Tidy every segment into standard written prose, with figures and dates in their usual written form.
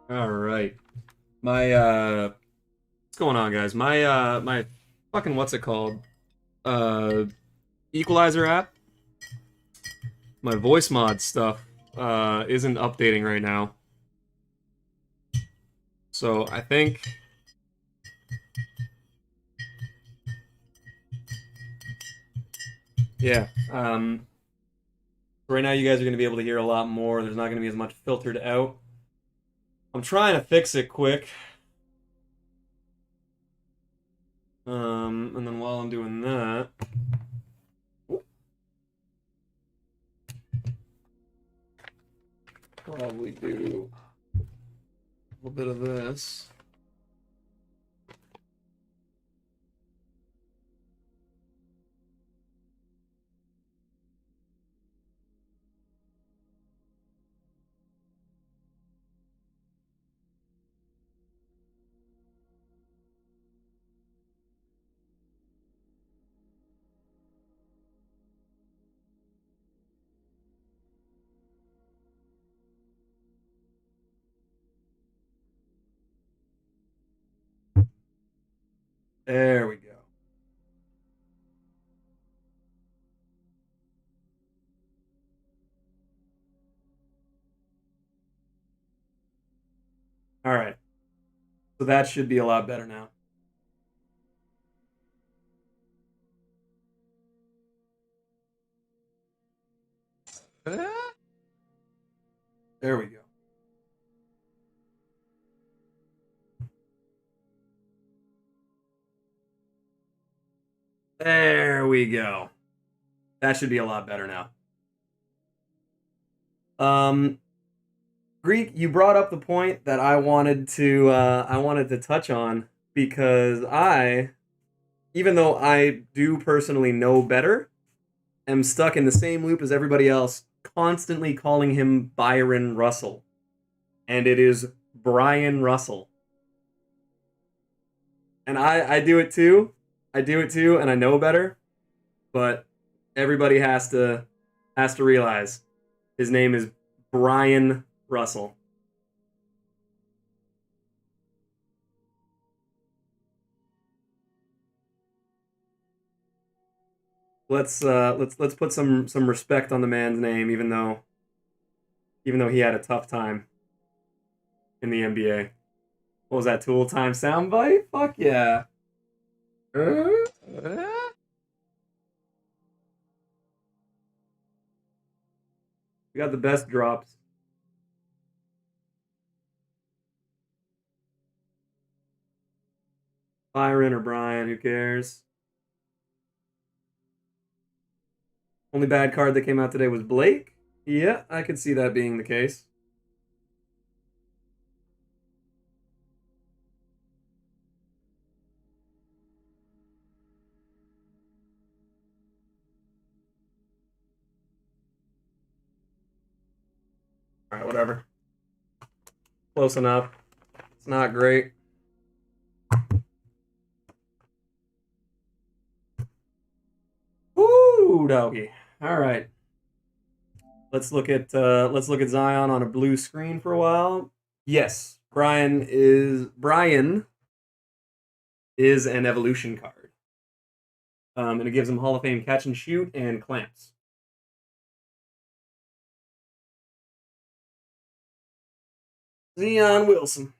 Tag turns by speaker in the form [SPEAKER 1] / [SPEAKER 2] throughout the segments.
[SPEAKER 1] All right. My what's going on, guys? My fucking what's it called? Uh Equalizer app, my voice mod stuff isn't updating right now. So I think yeah, right now you guys are going to be able to hear a lot more. There's not going to be as much filtered out. I'm trying to fix it quick. And then while I'm doing that, probably do a little bit of this. There we go. All right. So that should be a lot better now. There we go. There we go. That should be a lot better now. Um, Greek, you brought up the point that I wanted to touch on because even though I do personally know better, am stuck in the same loop as everybody else, constantly calling him Byron Russell, and it is Brian Russell, and I do it too. I do it too, and I know better, but everybody has to realize his name is Brian Russell. Let's put some respect on the man's name, even though he had a tough time in the NBA. What was that Tool Time soundbite? Fuck yeah. We got the best drops. Byron or Brian, who cares? Only bad card that came out today was Blake. Yeah, I could see that being the case. All right, whatever. Close enough. It's not great. Ooh, doggy. All right. Let's look at Zion on a blue screen for a while. Yes, Brian is an evolution card, and it gives him Hall of Fame catch and shoot and clamps. Zion Wilson.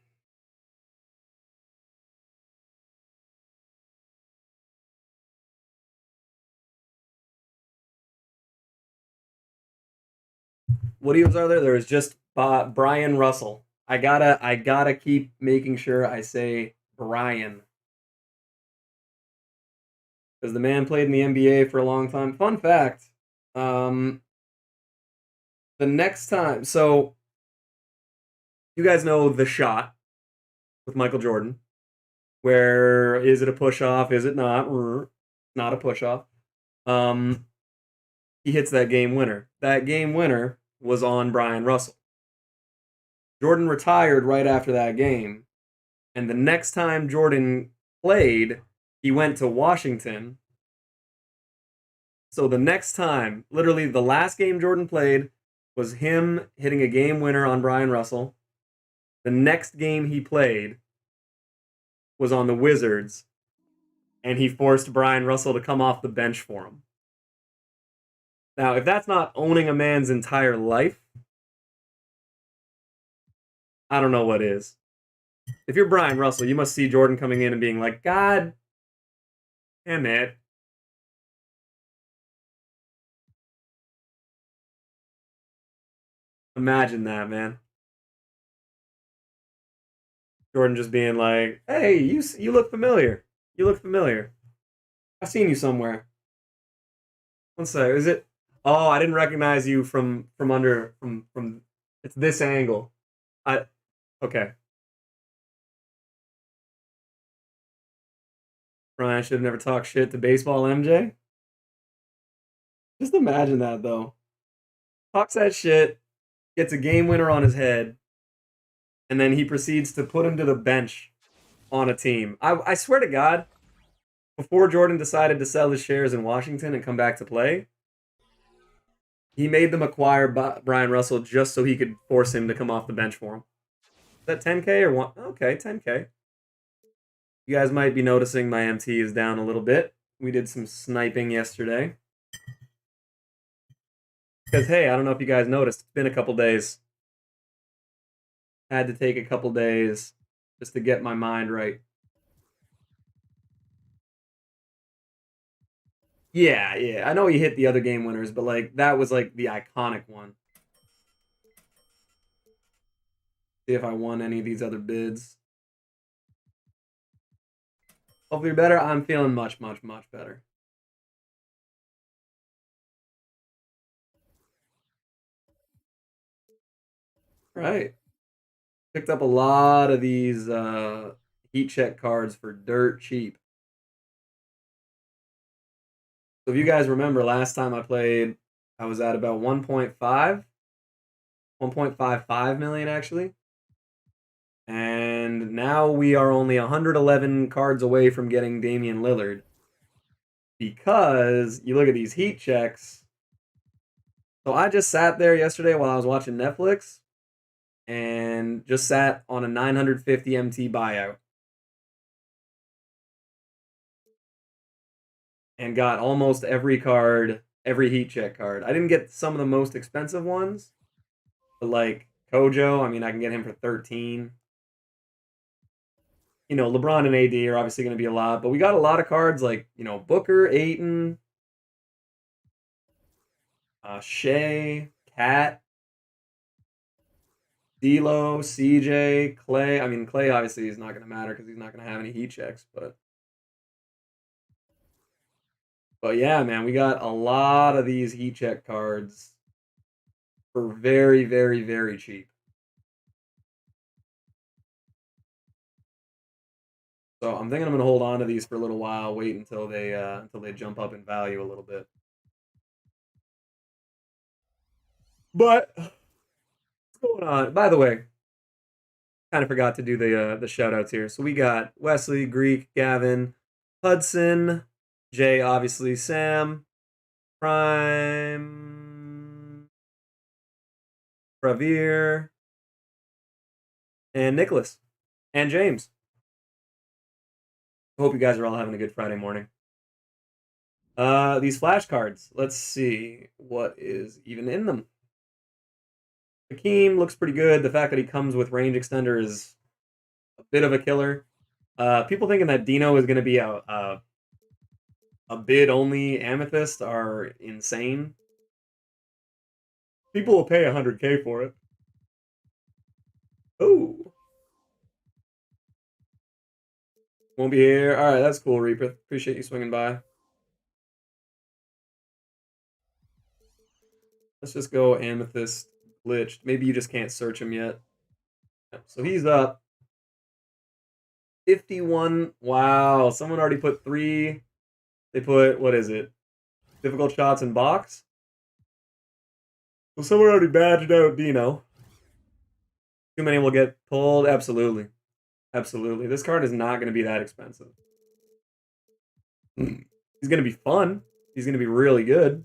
[SPEAKER 1] What evos are there? There is just Brian Russell. I gotta keep making sure I say Brian because the man played in the NBA for a long time. Fun fact: um, the next time, so you guys know the shot with Michael Jordan. Where is it a push off? Is it not? Not a push off. Um, he hits that game winner. That game winner was on Brian Russell. Jordan retired right after that game, and the next time Jordan played, he went to Washington. So the next time, literally the last game Jordan played was him hitting a game winner on Brian Russell. The next game he played was on the Wizards, and he forced Brian Russell to come off the bench for him. Now, if that's not owning a man's entire life, I don't know what is. If you're Brian Russell, you must see Jordan coming in and being like, God damn it. Imagine that, man. Jordan just being like, "Hey, you look familiar. You look familiar. I've seen you somewhere." One sec, is it? Oh, I didn't recognize you from under from. It's this angle. I okay. Brian should have never talked shit to baseball, MJ. Just imagine that though. Talks that shit, gets a game winner on his head, and then he proceeds to put him to the bench on a team. I swear to God, before Jordan decided to sell his shares in Washington and come back to play, he made them acquire Brian Russell just so he could force him to come off the bench for him. Is that 10K or one? Okay, 10K. You guys might be noticing my MT is down a little bit. We did some sniping yesterday. Because, hey, I don't know if you guys noticed, it's been a couple days. Had to take a couple days just to get my mind right. Yeah. I know he hit the other game winners, but like that was like the iconic one. See if I won any of these other bids. Hopefully you're better. I'm feeling much better. Right. Picked up a lot of these heat check cards for dirt cheap. So if you guys remember last time I played, I was at about 1.55 million actually. And now we are only 111 cards away from getting Damian Lillard. Because you look at these heat checks. So I just sat there yesterday while I was watching Netflix and just sat on a 950 MT buyout. And got almost every card, every heat check card. I didn't get some of the most expensive ones, but like Kojo, I mean, I can get him for 13. You know, LeBron and AD are obviously going to be a lot, but we got a lot of cards like, you know, Booker, Ayton, Shea, Cat, D'Lo, CJ, Clay. I mean, Clay obviously is not going to matter because he's not going to have any heat checks, but yeah, man, we got a lot of these heat check cards for very cheap. So I'm thinking I'm gonna hold on to these for a little while, wait until they jump up in value a little bit. But what's going on? By the way, kind of forgot to do the shout outs here. So we got Wesley, Greek, Gavin, Hudson, Jay, obviously, Sam, Prime, Pravir, and Nicholas, and James. Hope you guys are all having a good Friday morning. These flashcards. Let's see what is even in them. Hakeem looks pretty good. The fact that he comes with range extender is a bit of a killer. People thinking that Dino is going to be a bid only amethyst are insane. People will pay 100K for it. Oh, won't be here. All right, that's cool, Reaper. Appreciate you swinging by. Let's just go amethyst glitched. Maybe you just can't search him yet. So he's up 51. Wow, someone already put 3. They put, what is it? Difficult shots in box. So someone already badged out Dino. Too many will get pulled. Absolutely. This card is not going to be that expensive. He's going to be fun. He's going to be really good.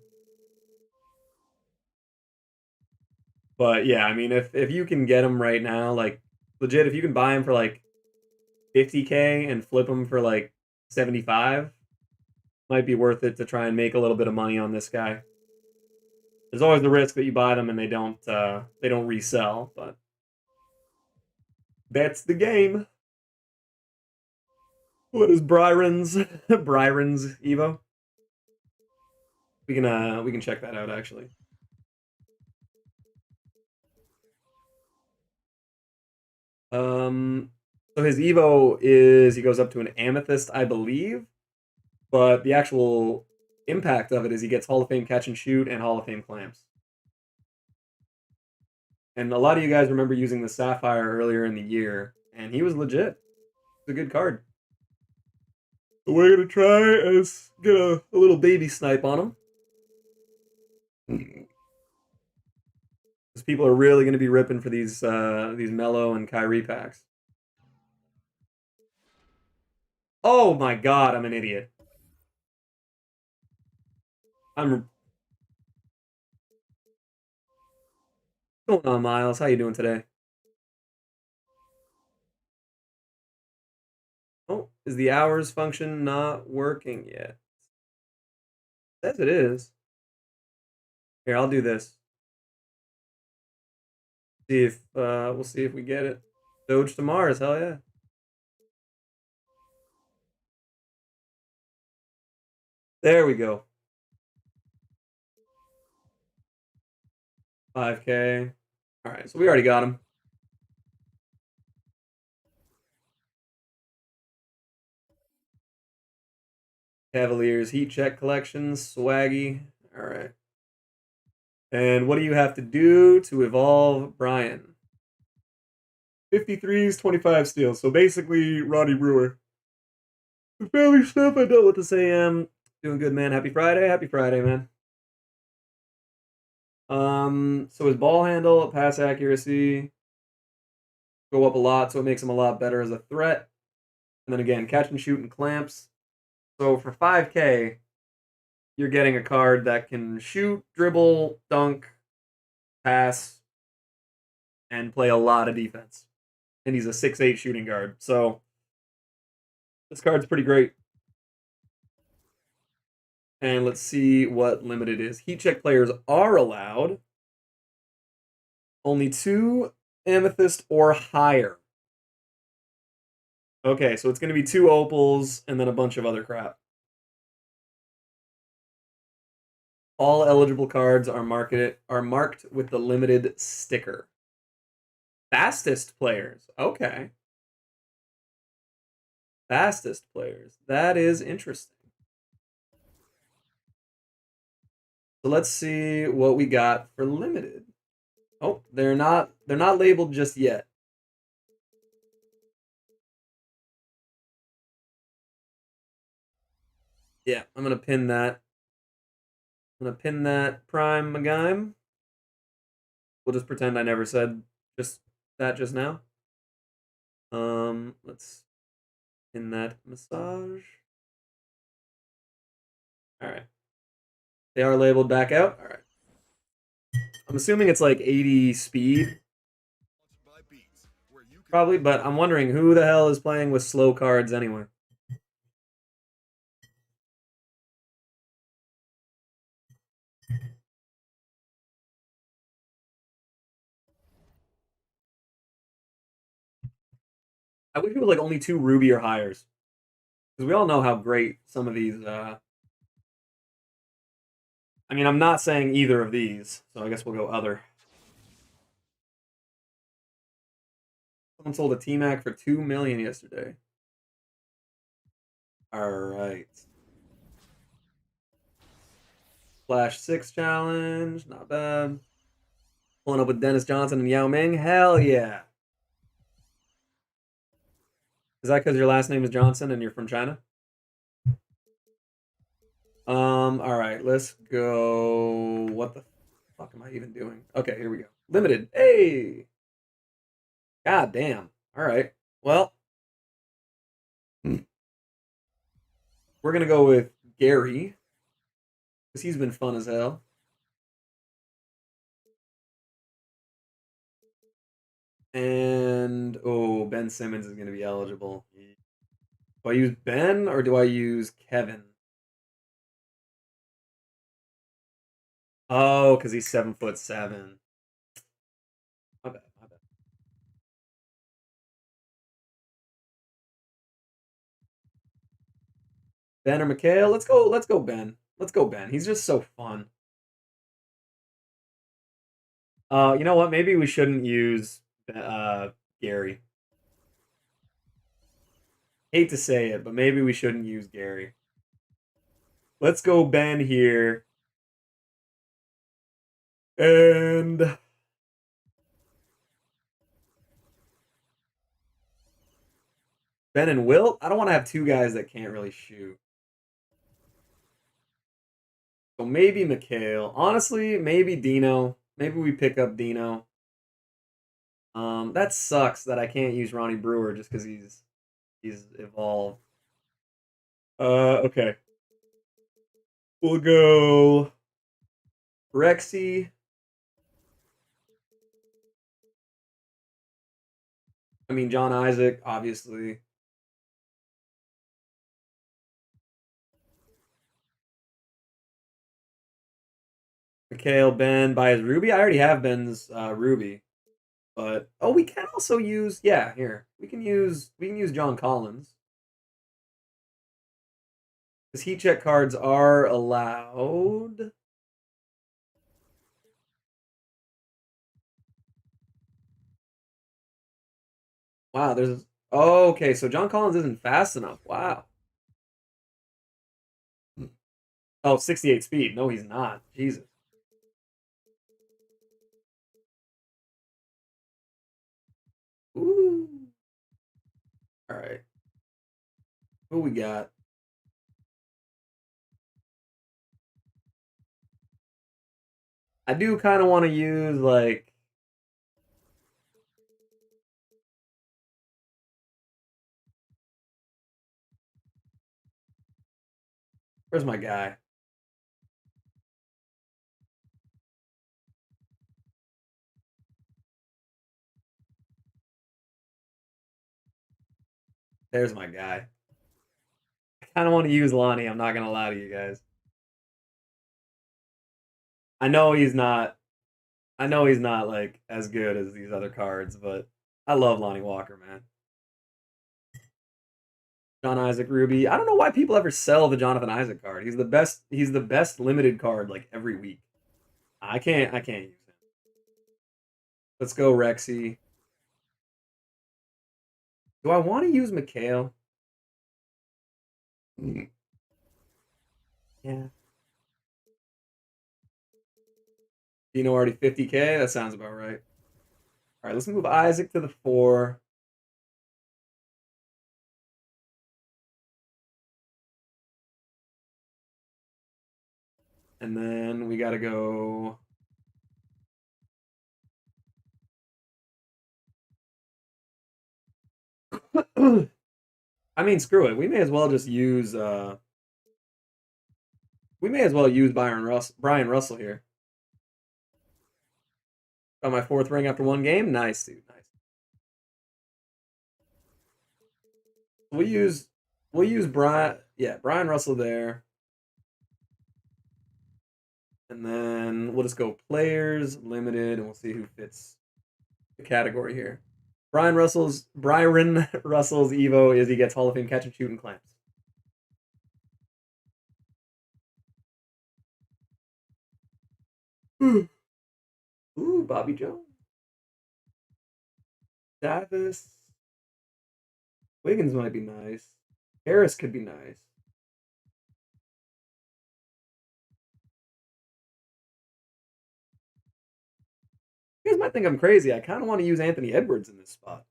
[SPEAKER 1] But yeah, I mean, if you can get him right now, like legit, if you can buy him for like 50K and flip him for like 75, might be worth it to try and make a little bit of money on this guy. There's always the risk that you buy them and they don't resell, but that's the game. What is Byron's Byron's Evo? We can check that out actually. So his Evo is he goes up to an amethyst, I believe, but the actual impact of it is he gets Hall of Fame catch and shoot and Hall of Fame clamps. And a lot of you guys remember using the Sapphire earlier in the year, and he was legit. It's a good card. So we're gonna try is get a little baby snipe on him. Because people are really gonna be ripping for these Mellow and Kyrie packs. Oh my god, I'm an idiot. What's going on, Miles? How you doing today? Oh, is the hours function not working yet? It says it is. Here, I'll do this. See if we'll see if we get it. Doge to Mars, hell yeah. There we go. 5K. All right, so we already got him. Cavaliers Heat Check Collection, swaggy. All right. And what do you have to do to evolve Brian? 53s, 25 steals. So basically, Roddy Brewer. The family stuff I dealt with this AM. Doing good, man. Happy Friday. Happy Friday, man. So his ball handle, pass accuracy go up a lot, so it makes him a lot better as a threat. And then again, catch and shoot and clamps. So for 5K, you're getting a card that can shoot, dribble, dunk, pass, and play a lot of defense. And he's a 6'8 shooting guard. So this card's pretty great. And let's see what limit it is. Heat check players are allowed. Only 2 amethyst or higher. Okay, so it's going to be 2 opals and then a bunch of other crap. All eligible cards are marked with the limited sticker. Fastest players. Okay. Fastest players. That is interesting. So let's see what we got for limited. Oh, they're not labeled just yet. Yeah, I'm gonna pin that. I'm gonna pin that Prime Magime. We'll just pretend I never said just that just now. Let's pin that massage. All right. They are labeled back out. All right. I'm assuming it's like 80 speed. Probably, but I'm wondering who the hell is playing with slow cards anyway. I wish it was like only 2 Ruby or higher. Because we all know how great some of these I mean, I'm not saying either of these, so I guess we'll go other. Someone sold a T-Mac for 2 million yesterday. Alright. Flash 6 challenge, not bad. Pulling up with Dennis Johnson and Yao Ming, hell yeah. Is that because your last name is Johnson and you're from China? Alright, let's go. What the fuck am I even doing? Okay, here we go. Limited. Hey! God damn. Alright. Well, we're gonna go with Gary. Because he's been fun as hell. And oh, Ben Simmons is going to be eligible. Do I use Ben or do I use Kevin? Oh, because he's 7'7". My bad, my bad. Ben or Mikhail? Let's go. Let's go Ben. Let's go Ben. He's just so fun. You know what? Maybe we shouldn't use Gary. Hate to say it, but maybe we shouldn't use Gary. Let's go Ben here. And Ben and Wilt? I don't want to have two guys that can't really shoot. So maybe Mikhail. Honestly, maybe Dino. Maybe we pick up Dino. That sucks that I can't use Ronnie Brewer just because he's evolved. Okay. We'll go Rexy. I mean John Isaac, obviously. Mikhail, Ben, buy his Ruby. I already have Ben's Ruby. But oh, we can also use here. We can use John Collins. Because heat check cards are allowed. Wow, there's oh, okay, so John Collins isn't fast enough. Wow. Oh, 68 speed. No, he's not. Jesus. Ooh. All right. Who we got? I do kind of want to use like where's my guy? There's my guy. I kind of want to use Lonnie. I'm not gonna lie to you guys. I know he's not. I know he's not like as good as these other cards, but I love Lonnie Walker, man. John Isaac Ruby. I don't know why people ever sell the Jonathan Isaac card. He's the best. He's the best limited card like every week. I can't. I can't use him. Let's go Rexy. Do I want to use Mikhail? Yeah. Dino already 50K? That sounds about right. All right, let's move Isaac to the 4. And then we got to go. I mean, screw it. We may as well just use. We may as well use Brian Russell here. Got my 4th ring after 1 game. Nice, dude. Nice. We'll use. We'll use Brian. Yeah, Brian Russell there. And then we'll just go players limited, and we'll see who fits the category here. Byron Russell's Evo is he gets Hall of Fame catch and shoot and clamps. Ooh, Bobby Jones. Davis. Wiggins might be nice. Harris could be nice. You guys might think I'm crazy. I kind of want to use Anthony Edwards in this spot.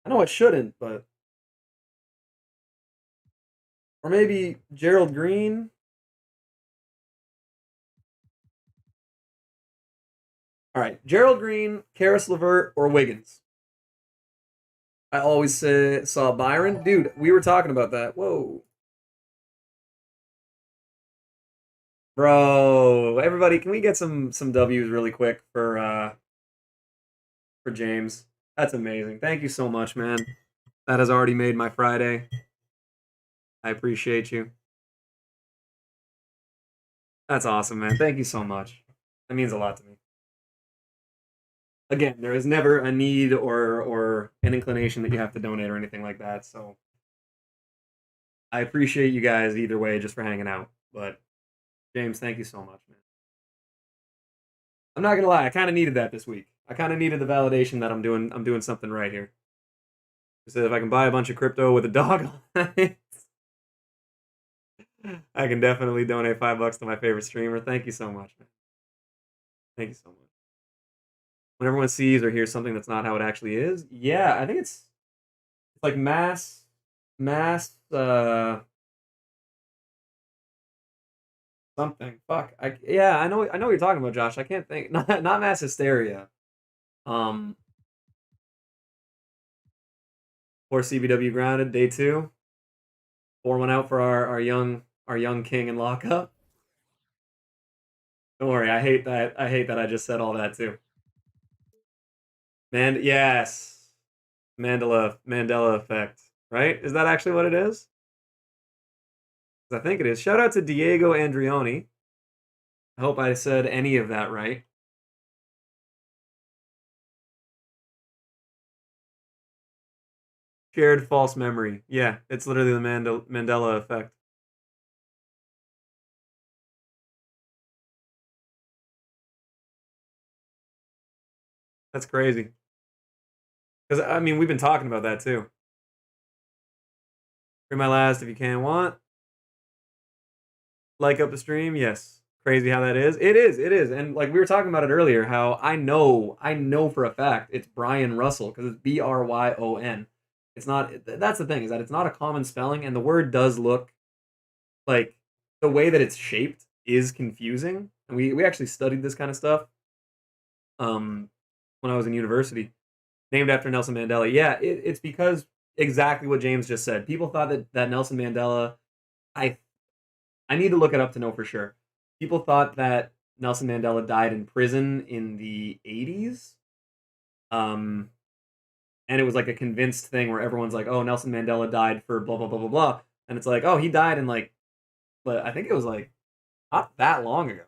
[SPEAKER 1] I know I shouldn't, but or maybe Gerald Green. All right, Gerald Green, Karis LeVert, or Wiggins. I always saw Byron. Dude, we were talking about that. Whoa. Bro, everybody, can we get some W's really quick for for James. That's amazing. Thank you so much, man. That has already made my Friday. I appreciate you. That's awesome, man. Thank you so much. That means a lot to me. Again, there is never a need or an inclination that you have to donate or anything like that. So I appreciate you guys either way just for hanging out. But James, thank you so much, man. I'm not gonna lie, I kind of needed that this week. I kind of needed the validation that I'm doing something right here. So if I can buy a bunch of crypto with a dog on it, I can definitely donate $5 to my favorite streamer. Thank you so much, man. Thank you so much. When everyone sees or hears something that's not how it actually is, yeah, I think it's like mass something. Fuck. Yeah, I know what you're talking about, Josh. I can't think. Not mass hysteria. Or CBW grounded day 2. Pour one out for our young king in lockup. Don't worry, I hate that I just said all that too. Yes. Mandela effect. Right? Is that actually what it is? I think it is. Shout out to Diego Andrioni. I hope I said any of that right. Shared false memory. Yeah, it's literally the Mandela effect. That's crazy. Because, I mean, we've been talking about that too. Read my last if you can. Want? Like up the stream? Yes. Crazy how that is. It is. And like we were talking about it earlier, how I know for a fact it's Brian Russell because it's Bryon. It's not. That's the thing, is that it's not a common spelling, and the word does look like the way that it's shaped is confusing. And we actually studied this kind of stuff when I was in university, named after Nelson Mandela. Yeah, it's because exactly what James just said. People thought that Nelson Mandela. I need to look it up to know for sure. People thought that Nelson Mandela died in prison in the 80s. And it was like a convinced thing where everyone's like, "Oh, Nelson Mandela died for blah blah blah blah blah," and it's like, "Oh, he died in like," but I think it was like not that long ago. I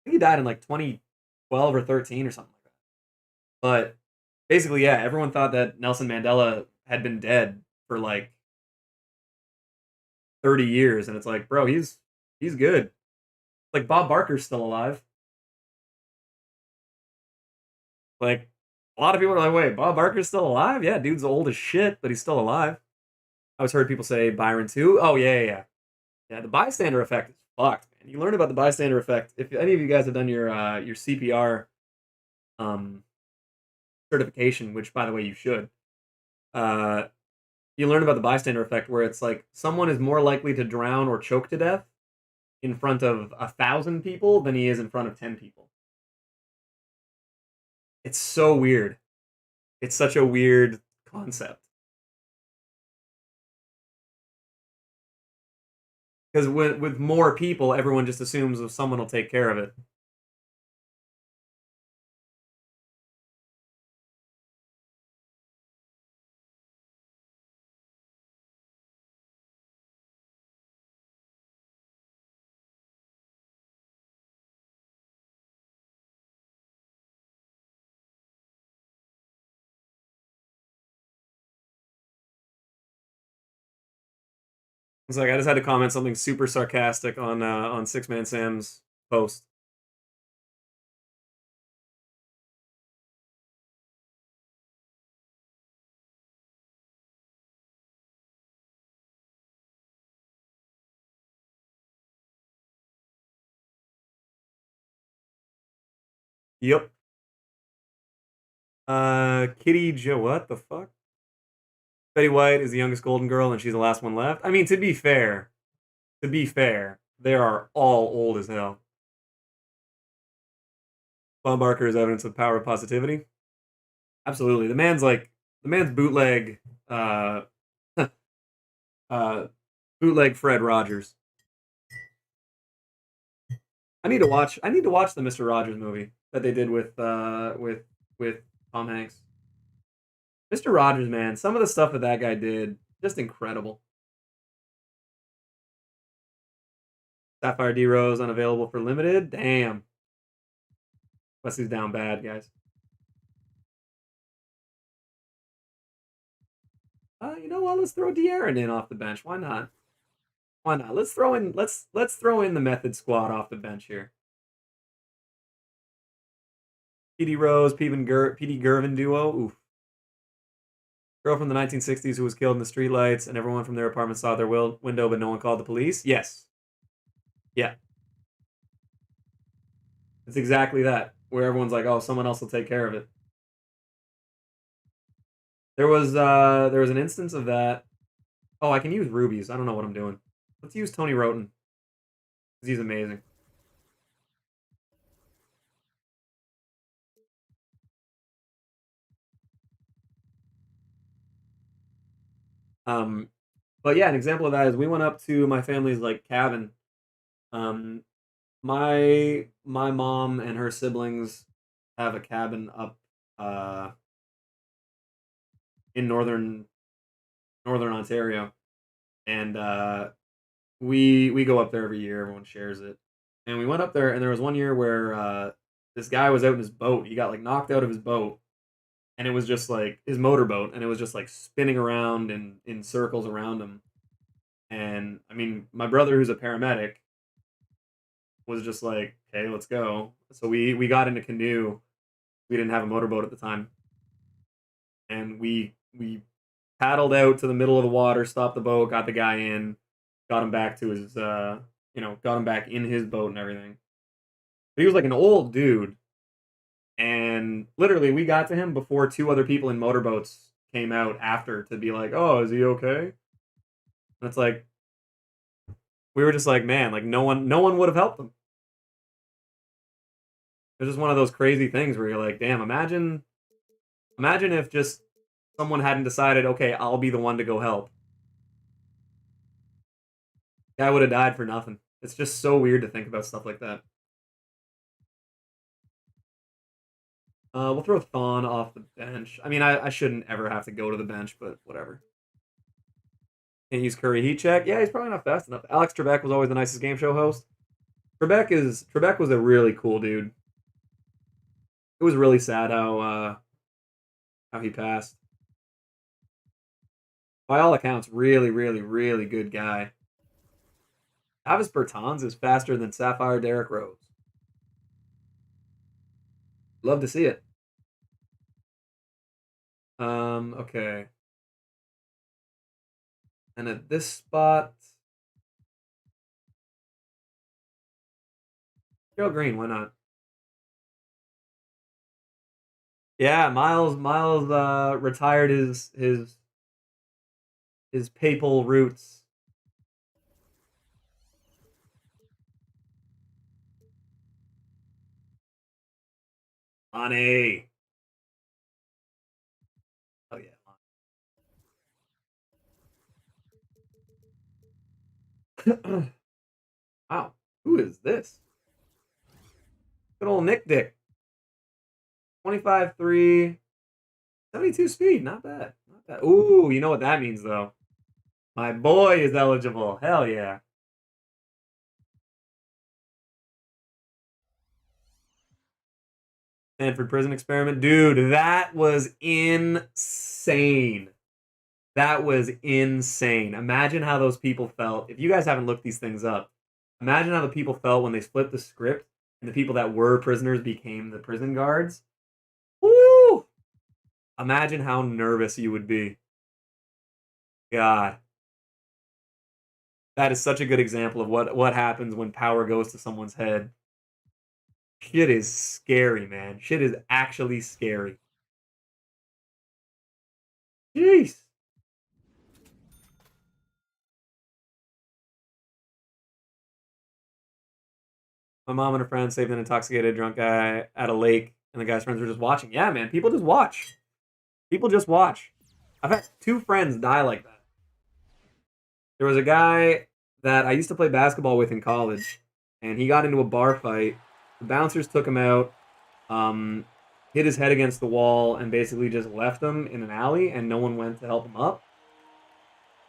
[SPEAKER 1] think he died in like 2012 or 13 or something like that. But basically, yeah, everyone thought that Nelson Mandela had been dead for like 30 years, and it's like, bro, he's good. Like Bob Barker's still alive. Like a lot of people are like, wait, Bob Barker's still alive? Yeah, dude's old as shit, but he's still alive. I always heard people say Byron too. Oh yeah. Yeah, the bystander effect is fucked, man. You learn about the bystander effect. If any of you guys have done your CPR certification, which by the way you should, uh, you learn about the bystander effect, where it's like someone is more likely to drown or choke to death in front of 1,000 people than he is in front of 10 people. It's so weird. It's such a weird concept. Because with more people, everyone just assumes someone will take care of it. It's like I just had to comment something super sarcastic on Six Man Sam's post. Yep. Kitty Joe, what the fuck? Betty White is the youngest Golden Girl, and she's the last one left. I mean, to be fair, they are all old as hell. Bob Barker is evidence of the power of positivity. Absolutely, the man's bootleg, bootleg Fred Rogers. I need to watch the Mr. Rogers movie. that they did with Tom Hanks. Mr. Rogers, man, some of the stuff that guy did, just incredible. Sapphire D Rose unavailable for limited. Damn. Wesley's down bad, guys. You know what? Let's throw De'Aaron in off the bench. Why not? Why not? Let's throw in the Method Squad off the bench here. PD Rose, PD Gervin duo. Oof. Girl from the 1960s who was killed in the streetlights, and everyone from their apartment saw their window, but no one called the police. Yes. Yeah. It's exactly that, where everyone's like, "Oh, someone else will take care of it." There was an instance of that. Oh, I can use rubies. I don't know what I'm doing. Let's use Tony Roten, because he's amazing. But yeah, an example of that is we went up to my family's like cabin. My mom and her siblings have a cabin up in northern Ontario, and we go up there every year. Everyone shares it, and we went up there, and there was one year where this guy was out in his boat. He got like knocked out of his boat, and it was just like his motorboat, and it was just like spinning around in circles around him. And I mean, my brother, who's a paramedic, was just like, "Okay, let's go." So we got in a canoe. We didn't have a motorboat at the time, and we paddled out to the middle of the water, stopped the boat, got the guy in, got him back to his got him back in his boat and everything. But he was like an old dude, and literally we got to him before two other people in motorboats came out after to be like, "Oh, is he okay?" And it's like we were just like, man, like no one would have helped him. It was just one of those crazy things where you're like, damn, imagine if just someone hadn't decided, okay, I'll be the one to go help. Guy would have died for nothing. It's just so weird to think about stuff like that. We'll throw Thawne off the bench. I mean, I shouldn't ever have to go to the bench, but whatever. Can't use Curry heat check. Yeah, he's probably not fast enough. Alex Trebek was always the nicest game show host. Trebek was a really cool dude. It was really sad how he passed. By all accounts, really, really, really good guy. Travis Bertans is faster than Sapphire Derrick Rose. Love to see it. Okay. And at this spot, Gerald Green, why not? Yeah, Miles retired his papal roots. Money. Oh yeah. Wow. Who is this? Good old Nick Dick. 25-3, 72 speed. Not bad. Not bad. Ooh, you know what that means though. My boy is eligible. Hell yeah. Stanford Prison Experiment. Dude, that was insane. That was insane. Imagine how those people felt. If you guys haven't looked these things up, imagine how the people felt when they flipped the script and the people that were prisoners became the prison guards. Woo! Imagine how nervous you would be. God. That is such a good example of what happens when power goes to someone's head. Shit is scary, man. Shit is actually scary. Jeez. My mom and her friend saved an intoxicated drunk guy at a lake, and the guy's friends were just watching. Yeah, man. People just watch. People just watch. I've had two friends die like that. There was a guy that I used to play basketball with in college, and he got into a bar fight. The bouncers took him out. hit his head against the wall and basically just left him in an alley, and no one went to help him up.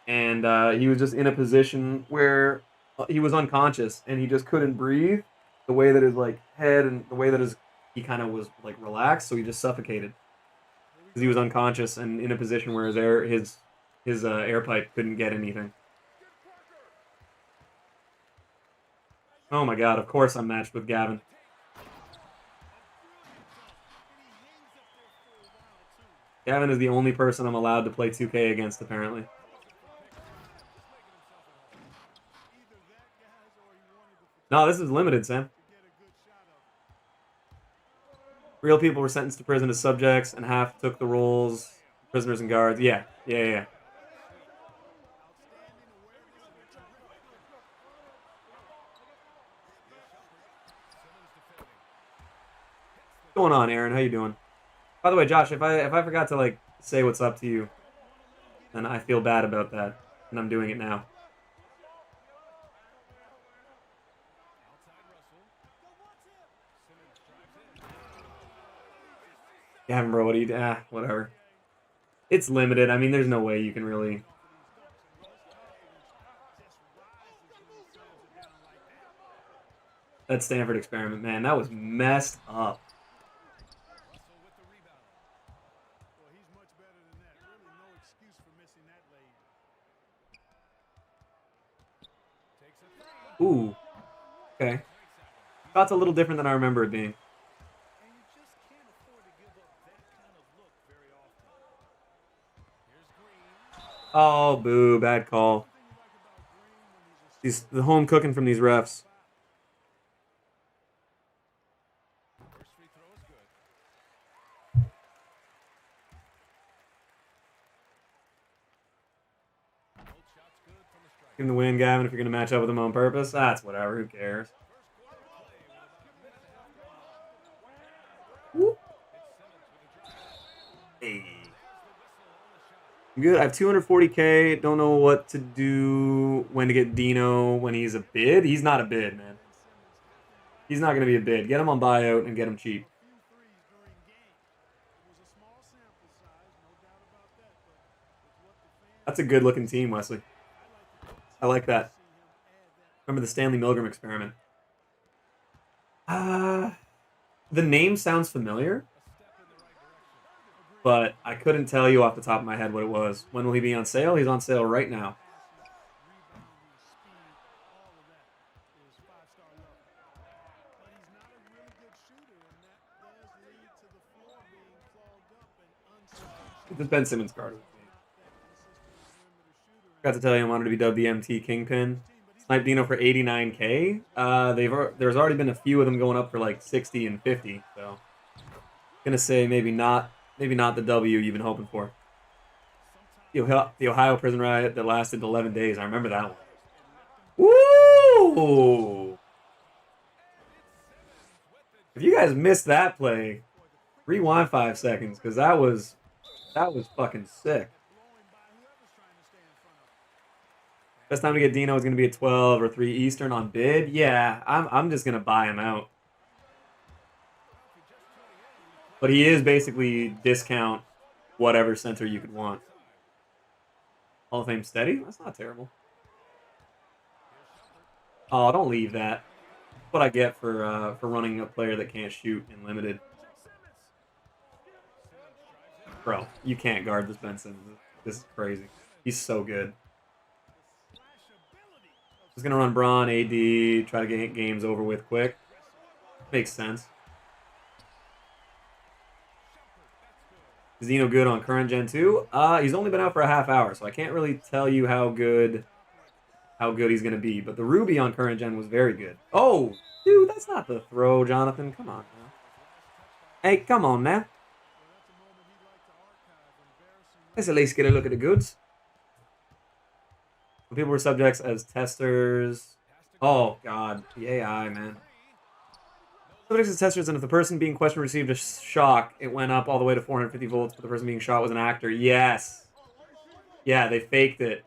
[SPEAKER 1] And he was just in a position where he was unconscious and he just couldn't breathe. The way that his like head and the way that he kind of was like relaxed, so he just suffocated because he was unconscious and in a position where his air pipe couldn't get anything. Oh my god! Of course I'm matched with Gavin. Gavin is the only person I'm allowed to play 2K against, apparently. No, this is limited, Sam. Real people were sentenced to prison as subjects, and half took the roles, prisoners and guards. Yeah. What's going on, Aaron? How you doing? By the way, Josh, if I forgot to like say what's up to you, then I feel bad about that, and I'm doing it now. Gavin, bro, what do you do? Whatever. It's limited. I mean, there's no way you can really. That Stanford experiment, man, that was messed up. Ooh. Okay. That's a little different than I remember it being. Oh, boo. Bad call. The home cooking from these refs. Give him the win, Gavin, if you're going to match up with him on purpose. That's whatever. Who cares? Whoop. Hey. I'm good. I have 240K. Don't know what to do when to get Dino when he's a bid. He's not a bid, man. He's not going to be a bid. Get him on buyout and get him cheap. That's a good-looking team, Wesley. I like that. Remember the Stanley Milgram experiment? The name sounds familiar, but I couldn't tell you off the top of my head what it was. When will he be on sale? He's on sale right now. This Ben Simmons card. Got to tell you I wanted to be dubbed the MT Kingpin. Snipe Dino for 89K. There's already been a few of them going up for like 60 and 50. So, gonna say maybe not the W you've been hoping for. The Ohio prison riot that lasted 11 days. I remember that one. Woo! If you guys missed that play, rewind 5 seconds because that was fucking sick. Best time to get Dino is going to be at 12 or 3 Eastern on bid. Yeah, I'm just going to buy him out. But he is basically discount whatever center you could want. Hall of Fame steady? That's not terrible. Oh, don't leave that. That's what I get for running a player that can't shoot in limited. Bro, you can't guard this Benson. This is crazy. He's so good. Just gonna run Braun, AD, try to get games over with quick. Makes sense. Is Dino good on current Gen 2? He's only been out for a half hour, so I can't really tell you how good he's gonna be. But the Ruby on current Gen was very good. Oh, dude, that's not the throw, Jonathan. Come on now. Hey, come on now. Let's at least get a look at the goods. When people were subjects as testers. Oh, God. The AI, man. Subjects as testers, and if the person being questioned received a shock, it went up all the way to 450 volts, but the person being shot was an actor. Yes. Yeah, they faked it.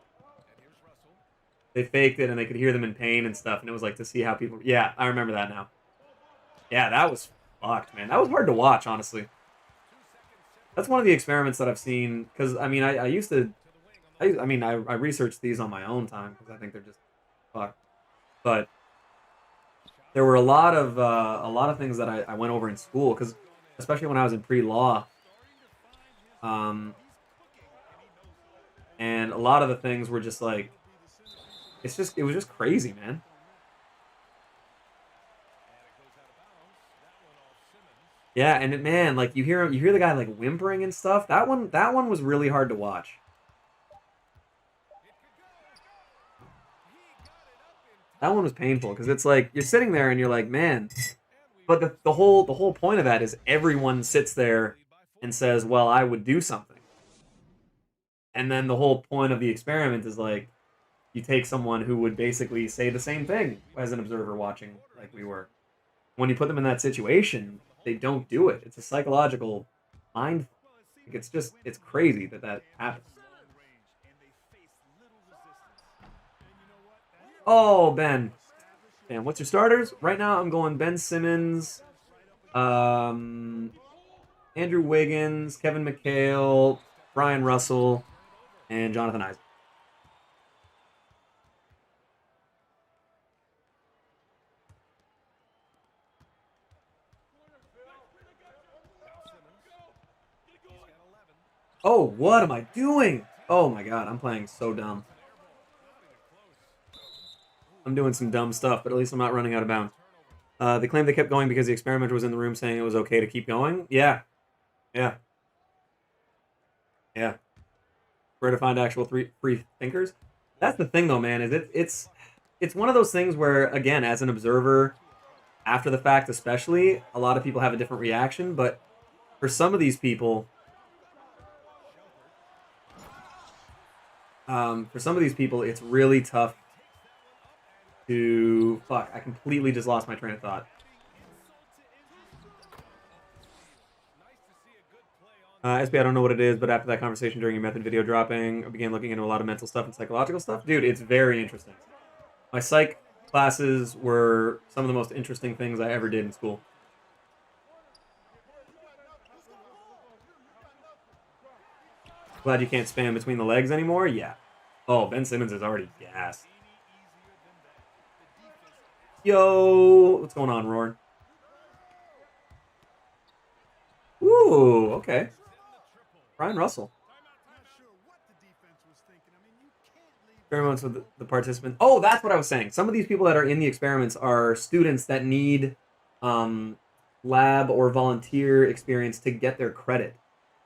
[SPEAKER 1] They faked it, and they could hear them in pain and stuff, and it was like to see how people... Yeah, I remember that now. Yeah, that was fucked, man. That was hard to watch, honestly. That's one of the experiments that I've seen, because, I mean, I used to... I researched these on my own time, because I think they're just fucked. But there were a lot of things that I went over in school, because especially when I was in pre-law, and a lot of the things were just like, it was just crazy, man. Yeah, and man, like you hear the guy like whimpering and stuff. That one was really hard to watch. That one was painful because it's like you're sitting there and you're like, man. But the whole point of that is everyone sits there and says, well, I would do something. And then the whole point of the experiment is like you take someone who would basically say the same thing as an observer watching, like we were. When you put them in that situation, they don't do it. It's a psychological mind. It's crazy that happens. Oh, Ben. Damn, what's your starters? Right now, I'm going Ben Simmons, Andrew Wiggins, Kevin McHale, Brian Russell, and Jonathan Isaac. Oh, what am I doing? Oh my god, I'm playing so dumb. I'm doing some dumb stuff, but at least I'm not running out of bounds. They claimed they kept going because the experimenter was in the room saying it was okay to keep going. Yeah. Yeah. Yeah. Where to find actual free thinkers? That's the thing, though, man. Is it's one of those things where, again, as an observer, after the fact especially, a lot of people have a different reaction, but for some of these people, it's really tough to... Fuck, I completely just lost my train of thought. SB, I don't know what it is, but after that conversation during your method video dropping, I began looking into a lot of mental stuff and psychological stuff. Dude, it's very interesting. My psych classes were some of the most interesting things I ever did in school. Glad you can't spam between the legs anymore? Yeah. Oh, Ben Simmons is already gassed. Yo! What's going on, Roar? Ooh, okay. Brian Russell. Experiments with the participants. Oh, that's what I was saying. Some of these people that are in the experiments are students that need lab or volunteer experience to get their credit.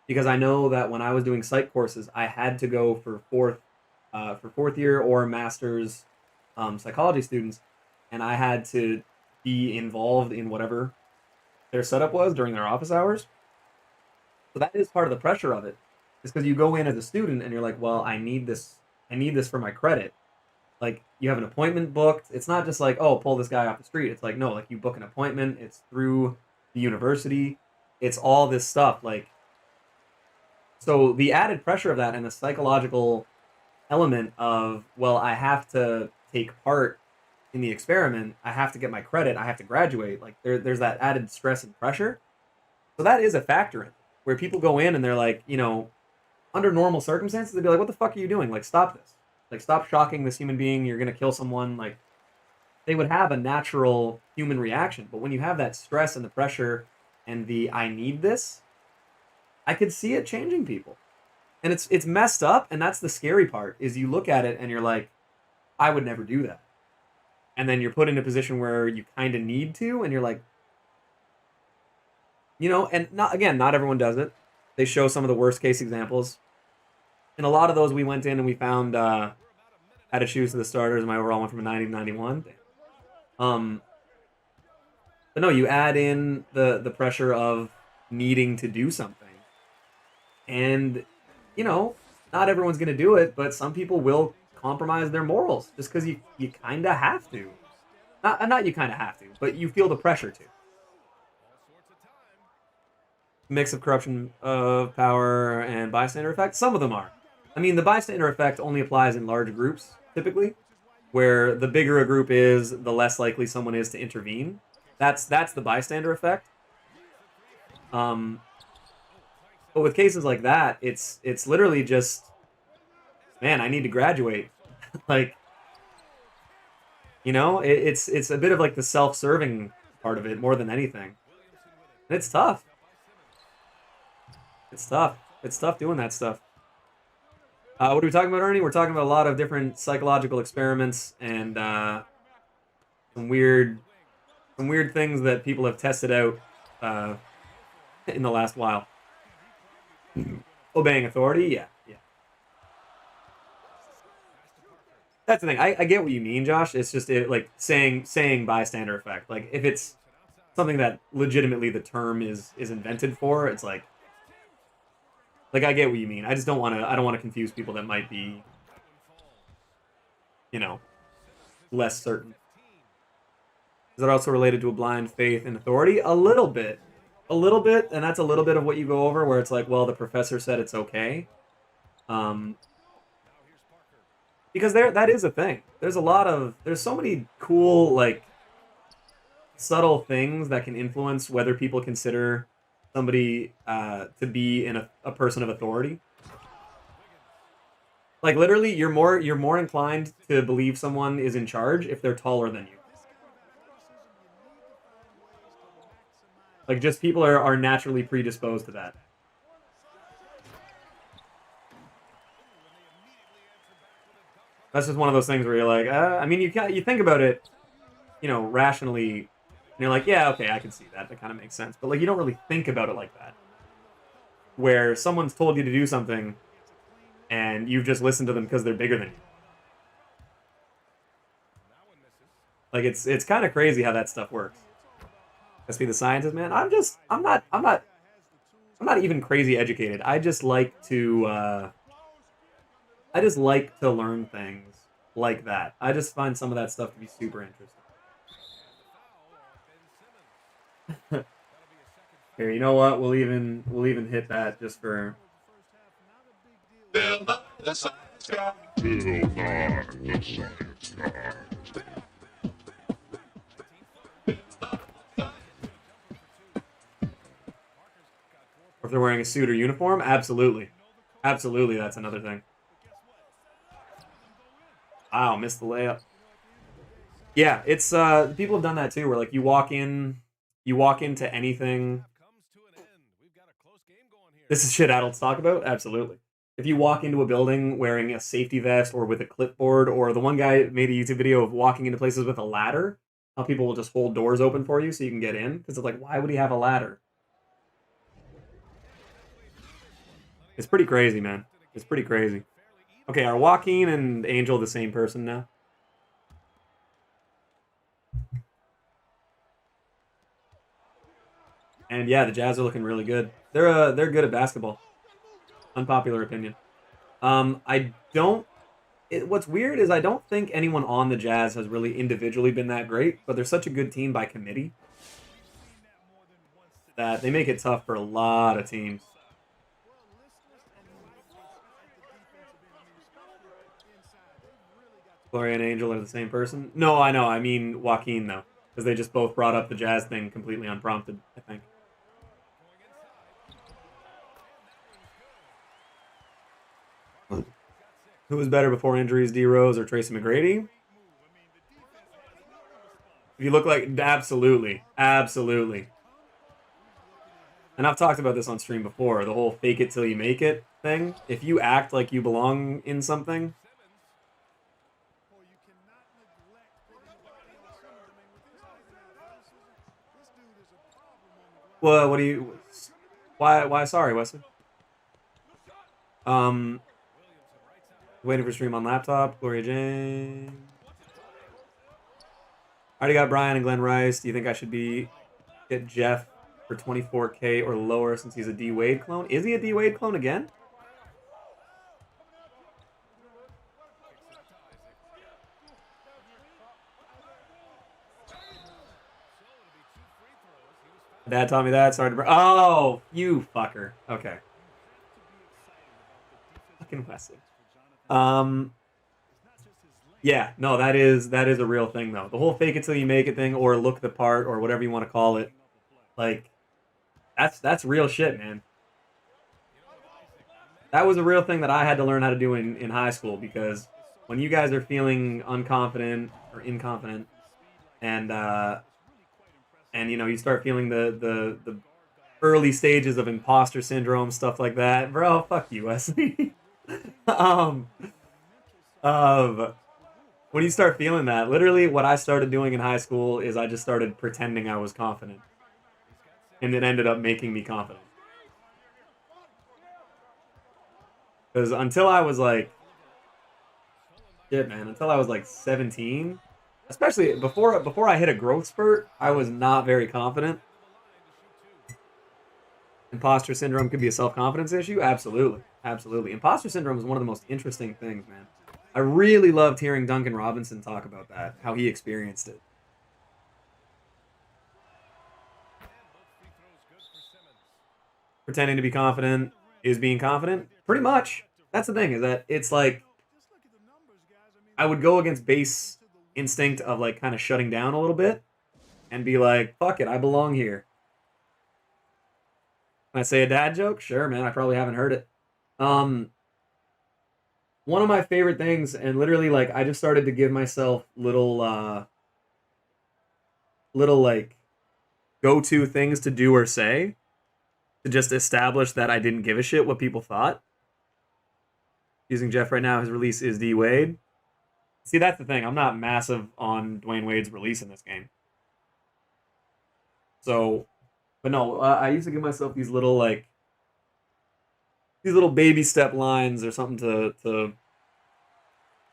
[SPEAKER 1] Because I know that when I was doing psych courses, I had to go for fourth year or master's psychology students, and I had to be involved in whatever their setup was during their office hours. So that is part of the pressure of it. It's because you go in as a student and you're like, well, I need this for my credit. Like, you have an appointment booked. It's not just like, oh, pull this guy off the street. It's like, no, like you book an appointment. It's through the university. It's all this stuff. Like, so the added pressure of that and the psychological element of, well, I have to take part in the experiment. I have to get my credit. I have to graduate. Like, there's that added stress and pressure. So that is a factor in it, where people go in and they're like, you know, under normal circumstances, they'd be like, what the fuck are you doing? Like, stop this. Like, stop shocking this human being. You're going to kill someone. Like, they would have a natural human reaction. But when you have that stress and the pressure and the I need this, I could see it changing people. And it's messed up, and that's the scary part, is you look at it and you're like, I would never do that. And then you're put in a position where you kind of need to, and you're like, you know, and not everyone does it. They show some of the worst case examples. And a lot of those we went in and we found had to choose to the starters, and my overall went from a 90 to 91. But no, you add in the pressure of needing to do something. And, you know, not everyone's going to do it, but some people will compromise their morals just because you kind of have to. Not you kind of have to, but you feel the pressure to. Mix of corruption of power and bystander effect. Some of them are. I mean, the bystander effect only applies in large groups, typically, where the bigger a group is, the less likely someone is to intervene. That's the bystander effect. But with cases like that, it's literally just, man, I need to graduate. Like, you know, it's a bit of like the self-serving part of it more than anything. And it's tough. It's tough. It's tough doing that stuff. What are we talking about, Ernie? We're talking about a lot of different psychological experiments and some weird things that people have tested out in the last while. Obeying authority, yeah. That's the thing. I get what you mean, Josh. It's just like saying bystander effect. Like if it's something that legitimately the term is invented for, it's like I get what you mean. I just don't want to. I don't want to confuse people that might be, you know, less certain. Is that also related to a blind faith in authority? A little bit, and that's a little bit of what you go over, where it's like, well, the professor said it's okay. Because that is a thing. There's so many cool, like, subtle things that can influence whether people consider somebody to be a person of authority. Like, literally, you're more inclined to believe someone is in charge if they're taller than you. Like, just people are naturally predisposed to that. That's just one of those things where you're like, I mean, you think about it, you know, rationally, and you're like, yeah, okay, I can see that. That kind of makes sense. But like, you don't really think about it like that. Where someone's told you to do something, and you've just listened to them because they're bigger than you. Like, it's kind of crazy how that stuff works. Let's be the scientist, man. I'm not even crazy educated. I just like to learn things like that. I just find some of that stuff to be super interesting. Here, you know what? We'll even hit that just for. If they're wearing a suit or uniform, absolutely, that's another thing. Wow, missed the layup. Yeah, it's people have done that too, where like you walk into anything. This is shit adults talk about? Absolutely. If you walk into a building wearing a safety vest or with a clipboard, or the one guy made a YouTube video of walking into places with a ladder, how people will just hold doors open for you so you can get in, because it's like, why would he have a ladder? It's pretty crazy, man. It's pretty crazy. Okay, are Joaquin and Angel the same person now? And yeah, the Jazz are looking really good. They're good at basketball. Unpopular opinion. I don't. What's weird is I don't think anyone on the Jazz has really individually been that great, but they're such a good team by committee that they make it tough for a lot of teams. Gloria and Angel are the same person? No, I know. I mean Joaquin, though. Because they just both brought up the Jazz thing completely unprompted, I think. Who was better before injuries, D. Rose or Tracy McGrady? If you look like... Absolutely. Absolutely. And I've talked about this on stream before. The whole fake it till you make it thing. If you act like you belong in something... Well, what do you... Why sorry, Wesley? Waiting for stream on laptop. Gloria Jane. I already got Brian and Glenn Rice. Do you think I should get Jeff for 24K or lower since he's a D Wade clone? Is he a D Wade clone again? Dad taught me that. Sorry to... Oh, you fucker. Okay. Fucking Wesley. Yeah, no, that is a real thing though. The whole fake it till you make it thing, or look the part, or whatever you want to call it. Like, That's real shit, man. That was a real thing that I had to learn how to do in high school, because when you guys are feeling unconfident or inconfident, and you know, you start feeling the early stages of imposter syndrome, stuff like that, bro. Fuck you, Wesley. um, when you start feeling that, literally, what I started doing in high school is I just started pretending I was confident, and it ended up making me confident. Because until I was like, shit, man, until I was like 17, especially before I hit a growth spurt, I was not very confident. Imposter syndrome could be a self-confidence issue. Absolutely. Absolutely. Imposter syndrome is one of the most interesting things, man. I really loved hearing Duncan Robinson talk about that, how he experienced it. Pretending to be confident is being confident? Pretty much. That's the thing, is that it's like, I would go against base instinct of like kind of shutting down a little bit and be like, fuck it, I belong here. Can I say a dad joke? Sure, man. I probably haven't heard it. One of my favorite things, and literally, like, I just started to give myself little like go-to things to do or say to just establish that I didn't give a shit what people thought. Using Jeff right now, his release is D Wade. See, that's the thing. I'm not massive on Dwayne Wade's release in this game. So, but no, I used to give myself these little like these little baby step lines or something to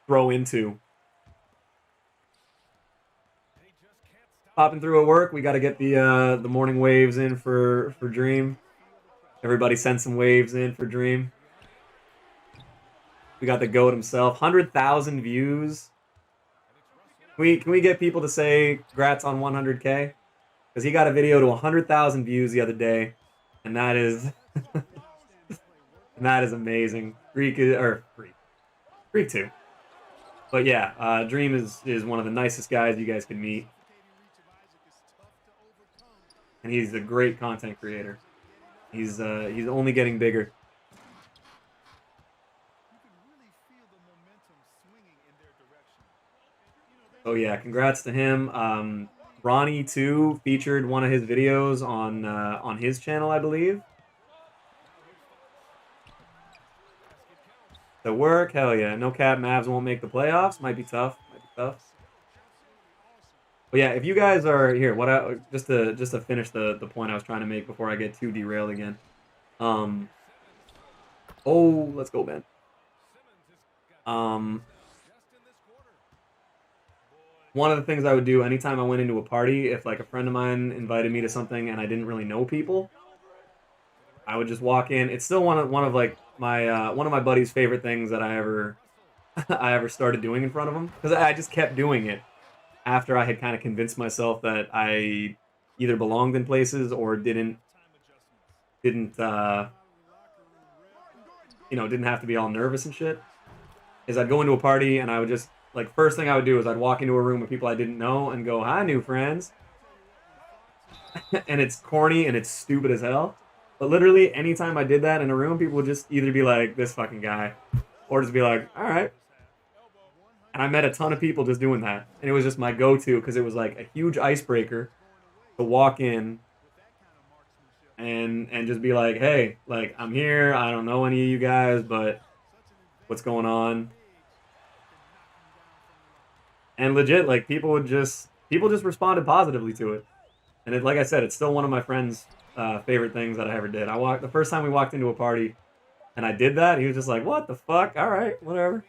[SPEAKER 1] throw into. Popping through at work, we got to get the morning waves in for Dream. Everybody send some waves in for Dream. We got the GOAT himself. 100,000 views. Can we get people to say congrats on 100K? Because he got a video to 100,000 views the other day, and that is and that is amazing. Greek 2. But yeah, Dream is one of the nicest guys you guys could meet, and he's a great content creator. He's only getting bigger. Oh yeah, congrats to him. Ronnie too featured one of his videos on his channel, I believe. The work, hell yeah. No cap, Mavs won't make the playoffs. Might be tough. But yeah, if you guys are here, just to finish the point I was trying to make before I get too derailed again. Oh, let's go, man. One of the things I would do anytime I went into a party, if like a friend of mine invited me to something and I didn't really know people, I would just walk in. It's still one of like my one of my buddy's favorite things that I ever I ever started doing in front of him, because I just kept doing it after I had kind of convinced myself that I either belonged in places or didn't didn't have to be all nervous and shit. Is I'd go into a party and I would just, like, first thing I would do is I'd walk into a room with people I didn't know and go, "Hi, new friends." And it's corny and it's stupid as hell. But literally, anytime I did that in a room, people would just either be like, "This fucking guy," or just be like, "All right." And I met a ton of people just doing that. And it was just my go-to, because it was like a huge icebreaker to walk in and just be like, "Hey, like, I'm here. I don't know any of you guys, but what's going on?" And legit, like, people just responded positively to it. And like I said, it's still one of my friends' favorite things that I ever did. The first time we walked into a party and I did that, he was just like, "What the fuck? All right, whatever."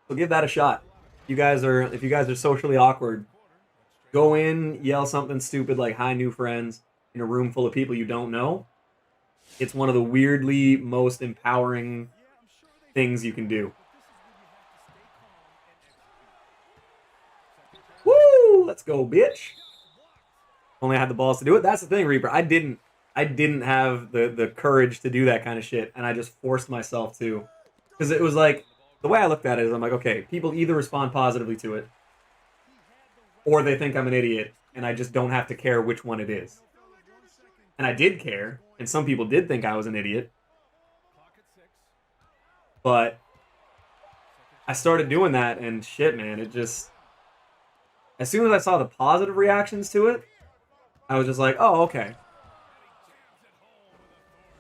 [SPEAKER 1] So give that a shot. If you guys are socially awkward, go in, yell something stupid like "Hi, new friends" in a room full of people you don't know. It's one of the weirdly most empowering things you can do. Woo! Let's go, bitch. Only I had the balls to do it. That's the thing, Reaper. I didn't have the courage to do that kind of shit, and I just forced myself to. Because it was like, the way I looked at it is I'm like, okay, people either respond positively to it, or they think I'm an idiot, and I just don't have to care which one it is. And I did care, and some people did think I was an idiot. But I started doing that, and shit, man, it just... As soon as I saw the positive reactions to it, I was just like, oh, okay.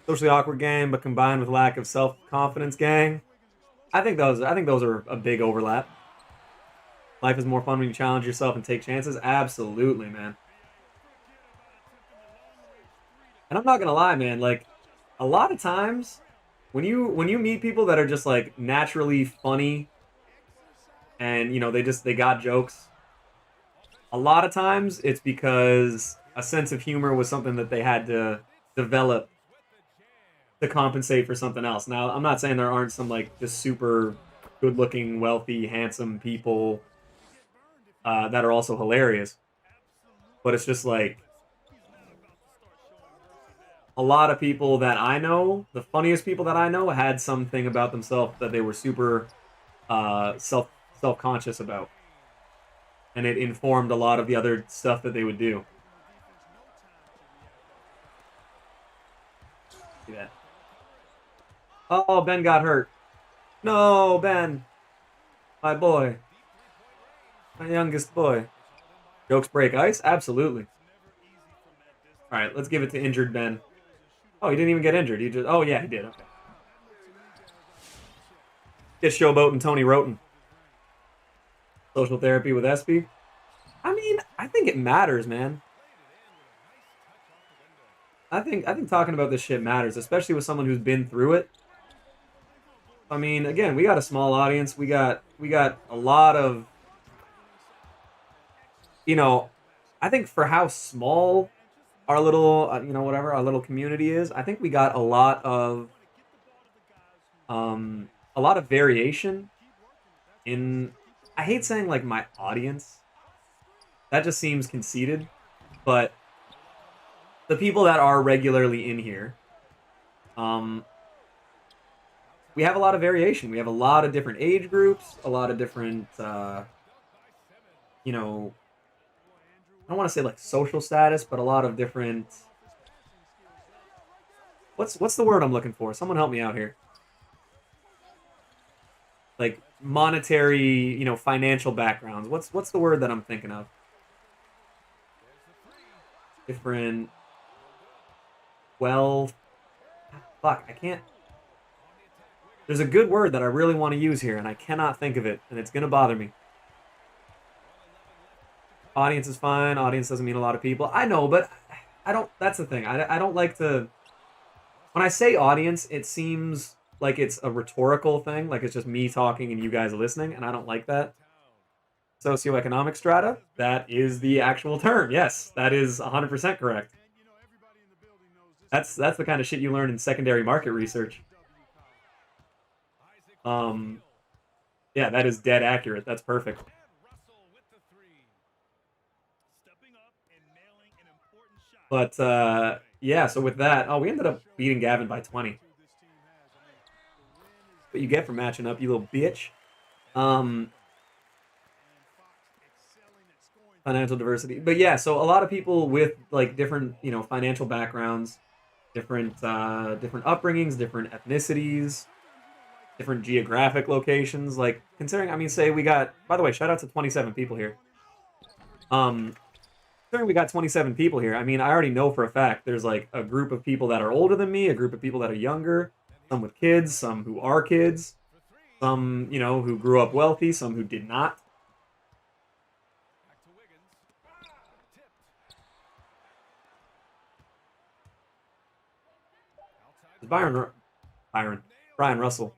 [SPEAKER 1] Socially awkward gang, but combined with lack of self-confidence gang. I think those are a big overlap. Life is more fun when you challenge yourself and take chances. Absolutely, man. And I'm not gonna lie, man, like, a lot of times when you meet people that are just like naturally funny and you know they got jokes, a lot of times it's because a sense of humor was something that they had to develop to compensate for something else. Now, I'm not saying there aren't some like just super good-looking, wealthy, handsome people that are also hilarious, but it's just like a lot of people that I know, the funniest people that I know, had something about themselves that they were super self-conscious about, and it informed a lot of the other stuff that they would do. See that? Oh, Ben got hurt. No, Ben, my boy, my youngest boy. Jokes break ice? Absolutely. All right, let's give it to injured Ben. Oh, he didn't even get injured. He just... Oh, yeah, he did. Okay. Get Showboat and Tony Roten. Social therapy with Espy. I mean, I think it matters, man. I think talking about this shit matters, especially with someone who's been through it. I mean, again, we got a small audience. We got a lot of, you know, I think for how small our little, you know, whatever our little community is, I think we got a lot of variation in, I hate saying like my audience. That just seems conceited, but the people that are regularly in here, we have a lot of variation. We have a lot of different age groups, a lot of different, you know, I don't want to say like social status, but a lot of different. What's the word I'm looking for? Someone help me out here. Like monetary, you know, financial backgrounds. What's the word that I'm thinking of? Different. Well, fuck, I can't. There's a good word that I really want to use here, and I cannot think of it, and it's gonna bother me. Audience is fine. Audience doesn't mean a lot of people. I know, but I don't. That's the thing. I don't like to. When I say audience, it seems like it's a rhetorical thing, like it's just me talking and you guys listening, and I don't like that. Socioeconomic strata, that is the actual term. Yes, that is 100% correct. That's the kind of shit you learn in secondary market research. Yeah, that is dead accurate. That's perfect. But yeah, so with that, oh, we ended up beating Gavin by 20. What you get for matching up, you little bitch. Financial diversity. But yeah, so a lot of people with like different, you know, financial backgrounds, different different upbringings, different ethnicities, different geographic locations. Like considering, I mean, say we got, by the way, shout out to 27 people here. Considering we got 27 people here, I mean, I already know for a fact there's like a group of people that are older than me, a group of people that are younger, some with kids, some who are kids, some, you know, who grew up wealthy, some who did not. Brian Russell.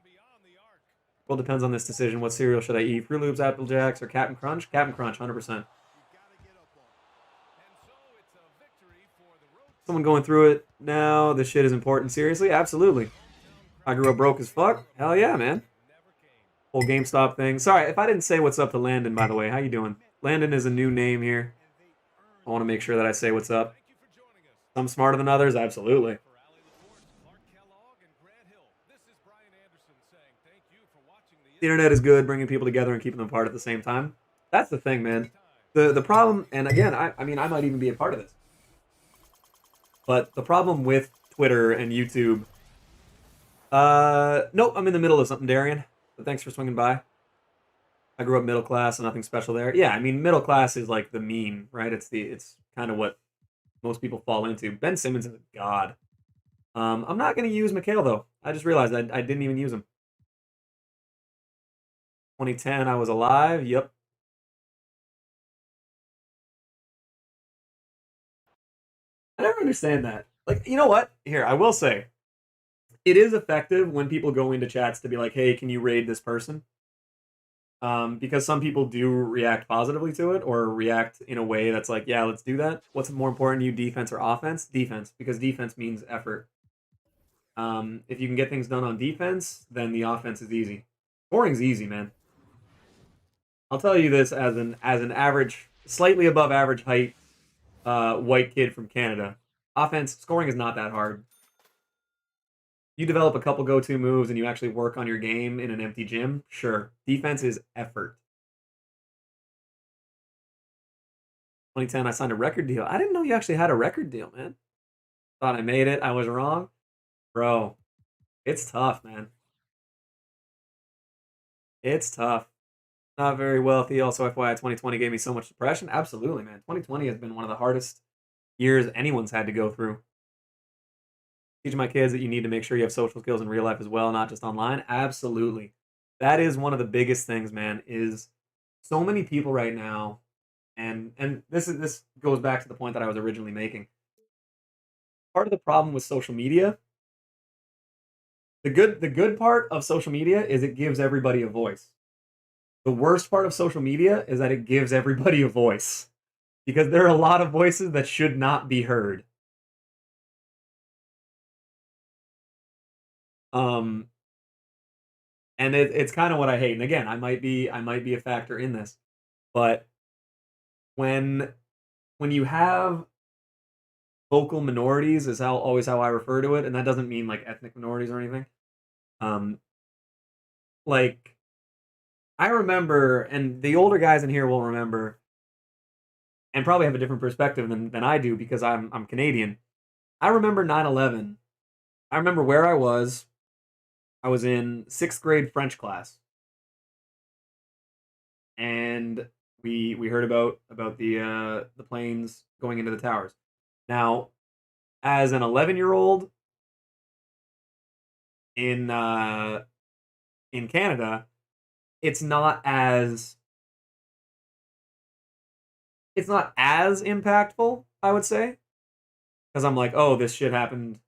[SPEAKER 1] Well, depends on this decision. What cereal should I eat? Fruit Loops, Apple Jacks, or Captain Crunch? Captain Crunch, 100%. Someone going through it now. This shit is important. Seriously? Absolutely. I grew up broke as fuck. Hell yeah, man. Whole GameStop thing. Sorry, if I didn't say what's up to Landon, by the way. How you doing? Landon is a new name here. I want to make sure that I say what's up. Some smarter than others? Absolutely. The internet is good, bringing people together and keeping them apart at the same time. That's the thing, man. The problem, and again, I mean, I might even be a part of this, but the problem with Twitter and YouTube. Nope, I'm in the middle of something, Darian. But thanks for swinging by. I grew up middle class, and nothing special there. Yeah, I mean, middle class is like the mean, right? It's kind of what most people fall into. Ben Simmons is a god. I'm not going to use McHale, though. I just realized I didn't even use him. 2010, I was alive. Yep. I never understand that. Like, you know what? Here, I will say, it is effective when people go into chats to be like, hey, can you raid this person? Because some people do react positively to it or react in a way that's like, yeah, let's do that. What's more important to you, defense or offense? Defense, because defense means effort. If you can get things done on defense, then the offense is easy. Scoring's easy, man. I'll tell you this as an average, slightly above average height, white kid from Canada. Offense scoring is not that hard. You develop a couple go-to moves and you actually work on your game in an empty gym. Sure, defense is effort. 2010, I signed a record deal. I didn't know you actually had a record deal, man. Thought I made it. I was wrong, bro. It's tough, man. It's tough. Not very wealthy. Also, FYI, 2020 gave me so much depression. Absolutely, man. 2020 has been one of the hardest years anyone's had to go through. Teaching my kids that you need to make sure you have social skills in real life as well, not just online. Absolutely. That is one of the biggest things, man, is so many people right now, and this goes back to the point that I was originally making. Part of the problem with social media, the good part of social media is it gives everybody a voice. The worst part of social media is that it gives everybody a voice because there are a lot of voices that should not be heard. Um, and it's kind of what I hate. And again, I might be a factor in this, but when you have vocal minorities is always how I refer to it, and that doesn't mean like ethnic minorities or anything. Um, like I remember, and the older guys in here will remember, and probably have a different perspective than I do because I'm Canadian. I remember 9/11. I remember where I was. I was in 6th grade French class, and we heard about the planes going into the towers. Now, as an 11-year-old in Canada, it's not as impactful, I would say, because I'm like, oh, this shit happened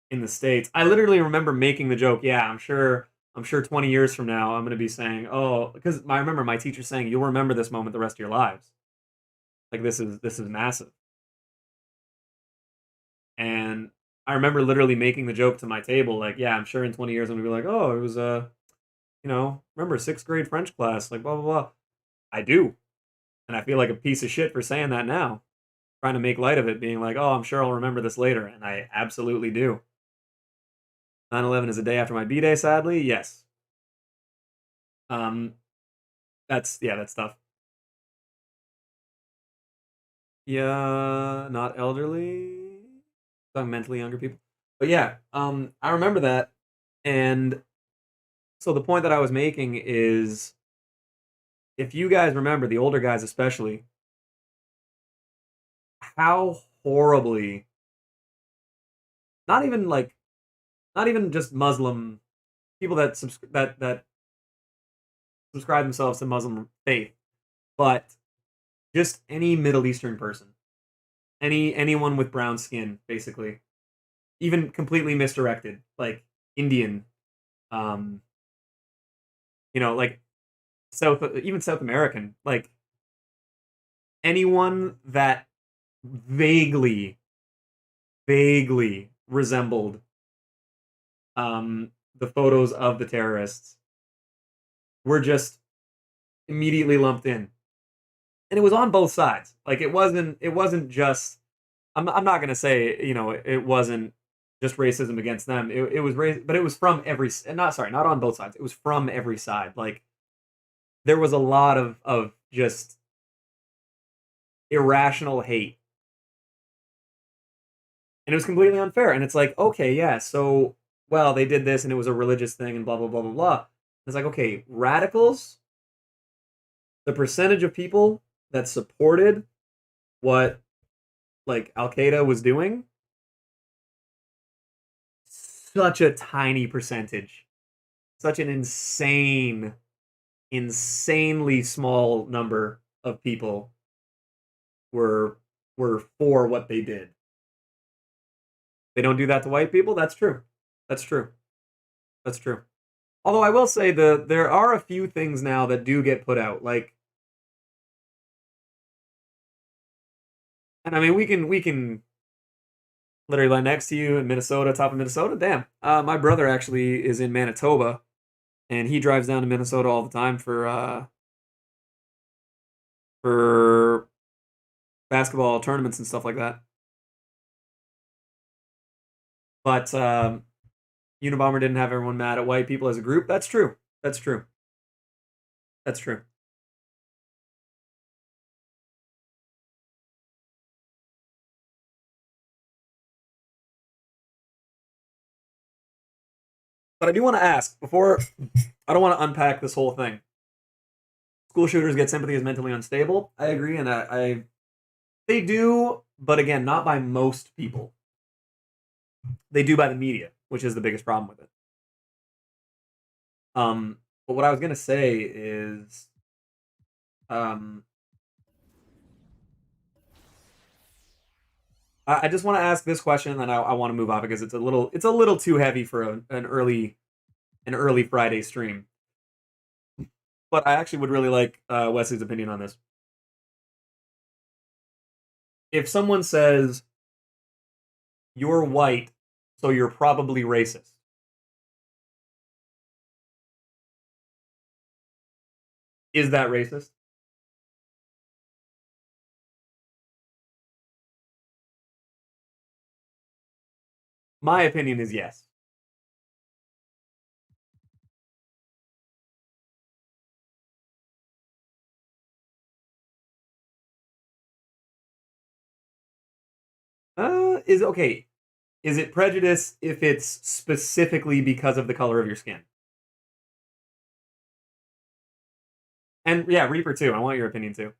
[SPEAKER 1] in the States. I literally remember making the joke. Yeah, I'm sure 20 years from now I'm going to be saying, oh, because I remember my teacher saying, you'll remember this moment the rest of your lives. Like this is massive. And I remember literally making the joke to my table, like, yeah, I'm sure in 20 years I'm gonna be like, oh, it was remember 6th grade French class, like blah blah blah. I do, and I feel like a piece of shit for saying that now, trying to make light of it, being like, oh, I'm sure I'll remember this later, and I absolutely do. 9/11 is a day after my b-day, sadly. Yes. Um, that's tough. Yeah, not elderly, mentally younger people, but yeah, I remember that, and so the point that I was making is, if you guys remember, the older guys especially, how horribly, not even like, not even just Muslim people that subscribe themselves to Muslim faith, but just any Middle Eastern person, anyone with brown skin, basically, even completely misdirected, like Indian, um, like even South American, like anyone that vaguely resembled the photos of the terrorists were just immediately lumped in, and it was on both sides. Like it wasn't just. I'm not gonna say it wasn't just racism against them. It was but it was from not on both sides. It was from every side. Like there was a lot of just irrational hate. And it was completely unfair. And it's like, okay, yeah, so well, they did this and it was a religious thing and blah blah blah blah blah. It's like, okay, radicals, the percentage of people that supported what like Al Qaeda was doing, such a tiny percentage. Such an insanely small number of people were for what they did. They don't do that to white people. That's true. That's true. That's true. Although I will say there are a few things now that do get put out, like, and I mean we can literally right next to you in Minnesota, top of Minnesota. Damn, my brother actually is in Manitoba, and he drives down to Minnesota all the time for basketball tournaments and stuff like that. But Unabomber didn't have everyone mad at white people as a group. That's true. That's true. That's true. But I do want to ask before. I don't want to unpack this whole thing. School shooters get sympathy as mentally unstable. I agree, and they do, but again, not by most people. They do by the media, which is the biggest problem with it. But what I was gonna say is, I just want to ask this question, and then I want to move on because it's a little too heavy for an early Friday stream. But I actually would really like Wesley's opinion on this. If someone says you're white, so you're probably racist, is that racist? My opinion is yes. Is okay. Is it prejudice if it's specifically because of the color of your skin? And yeah, Reaper too. I want your opinion too.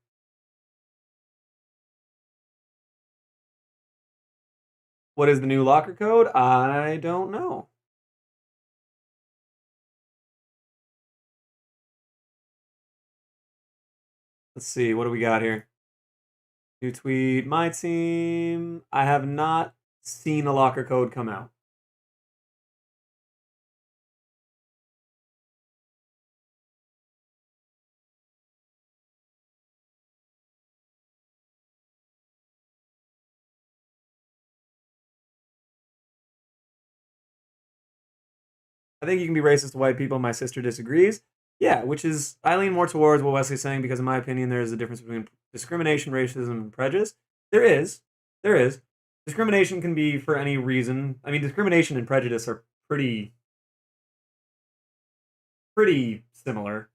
[SPEAKER 1] What is the new locker code? I don't know. Let's see. What do we got here? New tweet. MyTEAM. I have not seen a locker code come out. I think you can be racist to white people. My sister disagrees. Yeah, which is, I lean more towards what Wesley's saying because, in my opinion, there is a difference between discrimination, racism, and prejudice. There is. There is. Discrimination can be for any reason. I mean, discrimination and prejudice are pretty similar.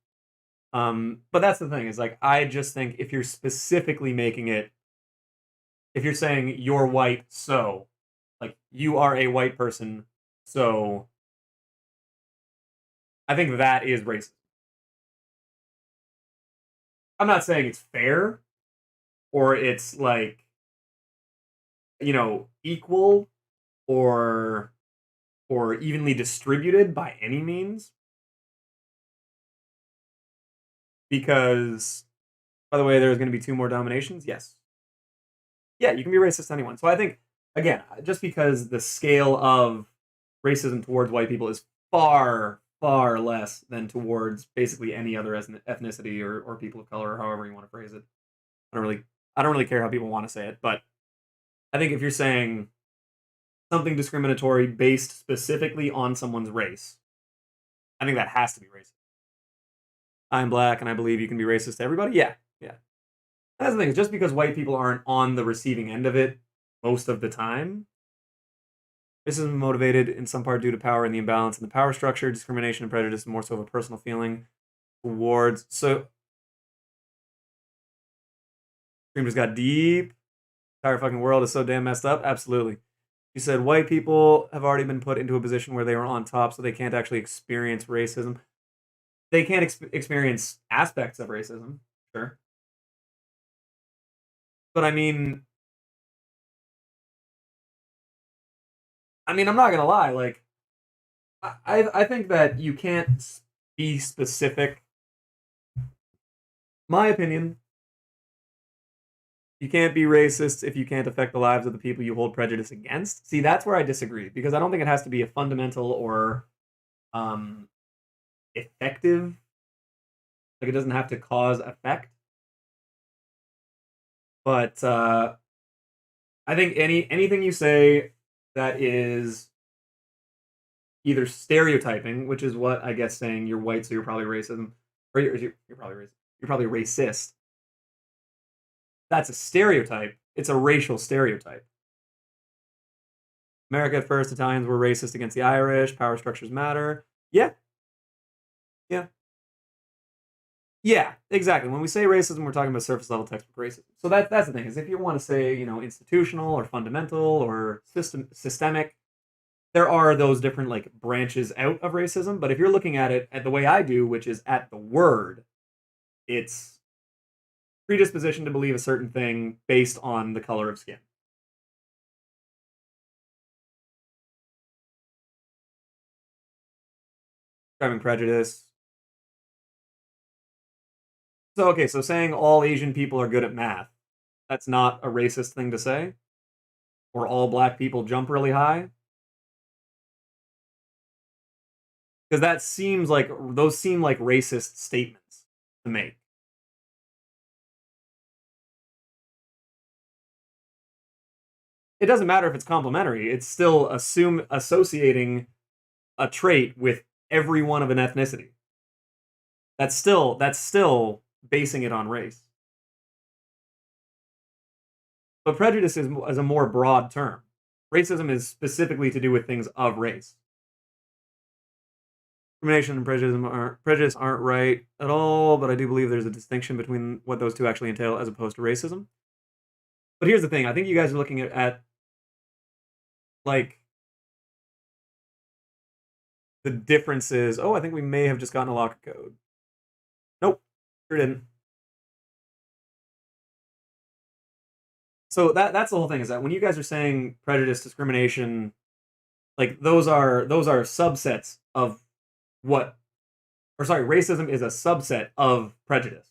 [SPEAKER 1] But that's the thing, is like, I just think if you're specifically making it, if you're saying you're white, so, like, you are a white person, so I think that is racist. I'm not saying it's fair or it's like, equal or evenly distributed by any means. Because, by the way, there's going to be 2 more dominations. Yes. Yeah, you can be racist to anyone. So I think, again, just because the scale of racism towards white people is far less than towards basically any other ethnicity or people of color, or however you want to phrase it. I don't really care how people want to say it, but I think if you're saying something discriminatory based specifically on someone's race, I think that has to be racist. I'm black and I believe you can be racist to everybody. Yeah. That's the thing. Just because white people aren't on the receiving end of it most of the time, Racism is motivated in some part due to power and the imbalance in the power structure. Discrimination and prejudice is more so of a personal feeling towards. So, stream just got deep. Entire fucking world is so damn messed up. Absolutely. You said white people have already been put into a position where they are on top, so they can't actually experience racism. They can't experience aspects of racism, sure. But I mean, I'm not gonna lie. Like, I think that you can't be specific. My opinion, you can't be racist if you can't affect the lives of the people you hold prejudice against. See, that's where I disagree, because I don't think it has to be a fundamental or effective. Like, it doesn't have to cause effect. But I think anything you say that is either stereotyping, which is what I guess saying you're white, so you're probably racism, or you're probably racist. You're probably racist. That's a stereotype. It's a racial stereotype. America at first, Italians were racist against the Irish. Power structures matter. Yeah. Yeah. Yeah, exactly. When we say racism, we're talking about surface level textbook racism. So that's the thing, is if you want to say, institutional or fundamental or systemic, there are those different like branches out of racism. But if you're looking at it at the way I do, which is at the word, it's predisposition to believe a certain thing based on the color of skin. Driving prejudice. So, okay, so saying all Asian people are good at math, that's not a racist thing to say? Or all black people jump really high? Because those seem like racist statements to make. It doesn't matter if it's complimentary. It's still associating a trait with every one of an ethnicity. That's still basing it on race. But prejudice is a more broad term. Racism is specifically to do with things of race. Discrimination and prejudice aren't right at all, but I do believe there's a distinction between what those two actually entail as opposed to racism. But here's the thing. I think you guys are looking at like the differences. Oh, I think we may have just gotten a lock code. Nope, sure didn't. So that's the whole thing, is that when you guys are saying prejudice, discrimination, like those are subsets of what, or sorry, racism is a subset of prejudice.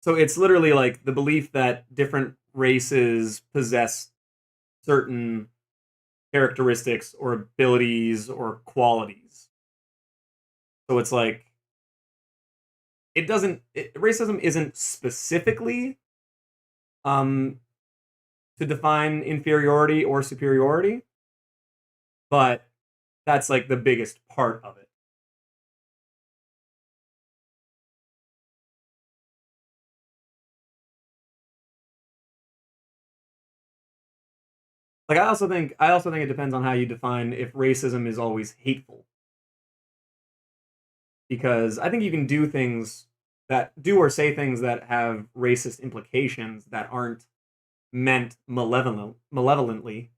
[SPEAKER 1] So it's literally like the belief that different races possess certain characteristics or abilities or qualities. So it's like racism isn't specifically to define inferiority or superiority, but that's like the biggest part of it. Like I also think it depends on how you define if racism is always hateful. Because I think you can do or say things that have racist implications that aren't meant malevolently.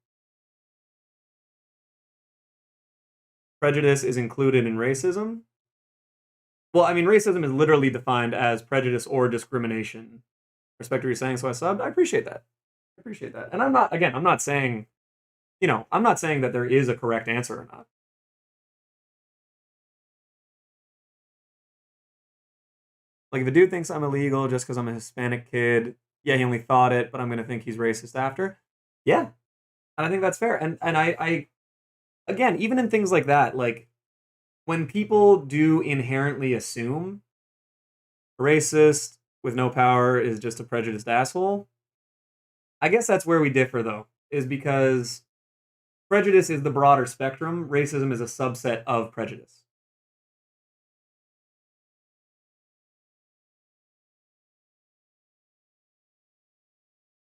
[SPEAKER 1] Prejudice is included in racism. Well, I mean, racism is literally defined as prejudice or discrimination. Respect what you're saying, so I subbed. I appreciate that. And I'm not saying, I'm not saying that there is a correct answer or not. Like, if a dude thinks I'm illegal just because I'm a Hispanic kid, yeah, he only thought it, but I'm going to think he's racist after. Yeah. And I think that's fair. And I again, even in things like that, like, when people do inherently assume a racist with no power is just a prejudiced asshole, I guess that's where we differ, though, is because prejudice is the broader spectrum. Racism is a subset of prejudice.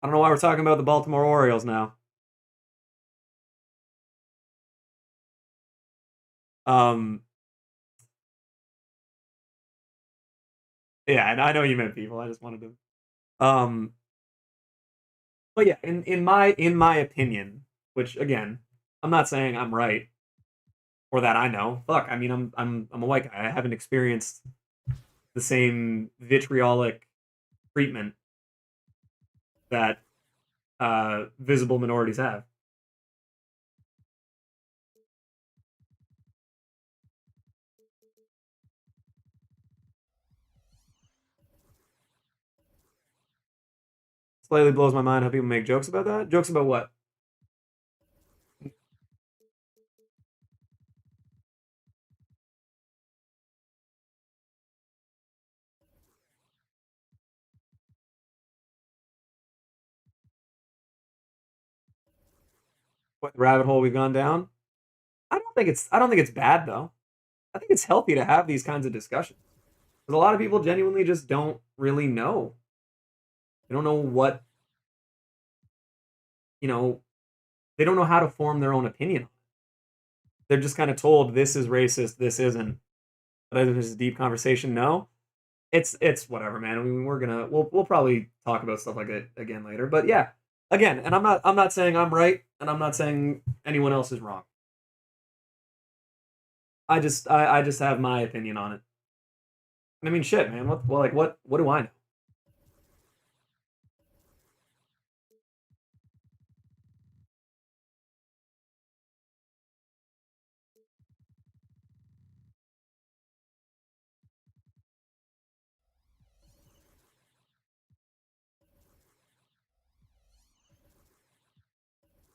[SPEAKER 1] I don't know why we're talking about the Baltimore Orioles now. Yeah, and I know you meant people. I just wanted to. But yeah, in my opinion, which again, I'm not saying I'm right or that I know. Fuck, I mean, I'm a white guy. I haven't experienced the same vitriolic treatment that visible minorities have. Slightly blows my mind how people make jokes about that. Jokes about what? What rabbit hole we've gone down? I don't think it's bad though. I think it's healthy to have these kinds of discussions. Because a lot of people genuinely just don't really know. They don't know what, you know, they don't know how to form their own opinion. They're just kind of told this is racist, this isn't. But if it's a deep conversation, no. It's whatever, man. I mean, we'll probably talk about stuff like it again later. But yeah, again, and I'm not saying I'm right, and I'm not saying anyone else is wrong. I just have my opinion on it. I mean, shit, man. What do I know?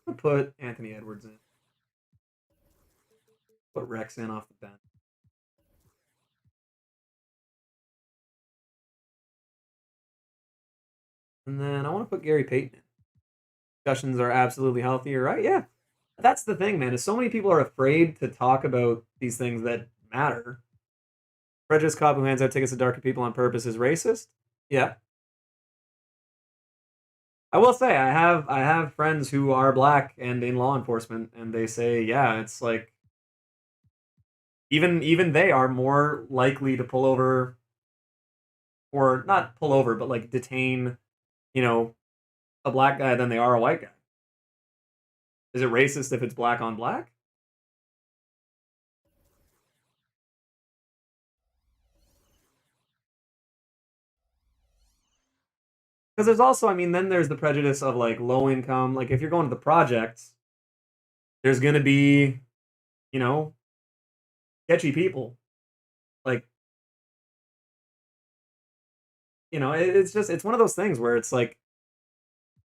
[SPEAKER 1] I'll put Anthony Edwards in. Put Rex in off the bench. And then I want to put Gary Payton in. Discussions are absolutely healthy. You're right. Yeah. That's the thing, man, is so many people are afraid to talk about these things that matter. Prejudice cop who hands out tickets to darker people on purpose is racist. Yeah. I will say I have friends who are black and in law enforcement, and they say, yeah, it's like even they are more likely to pull over, or not pull over, but like detain, you know, a black guy than they are a white guy. Is it racist if it's black on black? Because there's also, I mean, then there's the prejudice of like low income. Like if you're going to the projects, there's gonna be, you know, sketchy people. Like, it's one of those things where it's like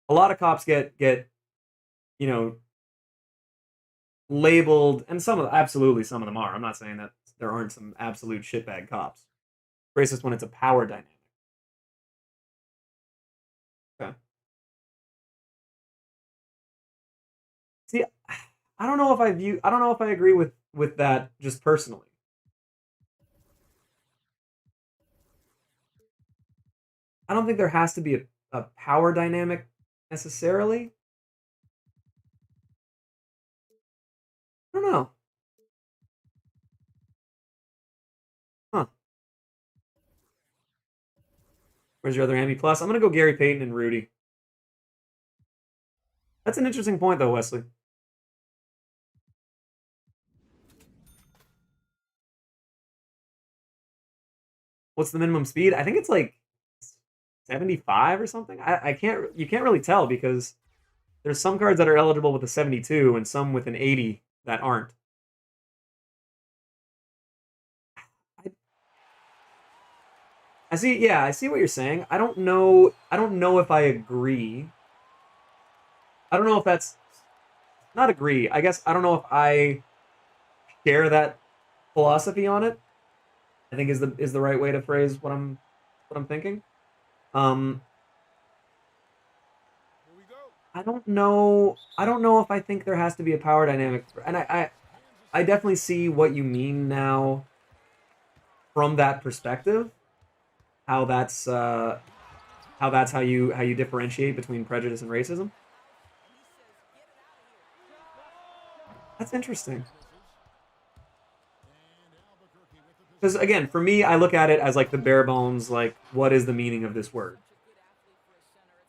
[SPEAKER 1] a lot of cops get you know labeled, and absolutely some of them are. I'm not saying that there aren't some absolute shitbag cops. Racist when it's a power dynamic. Okay. See, I don't know if I agree with that just personally. I don't think there has to be a power dynamic necessarily. I don't know. Huh. Where's your other Emmy plus? I'm gonna go Gary Payton and Rudy. That's an interesting point though, Wesley. What's the minimum speed? I think it's like 75 or something. I can't you can't really tell because there's some cards that are eligible with a 72 and some with an 80 that aren't. I, I see, yeah, I see what you're saying. I don't know if I agree. I don't know if that's not agree. I guess I don't know if I share that philosophy on it. I think is the right way to phrase what I'm thinking. Um I don't know. I don't know if I think there has to be a power dynamic, and I definitely see what you mean now from that perspective. How that's that's how you differentiate between prejudice and racism. That's interesting. Because again, for me, I look at it as like the bare bones, like what is the meaning of this word?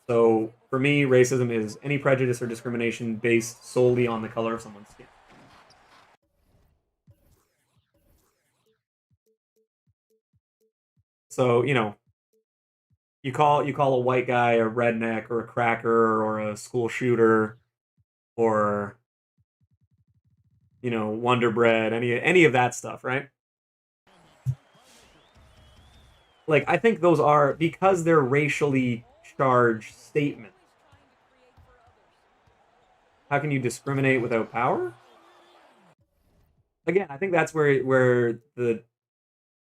[SPEAKER 1] So for me, racism is any prejudice or discrimination based solely on the color of someone's skin. So, you know, you call a white guy a redneck or a cracker or a school shooter or, you know, Wonder Bread, any of that stuff, right? Like I think those are, because they're racially charged statements. How can you discriminate without power? Again, I think that's where the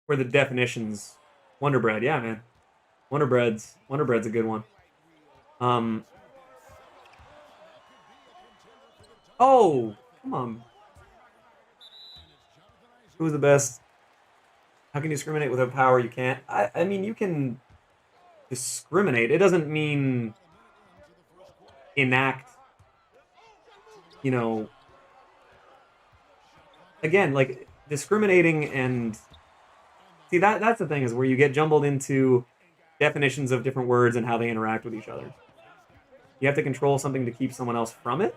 [SPEAKER 1] definitions. Wonder Bread, yeah, man. Wonder Bread's a good one. Um. Oh, come on. Who's the best? How can you discriminate without power? You can't. I mean, you can discriminate. It doesn't mean enact. You know. Again, like discriminating and see that's the thing, is where you get jumbled into definitions of different words and how they interact with each other. You have to control something to keep someone else from it.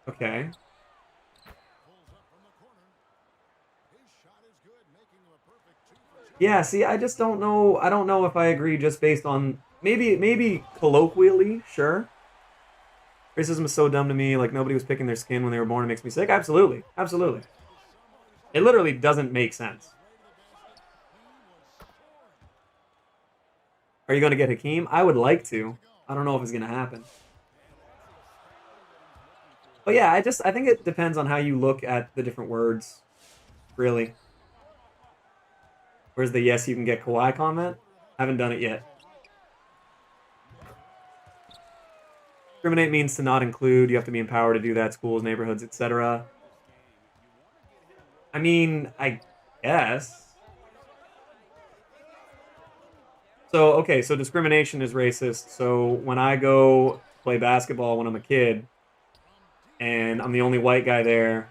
[SPEAKER 1] Okay. Yeah, see, I just don't know. I don't know if I agree just based on maybe colloquially, sure. Racism is so dumb to me. Like nobody was picking their skin when they were born. It makes me sick. Absolutely, absolutely. It literally doesn't make sense. Are you going to get Hakeem? I would like to. I don't know if it's going to happen. But yeah, I think it depends on how you look at the different words, really. Where's the yes you can get Kawhi comment? Haven't done it yet. Discriminate means to not include. You have to be empowered to do that. Schools, neighborhoods, etc. I mean, I guess. So, okay, so discrimination is racist. So when I go play basketball when I'm a kid, and I'm the only white guy there,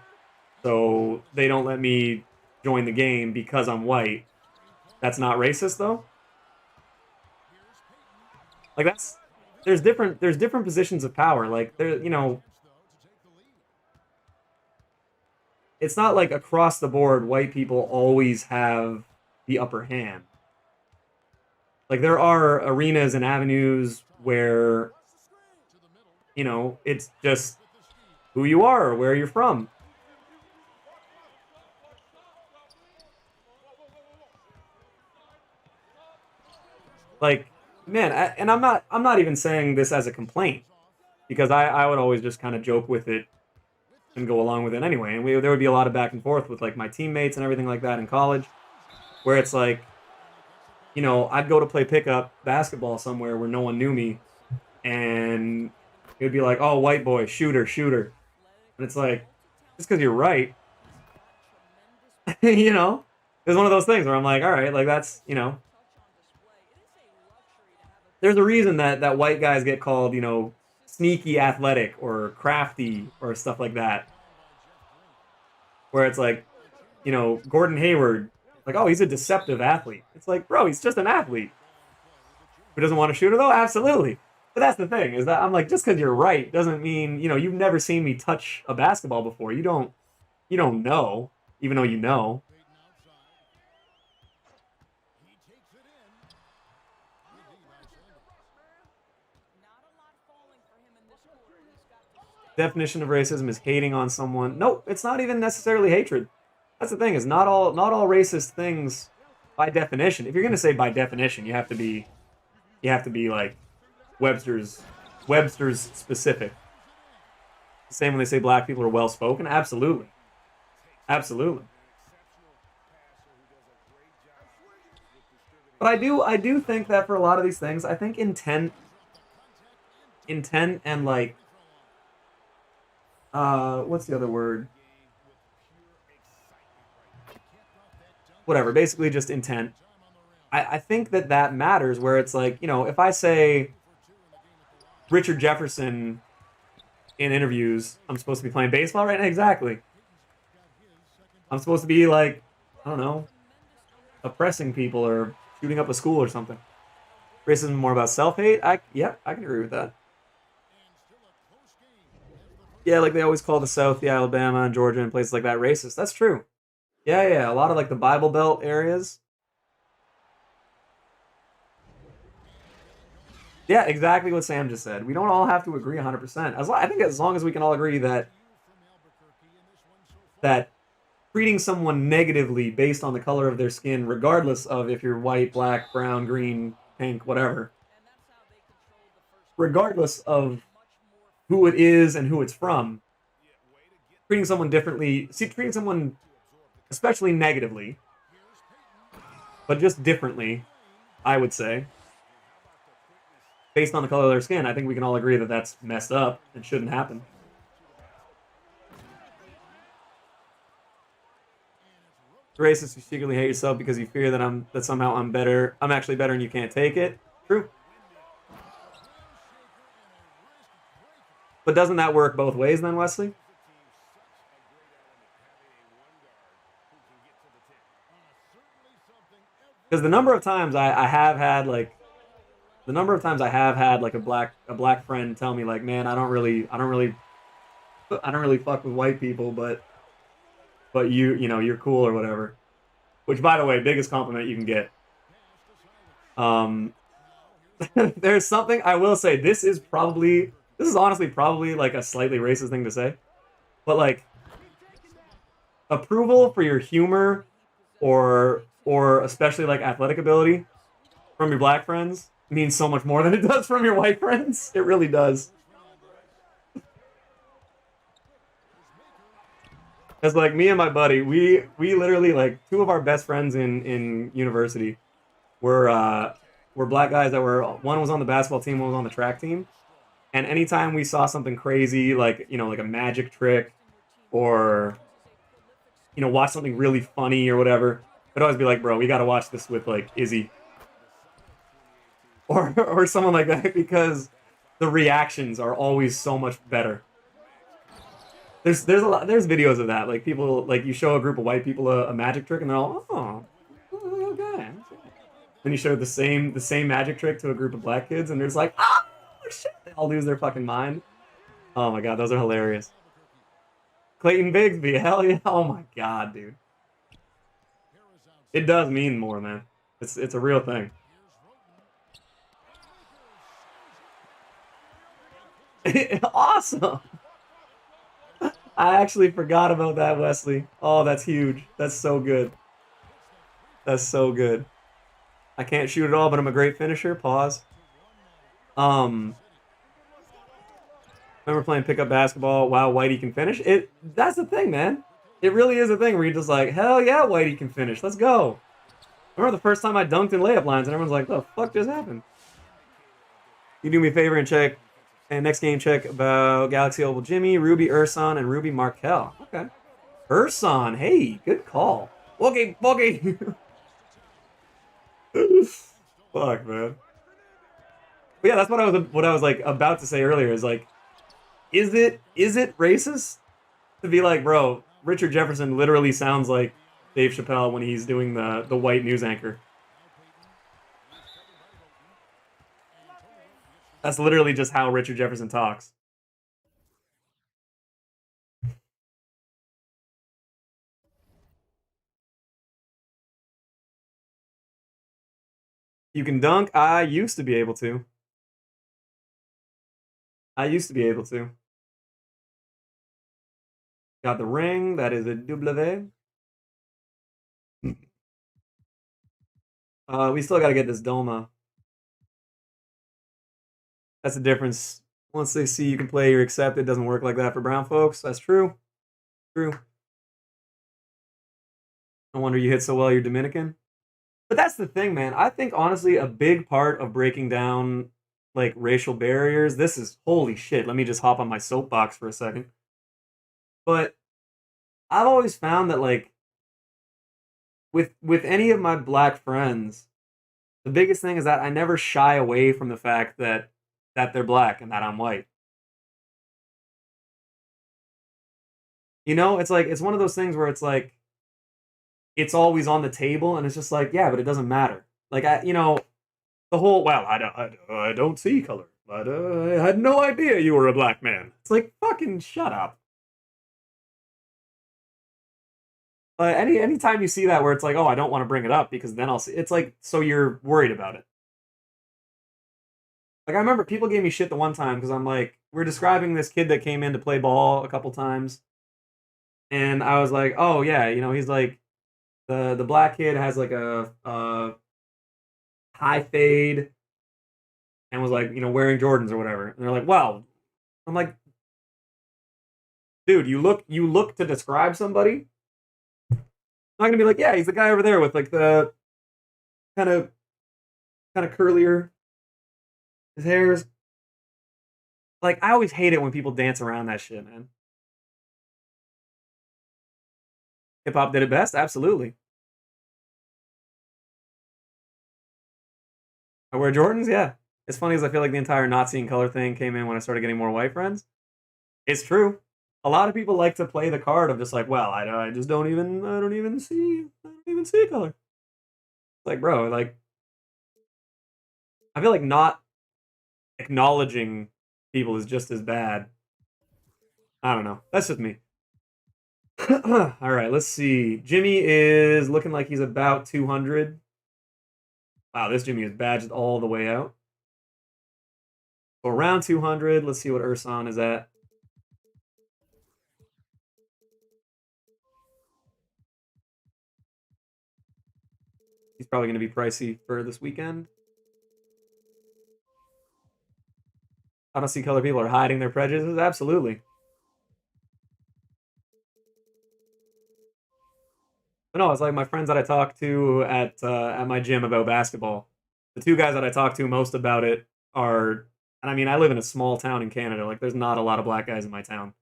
[SPEAKER 1] so they don't let me join the game because I'm white, that's not racist, though? Like, there's different positions of power. Like, there, you know, it's not like across the board white people always have the upper hand. Like there are arenas and avenues where, you know, it's just who you are or where you're from. Like, man, and I'm not even saying this as a complaint, because I would always just kind of joke with it and go along with it anyway. And there would be a lot of back and forth with like my teammates and everything like that in college, where it's like, you know, I'd go to play pickup basketball somewhere where no one knew me, and it would be like, oh, white boy, shooter, shooter. And it's like, just because you're right, you know, it's one of those things where I'm like, all right, like that's, you know, there's a reason that white guys get called, you know, sneaky athletic or crafty or stuff like that. Where it's like, you know, Gordon Hayward, like, oh, he's a deceptive athlete. It's like, bro, he's just an athlete. Who doesn't want to shoot it though? Absolutely. But that's the thing, is that I'm like, just because you're right doesn't mean, you know, you've never seen me touch a basketball before. You don't know, even though you know. Definition of racism is hating on someone. Nope, it's not even necessarily hatred. That's the thing, is not all racist things by definition. If you're gonna say by definition, you have to be like Webster's specific. The same when they say black people are well spoken. Absolutely. Absolutely. But I do think that for a lot of these things, I think intent and like what's the other word? Whatever, basically just intent. I think that matters, where it's like, you know, if I say Richard Jefferson in interviews, I'm supposed to be playing baseball right now? Exactly. I'm supposed to be like, I don't know, oppressing people or shooting up a school or something. Racism more about self-hate? I can agree with that. Yeah, like they always call the South, yeah, Alabama and Georgia and places like that racist. That's true. Yeah, yeah, a lot of like the Bible Belt areas. Yeah, exactly what Sam just said. We don't all have to agree 100%. I think as long as we can all agree that treating someone negatively based on the color of their skin, regardless of if you're white, black, brown, green, pink, whatever, regardless of who it is and who it's from, treating someone differently, treating someone especially negatively, but just differently, I would say, based on the color of their skin, I think we can all agree that that's messed up and shouldn't happen. Racist, you secretly hate yourself because you fear that somehow I'm actually better and you can't take it. True. But doesn't that work both ways then, Wesley? Because the number of times I have had like the number of times I have had like a black friend tell me like, man, I don't really fuck with white people, but you know, you're cool or whatever. Which, by the way, biggest compliment you can get. Um, there's something I will say. This is honestly probably like a slightly racist thing to say, but like approval for your humor or especially like athletic ability from your black friends means so much more than it does from your white friends. It really does. It's like me and my buddy, we literally like two of our best friends in university were black guys that were one was on the basketball team, one was on the track team. And anytime we saw something crazy, like, you know, like a magic trick or, you know, watch something really funny or whatever, I'd always be like, bro, we got to watch this with like Izzy or someone like that because the reactions are always so much better. There's videos of that, like people like you show a group of white people a magic trick and they're all, oh, okay. Then you show the same magic trick to a group of black kids and they're just like, oh shit, they all lose their fucking mind. Oh my god, those are hilarious. Clayton Bigsby, hell yeah! Oh my god, dude, it does mean more, man. It's a real thing. Awesome. I actually forgot about that, Wesley. Oh, that's huge. That's so good. That's so good. I can't shoot at all, but I'm a great finisher. Pause. Um, remember playing pickup basketball? Wow, Whitey can finish. It. That's the thing, man. It really is a thing where you're just like, hell yeah, Whitey can finish. Let's go. I remember the first time I dunked in layup lines, and everyone's like, "The fuck just happened?" You do me a favor and check, and next game check about Galaxy Oval Jimmy, Ruby Urson, and Ruby Markel. Okay, Urson. Hey, good call. Okay, okay. Fuck, man. But yeah, that's what I was like about to say earlier. Is like, is it racist to be like, bro, Richard Jefferson literally sounds like Dave Chappelle when he's doing the white news anchor. That's literally just how Richard Jefferson talks. You can dunk. I used to be able to. I used to be able to. Got the ring. That is a W. We still got to get this Doma. That's the difference. Once they see you can play, you're accepted. It doesn't work like that for brown folks. That's true. True. No wonder you hit so well. You're Dominican. But that's the thing, man. I think honestly, a big part of breaking down like racial barriers. This is holy shit. Let me just hop on my soapbox for a second. But I've always found that like with any of my black friends, The biggest thing is that I never shy away from the fact that they're black and that I'm white. You know, it's like it's one of those things where it's like it's always on the table, and it's just like, yeah, but it doesn't matter. Like the whole well, I don't see color, but I had no idea you were a black man. It's like fucking shut up. Anytime you see that where it's like, oh, I don't want to bring it up because then I'll see. It's like, so you're worried about it. Like I remember people gave me shit the one time because I'm like, we're describing this kid that came in to play ball a couple times, and I was like, oh yeah, he's like the black kid has like a high fade and was like wearing Jordans or whatever, and they're like, wow. I'm like, dude, you look to describe somebody. I'm not gonna be like, yeah, he's the guy over there with like the kind of curlier. His hair's like I always hate it when people dance around that shit, man. Hip hop did it best, absolutely. I wear Jordans, yeah. It's funny as I feel like the entire not seeing color thing came in when I started getting more white friends. It's true. A lot of people like to play the card of just like, well, I just don't even see color. It's like, bro, like I feel like not acknowledging people is just as bad. I don't know. That's just me. All right, let's see. Jimmy is looking like he's about 200. Wow, this Jimmy is badged all the way out. So around 200. Let's see what Urson is at. He's probably going to be pricey for this weekend. I don't see color people are hiding their prejudices. Absolutely. But no, it's like my friends that I talk to at my gym about basketball. The two guys that I talk to most about it are, and I mean, I live in a small town in Canada. Like, there's not a lot of black guys in my town.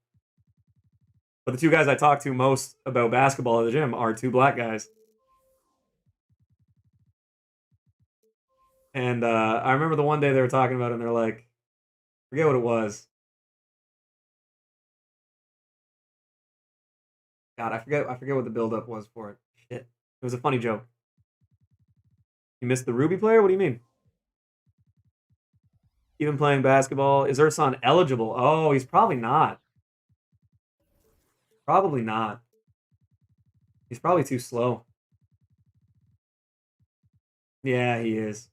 [SPEAKER 1] But the two guys I talk to most about basketball at the gym are two black guys. And I remember the one day they were talking about it, and they're like, forget what it was. God, I forget what the buildup was for it. Shit. It was a funny joke. You missed the Ruby player? What do you mean? Even playing basketball? Is Urson eligible? Oh, he's probably not. Probably not. He's probably too slow. Yeah, he is.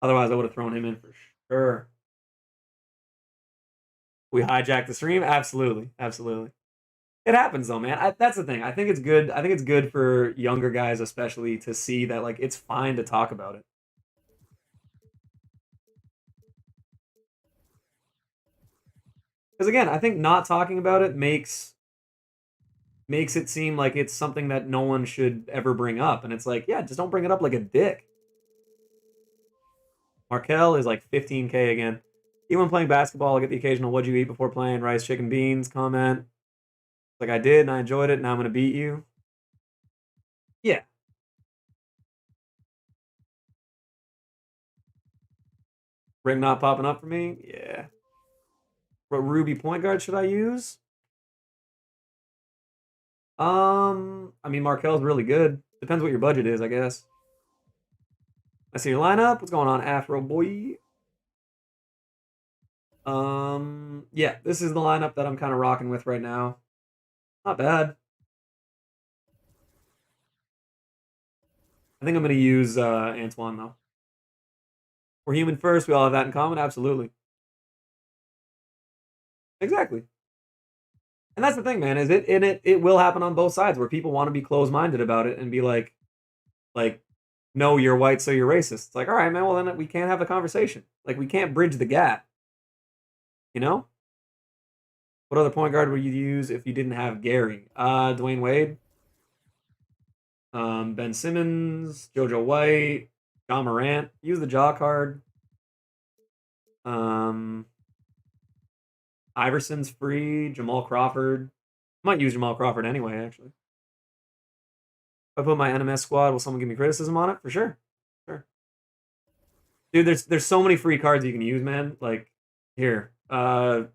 [SPEAKER 1] Otherwise, I would have thrown him in for sure. We hijacked the stream? Absolutely. Absolutely. It happens though, man. That's the thing. I think it's good. I think it's good for younger guys, especially, to see that like it's fine to talk about it. Because again, I think not talking about it makes it seem like it's something that no one should ever bring up, and it's like, yeah, just don't bring it up like a dick. Markel is like 15K again. Even when playing basketball, I get the occasional "What'd you eat before playing?" rice, chicken, beans comment. Like I did and I enjoyed it. Now I'm gonna beat you. Yeah. Ring not popping up for me. Yeah. What Ruby point guard should I use? I mean, Markel's really good. Depends what your budget is, I guess. I see your lineup. What's going on, Afro boy? Yeah, this is the lineup that I'm kind of rocking with right now. Not bad. I think I'm gonna use Antoine though. We're human first. We all have that in common. Absolutely. Exactly. And that's the thing, man. Is it will happen on both sides where people want to be close minded about it and be like, no, you're white, so you're racist. It's like, all right, man. Well, then we can't have a conversation. Like, we can't bridge the gap. You know? What other point guard would you use if you didn't have Gary? Dwayne Wade, Ben Simmons, JoJo White, John Morant. Use the jaw card. Um, Iverson's free. Jamal Crawford. Might use Jamal Crawford anyway, actually. If I put my NMS squad, will someone give me criticism on it? For sure. Sure. Dude, there's so many free cards you can use, man. Like, here. Rod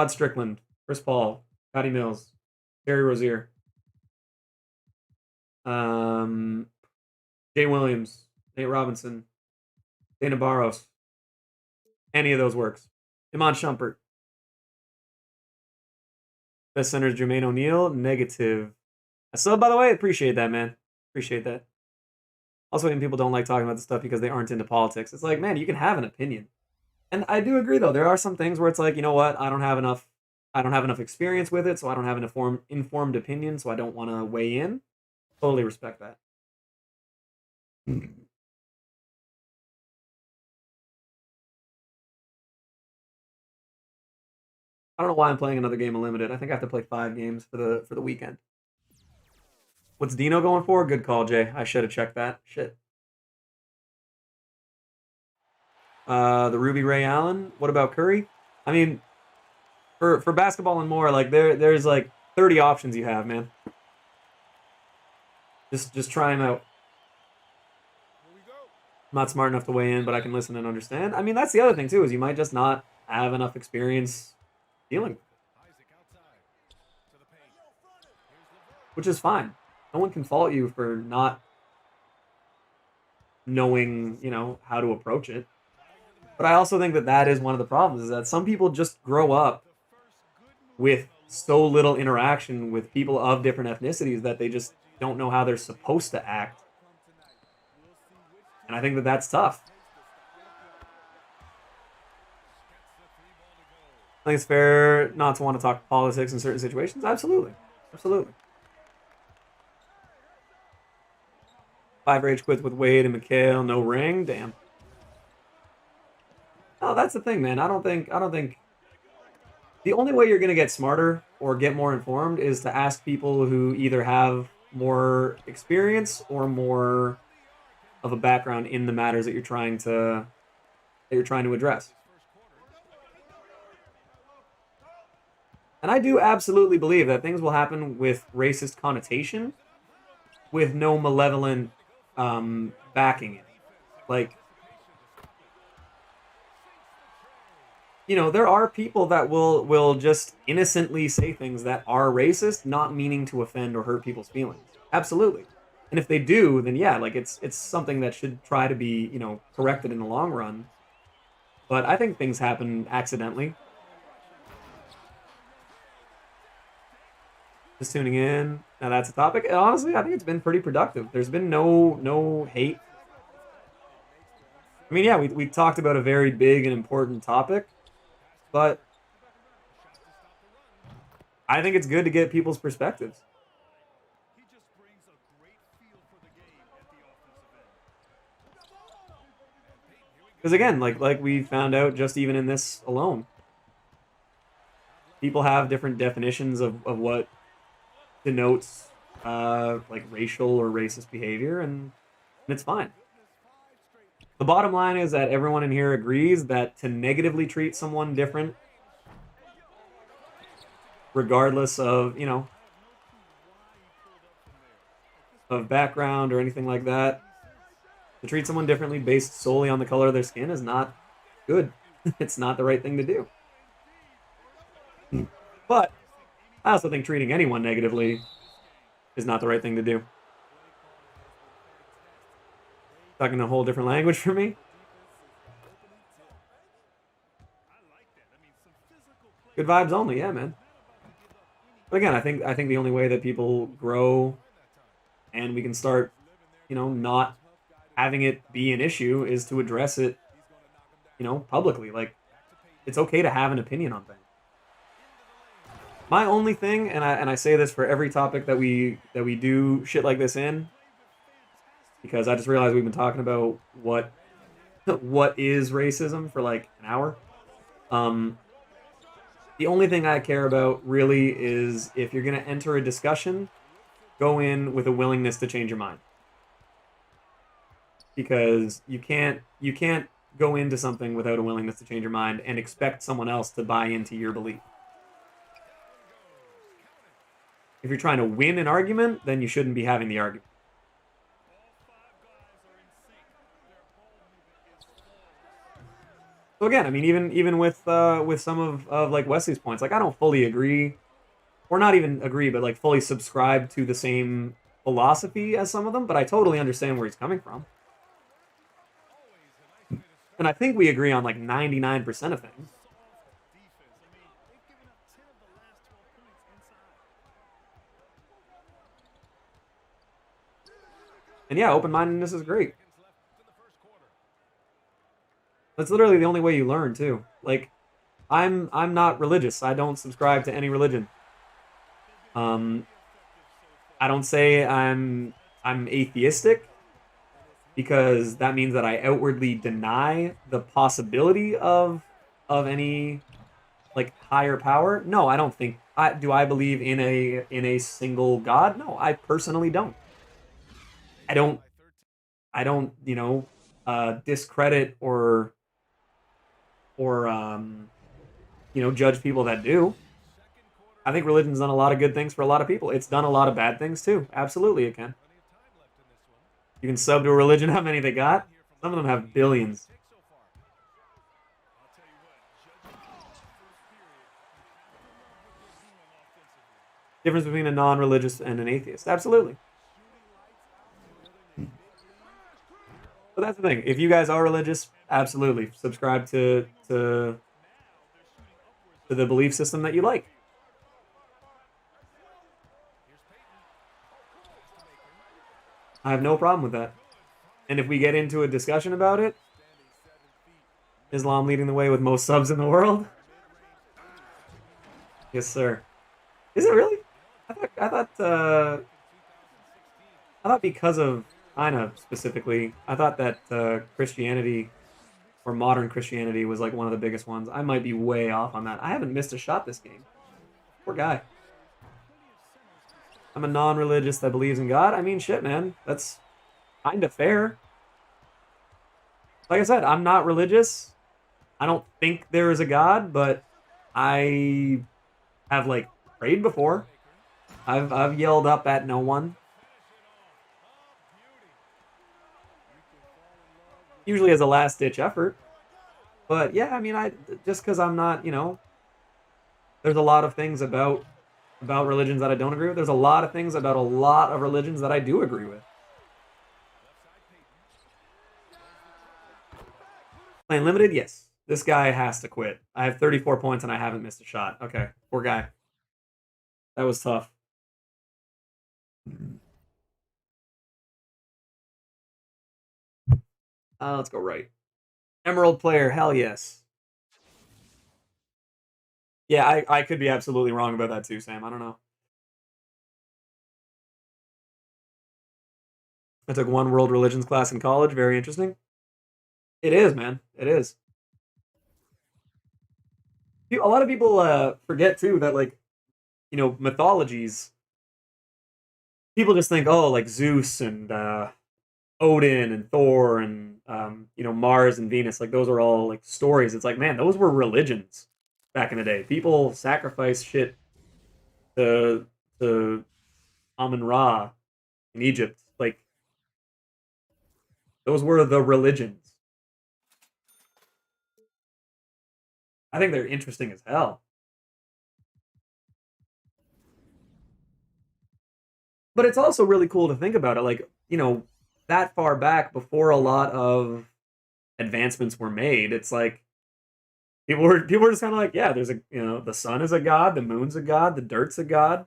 [SPEAKER 1] Strickland, Chris Paul, Patty Mills, Terry Rozier, Jay Williams, Nate Robinson, Dana Barros. Any of those works. Iman Shumpert. Best center is Jermaine O'Neal. Negative. A sub, by the way. Appreciate that, man. Appreciate that. Also, when people don't like talking about this stuff because they aren't into politics. It's like, man, you can have an opinion. And I do agree, though. There are some things where it's like, you know what? I don't have enough experience with it, so I don't have an informed opinion, so I don't want to weigh in. Totally respect that. I don't know why I'm playing another game of Limited. I think I have to play 5 games for the weekend. What's Dino going for? Good call, Jay. I should have checked that. Shit. The Ruby Ray Allen. What about Curry? I mean, for basketball and more, like there's like 30 options you have, man. Just try them out. I'm not smart enough to weigh in, but I can listen and understand. I mean, that's the other thing too, is you might just not have enough experience dealing with it, which is fine. No one can fault you for not knowing, how to approach it. But I also think that is one of the problems, is that some people just grow up with so little interaction with people of different ethnicities that they just don't know how they're supposed to act. And I think that that's tough. I think it's fair not to want to talk politics in certain situations. Absolutely. Absolutely. 5 rage quits with Wade and McHale, no ring. Damn. No, that's the thing, man. I don't think the only way you're going to get smarter or get more informed is to ask people who either have more experience or more of a background in the matters that you're trying to address. And I do absolutely believe that things will happen with racist connotation with no malevolent backing it. Like, there are people that will just innocently say things that are racist, not meaning to offend or hurt people's feelings. Absolutely. And if they do, then yeah, like it's something that should try to be, corrected in the long run. But I think things happen accidentally. Just tuning in. Now that's a topic. And honestly, I think it's been pretty productive. There's been no hate. I mean, yeah, we talked about a very big and important topic, but I think it's good to get people's perspectives. Because again, like we found out just even in this alone, people have different definitions of what denotes like racial or racist behavior, and it's fine. The bottom line is that everyone in here agrees that to negatively treat someone different, regardless of, of background or anything like that, to treat someone differently based solely on the color of their skin is not good. It's not the right thing to do. But I also think treating anyone negatively is not the right thing to do. Talking a whole different language for me. Good vibes only, yeah, man. But again, I think the only way that people grow and we can start, not having it be an issue is to address it, publicly. Like, it's okay to have an opinion on things. My only thing, and I say this for every topic that we do shit like this in, because I just realized we've been talking about what is racism for like an hour. The only thing I care about really is if you're going to enter a discussion, go in with a willingness to change your mind. Because you can't go into something without a willingness to change your mind and expect someone else to buy into your belief. If you're trying to win an argument, then you shouldn't be having the argument. So again, I mean, even with some of like Wesley's points, like I don't fully agree, or not even agree, but like fully subscribe to the same philosophy as some of them. But I totally understand where he's coming from, and I think we agree on like 99% of things. And yeah, open-mindedness is great. That's literally the only way you learn too. Like I'm not religious. I don't subscribe to any religion. Um, I don't say I'm atheistic because that means that I outwardly deny the possibility of any like higher power. No, I don't think. Do I believe in a single God? No, I personally don't. I don't I don't discredit or judge people that do. I think religion's done a lot of good things for a lot of people. It's done a lot of bad things too. Absolutely, it can. You can sub to a religion. How many they got? Some of them have billions. Difference between a non-religious and an atheist. Absolutely. But that's the thing. If you guys are religious, absolutely subscribe to the belief system that you like. I have no problem with that. And if we get into a discussion about it, Islam leading the way with most subs in the world. Yes, sir. Is it really? I thought because of China specifically, I thought that Christianity or modern Christianity was like one of the biggest ones. I might be way off on that. I haven't missed a shot this game. Poor guy. I'm a non-religious that believes in God. I mean, shit, man. That's kind of fair. Like I said, I'm not religious. I don't think there is a God, but I have like prayed before. I've yelled up at no one. Usually as a last ditch effort. But yeah, I mean, I just because I'm not, there's a lot of things about religions that I don't agree with. There's a lot of things about a lot of religions that I do agree with. Playing limited, yes. This guy has to quit. I have 34 points and I haven't missed a shot. Okay, poor guy. That was tough. Let's go right. Emerald player, hell yes. Yeah, I could be absolutely wrong about that too, Sam. I don't know. I took one world religions class in college. Very interesting. It is, man. It is. A lot of people forget too that like mythologies. People just think, oh, like Zeus and Odin and Thor and Mars and Venus. Like those are all like stories. It's like, man, those were religions back in the day. People sacrificed shit to to Amun Ra in Egypt. Like those were the religions. I think they're interesting as hell. But it's also really cool to think about it. Like that far back before a lot of advancements were made. It's like people were just kind of like, yeah, there's a the sun is a god, the moon's a god, the dirt's a god.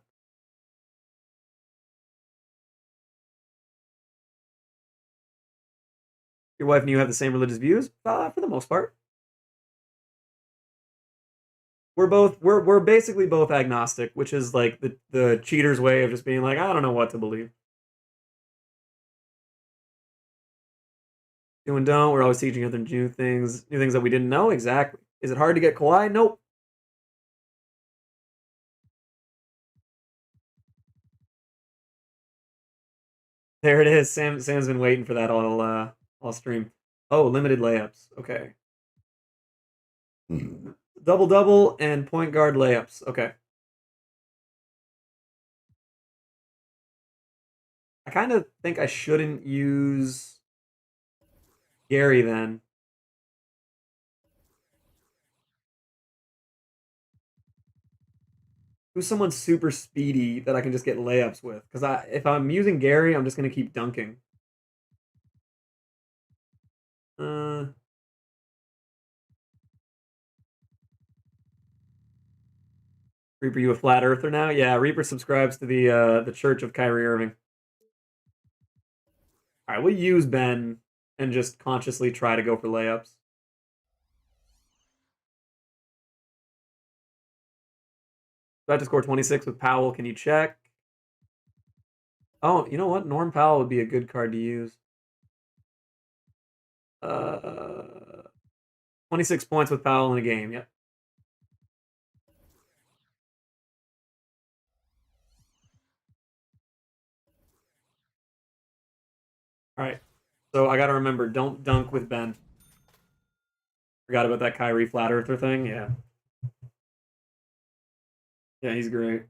[SPEAKER 1] Your wife and you have the same religious views, for the most part. We're basically both agnostic, which is like the cheater's way of just being like, I don't know what to believe. Do and don't. We're always teaching other new things that we didn't know. Exactly. Is it hard to get Kawhi? Nope. There it is. Sam's been waiting for that all stream. Oh, limited layups. Okay. Double double and point guard layups. Okay. I kind of think I shouldn't use Gary then. Who's someone super speedy that I can just get layups with? Because if I'm using Gary, I'm just gonna keep dunking. Reaper, you a flat earther now? Yeah, Reaper subscribes to the Church of Kyrie Irving. All right, we'll use Ben and just consciously try to go for layups. Do I have to score 26 with Powell? Can you check? Oh, you know what? Norm Powell would be a good card to use. 26 points with Powell in a game. Yep. All right. So I got to remember, don't dunk with Ben. Forgot about that Kyrie flat earther thing. Yeah. Yeah, he's great.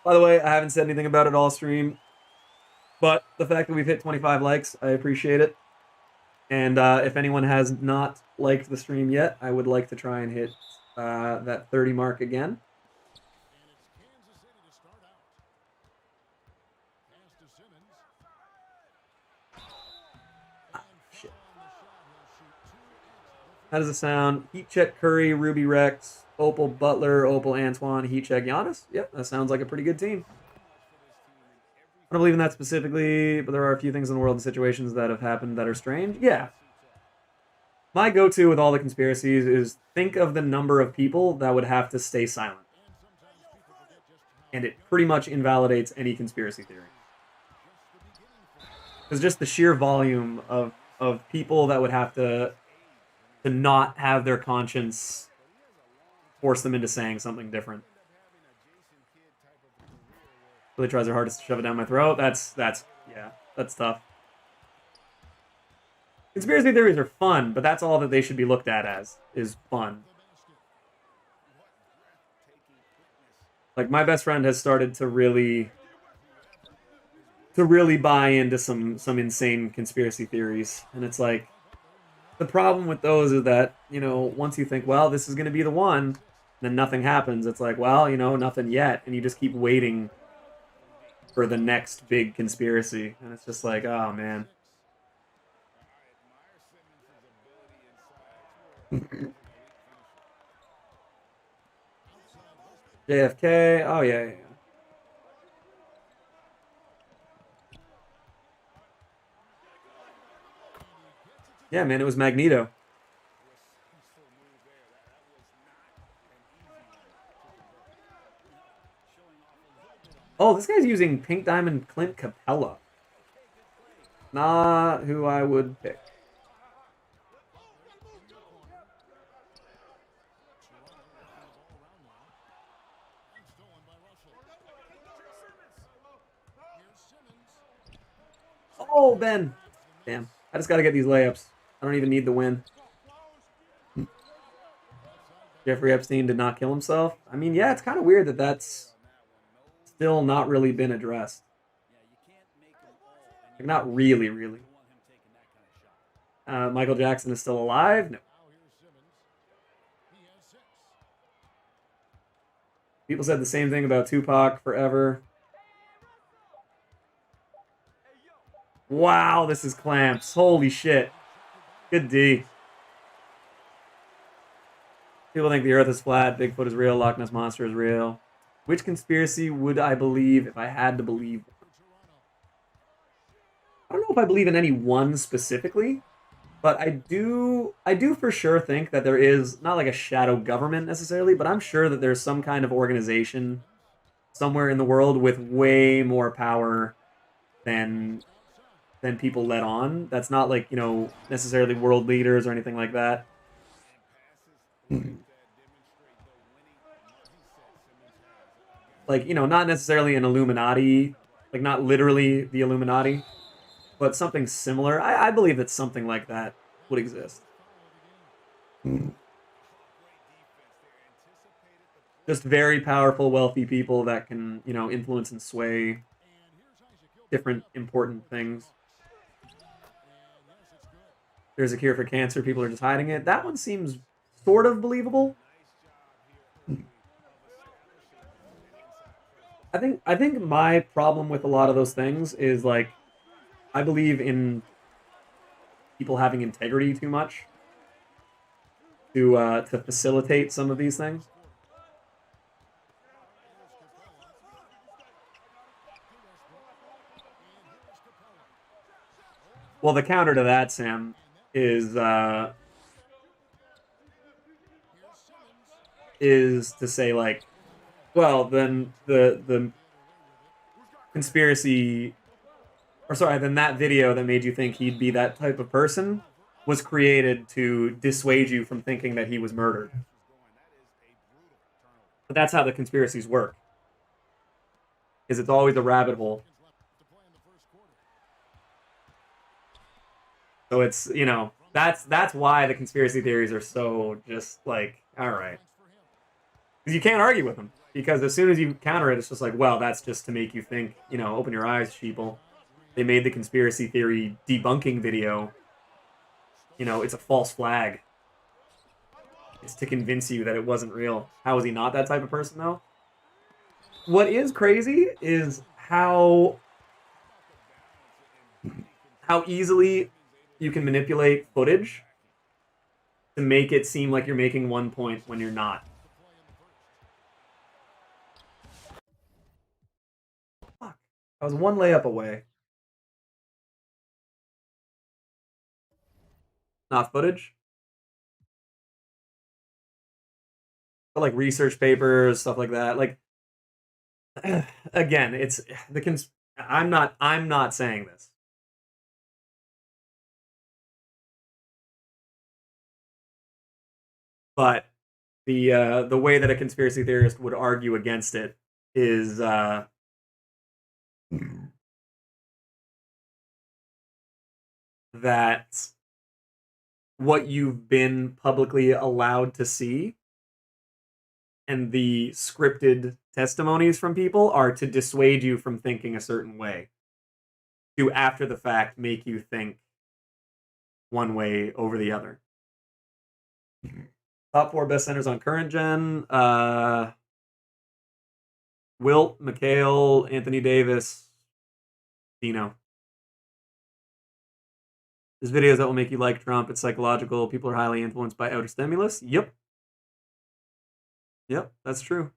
[SPEAKER 1] By the way, I haven't said anything about it all stream, but the fact that we've hit 25 likes, I appreciate it. And if anyone has not liked the stream yet, I would like to try and hit that 30 mark again. Shit. How does it sound? Heat check Curry, Ruby Rex, Opal Butler, Opal Antoine, heat check Giannis. Yep, that sounds like a pretty good team. I don't believe in that specifically, but there are a few things in the world and situations that have happened that are strange. Yeah. My go-to with all the conspiracies is think of the number of people that would have to stay silent. And it pretty much invalidates any conspiracy theory. Because just the sheer volume of people that would have to not have their conscience force them into saying something different. Really tries their hardest to shove it down my throat. That's tough. Conspiracy theories are fun, but that's all that they should be looked at as, is fun. Like, my best friend has started to really buy into some insane conspiracy theories. And it's like, the problem with those is that, you know, once you think, well, this is going to be the one, then nothing happens. It's like, well, you know, nothing yet. And you just keep waiting for the next big conspiracy. And it's just like, oh, man. JFK. Oh, yeah. Yeah, man, it was Magneto. Oh, this guy's using Pink Diamond Clint Capella. Not who I would pick. Oh, Ben. Damn. I just got to get these layups. I don't even need the win. Jeffrey Epstein did not kill himself. I mean, yeah, it's kind of weird that that's still not really been addressed. Like, not really. Michael Jackson is still alive? No. People said the same thing about Tupac forever. Wow, this is clamps. Holy shit. Good D. People think the earth is flat, Bigfoot is real, Loch Ness Monster is real. Which conspiracy would I believe if I had to believe? I don't know if I believe in any one specifically, but I do for sure think that there is, not like a shadow government necessarily, but I'm sure that there's some kind of organization somewhere in the world with way more power than people let on. That's not like, you know, necessarily world leaders or anything like that. Like, you know, not necessarily an Illuminati, like not literally the Illuminati, but something similar. I believe that something like that would exist. Just very powerful, wealthy people that can, you know, influence and sway different important things. there's a cure for cancer, people are just hiding it. That one seems sort of believable. I think my problem with a lot of those things is like I believe in people having integrity too much to facilitate some of these things. Well, the counter to that, Sam, is to say like, well, then the conspiracy, or sorry, then that video that made you think he'd be that type of person was created to dissuade you from thinking that he was murdered. But that's how the conspiracies work, is it's always a rabbit hole. So it's, that's why the conspiracy theories are so just like, all right. Because you can't argue with them. Because as soon as you counter it, it's just like, well, that's just to make you think, open your eyes, sheeple. They made the conspiracy theory debunking video. It's a false flag. It's to convince you that it wasn't real. How is he not that type of person, though? What is crazy is how easily you can manipulate footage to make it seem like you're making 1 point when you're not. Fuck. I was one layup away. Not footage. But like research papers, stuff like that. Like, again, it's the I'm not saying this. But the way that a conspiracy theorist would argue against it is that what you've been publicly allowed to see and the scripted testimonies from people are to dissuade you from thinking a certain way, to after the fact make you think one way over the other. Top 4 best centers on current gen: Wilt, McHale, Anthony Davis, Dino. There's videos that will make you like Trump. It's psychological. People are highly influenced by outer stimulus. Yep, that's true.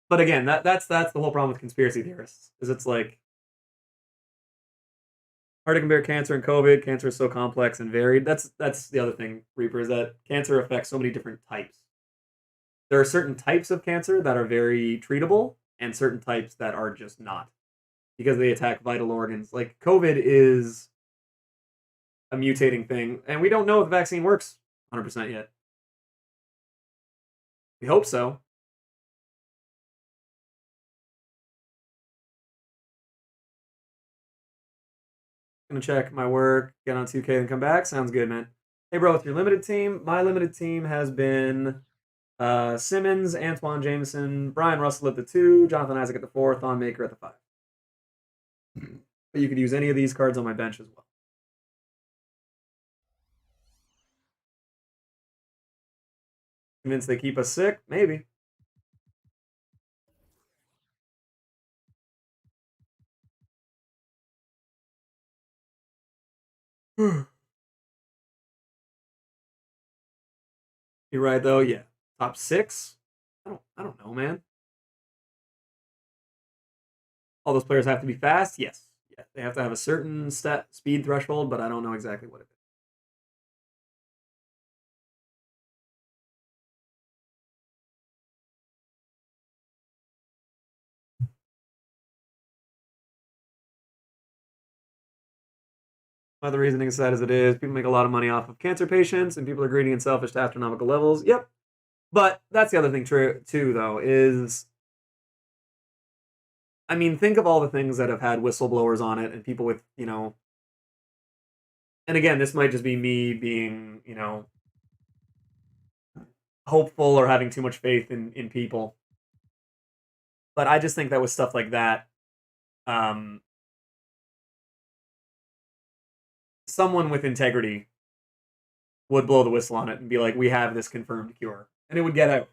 [SPEAKER 1] But again, that's the whole problem with conspiracy theorists. Is it's like hard to compare cancer and COVID. Cancer is so complex and varied. That's the other thing, Reaper, is that cancer affects so many different types. There are certain types of cancer that are very treatable, and certain types that are just not, because they attack vital organs. Like COVID is a mutating thing, and we don't know if the vaccine works 100% yet. We hope so. Gonna check my work, get on 2K, and come back. Sounds good, man. Hey, bro, with your limited team, my limited team has been Simmons, Antoine Jameson, Brian Russell at the 2, Jonathan Isaac at the 4, Thon Maker at the 5. But you could use any of these cards on my bench as well. Convinced they keep us sick? Maybe. You're right though. Yeah, top 6. I don't know, man. All those players have to be fast. Yes. Yeah, they have to have a certain speed threshold, but I don't know exactly what it is. The reasoning is sad as it is, people make a lot of money off of cancer patients, and people are greedy and selfish to astronomical levels. Yep. But that's the other thing too, though, is, I mean, think of all the things that have had whistleblowers on it and people with, and again, this might just be me being, hopeful or having too much faith in people. But I just think that with stuff like that, someone with integrity would blow the whistle on it and be like, we have this confirmed cure. And it would get out.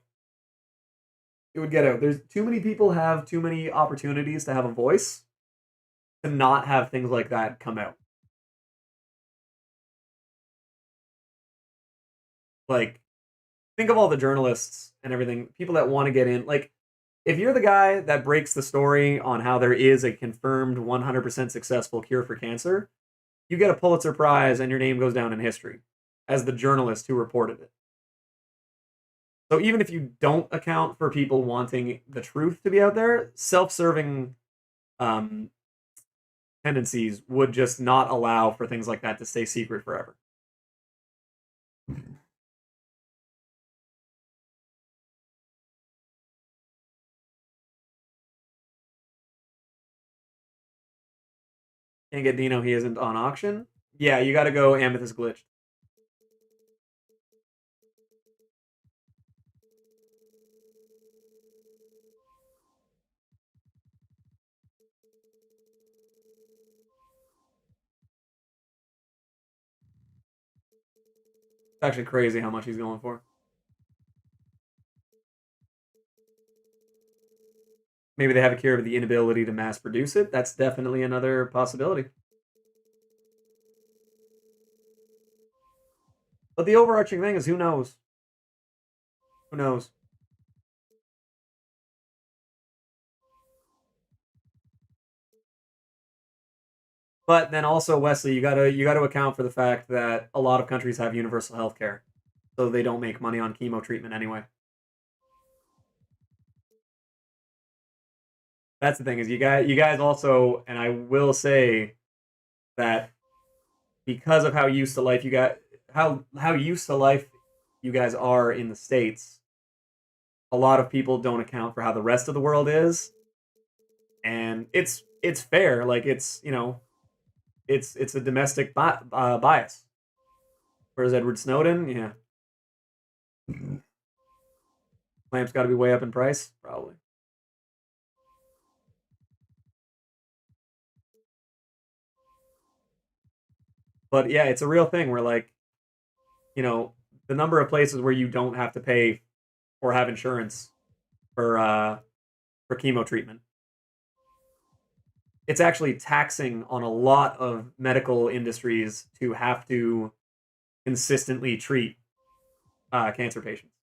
[SPEAKER 1] It would get out. There's too many people have too many opportunities to have a voice to not have things like that come out. Like, think of all the journalists and everything, people that want to get in. Like, if you're the guy that breaks the story on how there is a confirmed 100% successful cure for cancer, you get a Pulitzer Prize and your name goes down in history as the journalist who reported it. So even if you don't account for people wanting the truth to be out there, self-serving tendencies would just not allow for things like that to stay secret forever. Can't get Dino, he isn't on auction. Yeah, you gotta go Amethyst Glitched. It's actually crazy how much he's going for. Maybe they have a cure of the inability to mass produce it. That's definitely another possibility. But the overarching thing is, who knows? Who knows? But then also, Wesley, you gotta account for the fact that a lot of countries have universal health care, so they don't make money on chemo treatment anyway. That's the thing, is you guys also, and I will say that because of how used to life you got, how used to life you guys are in the States, a lot of people don't account for how the rest of the world is, and it's fair. Like, it's, you know, it's a domestic bias. Whereas Edward Snowden, yeah, lamp's got to be way up in price, probably. But yeah, it's a real thing where, like, you know, the number of places where you don't have to pay or have insurance for chemo treatment. It's actually taxing on a lot of medical industries to have to consistently treat cancer patients.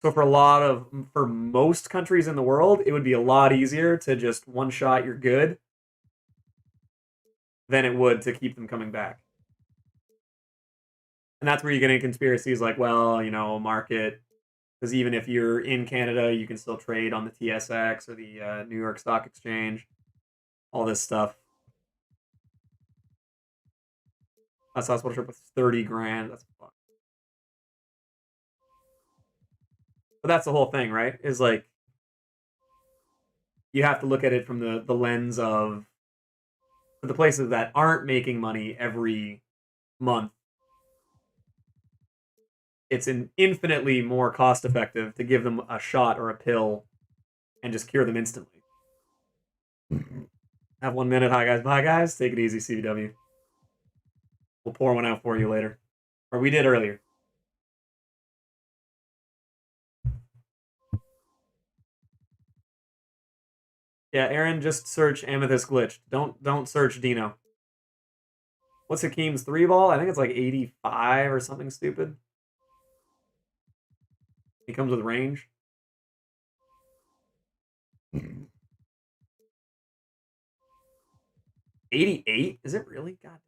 [SPEAKER 1] So for most countries in the world, it would be a lot easier to just one shot you're good than it would to keep them coming back. And that's where you get into conspiracies like, well, you know, market, because even if you're in Canada, you can still trade on the TSX or the New York Stock Exchange, all this stuff. That's hospital trip with 30 grand. That's fun. But that's the whole thing, right? Is like, you have to look at it from the lens of, for the places that aren't making money every month, it's an infinitely more cost effective to give them a shot or a pill and just cure them instantly. Have 1 minute. Hi guys, bye guys. Take it easy, CBW. We'll pour one out for you later, or we did earlier. Yeah, Aaron, just search Amethyst Glitch. Don't search Dino. What's Hakeem's 3-ball? I think it's like 85 or something stupid. He comes with range. 88? Is it really? God.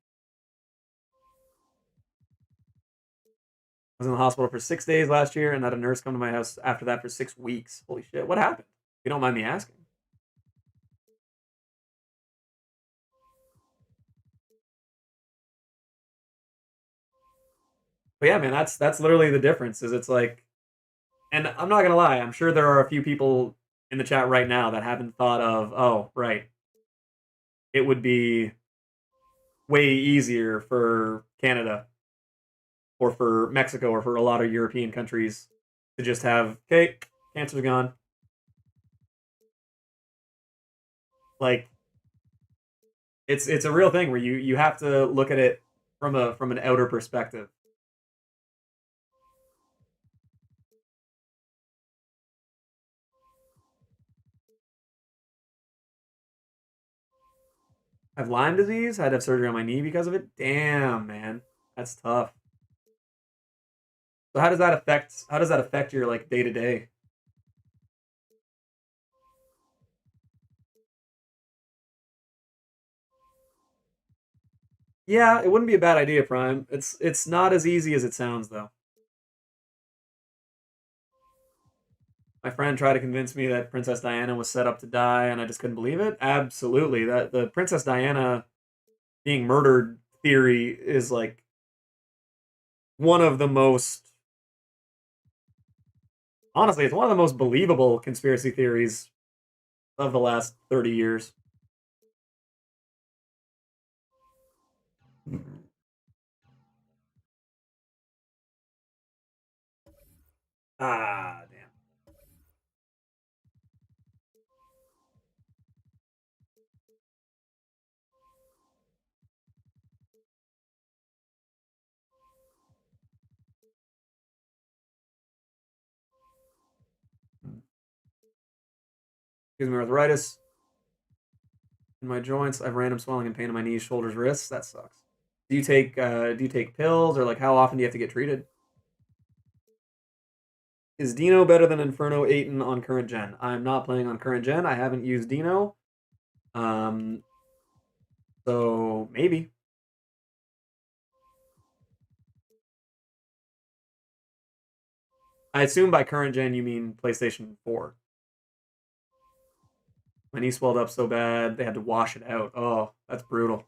[SPEAKER 1] I was in the hospital for 6 days last year and had a nurse come to my house after that for 6 weeks. Holy shit, what happened? If you don't mind me asking. But yeah, man, that's literally the difference. Is it's like, and I'm not gonna lie, I'm sure there are a few people in the chat right now that haven't thought of, oh, right, it would be way easier for Canada or for Mexico or for a lot of European countries to just have, okay, cancer's gone. Like, it's a real thing where you have to look at it from an outer perspective. I have Lyme disease. I had to have surgery on my knee because of it. Damn, man, that's tough. So how does that affect your like day to day? Yeah, it wouldn't be a bad idea, Prime. It's not as easy as it sounds though. My friend tried to convince me that Princess Diana was set up to die, and I just couldn't believe it. Absolutely, that the Princess Diana being murdered theory is like one of the most honestly, it's one of the most believable conspiracy theories of the last 30 years. Ah, damn. Gives me arthritis in my joints. I have random swelling and pain in my knees, shoulders, wrists. That sucks. Do you take pills or like how often do you have to get treated? Is Dino better than Inferno 8 on current gen? I'm not playing on current gen. I haven't used Dino. Um, so maybe. I assume by current gen you mean PlayStation 4. My knee swelled up so bad they had to wash it out. Oh, that's brutal.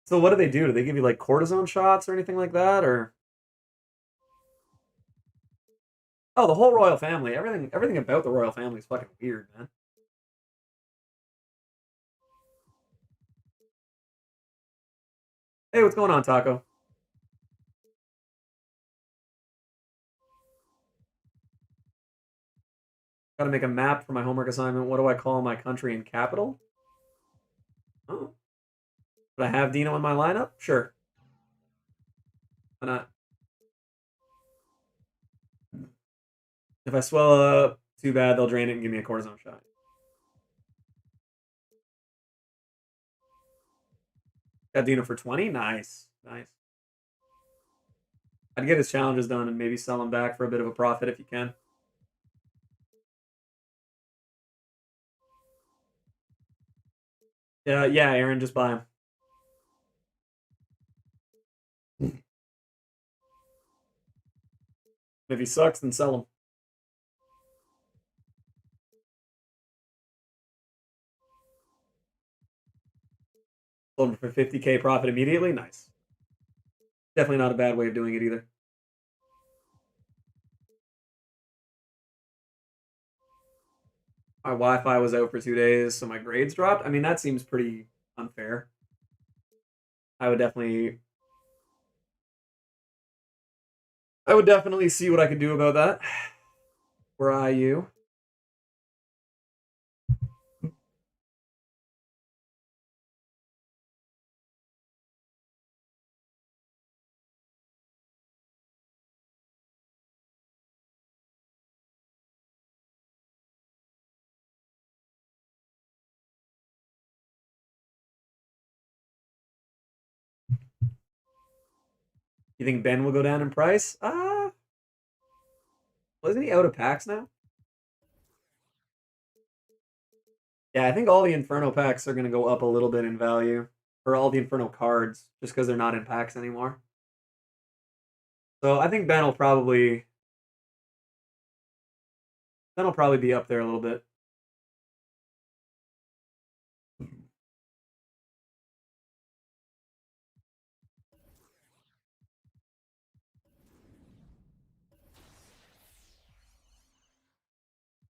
[SPEAKER 1] So what do they do? Do they give you like cortisone shots or anything like that? Or oh, the whole royal family. Everything about the royal family is fucking weird, man. Hey, what's going on, Taco? Got to make a map for my homework assignment. What do I call my country and capital? Oh, but I have Dino in my lineup? Sure. Why not? If I swell up too bad, they'll drain it and give me a cortisone shot. Got Dino for 20? Nice. Nice. I'd get his challenges done and maybe sell him back for a bit of a profit if you can. Yeah, Aaron, just buy him. If he sucks, then sell him. Sold him for 50K profit immediately. Nice. Definitely not a bad way of doing it either. My Wi-Fi was out for 2 days, so my grades dropped. I mean, that seems pretty unfair. I would definitely, I would definitely see what I could do about that. Where are you? You think Ben will go down in price? Wasn't he out of packs now? Yeah, I think all the Inferno packs are going to go up a little bit in value, or all the Inferno cards, just because they're not in packs anymore. So I think Ben will probably be up there a little bit.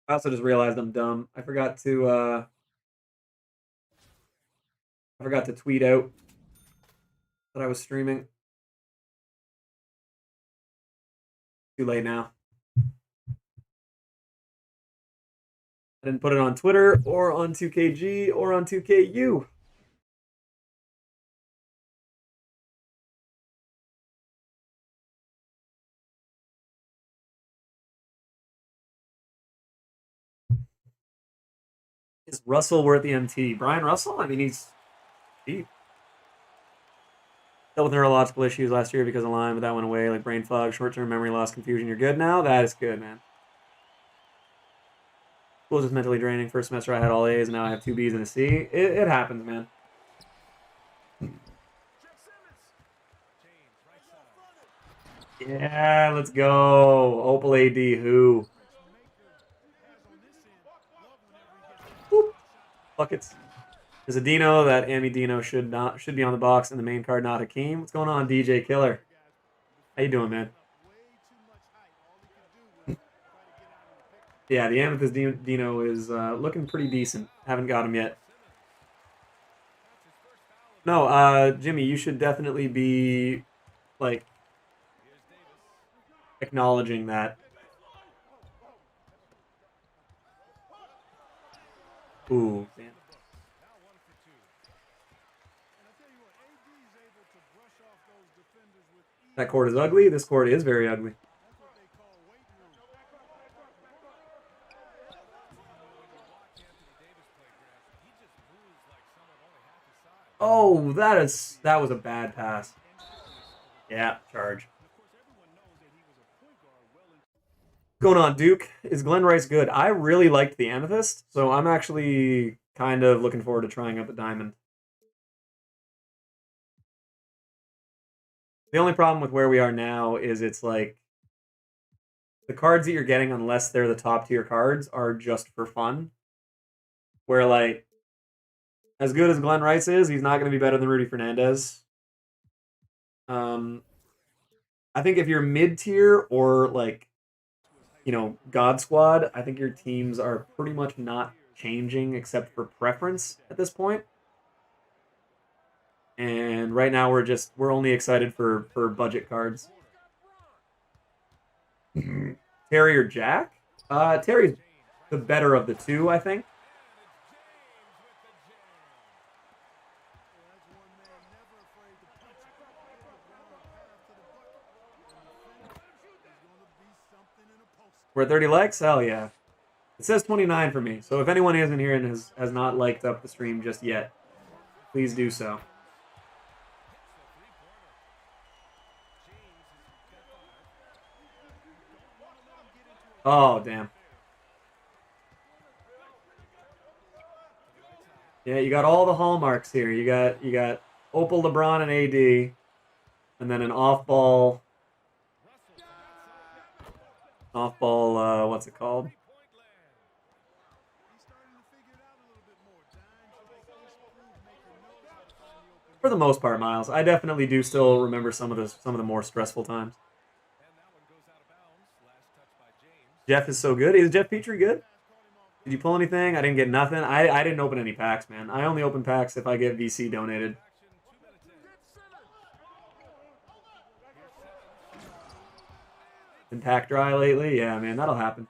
[SPEAKER 1] I also just realized I'm dumb. I forgot to tweet out that I was streaming. Too late now. I didn't put it on Twitter or on 2KG or on 2KU. Is Russell worth the MT? Brian Russell? I mean, he's deep. Dealt with neurological issues last year because of Lyme, but that went away. Like brain fog, short-term memory loss, confusion. You're good now? That is good, man. School was just mentally draining. First semester I had all A's, and now I have 2 B's and a C. It happens, man. Yeah, let's go. Opal AD, who? Whoop. Buckets. There's a Dino. That Ami Dino should be on the box in the main card, not Hakeem. What's going on, DJ Killer? How you doing, man? Yeah, the Amethyst Dino is looking pretty decent. Haven't got him yet. No, Jimmy, you should definitely be, like, acknowledging that. Ooh, man. That court is ugly. This court is very ugly. Oh, that was a bad pass. Yeah, charge. What's going on, Duke? Is Glenn Rice good? I really liked the Amethyst, so I'm actually kind of looking forward to trying out the Diamond. The only problem with where we are now is it's like the cards that you're getting, unless they're the top tier cards, are just for fun. Where, like, as good as Glenn Rice is, he's not going to be better than Rudy Fernandez. I think if you're mid-tier or, like, you know, God Squad, I think your teams are pretty much not changing except for preference at this point. And right now we're only excited for budget cards. Terry or Jack? Terry's the better of the two, I think. We're at 30 likes? Hell yeah. It says 29 for me, so if anyone isn't here and has not liked up the stream just yet, please do so. Oh, damn. Yeah, you got all the hallmarks here. You got Opal, LeBron, and AD, and then an off-ball... Off-ball, what's it called? For the most part, Miles. I definitely do still remember some of the more stressful times. Jeff is so good. Is Jeff Petrie good? Did you pull anything? I didn't get nothing. I didn't open any packs, man. I only open packs if I get VC donated. Been pack dry lately? Yeah, man, that'll happen.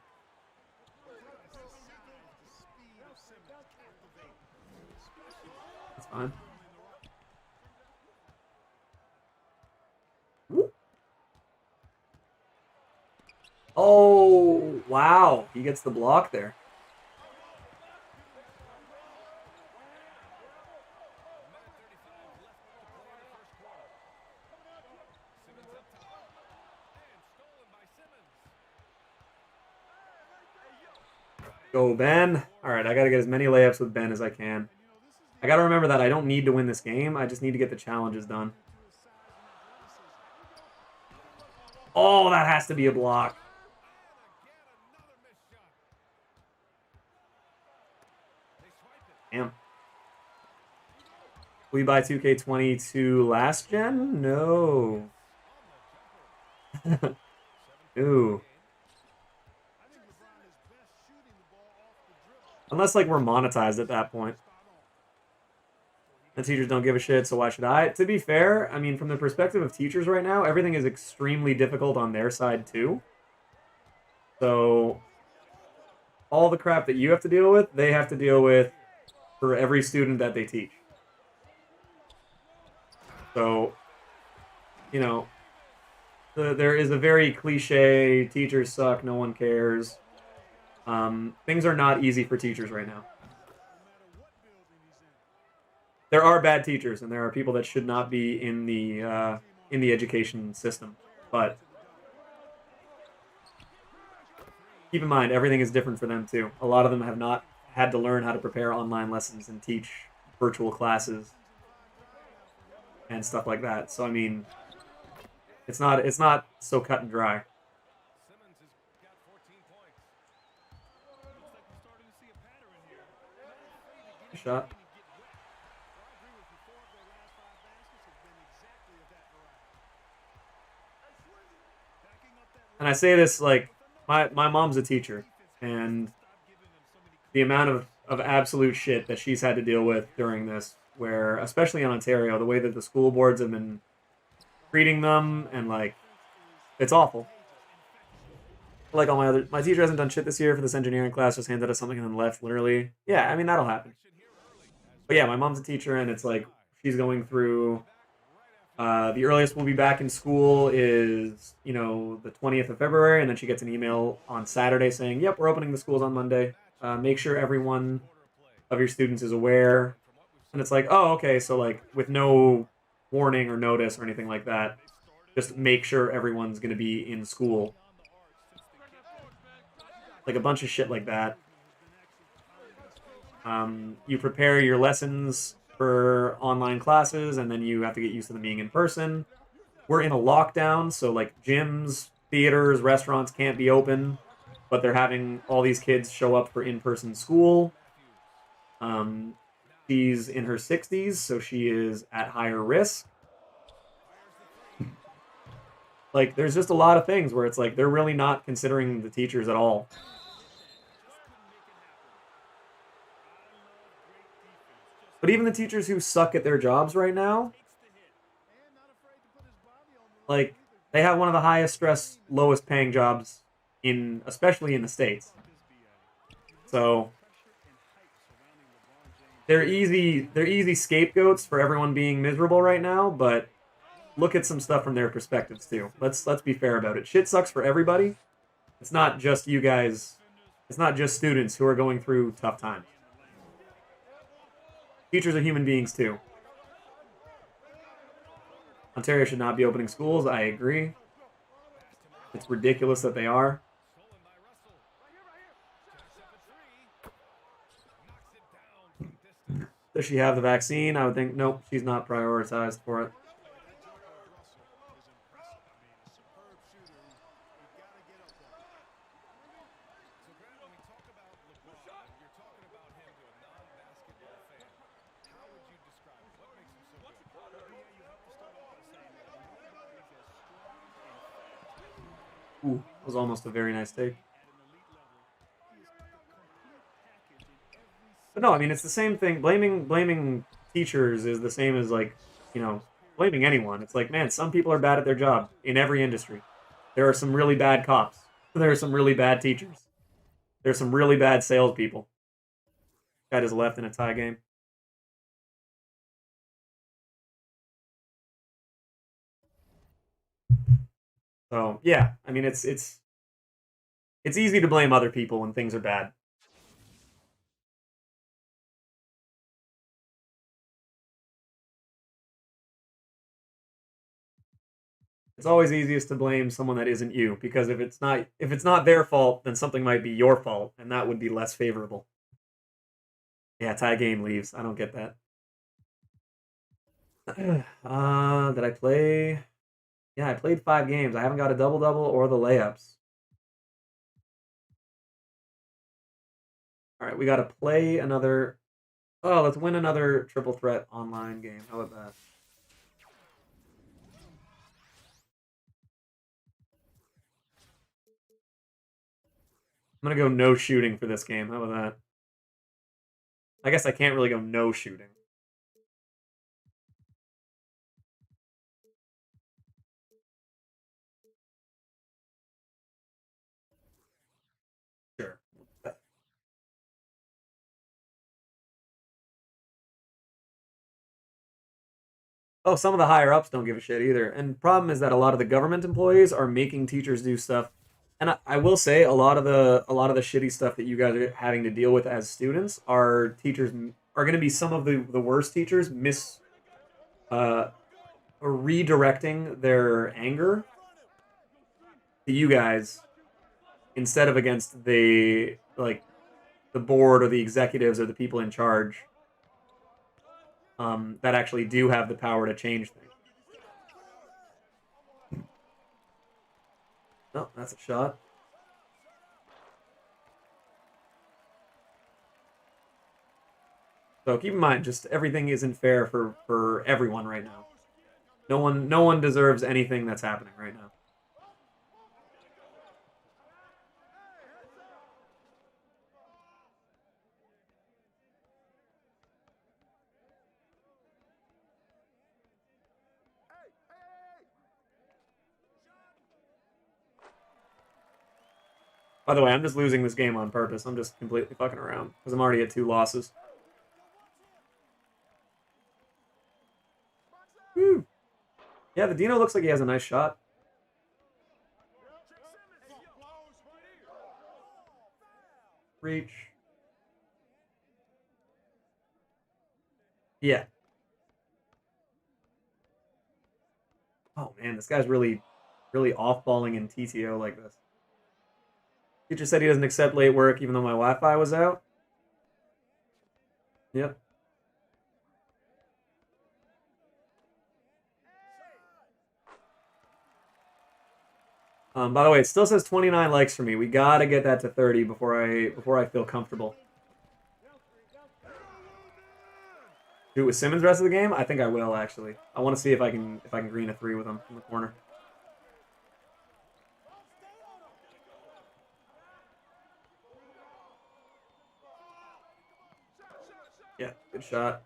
[SPEAKER 1] That's fine. Oh, wow. He gets the block there. Go, Ben. All right, I got to get as many layups with Ben as I can. I got to remember that I don't need to win this game. I just need to get the challenges done. Oh, that has to be a block. Damn. We buy 2K22 last gen? No. Ooh. Unless, like, we're monetized at that point. The teachers don't give a shit, so why should I? To be fair, I mean, from the perspective of teachers right now, everything is extremely difficult on their side, too. So, all the crap that you have to deal with, they have to deal with for every student that they teach. So, you know, there is a very cliche, teachers suck, no one cares. Things are not easy for teachers right now. there are bad teachers, and there are people that should not be in the education system. But keep in mind, everything is different for them too. A lot of them have not had to learn how to prepare online lessons and teach virtual classes and stuff like that. So I mean, it's not so cut and dry. Shot. And I say this like my mom's a teacher, and the amount of absolute shit that she's had to deal with during this, where especially in Ontario, the way that the school boards have been treating them, and like it's awful. Like all my teacher hasn't done shit this year for this engineering class, just handed us something and then left literally. Yeah, I mean that'll happen. But yeah, my mom's a teacher, and it's like she's going through. The earliest we'll be back in school is, you know, the 20th of February, and then she gets an email on Saturday saying, "Yep, we're opening the schools on Monday. Make sure everyone of your students is aware." And it's like, oh, okay, so like with no warning or notice or anything like that, just make sure everyone's going to be in school. Like a bunch of shit like that. You prepare your lessons for online classes, and then you have to get used to them being in person. We're in a lockdown, so like gyms, theaters, restaurants can't be open, but they're having all these kids show up for in-person school. She's in her 60s, so she is at higher risk. Like, there's just a lot of things where it's like they're really not considering the teachers at all. But even the teachers who suck at their jobs right now, like, they have one of the highest stress, lowest paying jobs especially in the States. So they're easy scapegoats for everyone being miserable right now, but look at some stuff from their perspectives too. Let's be fair about it. Shit sucks for everybody. It's not just you guys. It's not just students who are going through tough times. Teachers are human beings too. Ontario should not be opening schools. I agree. It's ridiculous that they are. Does she have the vaccine? I would think, nope, she's not prioritized for it. Ooh, that was almost a very nice take. But no, I mean, it's the same thing. Blaming teachers is the same as, like, you know, blaming anyone. It's like, man, some people are bad at their job in every industry. There are some really bad cops. There are some really bad teachers. There's some really bad salespeople. Guy just left in a tie game. So yeah, I mean it's easy to blame other people when things are bad. It's always easiest to blame someone that isn't you, because if it's not their fault, then something might be your fault, and that would be less favorable. Yeah, tie game leaves. I don't get that. Did I play? Yeah, I played 5 games. I haven't got a double-double or the layups. All right, we got to play another... Oh, let's win another triple threat online game. How about that? I'm going to go no shooting for this game. How about that? I guess I can't really go no shooting. Sure. Oh, some of the higher ups don't give a shit either. And problem is that a lot of the government employees are making teachers do stuff. And I will say a lot of the shitty stuff that you guys are having to deal with as students are teachers are going to be some of the worst teachers redirecting their anger to you guys instead of against the board or the executives or the people in charge that actually do have the power to change things. Oh, that's a shot. So keep in mind, just everything isn't fair for everyone right now. No one deserves anything that's happening right now. By the way, I'm just losing this game on purpose. I'm just completely fucking around because I'm already at 2 losses. Woo. Yeah, the Dino looks like he has a nice shot. Reach. Yeah. Oh man, this guy's really off-balling in TTO like this. Teacher said he doesn't accept late work even though my Wi-Fi was out. Yep. By the way, it still says 29 likes for me. We gotta get that to 30 before I feel comfortable. Do it with Simmons the rest of the game? I think I will actually. I want to see if I can green a 3 with him in the corner. Yeah, good shot.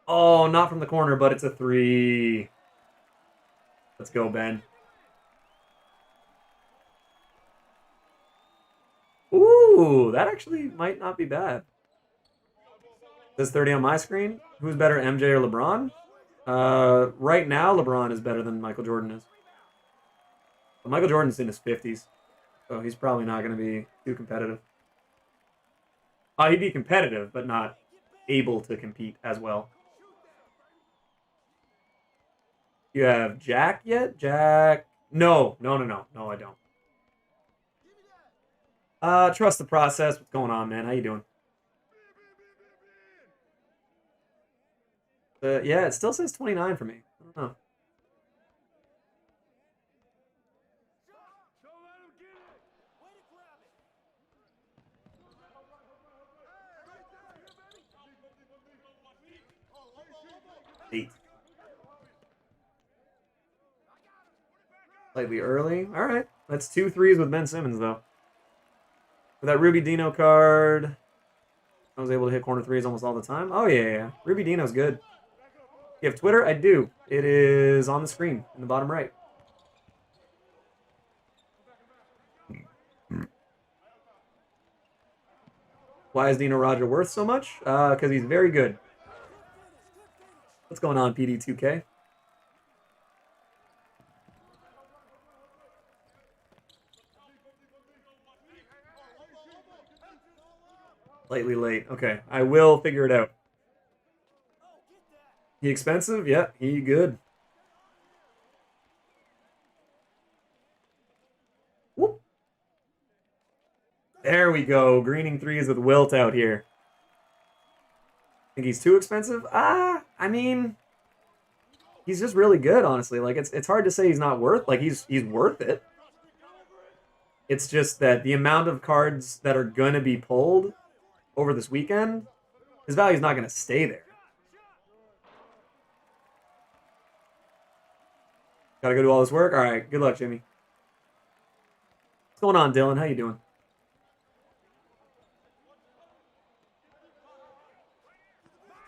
[SPEAKER 1] Oh, not from the corner, but it's a 3. Let's go, Ben. Ooh, that actually might not be bad. Says 30 on my screen. Who's better, MJ or LeBron? Right now, LeBron is better than Michael Jordan is. But Michael Jordan's in his 50s, so he's probably not going to be too competitive. He'd be competitive, but not able to compete as well. You have Jack yet? Jack? No, I don't. Trust the process. What's going on, man? How you doing? Yeah, it still says 29 for me. I don't know. Eight. Slightly early. All right. That's 2 threes with Ben Simmons, though. For that Ruby Dino card, I was able to hit corner 3s almost all the time. Oh, yeah. Ruby Dino's good. You have Twitter? I do. It is on the screen in the bottom right. Why is Dino Roger worth so much? Because he's very good. What's going on, PD2K? Slightly late. Okay, I will figure it out. He expensive? Yeah, he good. Whoop. There we go. Greening 3s with Wilt out here. Think he's too expensive? I mean, he's just really good, honestly. Like it's hard to say he's not worth. Like he's worth it. It's just that the amount of cards that are gonna be pulled over this weekend, his value's not gonna stay there. Gotta go do all this work. All right, good luck, Jimmy. What's going on, Dylan? How you doing?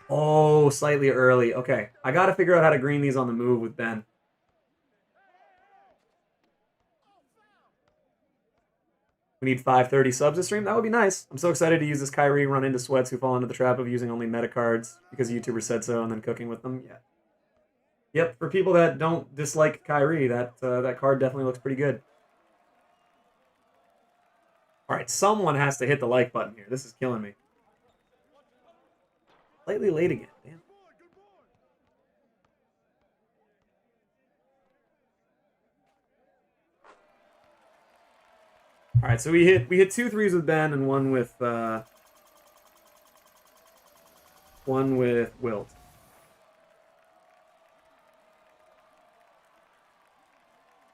[SPEAKER 1] Oh, slightly early. Okay, I gotta figure out how to green these on the move with Ben. We need 530 subs to stream. That would be nice. I'm so excited to use this Kyrie run into sweats who fall into the trap of using only meta cards because YouTubers said so and then cooking with them. Yeah. Yep, for people that don't dislike Kyrie, that card definitely looks pretty good. All right, someone has to hit the like button here. This is killing me. Slightly late again. Damn. All right, so we hit 2 threes with Ben and one with Wilt.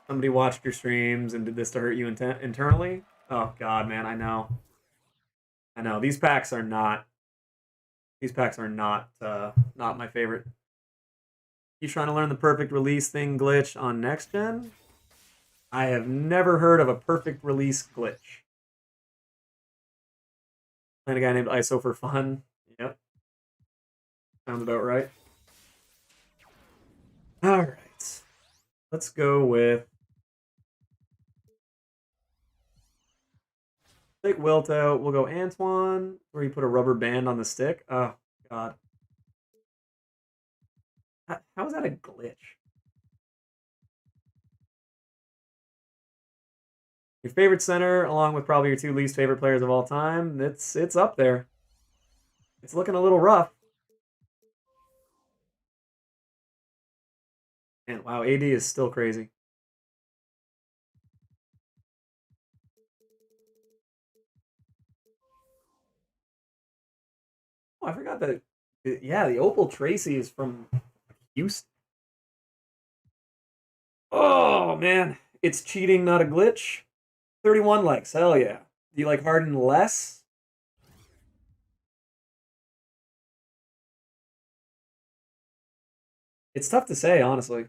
[SPEAKER 1] Somebody watched your streams and did this to hurt you internally? Oh god, man, I know. I know. These packs are not not my favorite. You trying to learn the perfect release thing glitch on next gen? I have never heard of a perfect release glitch. Playing a guy named ISO for fun. Yep. Sounds about right. Alright. Let's go with take Wilt out. We'll go Antoine, where you put a rubber band on the stick. Oh, God. How is that a glitch? Your favorite center, along with probably your 2 least favorite players of all time, it's up there. It's looking a little rough. And wow, AD is still crazy. Oh, I forgot that. Yeah, the Opal Tracy is from Houston. Oh man, it's cheating, not a glitch. 31 likes, hell yeah. Do you like Harden less? It's tough to say, honestly.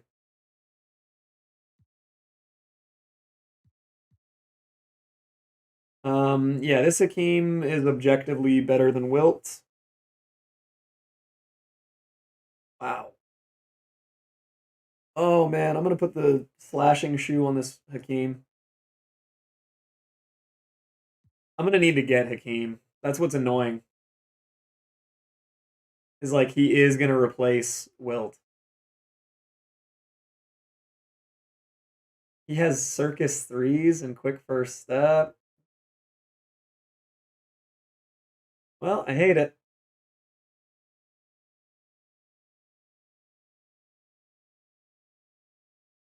[SPEAKER 1] Yeah, this Hakeem is objectively better than Wilt. Wow. Oh man, I'm gonna put the slashing shoe on this Hakeem. I'm gonna need to get Hakeem. That's what's annoying. Is like he is gonna replace Wilt. He has circus threes and quick first step. Well, I hate it.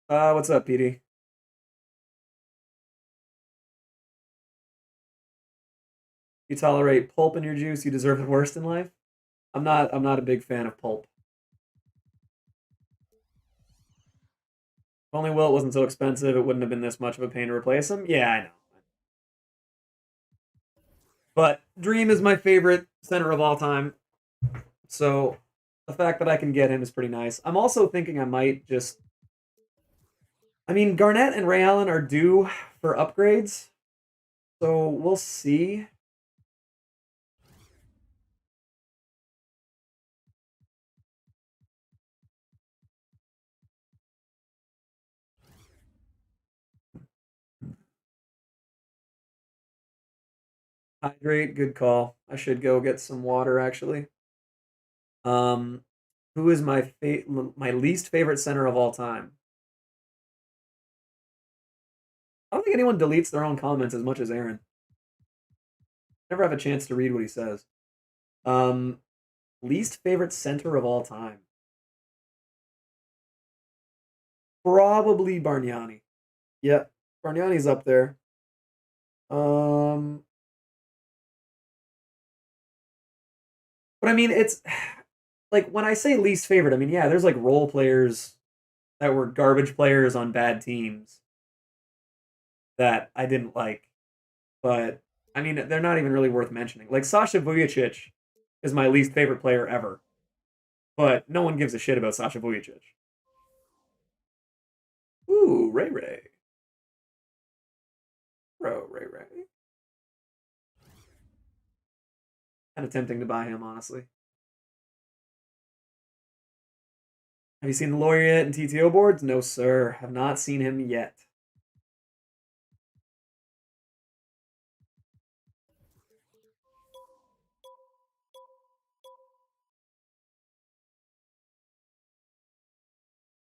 [SPEAKER 1] What's up, PD? You tolerate pulp in your juice, you deserve the worst in life? I'm not a big fan of pulp. If only Wilt wasn't so expensive, it wouldn't have been this much of a pain to replace him. Yeah, I know. But Dream is my favorite center of all time. So the fact that I can get him is pretty nice. I'm also thinking I might just. I mean, Garnett and Ray Allen are due for upgrades. So we'll see. Hydrate, good call. I should go get some water actually. Um, who is my least favorite center of all time? I don't think anyone deletes their own comments as much as Aaron. Never have a chance to read what he says. Um, least favorite center of all time? Probably Bargnani. Yep, Bargnani's up there. Um, but I mean, it's like when I say least favorite, I mean, yeah, there's like role players that were garbage players on bad teams that I didn't like. But I mean, they're not even really worth mentioning. Like Sasha Vujacic is my least favorite player ever, but no one gives a shit about Sasha Vujacic. Ooh, Ray Ray. Bro, Ray Ray. Kind of tempting to buy him, honestly. Have you seen the lawyer yet in TTO boards? No, sir. Have not seen him yet.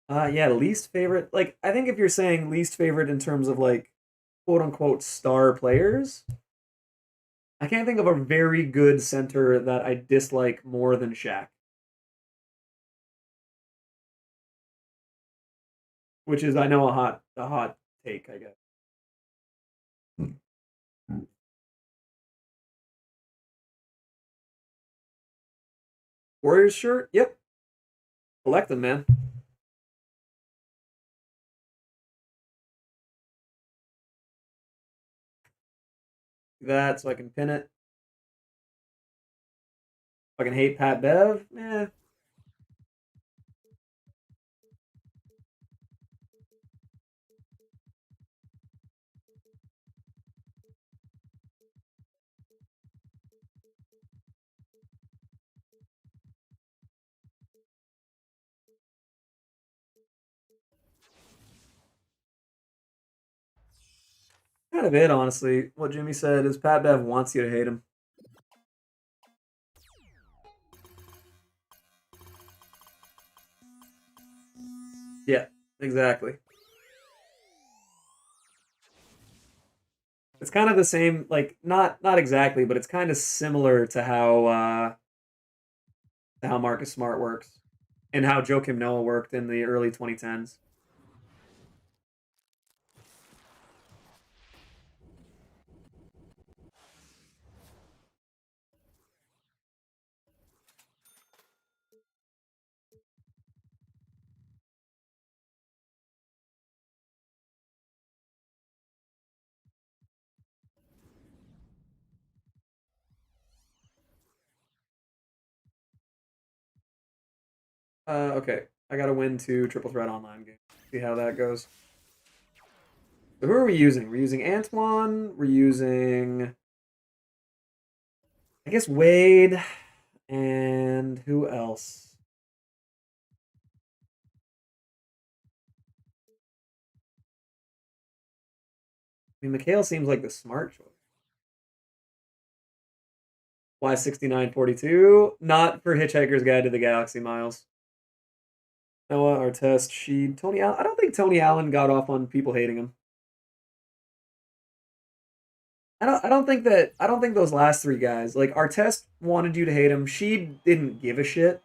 [SPEAKER 1] Yeah, least favorite. Like, I think if you're saying least favorite in terms of like quote unquote star players, I can't think of a very good center that I dislike more than Shaq. Which is, I know, a hot take, I guess. Warriors shirt? Yep. Collect them, man. Do that so I can pin it. Fucking hate Pat Bev? Eh. Kind of it, honestly. What Jimmy said is Pat Bev wants you to hate him. Yeah, exactly. It's kind of the same, like not exactly, but it's kind of similar to how Marcus Smart works and how Joakim Noah worked in the early 2010s. Okay, I gotta win 2 triple threat online games. See how that goes. So who are we using? We're using Antoine. We're using, I guess, Wade, and who else? I mean, Mikhail seems like the smart choice. Why 6942? Not for Hitchhiker's Guide to the Galaxy, Miles. Noah, Artest, Sheed, Tony Allen. I don't think Tony Allen got off on people hating him. I don't think those last three guys, like Artest wanted you to hate him. Sheed didn't give a shit.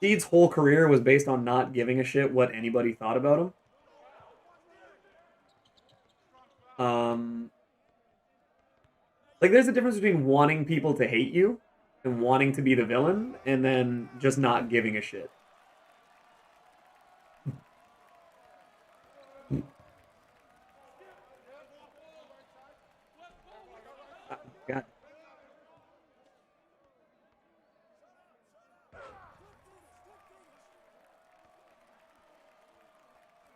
[SPEAKER 1] Sheed's whole career was based on not giving a shit what anybody thought about him. Um like there's a difference between wanting people to hate you and wanting to be the villain and then just not giving a shit. God.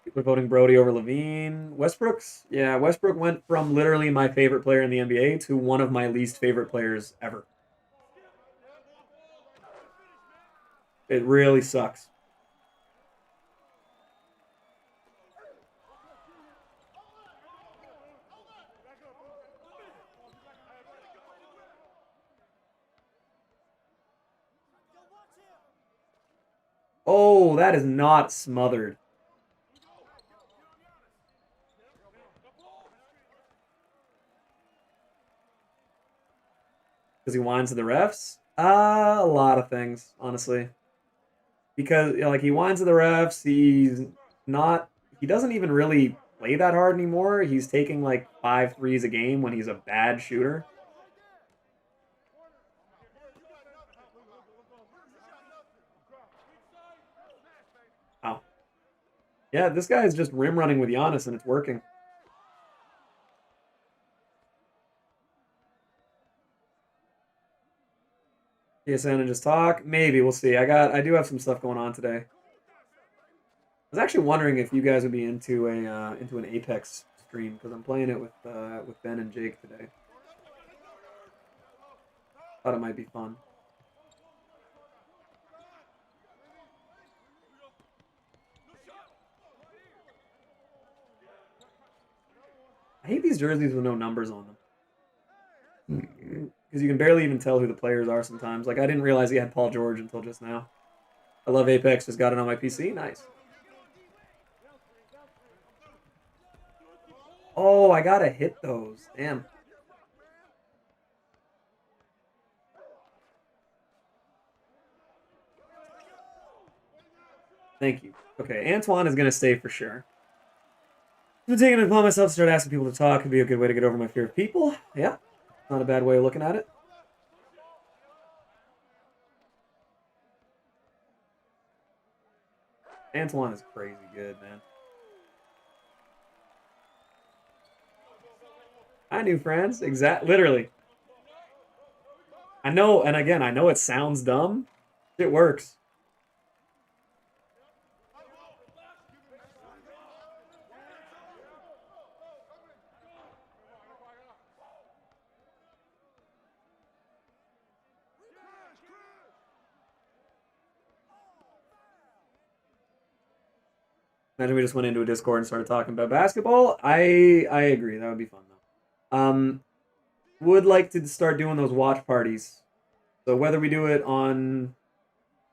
[SPEAKER 1] People are voting Brody over Levine. Westbrook's, yeah, Westbrook went from literally my favorite player in the NBA to one of my least favorite players ever. It really sucks. Oh, that is not smothered. Because he whines to the refs? A lot of things, honestly. Because like he whines to the refs, not he doesn't even really play that hard anymore. He's taking like 5 threes a game when he's a bad shooter. Oh. Yeah, this guy is just rim running with Giannis and it's working. PSN and just talk. Maybe we'll see. I do have some stuff going on today. I was actually wondering if you guys would be into a into an Apex stream because I'm playing it with Ben and Jake today. Thought it might be fun. I hate these jerseys with no numbers on them. Because you can barely even tell who the players are sometimes. Like, I didn't realize he had Paul George until just now. I love Apex, just got it on my PC. Nice. Oh, I gotta hit those. Damn. Thank you. Okay, Antoine is going to stay for sure. I've been taking it upon myself to start asking people to talk. Could be a good way to get over my fear of people. Yeah, not a bad way of looking at it. Antoine is crazy good, man. Hi, new friends. Literally. I know, and again, I know it sounds dumb. It works. Imagine we just went into a Discord and started talking about basketball. I agree. That would be fun though. Would like to start doing those watch parties. So whether we do it on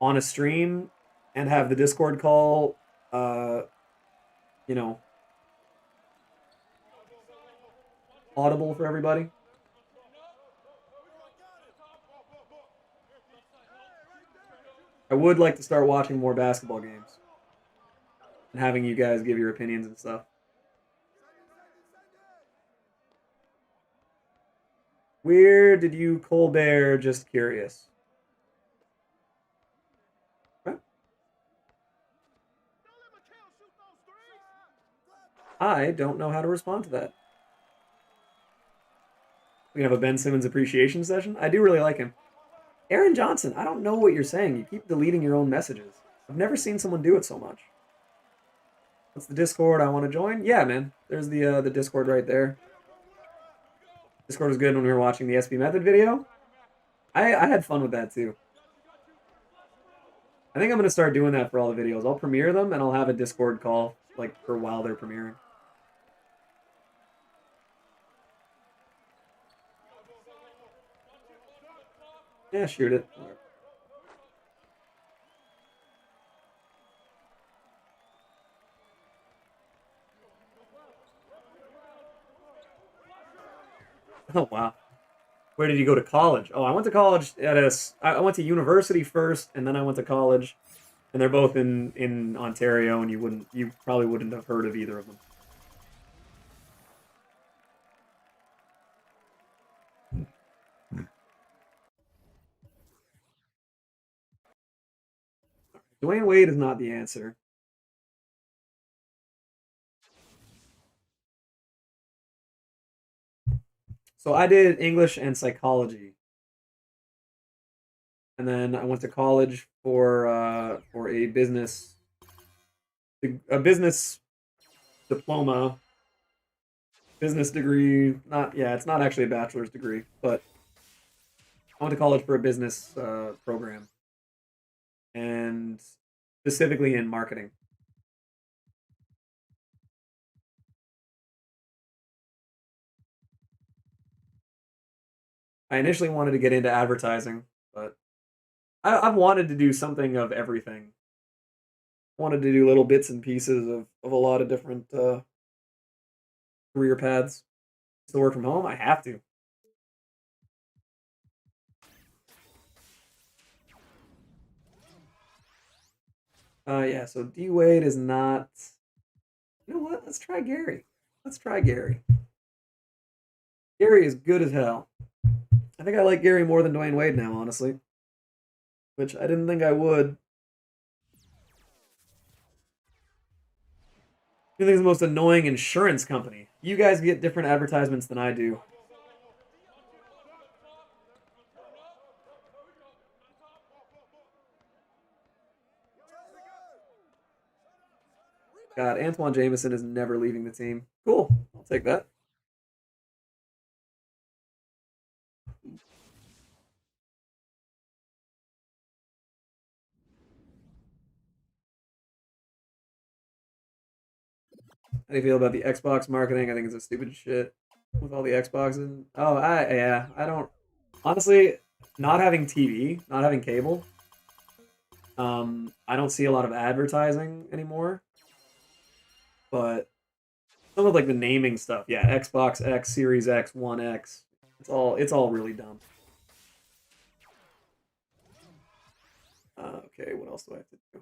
[SPEAKER 1] a stream and have the Discord call, you know, audible for everybody. I would like to start watching more basketball games and having you guys give your opinions and stuff. Where did you Colbert? Just curious. Okay. I don't know how to respond to that. We can have a Ben Simmons appreciation session. I do really like him. Aaron Johnson, I don't know what you're saying. You keep deleting your own messages. I've never seen someone do it so much. What's the Discord I want to join? Yeah, man. There's the Discord right there. Discord was good when we were watching the SB Method video. I had fun with that too. I think I'm going to start doing that for all the videos. I'll premiere them and I'll have a Discord call like for while they're premiering. Yeah, shoot it. Oh, wow. Where did you go to college? Oh, I went to college I went to university first, and then I went to college, and they're both in Ontario, and you probably wouldn't have heard of either of them. Dwayne Wade is not the answer. So I did English and psychology, and then I went to college for a business diploma, business degree. It's not actually a bachelor's degree, but I went to college for a business program, and specifically in marketing. I initially wanted to get into advertising, but I've wanted to do something of everything. Wanted to do little bits and pieces of a lot of different career paths. To work from home, I have to. Yeah, so D Wade is not. You know what? Let's try Gary. Let's try Gary. Gary is good as hell. I think I like Gary more than Dwayne Wade now, honestly. Which I didn't think I would. Who thinks the most annoying insurance company? You guys get different advertisements than I do. God, Antoine Jameson is never leaving the team. Cool. I'll take that. How do you feel about the Xbox marketing? I think it's a stupid shit with all the Xboxes. Oh, I don't honestly not having TV, not having cable. I don't see a lot of advertising anymore. But some of like the naming stuff, yeah, Xbox X, Series X, One X, it's all really dumb. Okay, what else do I have to do?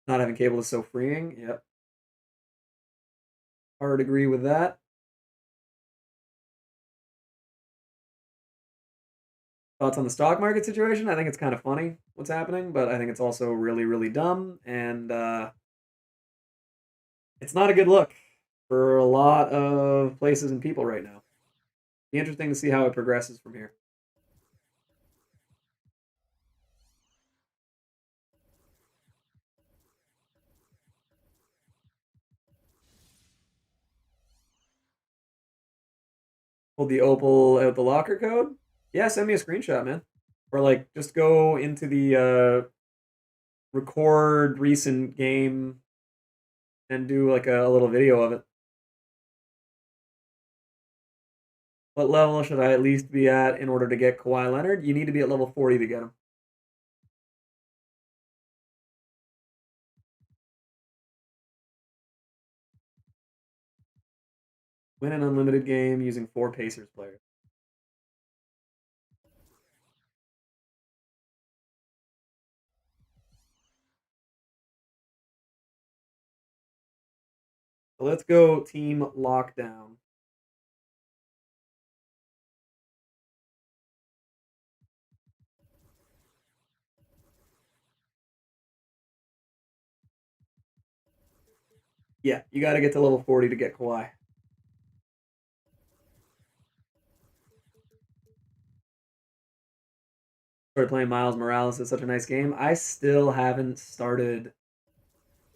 [SPEAKER 1] Not having cable is so freeing. Yep. Hard agree with that. Thoughts on the stock market situation? I think it's kind of funny what's happening, but I think it's also really, really dumb, and it's not a good look for a lot of places and people right now. Be interesting to see how it progresses from here. Hold the Opal out the locker code? Yeah, send me a screenshot, man. Or like just go into the record recent game and do like a little video of it. What level should I at least be at in order to get Kawhi Leonard? You need to be at level 40 to get him. Win an unlimited game using 4 Pacers players. So let's go team lockdown. Yeah, you got to get to level 40 to get Kawhi. Started playing Miles Morales. It's such a nice game. I still haven't started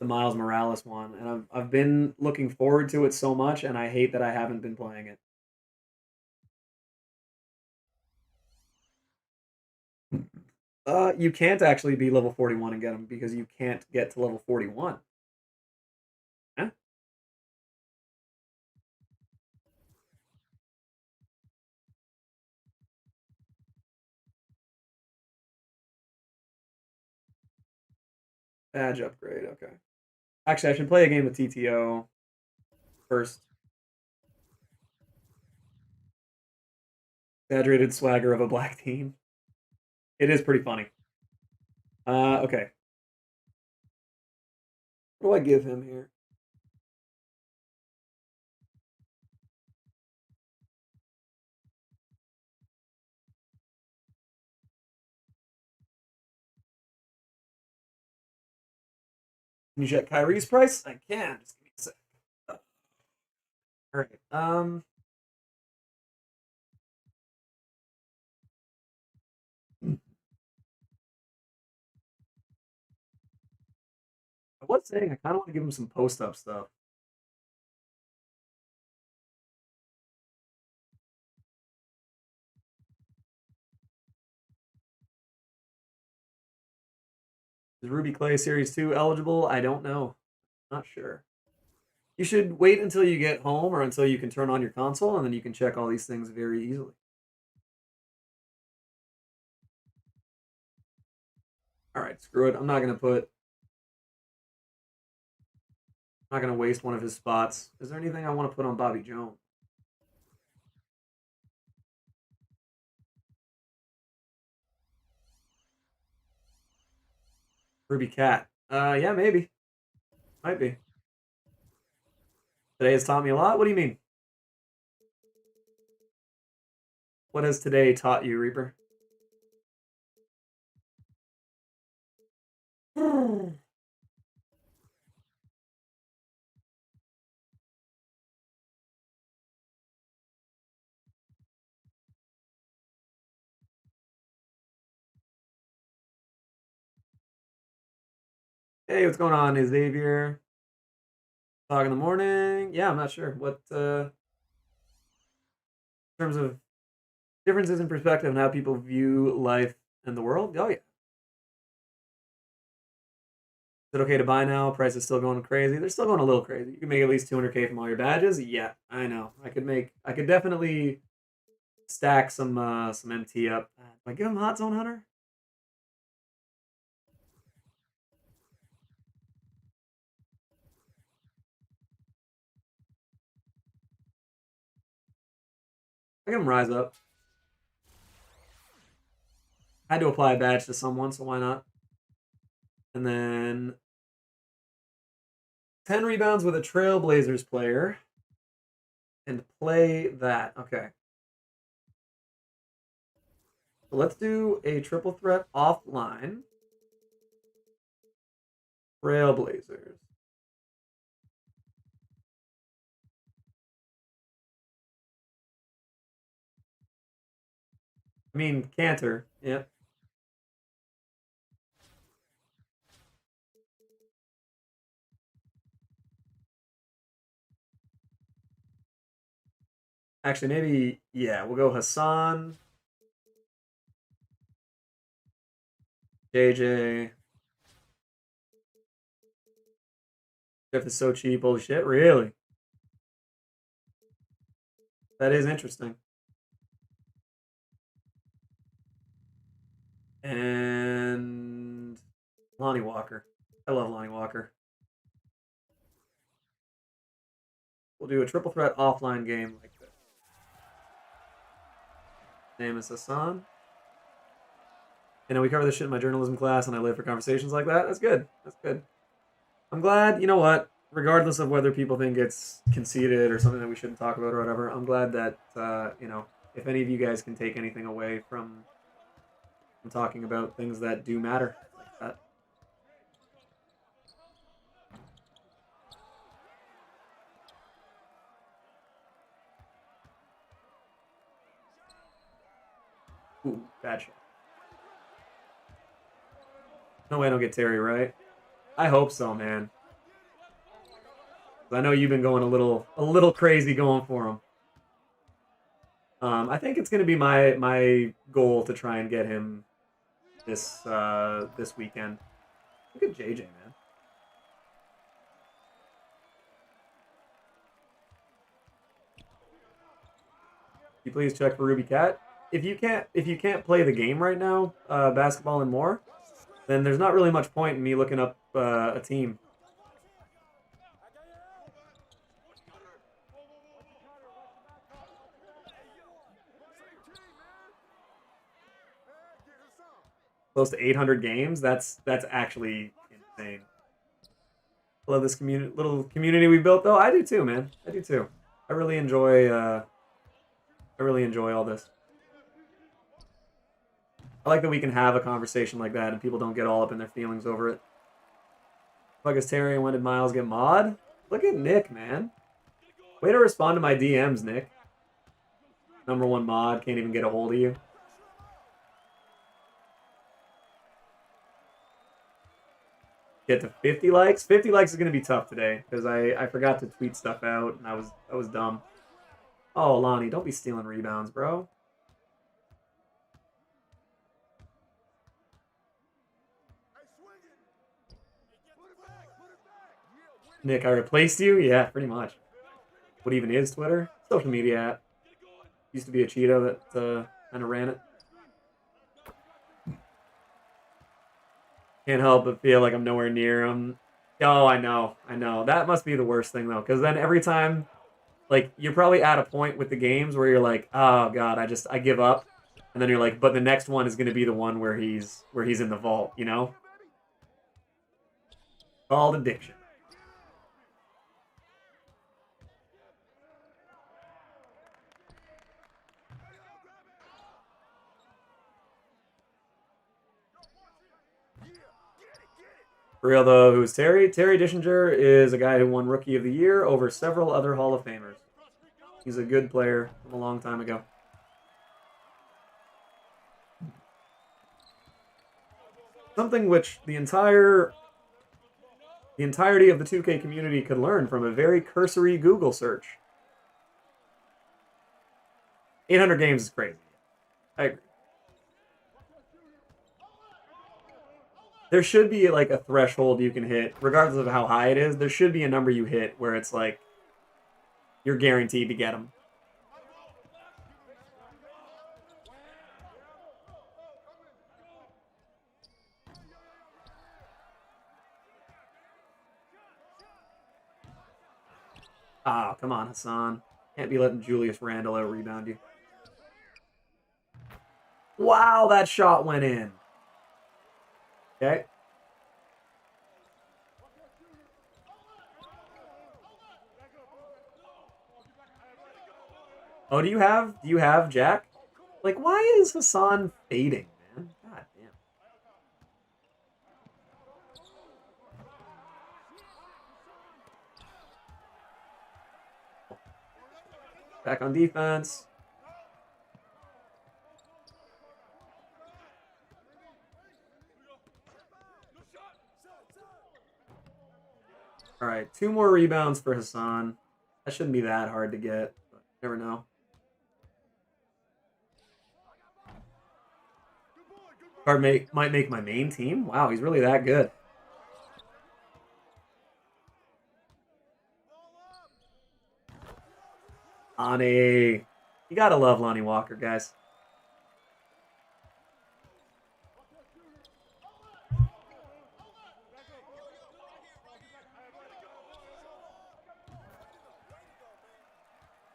[SPEAKER 1] the Miles Morales one, and I've been looking forward to it so much, and I hate that I haven't been playing it. You can't actually be level 41 and get them because you can't get to level 41. Yeah? Badge upgrade. Okay. Actually, I should play a game of TTO first. Exaggerated swagger of a black team. It is pretty funny. Okay. What do I give him here? Can you check Kyrie's price? I can. Just give me a sec. All right. I was saying I kind of want to give him some post up stuff. Is Ruby Clay Series 2 eligible? I don't know. Not sure. You should wait until you get home or until you can turn on your console, and then you can check all these things very easily. All right, screw it. I'm not gonna waste one of his spots. Is there anything I want to put on Bobby Jones? Ruby Cat. Yeah, maybe. Might be. Today has taught me a lot. What do you mean? What has today taught you, Reaper? Hey, what's going on, Xavier? Talk in the morning. Yeah, I'm not sure. What in terms of differences in perspective and how people view life and the world? Oh yeah. Is it okay to buy now? Price is still going crazy. They're still going a little crazy. You can make at least 200K from all your badges. Yeah, I know. I could definitely stack some MT up. Like give him Hot Zone Hunter. I give him Rise Up. I had to apply a badge to someone, so why not? And then 10 rebounds with a Trailblazers player. And play that. Okay. So let's do a triple threat offline. Trailblazers. I mean, Cantor. Yep. Actually, maybe, yeah, we'll go Hassan, JJ. Jeff is so cheap. Holy shit, really? That is interesting. And Lonnie Walker. I love Lonnie Walker. We'll do a triple threat offline game like this. Name is Hassan. You know, we cover this shit in my journalism class, and I live for conversations like that. That's good. That's good. I'm glad, you know what? Regardless of whether people think it's conceited or something that we shouldn't talk about or whatever, I'm glad that, you know, if any of you guys can take anything away from talking about things that do matter like that. Ooh, bad shot. No way I don't get Terry, right? I hope so, man. I know you've been going a little crazy going for him. I think it's going to be my goal to try and get him this weekend. Look at JJ, man. Can you please check for Ruby Cat? If you can't play the game right now, basketball and more, then there's not really much point in me looking up a team. Close to 800 games. That's actually insane. I love this little community we built, though. I do too, man. I do too. I really enjoy all this. I like that we can have a conversation like that and people don't get all up in their feelings over it. Fuck is Terry and when did Miles get mod? Look at Nick, man. Way to respond to my DMs, Nick. #1 mod, can't even get a hold of you. Get to 50 likes? 50 likes is gonna be tough today, because I forgot to tweet stuff out and I was dumb. Oh, Lonnie, don't be stealing rebounds, bro. Nick, I replaced you? Yeah, pretty much. What even is Twitter? Social media app. Used to be a Cheeto that kind of ran it. Can't help but feel like I'm nowhere near him. Oh, I know. That must be the worst thing, though, because then every time, like, you're probably at a point with the games where you're like, oh, God, I give up. And then you're like, but the next one is going to be the one where he's in the vault, you know? Called addiction. For real, though, who's Terry? Terry Dischinger is a guy who won Rookie of the Year over several other Hall of Famers. He's a good player from a long time ago. Something which the entirety of the 2K community could learn from a very cursory Google search. 800 games is crazy. I agree. There should be like a threshold you can hit, regardless of how high it is. There should be a number you hit where it's like you're guaranteed to get them. Oh, come on, Hassan. Can't be letting Julius Randle out rebound you. Wow, that shot went in. Okay. Oh, do you have Jack? Like, why is Hassan fading, man? God damn. Back on defense. All right, 2 more rebounds for Hassan. That shouldn't be that hard to get, but never know. Card might make my main team. Wow, he's really that good. Lonnie. You gotta love Lonnie Walker, guys.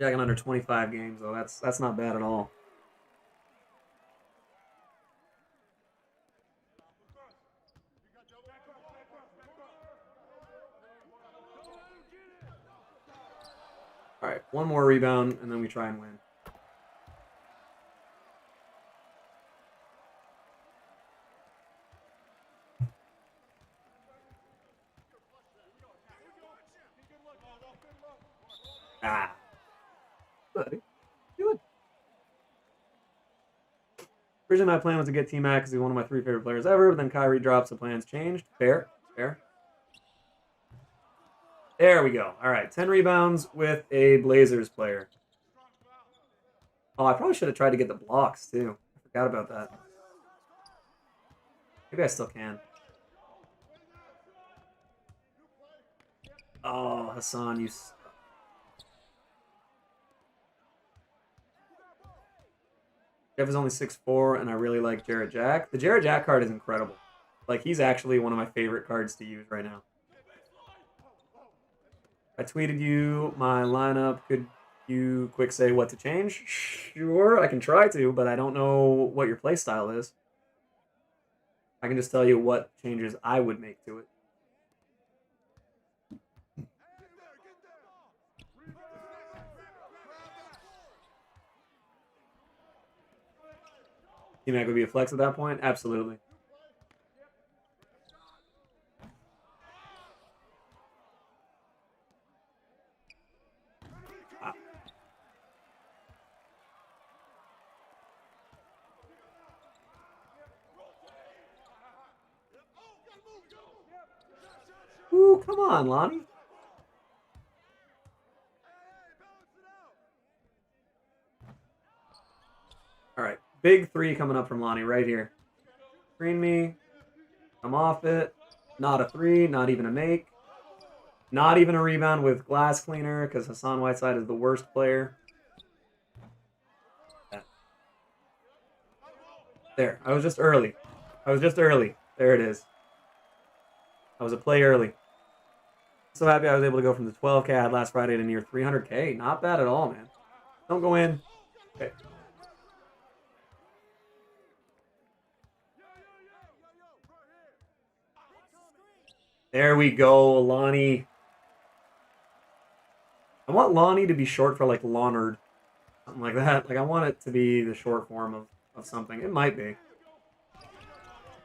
[SPEAKER 1] Jacking under 25 games, though. That's not bad at all. All right, 1 more rebound, and then we try and win. Ah. Buddy. Good. Originally, my plan was to get T-Mac because he's one of my 3 favorite players ever, but then Kyrie drops, the plans changed. Fair. Fair. There we go. All right, 10 rebounds with a Blazers player. Oh, I probably should have tried to get the blocks, too. I forgot about that. Maybe I still can. Oh, Hassan, you... Jeff is only 6'4", and I really like Jarrett Jack. The Jarrett Jack card is incredible. Like, he's actually one of my favorite cards to use right now. I tweeted you my lineup. Could you quick say what to change? Sure, I can try to, but I don't know what your playstyle is. I can just tell you what changes I would make to it. T-Mac would be a flex at that point? Absolutely. Wow. Ooh, come on, Lonnie. All right, big 3 coming up from Lonnie right here. Screen me. I'm off it. Not a 3, not even a make. Not even a rebound with glass cleaner because Hassan Whiteside is the worst player. There, I was just early. There it is. I was a play early. So happy I was able to go from the 12K I had last Friday to near 300K. Not bad at all, man. Don't go in. Okay. There we go, Lonnie. I want Lonnie to be short for like Lonard. Something like that. Like I want it to be the short form of something. It might be.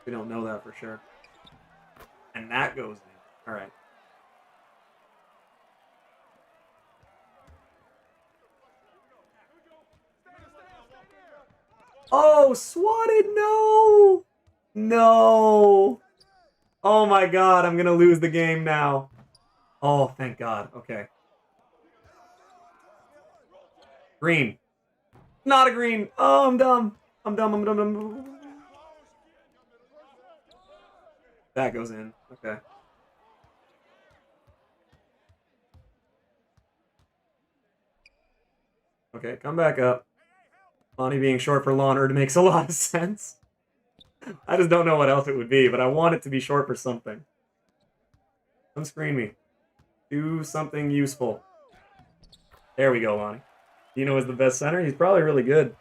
[SPEAKER 1] We don't know that for sure. And that goes in. All right. Oh, swatted! No! No! Oh my god, I'm gonna lose the game now. Oh, thank god. Okay. Green. Not a green. Oh, I'm dumb. I'm dumb. That goes in. Okay. Okay, come back up. Lonnie being short for Lawnard makes a lot of sense. I just don't know what else it would be, but I want it to be short for something. Come screen me. Do something useful. There we go, Lonnie. Dino is the best center. He's probably really good.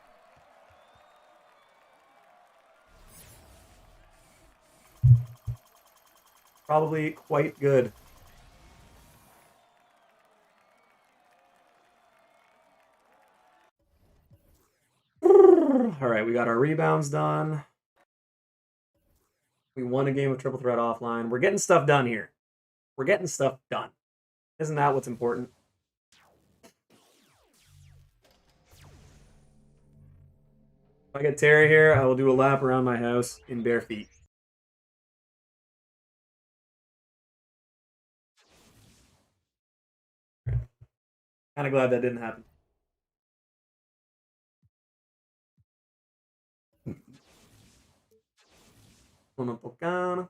[SPEAKER 1] Probably quite good. All right, we got our rebounds done. We won a game of triple threat offline. We're getting stuff done here. We're getting stuff done. Isn't that what's important? If I get Terry here, I will do a lap around my house in bare feet. Kind of glad that didn't happen. Una tocana.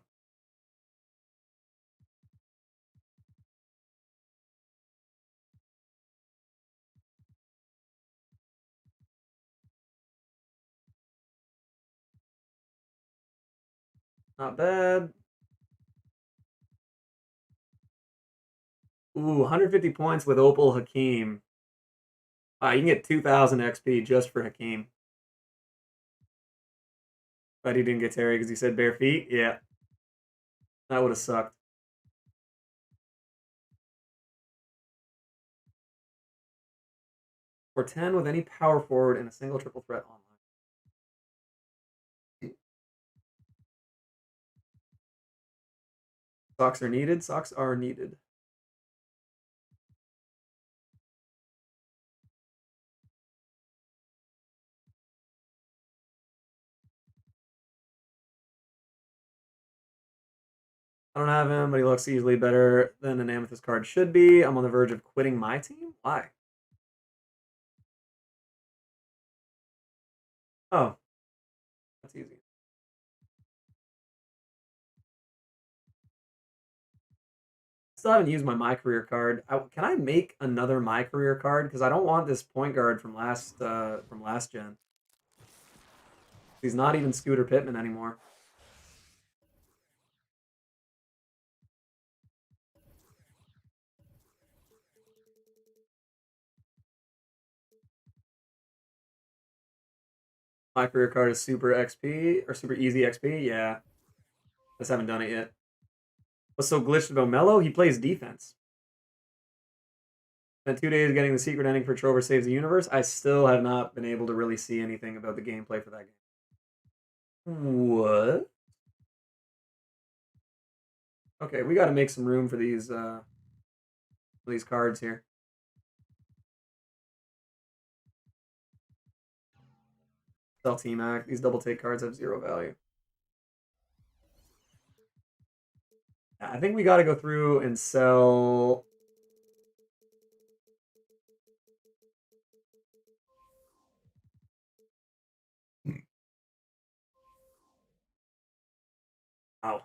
[SPEAKER 1] Not bad. Ooh, 150 points with Opal Hakeem. You can get 2,000 XP just for Hakeem. But he didn't get Terry because he said bare feet? Yeah. That would have sucked. For 10 with any power forward and a single triple threat online. Socks are needed. Socks are needed. I don't have him, but he looks easily better than an Amethyst card should be. I'm on the verge of quitting my team? Why? Oh. That's easy. Still haven't used my career card. Can I make another my career card? Because I don't want this point guard from last gen. He's not even Scooter Pittman anymore. My career card is super XP or super easy XP. Yeah, just haven't done it yet. What's so glitched about Melo? He plays defense. Spent 2 days getting the secret ending for Trover Saves the Universe. I still have not been able to really see anything about the gameplay for that game. What? Okay, we got to make some room for these cards here. Sell T-Mac. These double take cards have 0 value. I think we got to go through and sell. Ow.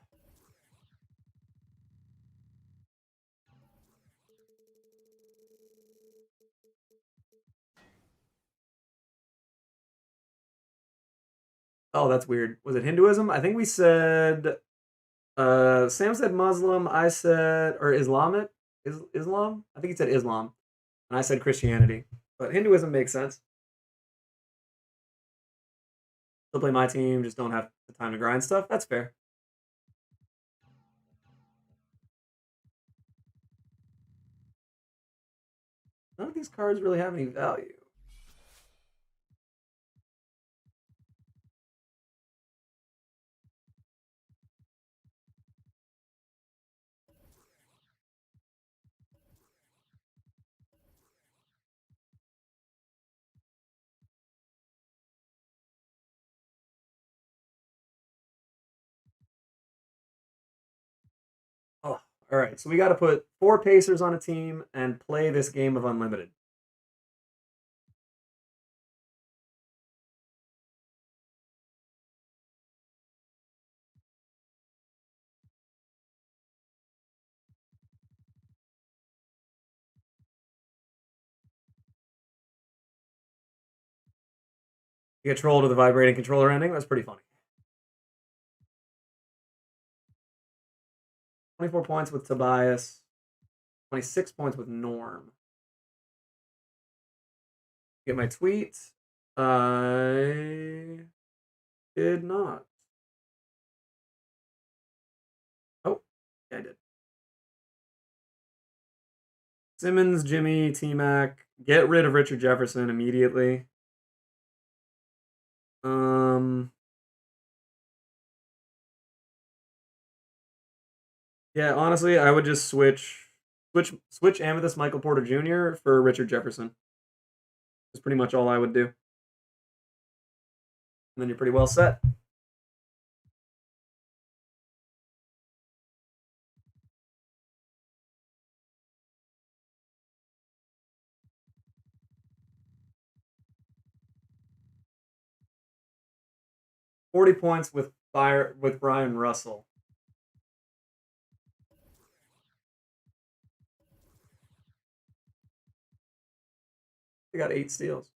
[SPEAKER 1] Oh, that's weird. Was it Hinduism? I think we said. Sam said Muslim. I said or Islamic. Islam? I think he said Islam, and I said Christianity. But Hinduism makes sense. Still play my team. Just don't have the time to grind stuff. That's fair. None of these cards really have any value. Oh, all right. So we got to put 4 Pacers on a team and play this game of Unlimited. You get trolled with a vibrating controller ending. That's pretty funny. 24 points with Tobias. 26 points with Norm. Get my tweet. I did not. Oh, yeah, I did. Simmons, Jimmy, T-Mac. Get rid of Richard Jefferson immediately. Yeah, honestly, I would just switch Amethyst Michael Porter Jr. for Richard Jefferson. That's pretty much all I would do. And then you're pretty well set. $40 with Brian Russell. They got 8 steals.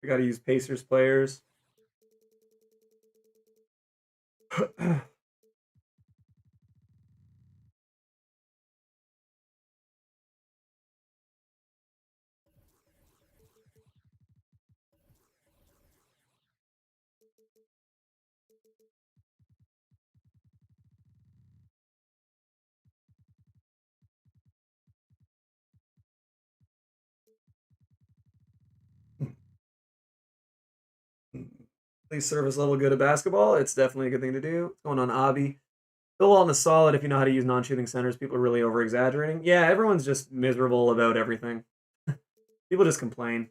[SPEAKER 1] We got to use Pacers players. Please service level good at basketball. It's definitely a good thing to do. What's going on, Abby? Bill Walton is solid if you know how to use non-shooting centers. People are really over-exaggerating. Yeah, everyone's just miserable about everything. People just complain.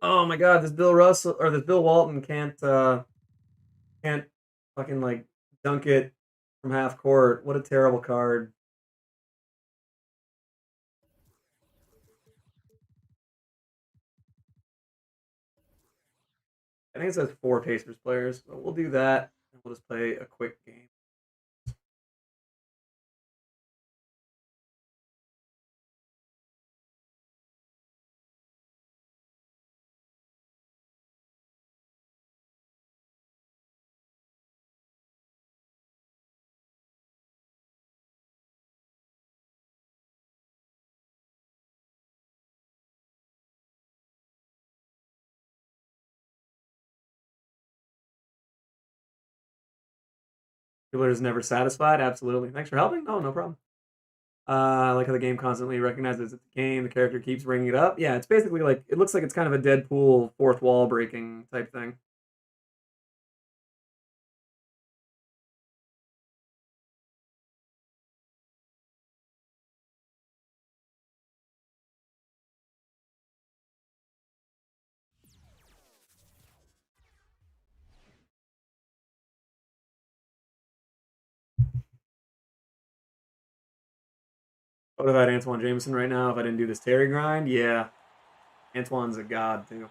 [SPEAKER 1] Oh my god, this Bill Walton can't fucking like dunk it from half court. What a terrible card. I think it says 4 Pacers players, but we'll do that. And we'll just play a quick game. Killer is never satisfied. Absolutely. Thanks for helping. Oh, no problem. I like how the game constantly recognizes it's a game. The character keeps bringing it up. Yeah, it's basically like it looks like it's kind of a Deadpool fourth wall breaking type thing. What about Antoine Jameson right now if I didn't do this Terry grind? Yeah. Antoine's a god too.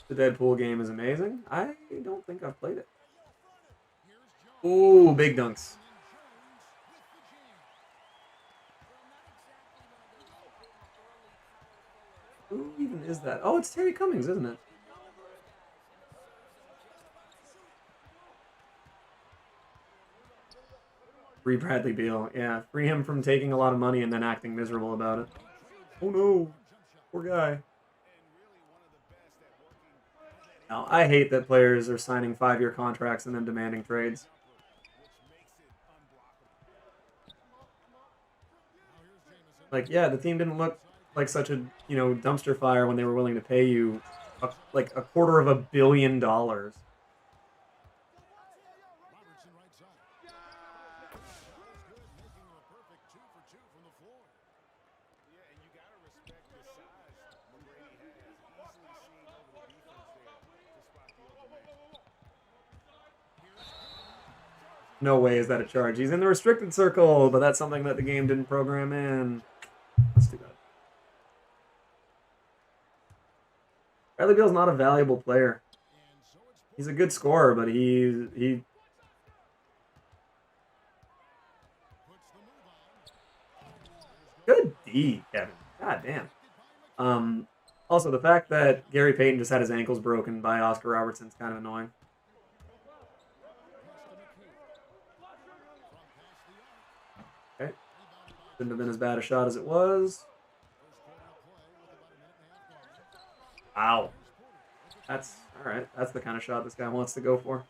[SPEAKER 1] The Deadpool game is amazing. I don't think I've played it. Ooh, big dunks. Who even is that? Oh, it's Terry Cummings, isn't it? Free Bradley Beal. Yeah, free him from taking a lot of money and then acting miserable about it. Oh no, poor guy. Now, I hate that players are signing 5-year contracts and then demanding trades. Like, yeah, the team didn't look like such a dumpster fire when they were willing to pay you like $250 million. No way is that a charge. He's in the restricted circle, but that's something that the game didn't program in. That's too bad. Bradley Beal's not a valuable player. He's a good scorer, but he good D, Kevin. God damn. Also, the fact that Gary Payton just had his ankles broken by Oscar Robertson is kind of annoying. Okay. Shouldn't have been as bad a shot as it was. Wow. That's all right. That's the kind of shot this guy wants to go for.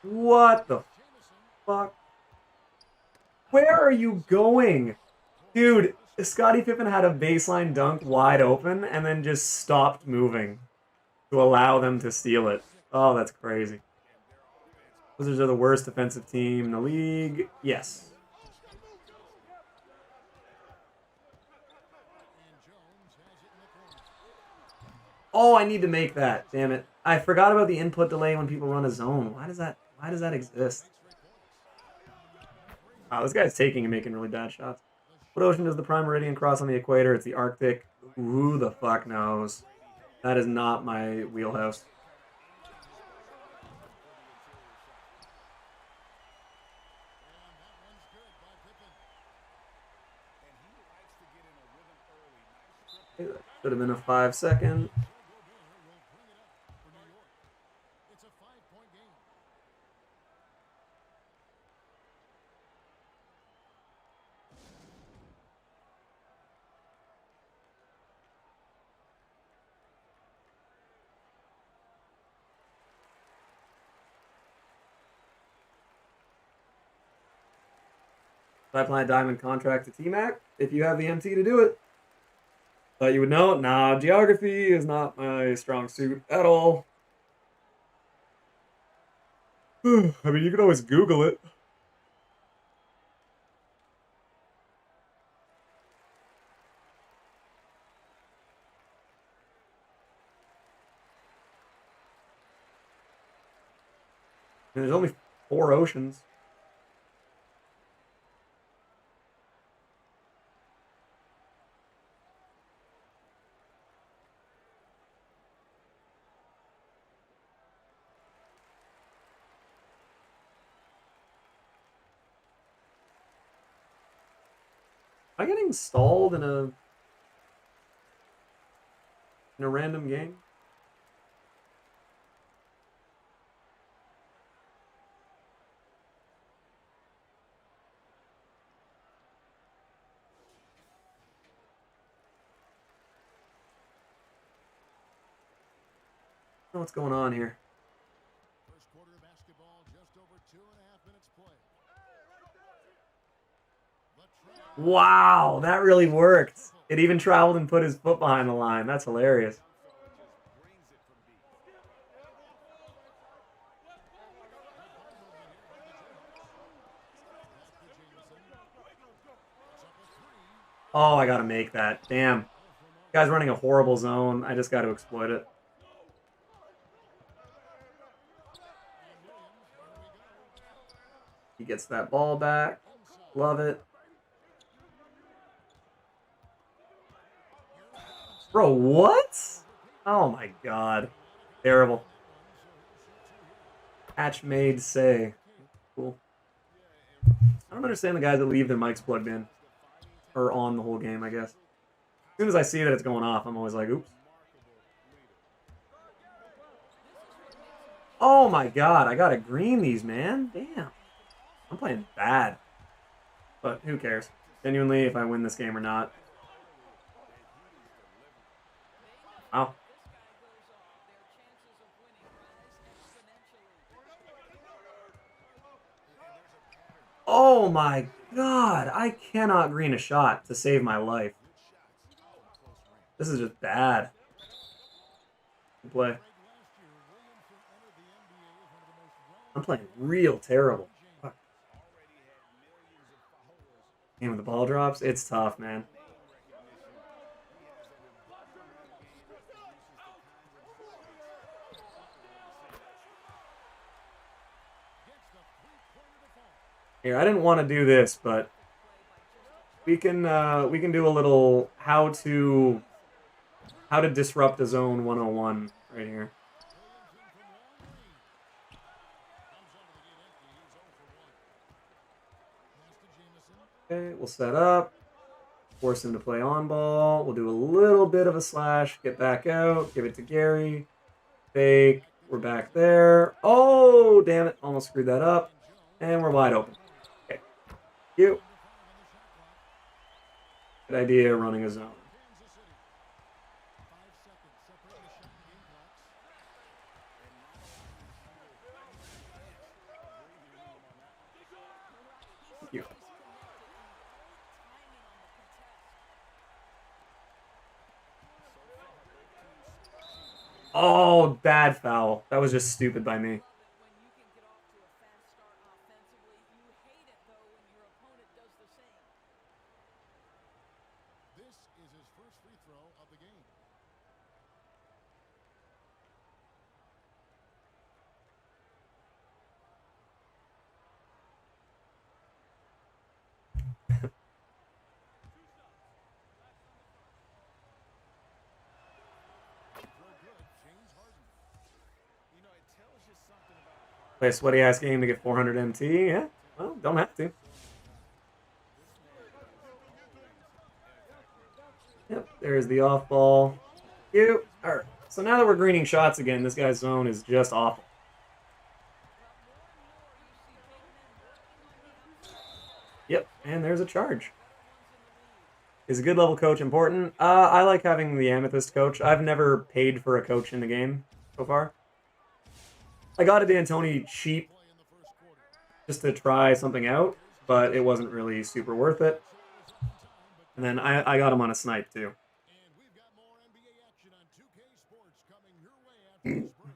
[SPEAKER 1] What the fuck? Where are you going? Dude, Scottie Pippen had a baseline dunk wide open and then just stopped moving to allow them to steal it. Oh, that's crazy. Wizards are the worst defensive team in the league. Yes. Oh, I need to make that. Damn it. I forgot about the input delay when people run a zone. Why does that exist? Wow, this guy's taking and making really bad shots. What ocean does the prime meridian cross on the equator? It's the Arctic. Who the fuck knows? That is not my wheelhouse. Should have been a 5-second. I apply a diamond contract to T-Mac if you have the MT to do it. Thought you would know. Nah, geography is not my strong suit at all. I mean, you could always Google it. And there's only 4 oceans. Am I getting stalled in a random game? I don't know what's going on here.
[SPEAKER 2] First quarter of basketball, just over 2.5 minutes play.
[SPEAKER 1] Wow, that really worked. It even traveled and put his foot behind the line. That's hilarious. Oh, I gotta make that. Damn. Guy's running a horrible zone. I just gotta exploit it. He gets that ball back. Love it. Bro, what? Oh my god. Terrible. Patch made say. Cool. I don't understand the guys that leave their mics plugged in. Or on the whole game, I guess. As soon as I see that it's going off, I'm always like, oops. Oh my god, I gotta green these, man. Damn. I'm playing bad. But who cares? Genuinely, if I win this game or not. Wow. Oh my god, I cannot green a shot to save my life. This is just bad. Good play. I'm playing real terrible. Fuck. Game with the ball drops, it's tough, man. Here, I didn't want to do this, but we can do a little how to disrupt a zone 101 right here. Okay, we'll set up, force him to play on ball. We'll do a little bit of a slash, get back out, give it to Gary, fake. We're back there. Oh, damn it! Almost screwed that up, and we're wide open. Okay, you. Good idea running a zone. Oh, bad foul. That was just stupid by me.
[SPEAKER 2] This is his first free throw of the game.
[SPEAKER 1] Play a sweaty ass game to get 400 MT. Yeah, well, don't have to. Yep, there's the off ball. You. All right. So now that we're greening shots again, this guy's zone is just awful. Yep, and there's a charge. Is a good level coach important? I like having the Amethyst coach. I've never paid for a coach in the game so far. I got a D'Antoni cheap just to try something out, but it wasn't really super worth it. And then I got him on a snipe too.
[SPEAKER 2] And we've got more NBA action on 2K Sports coming your way after this break.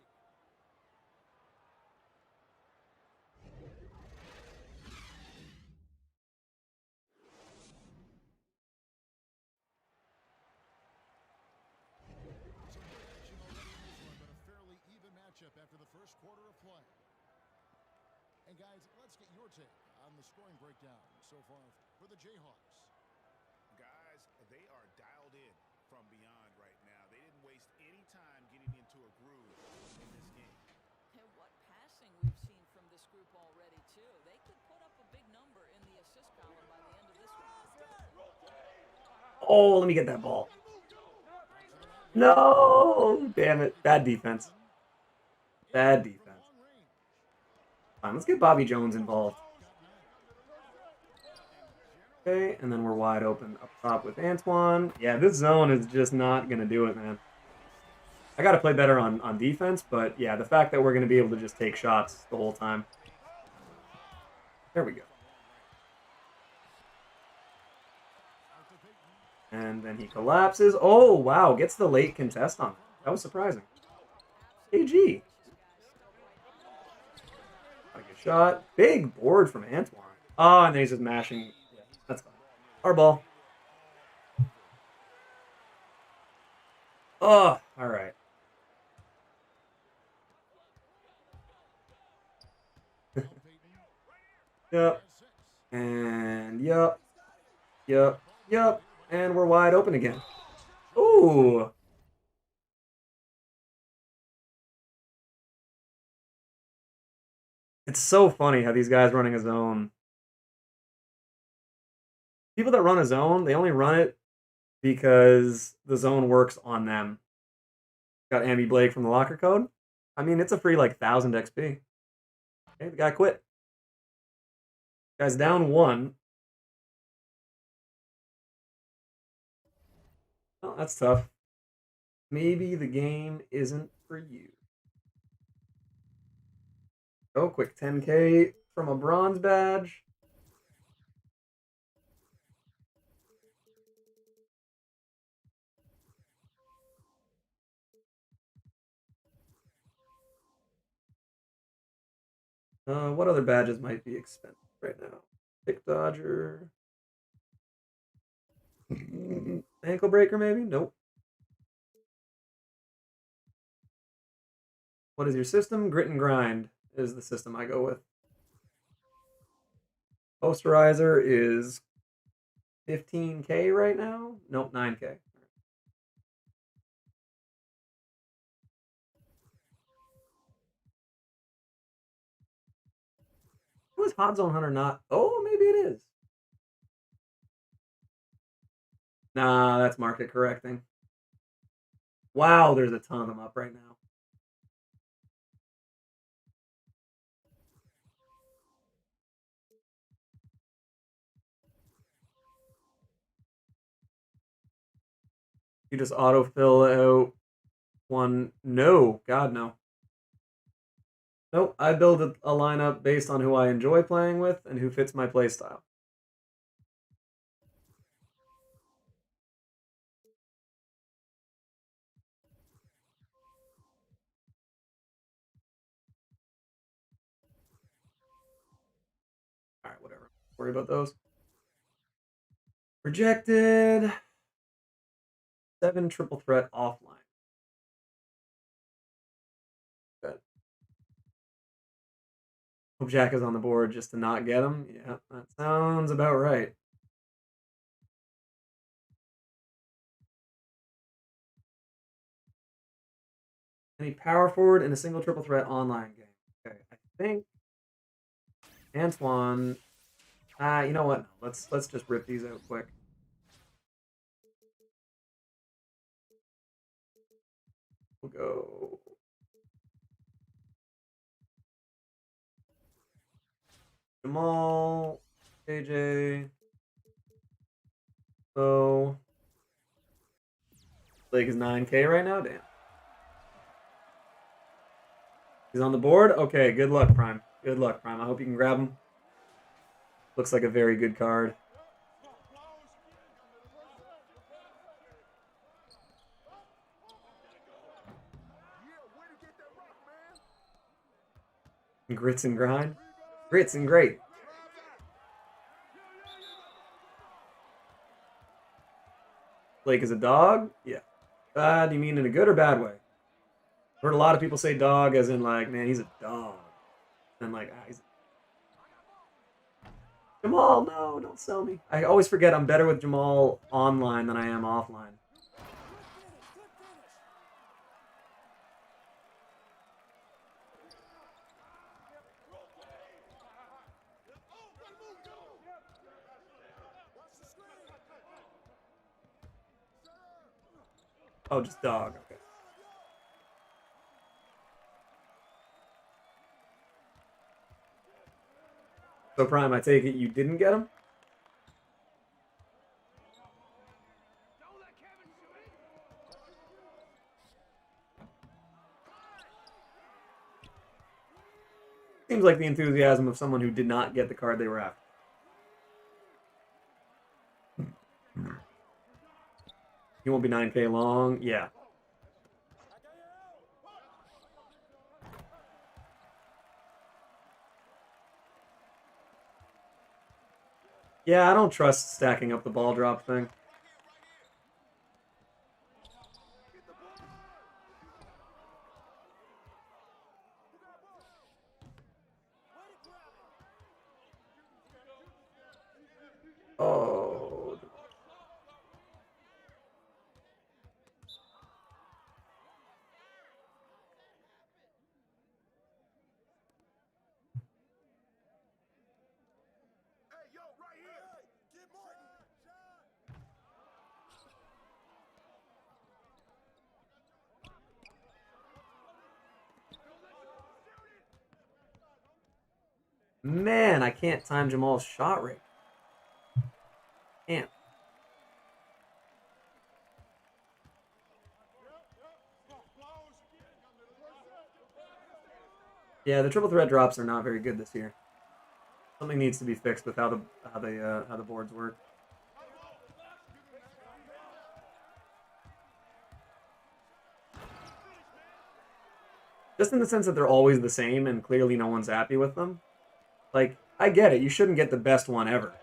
[SPEAKER 2] After the first quarter of play. And guys, let's get your take on the scoring breakdown so far for the Jayhawks.
[SPEAKER 3] Guys, they are dialed in from beyond right now. They didn't waste any time getting into a groove in this game.
[SPEAKER 4] And what passing we've seen from this group already, too. They could put up a big number in the assist column by the end of this one.
[SPEAKER 1] Oh, let me get that ball. No! Damn it. Bad defense. Bad defense. Fine, let's get Bobby Jones involved. Okay, and then we're wide open up top with Antoine. Yeah, this zone is just not going to do it, man. I got to play better on defense, but yeah, the fact that we're going to be able to just take shots the whole time. There we go. And then he collapses. Oh, wow, gets the late contest on it. That was surprising. KG. Good shot. Big board from Antoine. Oh, and then he's just mashing. Yeah, that's fine. Our ball. Oh, all right. Yep. And yep. Yep. Yep. And we're wide open again. Ooh. It's so funny how these guys running a zone. People that run a zone, they only run it because the zone works on them. Got Ambi Blake from the locker code. I mean, it's a free like 1,000 XP. Okay, the guy quit. Guy's down 1. Oh, that's tough. Maybe the game isn't for you. Oh, quick 10K from a bronze badge. What other badges might be expensive right now? Pick Dodger. Ankle breaker, maybe? Nope. What is your system? Grit and grind is the system I go with. Posterizer is 15K right now? Nope, 9K. Was Hot Zone Hunter not? Oh, maybe it is. Nah, that's market correcting. Wow, there's a ton of them up right now. You just autofill out one. No, God, no. Nope, I build a lineup based on who I enjoy playing with and who fits my playstyle. Worry about those. Rejected. 7 triple threat offline. Good. Hope Jack is on the board just to not get him. Yeah, that sounds about right. Any power forward in a single triple threat online game. Okay, I think Antoine. You know what? Let's just rip these out quick. We'll go. Jamal, JJ. So Blake is 9K right now. Damn. He's on the board. Okay, good luck, Prime. Good luck, Prime. I hope you can grab him. Looks like a very good card. Grits and grind. Grits and great. Blake is a dog? Yeah. Do you mean in a good or bad way? I've heard a lot of people say dog as in like, man, he's a dog. And like, he's Jamal, no, don't sell me. I always forget I'm better with Jamal online than I am offline. Oh, just dog. Okay. So Prime, I take it you didn't get him? Seems like the enthusiasm of someone who did not get the card they were after. He won't be 9K long. Yeah. Yeah, I don't trust stacking up the ball drop thing. Oh. Man, I can't time Jamal's shot rate. Can't. Yeah, the triple threat drops are not very good this year. Something needs to be fixed with how the boards work. Just in the sense that they're always the same and clearly no one's happy with them. Like, I get it. You shouldn't get the best one ever.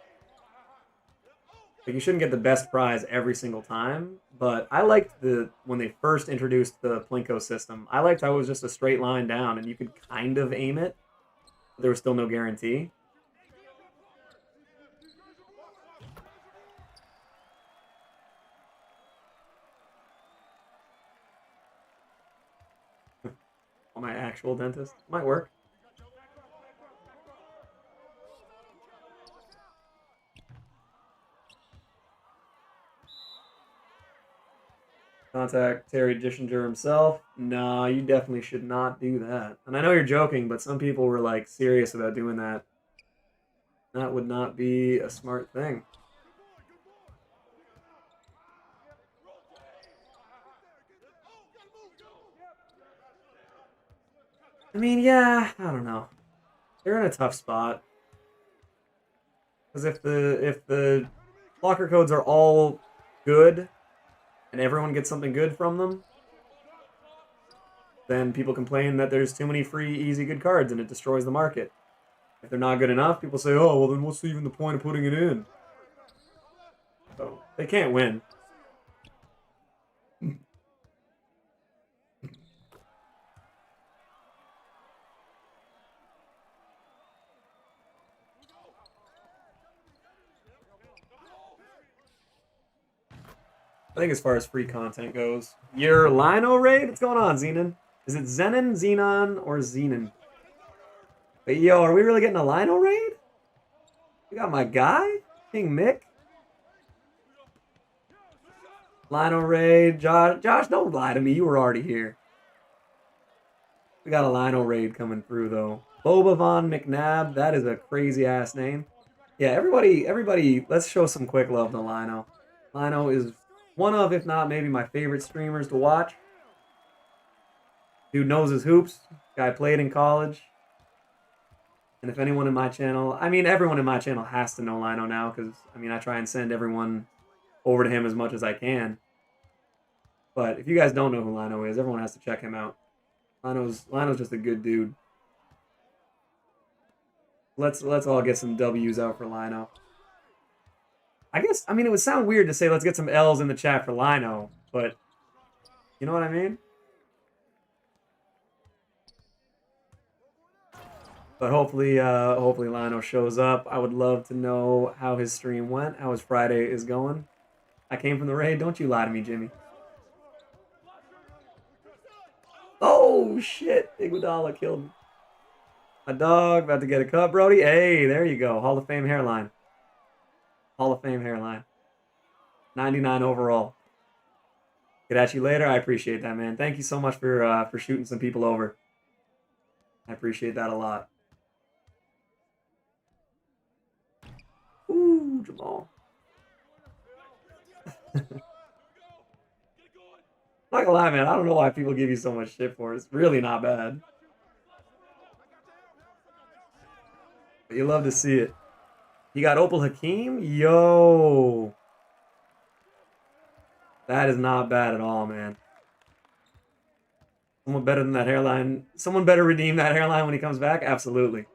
[SPEAKER 1] Like, you shouldn't get the best prize every single time. But I liked when they first introduced the Plinko system, I liked how it was just a straight line down and you could kind of aim it. But there was still no guarantee. My actual dentist. Might work. Contact Terry Dishinger himself. No, you definitely should not do that. And I know you're joking, but some people were like serious about doing that. That would not be a smart thing. I mean, yeah, I don't know. They're in a tough spot. Because if the blocker codes are all good and everyone gets something good from them, then people complain that there's too many free, easy, good cards and it destroys the market. If they're not good enough, people say, oh, well, then what's even the point of putting it in? So, they can't win. I think as far as free content goes, your Lino raid? What's going on, Zenon? Is it Zenon, Xenon, or Zenon? But yo, are we really getting a Lino raid? We got my guy, King Mick. Lino raid, Josh. Josh, don't lie to me. You were already here. We got a Lino raid coming through though. Boba Von McNabb. That is a crazy ass name. Yeah, everybody. Let's show some quick love to Lino. Lino is one of, if not maybe my favorite streamers to watch. Dude knows his hoops. Guy played in college. And if anyone in my channel, I mean, everyone in my channel has to know Lino now because, I mean, I try and send everyone over to him as much as I can. But if you guys don't know who Lino is, everyone has to check him out. Lino's just a good dude. Let's all get some W's out for Lino. I guess, I mean, it would sound weird to say let's get some L's in the chat for Lino, but you know what I mean? But hopefully Lino shows up. I would love to know how his stream went, how his Friday is going. I came from the raid. Don't you lie to me, Jimmy. Oh, shit. Iguodala killed me. My dog about to get a cut, Brody. Hey, there you go. Hall of Fame hairline. Hall of Fame hairline. 99 overall. Get at you later. I appreciate that, man. Thank you so much for shooting some people over. I appreciate that a lot. Ooh, Jamal. Not gonna lie, man. I don't know why people give you so much shit for it. It's really not bad. But you love to see it. You got Opal Hakeem? Yo. That is not bad at all, man. Someone better than that hairline. Someone better redeem that hairline when he comes back? Absolutely.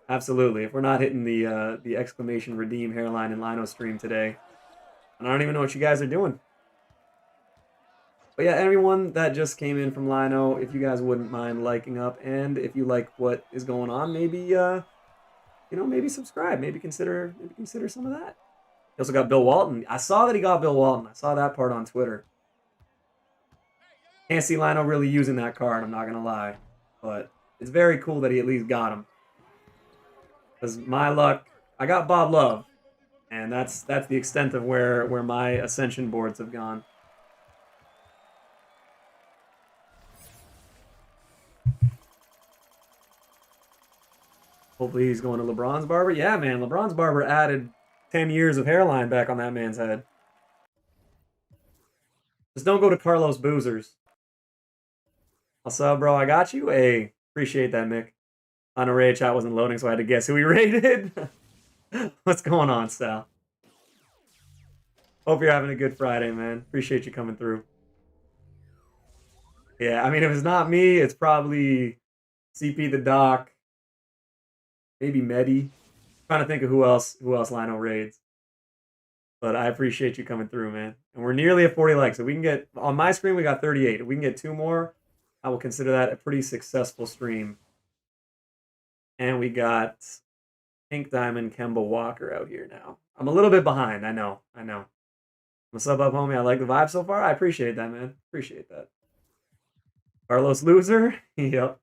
[SPEAKER 1] Absolutely. If we're not hitting the exclamation redeem hairline in Lino stream today, I don't even know what you guys are doing. But yeah, everyone that just came in from Lino, if you guys wouldn't mind liking up, and if you like what is going on, maybe maybe subscribe, maybe consider some of that. He also got Bill Walton. I saw that he got Bill Walton. I saw that part on Twitter. Can't see Lino really using that card, I'm not gonna lie. But it's very cool that he at least got him. Because my luck, I got Bob Love. And that's the extent of where my Ascension boards have gone. Hopefully he's going to LeBron's barber. Yeah, man, LeBron's barber added 10 years of hairline back on that man's head. Just don't go to Carlos Boozers. What's up, bro? I got you. Hey, appreciate that, Mick. On a raid chat wasn't loading, so I had to guess who he raided. What's going on, Sal? Hope you're having a good Friday, man. Appreciate you coming through. Yeah, I mean, if it's not me, it's probably CP the Doc. Maybe Medi. Trying to think of who else Lino raids. But I appreciate you coming through, man. And we're nearly at 40 likes. So we can get, on my screen, we got 38. If we can get 2 more, I will consider that a pretty successful stream. And we got Pink Diamond Kemba Walker out here now. I'm a little bit behind. I know. What's up, homie? I like the vibe so far. I appreciate that, man. Appreciate that. Carlos Loser? Yep.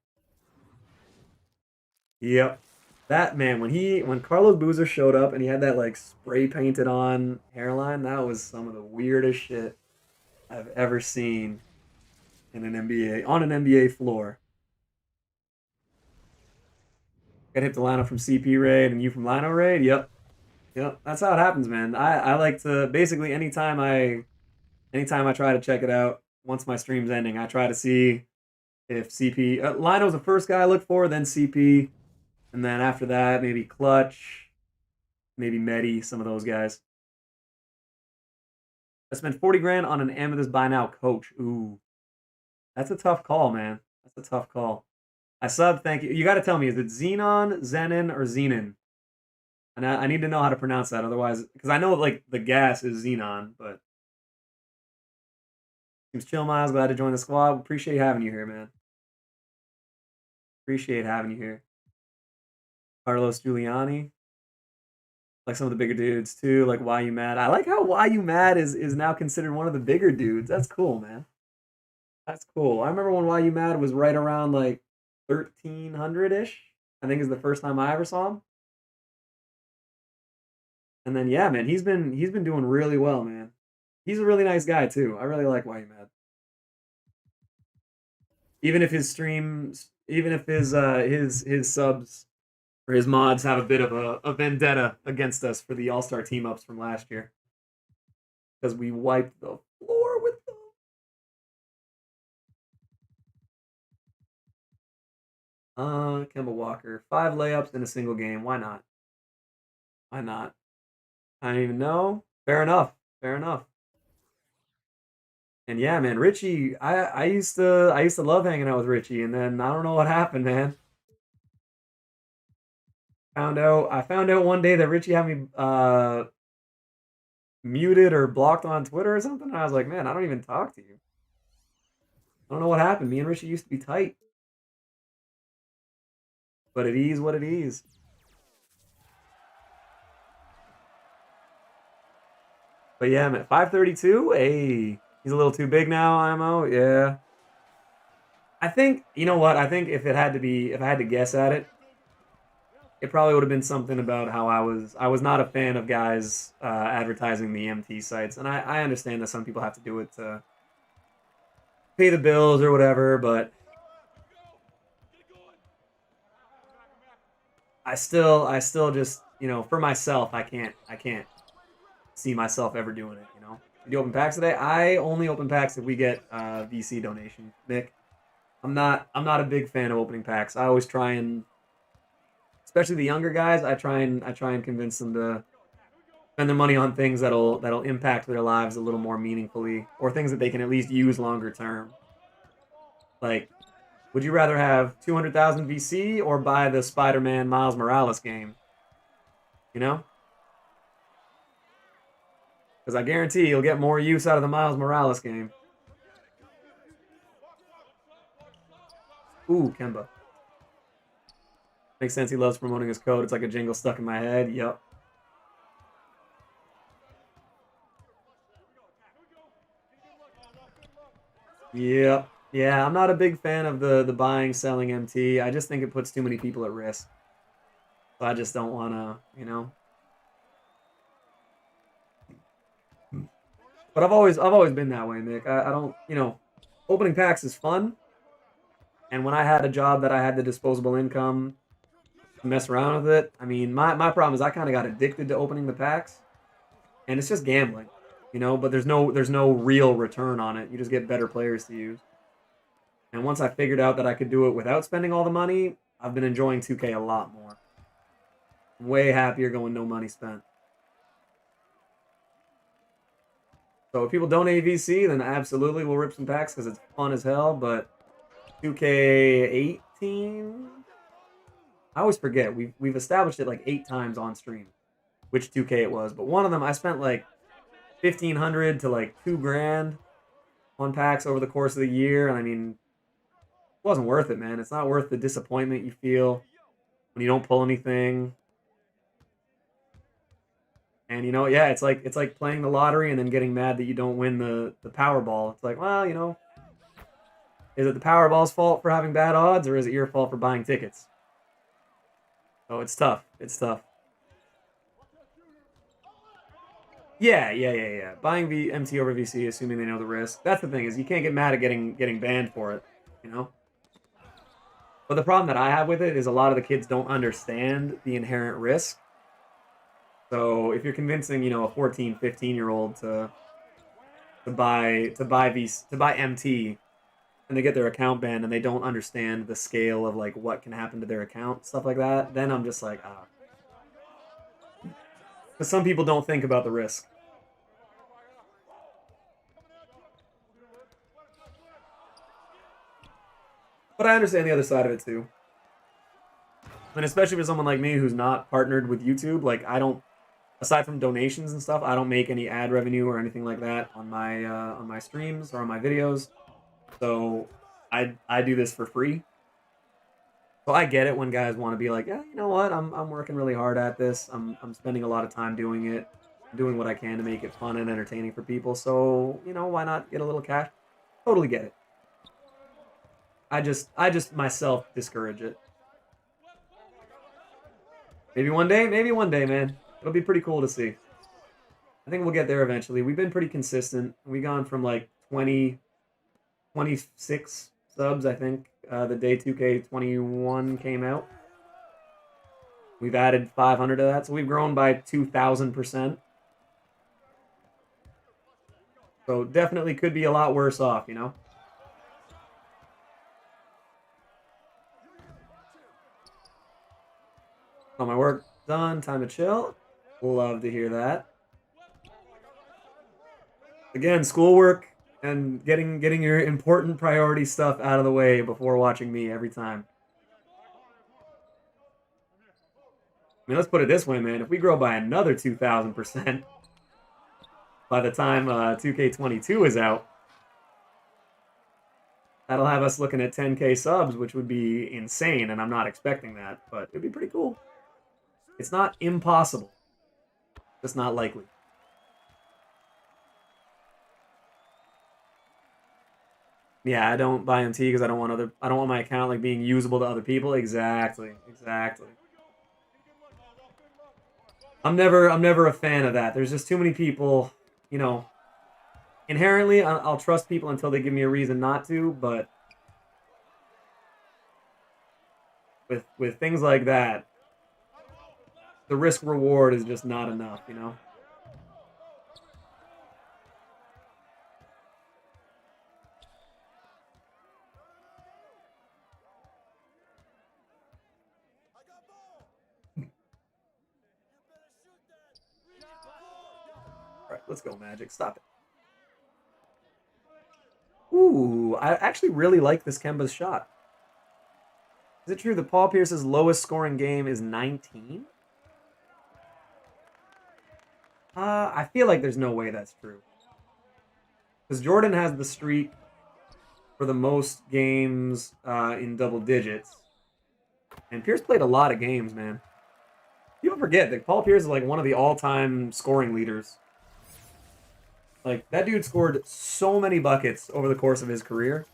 [SPEAKER 1] That man, when Carlos Boozer showed up and he had that like spray painted on hairline, that was some of the weirdest shit I've ever seen in an NBA floor. Got hit the Lino from CP raid and you from Lino raid. Yep. That's how it happens, man. I like to basically anytime I try to check it out, once my stream's ending, I try to see if CP Lino's the first guy I look for, then CP. And then after that, maybe Clutch, maybe Medi, some of those guys. I spent 40 grand on an Amethyst Buy Now coach. Ooh. That's a tough call, man. That's a tough call. I subbed. Thank you. You got to tell me, is it Xenon, Zenon, or Xenon? And I need to know how to pronounce that. Otherwise, because I know like the gas is Xenon, but seems chill, Miles. Glad to join the squad. Appreciate having you here, man. Appreciate having you here. Carlos Giuliani. Like some of the bigger dudes too, like Why You Mad. I like how Why You Mad is now considered one of the bigger dudes. That's cool, man. That's cool. I remember when Why You Mad was right around like 1300-ish. I think is the first time I ever saw him. And then yeah, man, he's been doing really well, man. He's a really nice guy too. I really like Why You Mad. Even if his streams, even if his subs or his mods have a bit of a vendetta against us for the All-Star team ups from last year. Because we wiped the floor with them. Kemba Walker. 5 layups in a single game. Why not? Why not? I don't even know. Fair enough. Fair enough. And yeah, man, Richie, I used to love hanging out with Richie, and then I don't know what happened, man. I found out one day that Richie had me muted or blocked on Twitter or something. And I was like, man, I don't even talk to you. I don't know what happened. Me and Richie used to be tight. But it is what it is. But yeah, I'm at 532. Hey, he's a little too big now, IMO. Yeah. I think, you know what? I think if I had to guess at it, it probably would have been something about how I was not a fan of guys advertising the MT sites. And I understand that some people have to do it to pay the bills or whatever, but I still just, you know, for myself, I can't see myself ever doing it, you know. You do open packs today? I only open packs if we get VC donation, Nick. I'm not a big fan of opening packs. I always try and, especially the younger guys, I try and convince them to spend their money on things that'll impact their lives a little more meaningfully, or things that they can at least use longer term. Like, would you rather have 200,000 VC or buy the Spider-Man Miles Morales game? You know? Because I guarantee you'll get more use out of the Miles Morales game. Ooh, Kemba. Makes sense. He loves promoting his code. It's like a jingle stuck in my head. Yup. Yep. Yeah, I'm not a big fan of the buying, selling MT. I just think it puts too many people at risk. So I just don't want to, you know. But I've always been that way, Nick. I don't, you know, opening packs is fun. And when I had a job that I had the disposable income to mess around with it, I mean, my problem is I kind of got addicted to opening the packs. And it's just gambling, you know, but there's no real return on it. You just get better players to use. And once I figured out that I could do it without spending all the money, I've been enjoying 2K a lot more. I'm way happier going no money spent. So if people donate VC, then absolutely we'll rip some packs because it's fun as hell. But 2K18, I always forget. We've established it like 8 times on stream, which 2K it was. But one of them I spent like 1,500 to like $2,000 on packs over the course of the year. And I mean, it wasn't worth it, man. It's not worth the disappointment you feel when you don't pull anything. And you know, yeah, it's like playing the lottery and then getting mad that you don't win the Powerball. It's like, well, you know, is it the Powerball's fault for having bad odds, or is it your fault for buying tickets? Oh, it's tough. It's tough. Yeah. Buying MT over VC, assuming they know the risk. That's the thing, is you can't get mad at getting banned for it, you know? But the problem that I have with it is a lot of the kids don't understand the inherent risk. So if you're convincing, you know, a 14, 15-year-old to buy MT, and they get their account banned and they don't understand the scale of like what can happen to their account, stuff like that, then I'm just like, ah. Because some people don't think about the risk. But But I understand the other side of it too. And especially for someone like me who's not partnered with YouTube, like I don't, aside from donations and stuff, I don't make any ad revenue or anything like that on my streams or on my videos. So I do this for free. So I get it when guys want to be like, yeah, you know what, I'm working really hard at this. I'm spending a lot of time doing it, doing what I can to make it fun and entertaining for people. So, you know, why not get a little cash? Totally get it. I just myself discourage it. Maybe one day, man. It'll be pretty cool to see. I think we'll get there eventually. We've been pretty consistent. We've gone from like 20, 26 subs, I think, the day 2K21 came out. We've added 500 to that, so we've grown by 2,000%. So definitely could be a lot worse off, you know? All my work done, time to chill. Love to hear that. Again, schoolwork and getting your important priority stuff out of the way before watching me every time. I mean, let's put it this way, man. If we grow by another 2,000% by the time 2K22 is out, that'll have us looking at 10K subs, which would be insane, and I'm not expecting that, but it'd be pretty cool. It's not impossible. Just not likely. Yeah, I don't buy MT because I don't want my account like being usable to other people. Exactly. I'm never a fan of that. There's just too many people, you know. Inherently, I'll trust people until they give me a reason not to, but with things like that, the risk reward is just not enough, you know. All right, let's go, Magic. Stop it. Ooh, I actually really like this Kemba's shot. Is it true that Paul Pierce's lowest scoring game is 19? I feel like there's no way that's true. Because Jordan has the streak for the most games in double digits. And Pierce played a lot of games, man. People forget that Paul Pierce is like one of the all-time scoring leaders. Like, that dude scored so many buckets over the course of his career.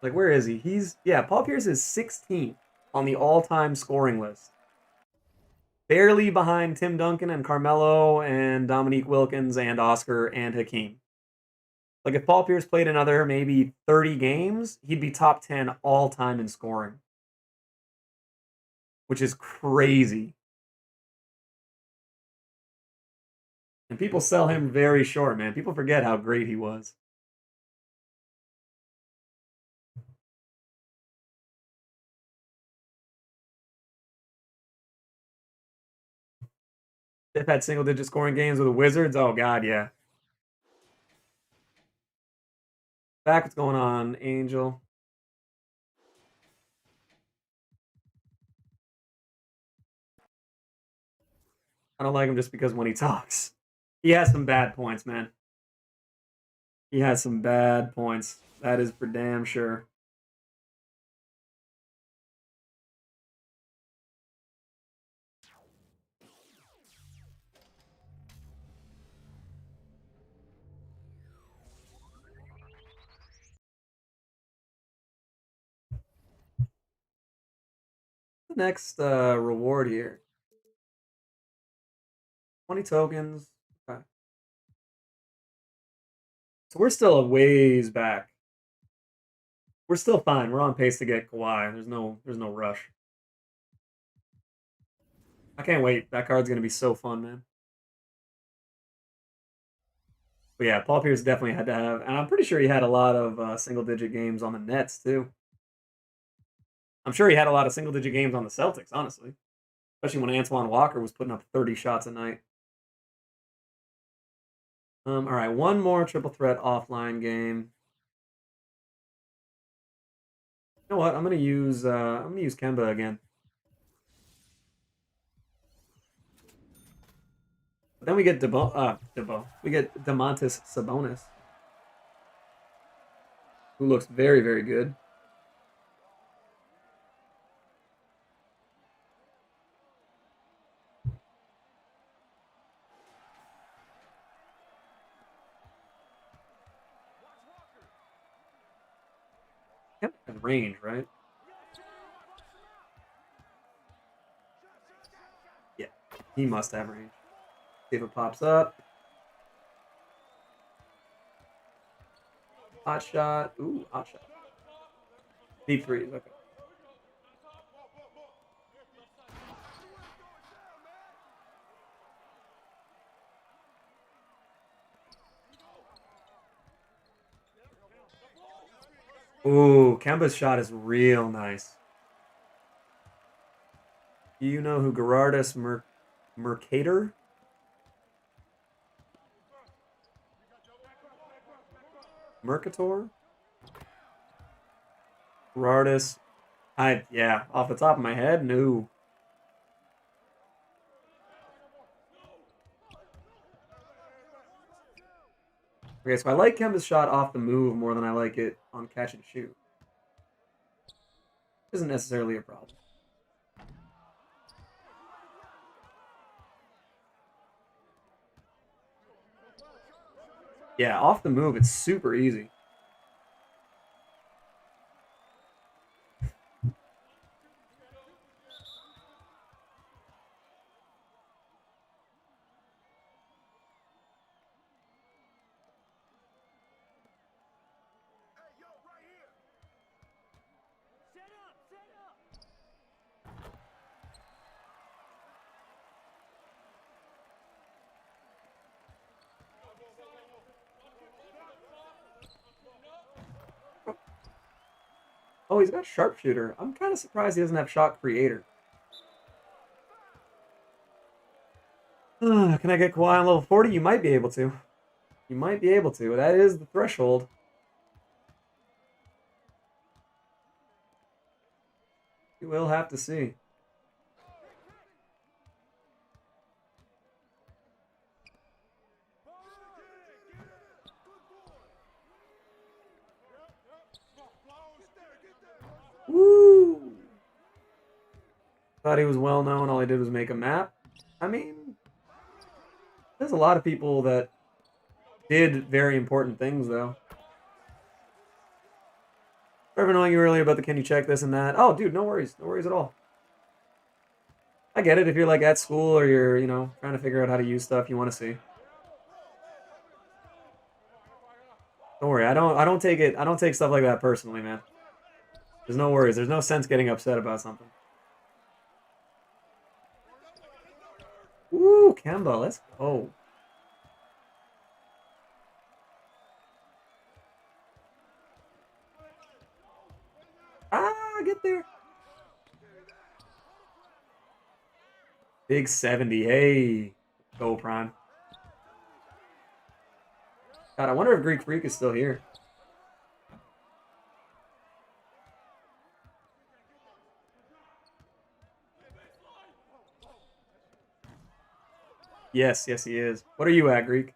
[SPEAKER 1] Like, where is he? Paul Pierce is 16th on the all-time scoring list. Barely behind Tim Duncan and Carmelo and Dominique Wilkins and Oscar and Hakeem. Like, if Paul Pierce played another maybe 30 games, he'd be top 10 all-time in scoring. Which is crazy. And people sell him very short, man. People forget how great he was. They've had single-digit scoring games with the Wizards. Oh, God, yeah. Back, what's going on, Angel? I don't like him just because when he talks. He has some bad points, man. He has some bad points. That is for damn sure. The next reward here. 20 tokens. Okay. So we're still a ways back. We're still fine. We're on pace to get Kawhi. There's no rush. I can't wait. That card's gonna be so fun, man. But yeah, Paul Pierce definitely had to have, and I'm pretty sure he had a lot of single-digit games on the Nets too. I'm sure he had a lot of single-digit games on the Celtics, honestly. Especially when Antoine Walker was putting up 30 shots a night. All right, one more triple threat offline game. You know what? I'm gonna use Kemba again. But then we get we get Domantas Sabonis, who looks very, very good. Kemba has range, right? Yeah, he must have range. See if it pops up. Hot shot. Ooh, hot shot. Deep threes. Okay. Ooh, Kemba's shot is real nice. Do you know who Gerardus Mercator? Mercator? Gerardus. Yeah, off the top of my head, no. Okay, so I like Kemba's shot off the move more than I like it on catch and shoot. Isn't necessarily a problem. Yeah, off the move, it's super easy. Oh, he's got sharpshooter. I'm kind of surprised he doesn't have shot creator. Can I get Kawhi on level 40? You might be able to. You might be able to. That is the threshold. You will have to see. Woo! Thought he was well known. All he did was make a map. I mean, there's a lot of people that did very important things, though. Sorry for knowing you earlier about the can you check this and that. Oh, dude, no worries. No worries at all. I get it if you're like at school or you're, trying to figure out how to use stuff you want to see. Don't worry. I don't take stuff like that personally, man. There's no worries. There's no sense getting upset about something. Ooh, Kemba, let's go. Get there. Big 70. Hey, go Prime. God, I wonder if Greek Freak is still here. Yes, he is. What are you at, Greek?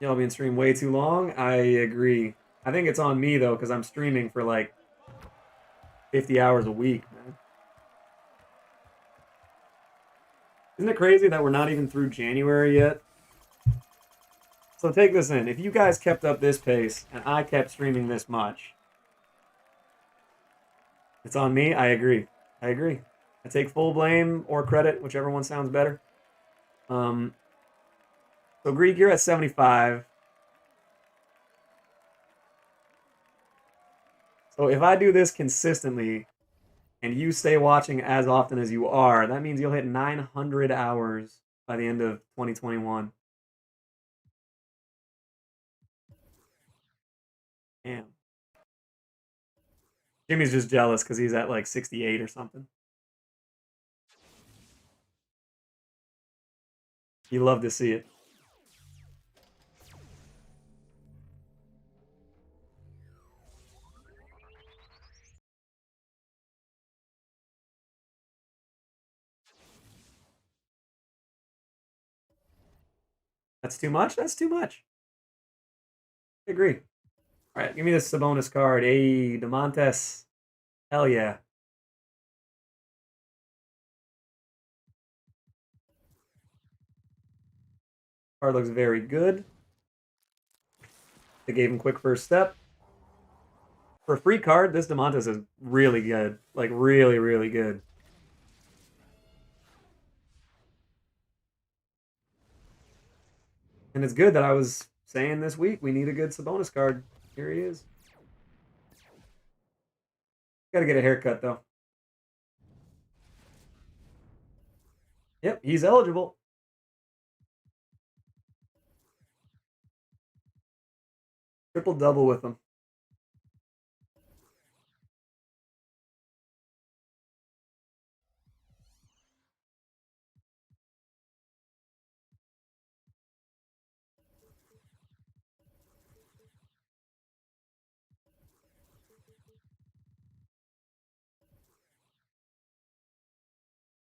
[SPEAKER 1] Y'all been streaming way too long? I agree. I think it's on me, though, because I'm streaming for like 50 hours a week, man. Isn't it crazy that we're not even through January yet? So take this in. If you guys kept up this pace and I kept streaming this much, it's on me. I agree. I take full blame or credit, whichever one sounds better. So Greek, you're at 75. So if I do this consistently and you stay watching as often as you are, that means you'll hit 900 hours by the end of 2021. Damn. Jimmy's just jealous because he's at like 68 or something. You love to see it. That's too much? That's too much. I agree. All right, give me this Sabonis card. Hey, DeMontes. Hell yeah. Card looks very good. They gave him quick first step. For a free card, this DeMontes is really good. Like, really, really good. And it's good that I was saying this week we need a good Sabonis card. Here he is. Gotta get a haircut, though. Yep, he's eligible. Triple-double with him.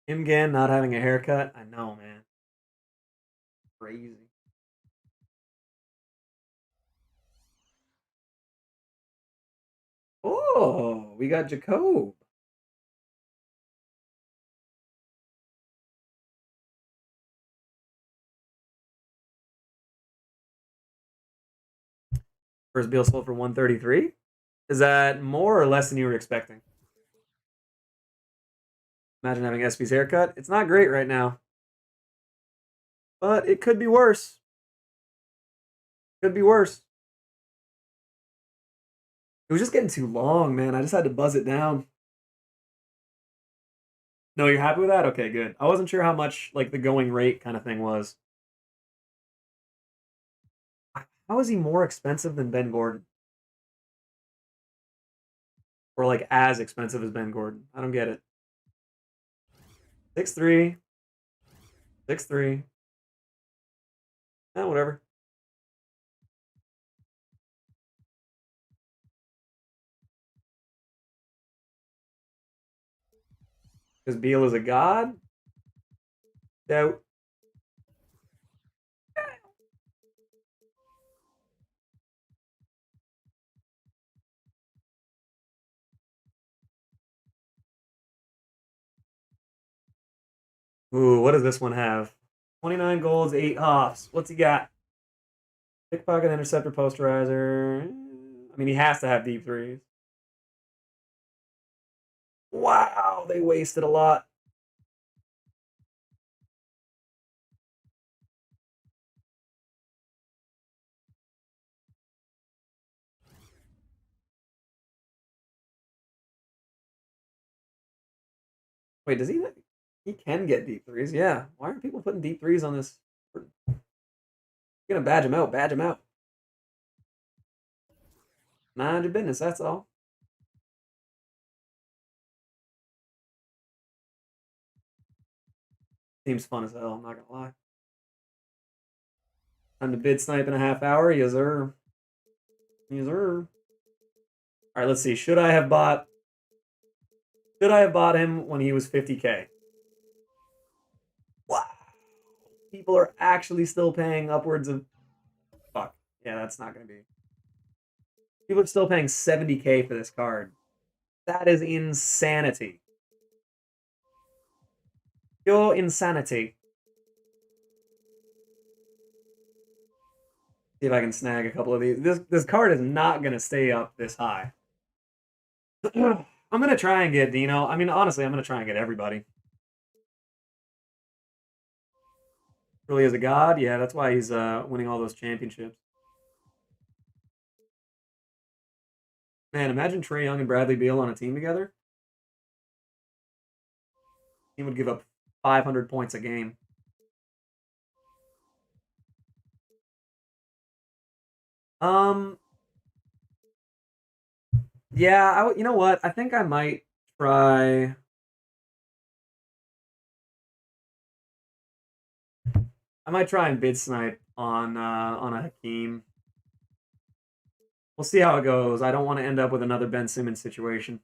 [SPEAKER 1] Him again, not having a haircut. I know, man. Crazy. Oh, we got Jacob. First Beal sold for 133. Is that more or less than you were expecting? Imagine having SP's haircut. It's not great right now. But it could be worse. Could be worse. It was just getting too long, man. I just had to buzz it down. No, you're happy with that? Okay, good. I wasn't sure how much like the going rate kind of thing was. How is he more expensive than Ben Gordon? Or like as expensive as Ben Gordon? I don't get it. 6'3". 6'3". Whatever. Because Beal is a god? Doubt. Ooh, what does this one have? 29 golds, 8 hops. What's he got? Pickpocket, interceptor, posterizer. I mean, he has to have deep threes. Wow, they wasted a lot. Wait, does he? He can get deep threes. Yeah. Why aren't people putting deep threes on this? You're gonna badge him out. Badge him out. Mind your business. That's all. Seems fun as hell. I'm not gonna lie. Time to bid snipe in a half hour. Yes, sir. Yes, sir. All right. Let's see. Should I have bought? Should I have bought him when he was 50K? Wow. People are actually still paying upwards of. Fuck. Yeah, that's not gonna be. People are still paying 70K for this card. That is insanity. Pure insanity. See if I can snag a couple of these. This card is not gonna stay up this high. I'm gonna try and get Dino. I mean, honestly, I'm gonna try and get everybody. Really is a god? Yeah, that's why he's winning all those championships. Man, imagine Trae Young and Bradley Beal on a team together. He would give up 500 points a game. Yeah, you know what? I think I might try. I might try and bid snipe on a Hakeem. We'll see how it goes. I don't want to end up with another Ben Simmons situation.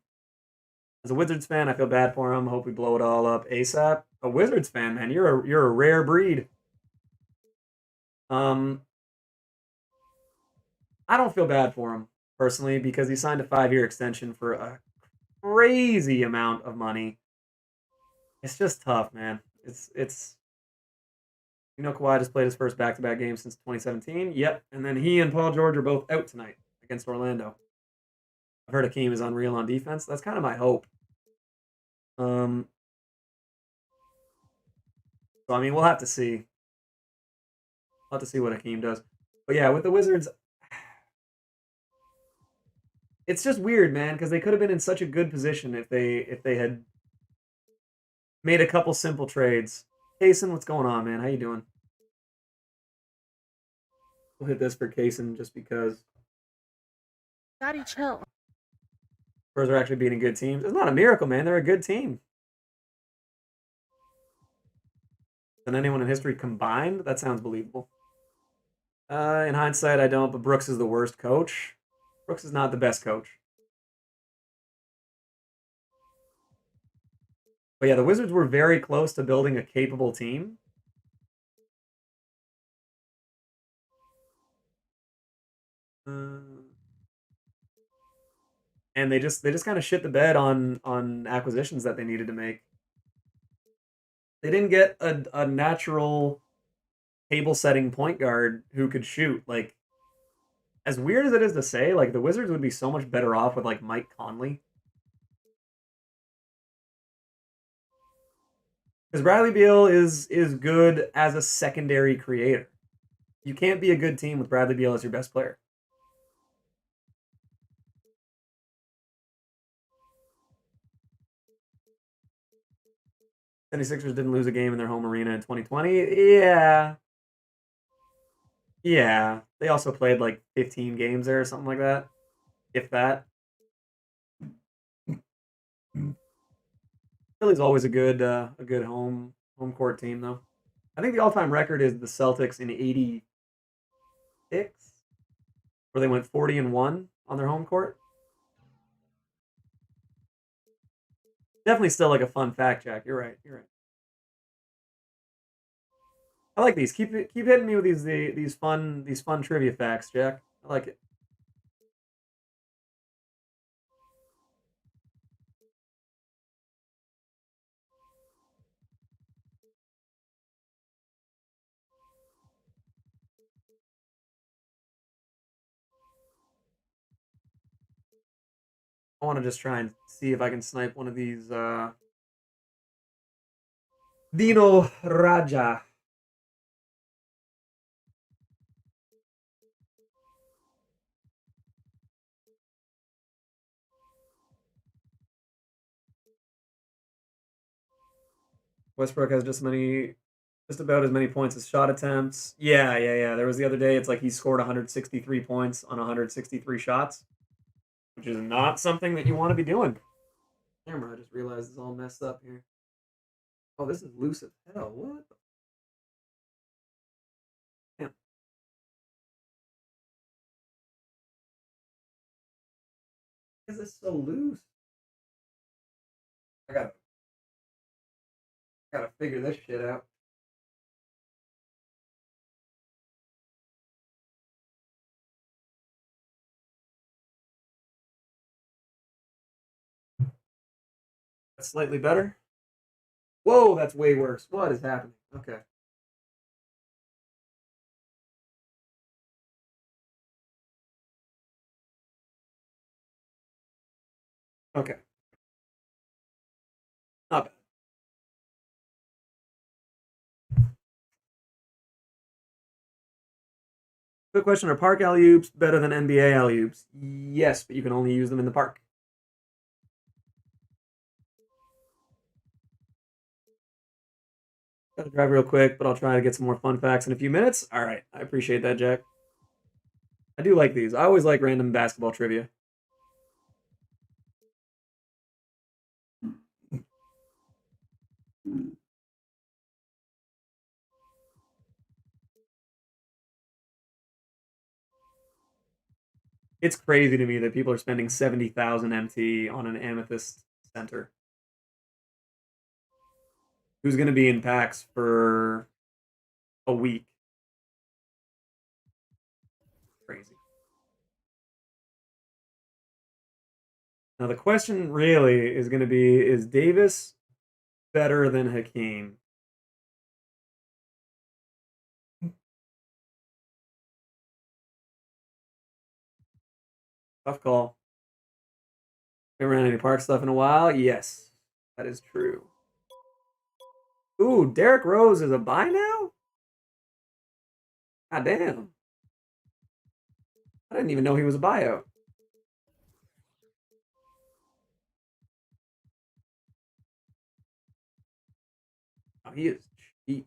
[SPEAKER 1] As a Wizards fan, I feel bad for him. Hope we blow it all up ASAP. A Wizards fan, man, you're a rare breed. I don't feel bad for him personally because he signed a 5-year extension for a crazy amount of money. It's just tough, man. It's Kawhi just played his first back-to-back game since 2017. Yep, and then he and Paul George are both out tonight against Orlando. I've heard Hakeem is unreal on defense. That's kind of my hope. So I mean, we'll have to see. We'll have to see what Hakeem does. But yeah, with the Wizards, it's just weird, man, because they could have been in such a good position if they had made a couple simple trades. Kaysen, what's going on, man? How you doing? We'll hit this for Kaysen just because.
[SPEAKER 5] Daddy, chill.
[SPEAKER 1] Spurs are actually beating good teams. It's not a miracle, man. They're a good team. Than anyone in history combined? That sounds believable. In hindsight, I don't, but Brooks is the worst coach. Brooks is not the best coach. But yeah, the Wizards were very close to building a capable team. And they just kind of shit the bed on acquisitions that they needed to make. They didn't get a natural table setting point guard who could shoot. Like, as weird as it is to say, like the Wizards would be so much better off with like Mike Conley. Because Bradley Beal is good as a secondary creator. You can't be a good team with Bradley Beal as your best player. 76ers didn't lose a game in their home arena in 2020. Yeah. Yeah. They also played like 15 games there or something like that. If that. Philly's always a good home court team though. I think the all-time record is the Celtics in 86, where they went 40-1 on their home court. Definitely still like a fun fact, Jack. You're right. I like these. Keep hitting me with these fun trivia facts, Jack. I like it. I want to just try and see if I can snipe one of these Dino Raja. Westbrook has just about as many points as shot attempts. Yeah. There was the other day, it's like he scored 163 points on 163 shots, which is not something that you want to be doing. Camera, I just realized it's all messed up here. Oh, this is loose as hell. What? Damn. Why is this so loose? I gotta figure this shit out. That's slightly better. Whoa, that's way worse. What is happening? Okay. Okay. Not bad. Quick question: are park alley-oops better than NBA alley-oops? Yes, but you can only use them in the park. Gotta drive real quick, but I'll try to get some more fun facts in a few minutes. All right, I appreciate that, Jack. I do like these. I always like random basketball trivia. It's crazy to me that people are spending 70,000 MT on an Amethyst center. Who's going to be in packs for a week? Crazy. Now the question really is going to be, is Davis better than Hakeem? Tough call. Haven't ran any park stuff in a while? Yes, that is true. Ooh, Derrick Rose is a buy now? God damn. I didn't even know he was a buyout. Oh, he is cheap.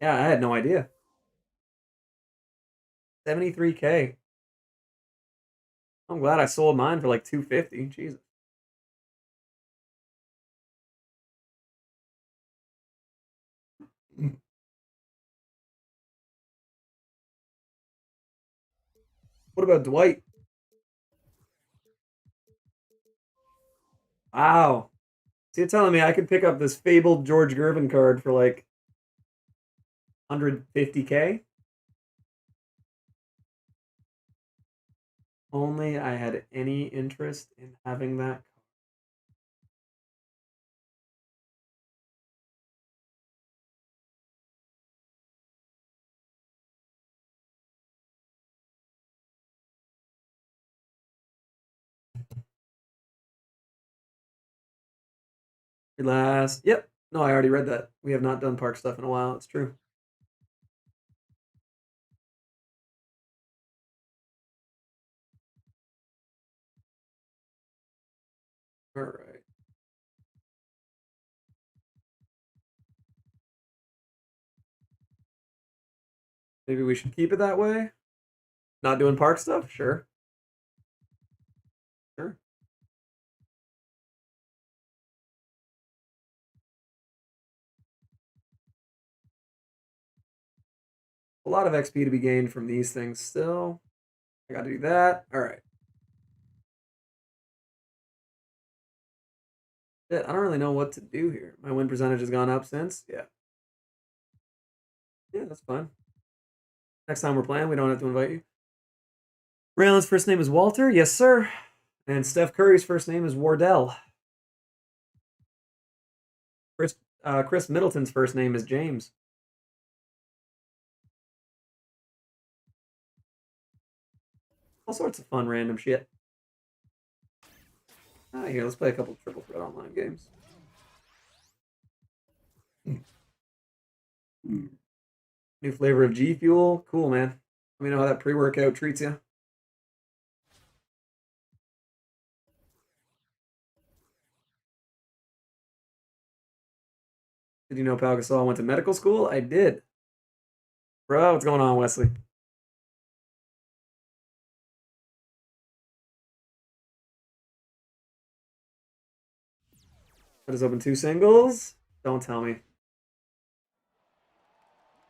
[SPEAKER 1] Yeah, I had no idea. 73K. I'm glad I sold mine for like 250. Jesus. What about Dwight? Wow. So you're telling me I could pick up this fabled George Gervin card for like 150K? Only I had any interest in having that card. Last. Yep. No, I already read that. We have not done park stuff in a while. It's true. All right. Maybe we should keep it that way. Not doing park stuff? Sure. Sure. A lot of XP to be gained from these things still. I got to do that. All right. Shit, I don't really know what to do here. My win percentage has gone up since. Yeah. Yeah, that's fine. Next time we're playing, we don't have to invite you. Raylan's first name is Walter. Yes, sir. And Steph Curry's first name is Wardell. Chris Middleton's first name is James. All sorts of fun random shit. Here, let's play a couple triple threat online games. New flavor of G Fuel. Cool, man. Let me know how that pre-workout treats you. Did you know Pau Gasol went to medical school? I did. Bro, what's going on, Wesley? I just opened 2 singles. Don't tell me.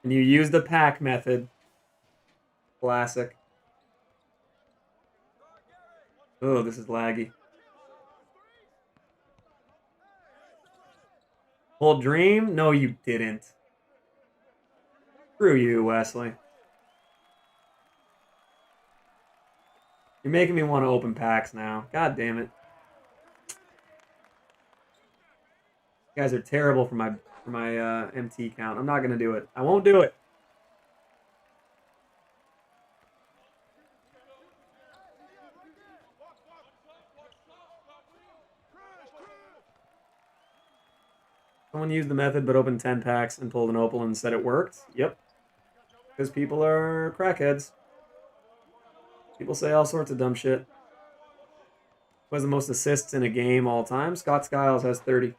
[SPEAKER 1] And you used the pack method. Classic. Oh, this is laggy. Whole dream? No, you didn't. Screw you, Wesley. You're making me want to open packs now. God damn it. You guys are terrible for my MT count. I'm not gonna do it. I won't do it. Someone used the method but opened 10 packs and pulled an opal and said it worked. Yep. Because people are crackheads. People say all sorts of dumb shit. Who has the most assists in a game all time? Scott Skiles has 30.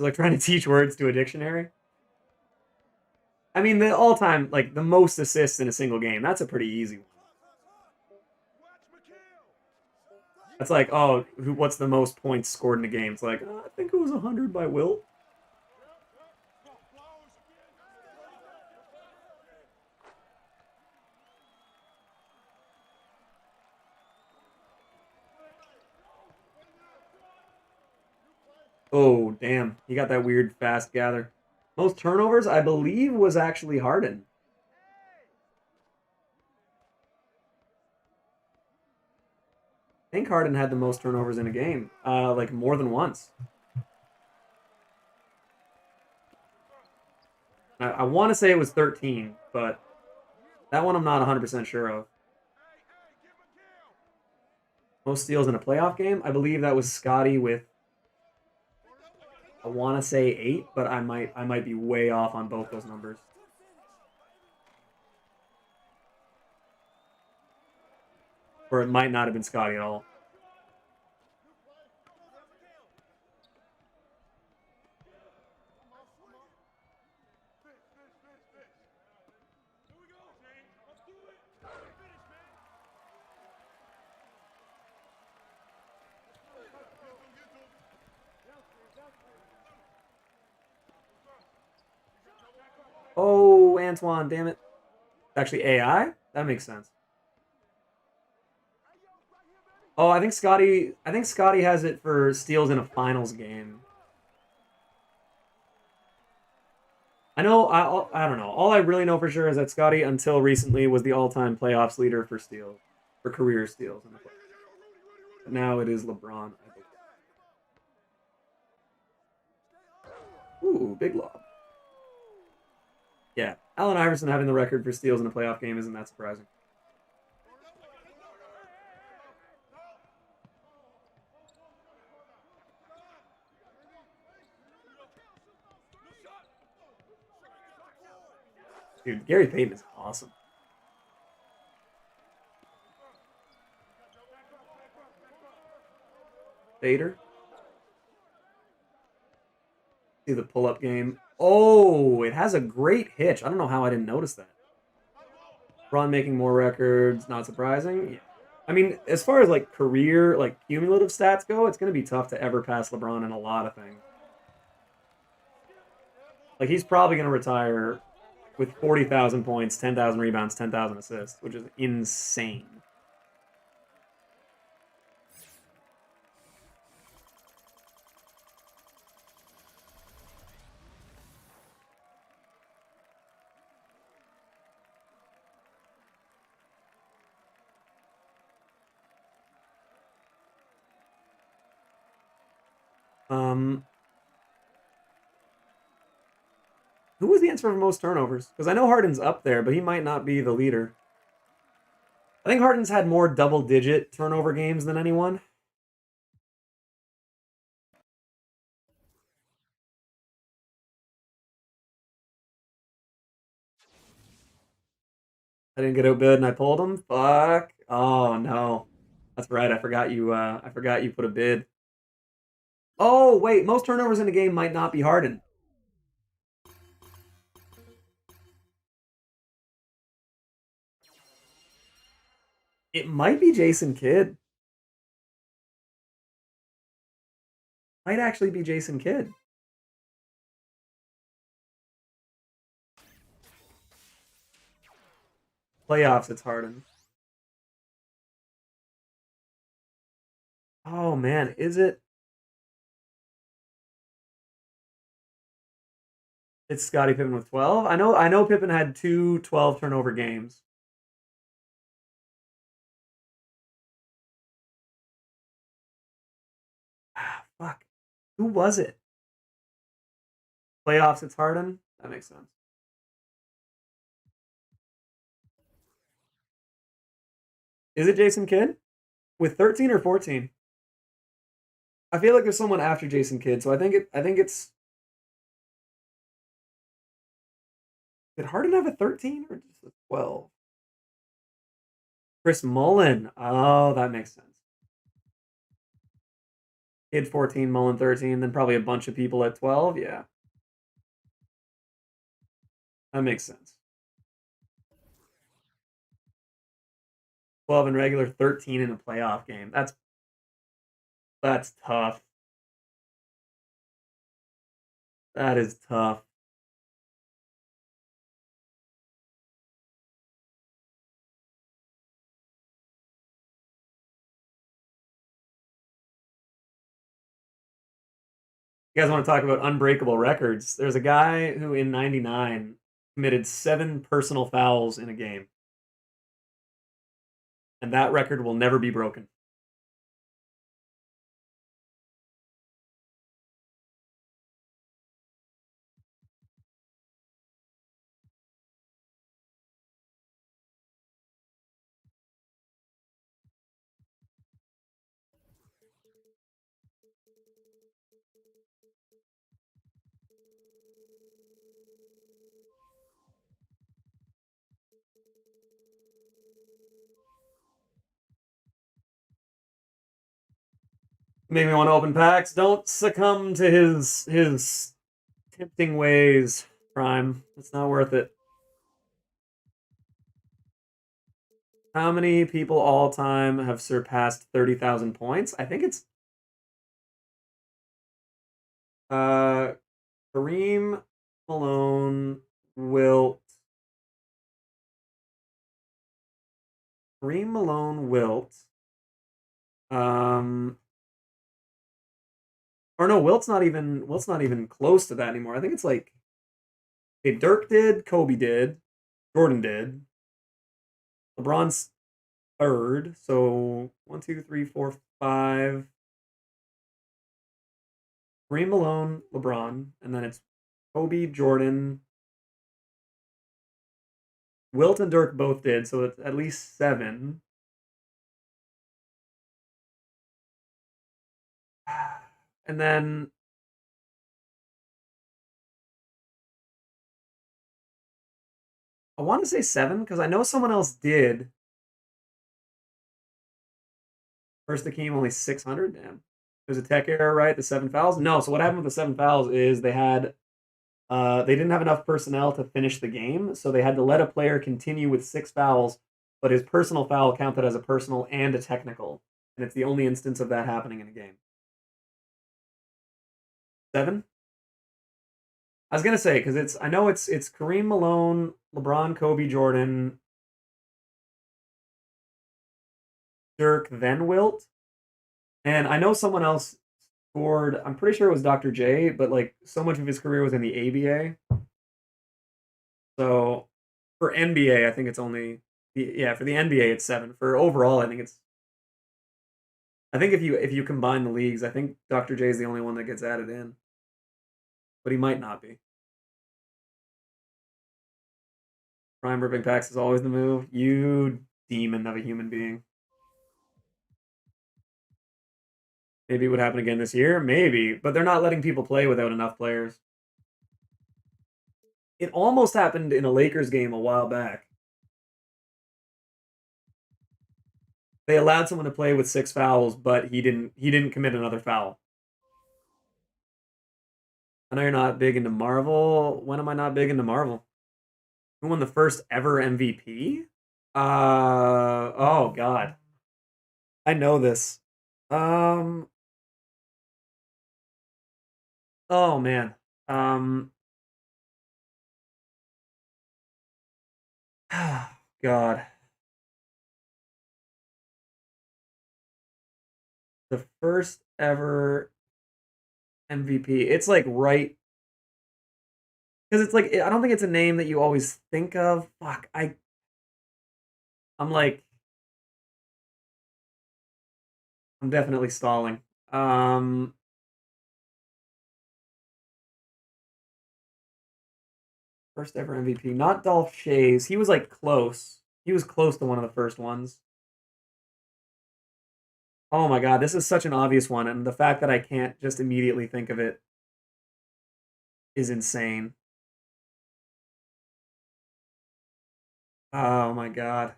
[SPEAKER 1] like trying to teach words to a dictionary. I mean, the all-time, like, the most assists in a single game, that's a pretty easy one. That's like, oh, what's the most points scored in a game? It's like, I think it was 100 by Wilt. Oh, damn. He got that weird fast gather. Most turnovers, I believe, was actually Harden. I think Harden had the most turnovers in a game, like more than once. I want to say it was 13, but that one I'm not 100% sure of. Most steals in a playoff game, I believe that was Scotty with, I want to say 8, but I might be way off on both those numbers. Or it might not have been Scotty at all. Oh, Antoine, damn it. Actually, AI? That makes sense. Oh, I think Scotty has it for steals in a finals game. I know, I don't know. All I really know for sure is that Scotty, until recently, was the all-time playoffs leader for steals, for career steals. But now it is LeBron, I believe. Ooh, big lob. Yeah, Allen Iverson having the record for steals in a playoff game isn't that surprising. Dude, Gary Payton is awesome. Vader. See the pull-up game. Oh, it has a great hitch. I don't know how I didn't notice that. Ron making more records, not surprising. Yeah. I mean, as far as like career, like cumulative stats go, it's going to be tough to ever pass LeBron in a lot of things. Like he's probably going to retire with 40,000 points, 10,000 rebounds, 10,000 assists, which is insane. Who was the answer for most turnovers? Because I know Harden's up there, but he might not be the leader. I think Harden's had more double-digit turnover games than anyone. I didn't get outbid and I pulled him. Fuck. Oh no. That's right. I forgot you put a bid. Oh wait, most turnovers in a game might not be Harden. It might be Jason Kidd. Might actually be Jason Kidd. Playoffs, it's Harden. Oh man, is it? It's Scottie Pippen with 12. I know Pippen had two 12 turnover games. Ah, fuck. Who was it? Playoffs, it's Harden. That makes sense. Is it Jason Kidd? With 13 or 14? I feel like there's someone after Jason Kidd, so I think it's. Did Harden have a 13 or just a 12? Chris Mullin. Oh, that makes sense. Kid 14, Mullen 13, then probably a bunch of people at 12. Yeah. That makes sense. 12 in regular, 13 in a playoff game. That's tough. That is tough. You guys want to talk about unbreakable records? There's a guy who in 99 committed 7 personal fouls in a game. And that record will never be broken. Made me want to open packs. Don't succumb to his tempting ways, Prime. It's not worth it. How many people all time have surpassed 30,000 points? I think it's Kareem, Malone, Wilt. Kareem, Malone, Wilt. Or no, Wilt's not even close to that anymore. I think it's like, okay, Dirk did, Kobe did, Jordan did. LeBron's third, so 1, 2, 3, 4, 5. Kareem, Malone, LeBron, and then it's Kobe, Jordan. Wilt and Dirk both did, so it's at least 7. And then I want to say 7 because I know someone else did. First Akeem only 600. Damn, there's a tech error, right? The 7 fouls. No, so what happened with the 7 fouls is they didn't have enough personnel to finish the game, so they had to let a player continue with 6 fouls, but his personal foul counted as a personal and a technical, and it's the only instance of that happening in a game. 7. I was gonna say because I know it's Kareem, Malone, LeBron, Kobe, Jordan, Dirk, then Wilt, and I know someone else scored. I'm pretty sure it was Dr. J, but like so much of his career was in the ABA. So for NBA, I think it's only for the NBA it's 7. For overall, I think if you combine the leagues, I think Dr. J is the only one that gets added in, but he might not be. Prime ripping packs is always the move. You demon of a human being. Maybe it would happen again this year. Maybe, but they're not letting people play without enough players. It almost happened in a Lakers game a while back. They allowed someone to play with 6 fouls, but he didn't commit another foul. I know you're not big into Marvel. When am I not big into Marvel? Who won the first ever MVP? Oh god. I know this. Oh man. God. The first ever MVP. It's like right because it's like I don't think it's a name that you always think of. Fuck. I'm like I'm definitely stalling. First ever MVP. Not Dolph Shays. He was like close. He was close to one of the first ones. Oh my god, this is such an obvious one, and the fact that I can't just immediately think of it is insane. Oh my god.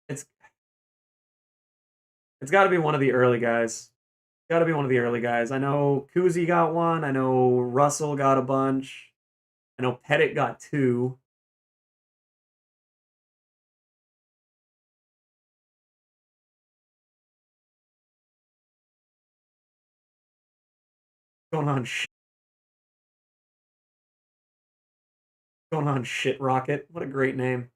[SPEAKER 1] It's It's got to be one of the early guys. Got to be one of the early guys. I know Kuzi got one. I know Russell got a bunch. I know Pettit got 2. What's going on? Going on, Shit Rocket. What a great name.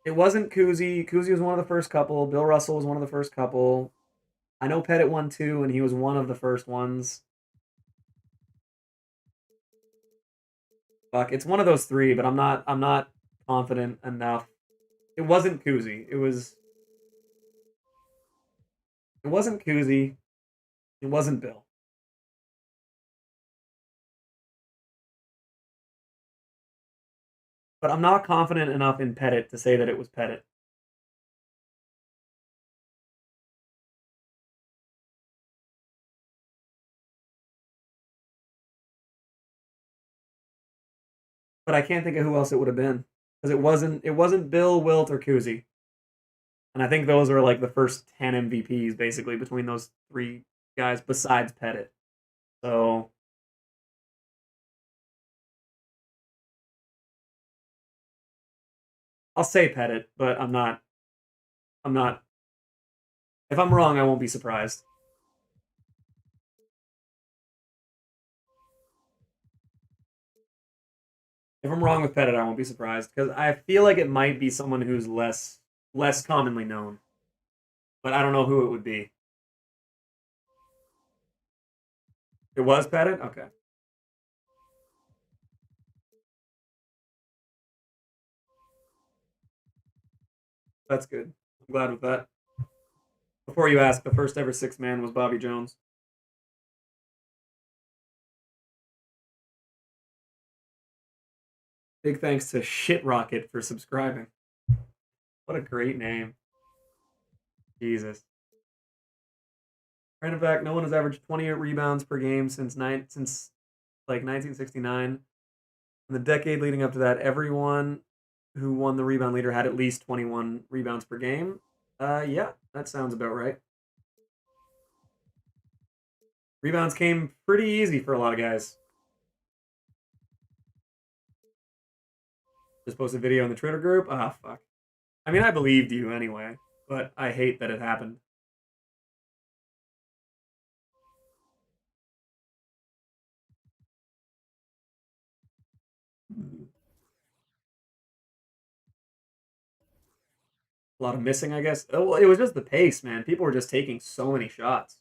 [SPEAKER 1] It wasn't Kuzi. Kuzi was one of the first couple. Bill Russell was one of the first couple. I know Pettit won 2, and he was one of the first ones. Fuck, it's one of those 3, but I'm not confident enough. It wasn't Kuzi. It wasn't Kuzi. It wasn't Bill. But I'm not confident enough in Pettit to say that it was Pettit. But I can't think of who else it would have been. Because it wasn't Bill, Wilt, or Kuzi. And I think those are like the first 10 MVPs basically between those 3 guys besides Pettit. So I'll say Pettit, but I'm not. If I'm wrong, I won't be surprised. If I'm wrong with Pettit, I won't be surprised because I feel like it might be someone who's less commonly known, but I don't know who it would be. It was Pettit? Okay. That's good. I'm glad with that. Before you ask, the first ever 6-man was Bobby Jones. Big thanks to Shit Rocket for subscribing. What a great name. Jesus. Right back, no one has averaged 28 rebounds per game since like 1969. In the decade leading up to that, everyone who won the rebound leader had at least 21 rebounds per game. Yeah, that sounds about right. Rebounds came pretty easy for a lot of guys. Just posted a video in the Twitter group. Ah, fuck. I mean, I believed you anyway, but I hate that it happened. A lot of missing, I guess. Oh, well, it was just the pace, man. People were just taking so many shots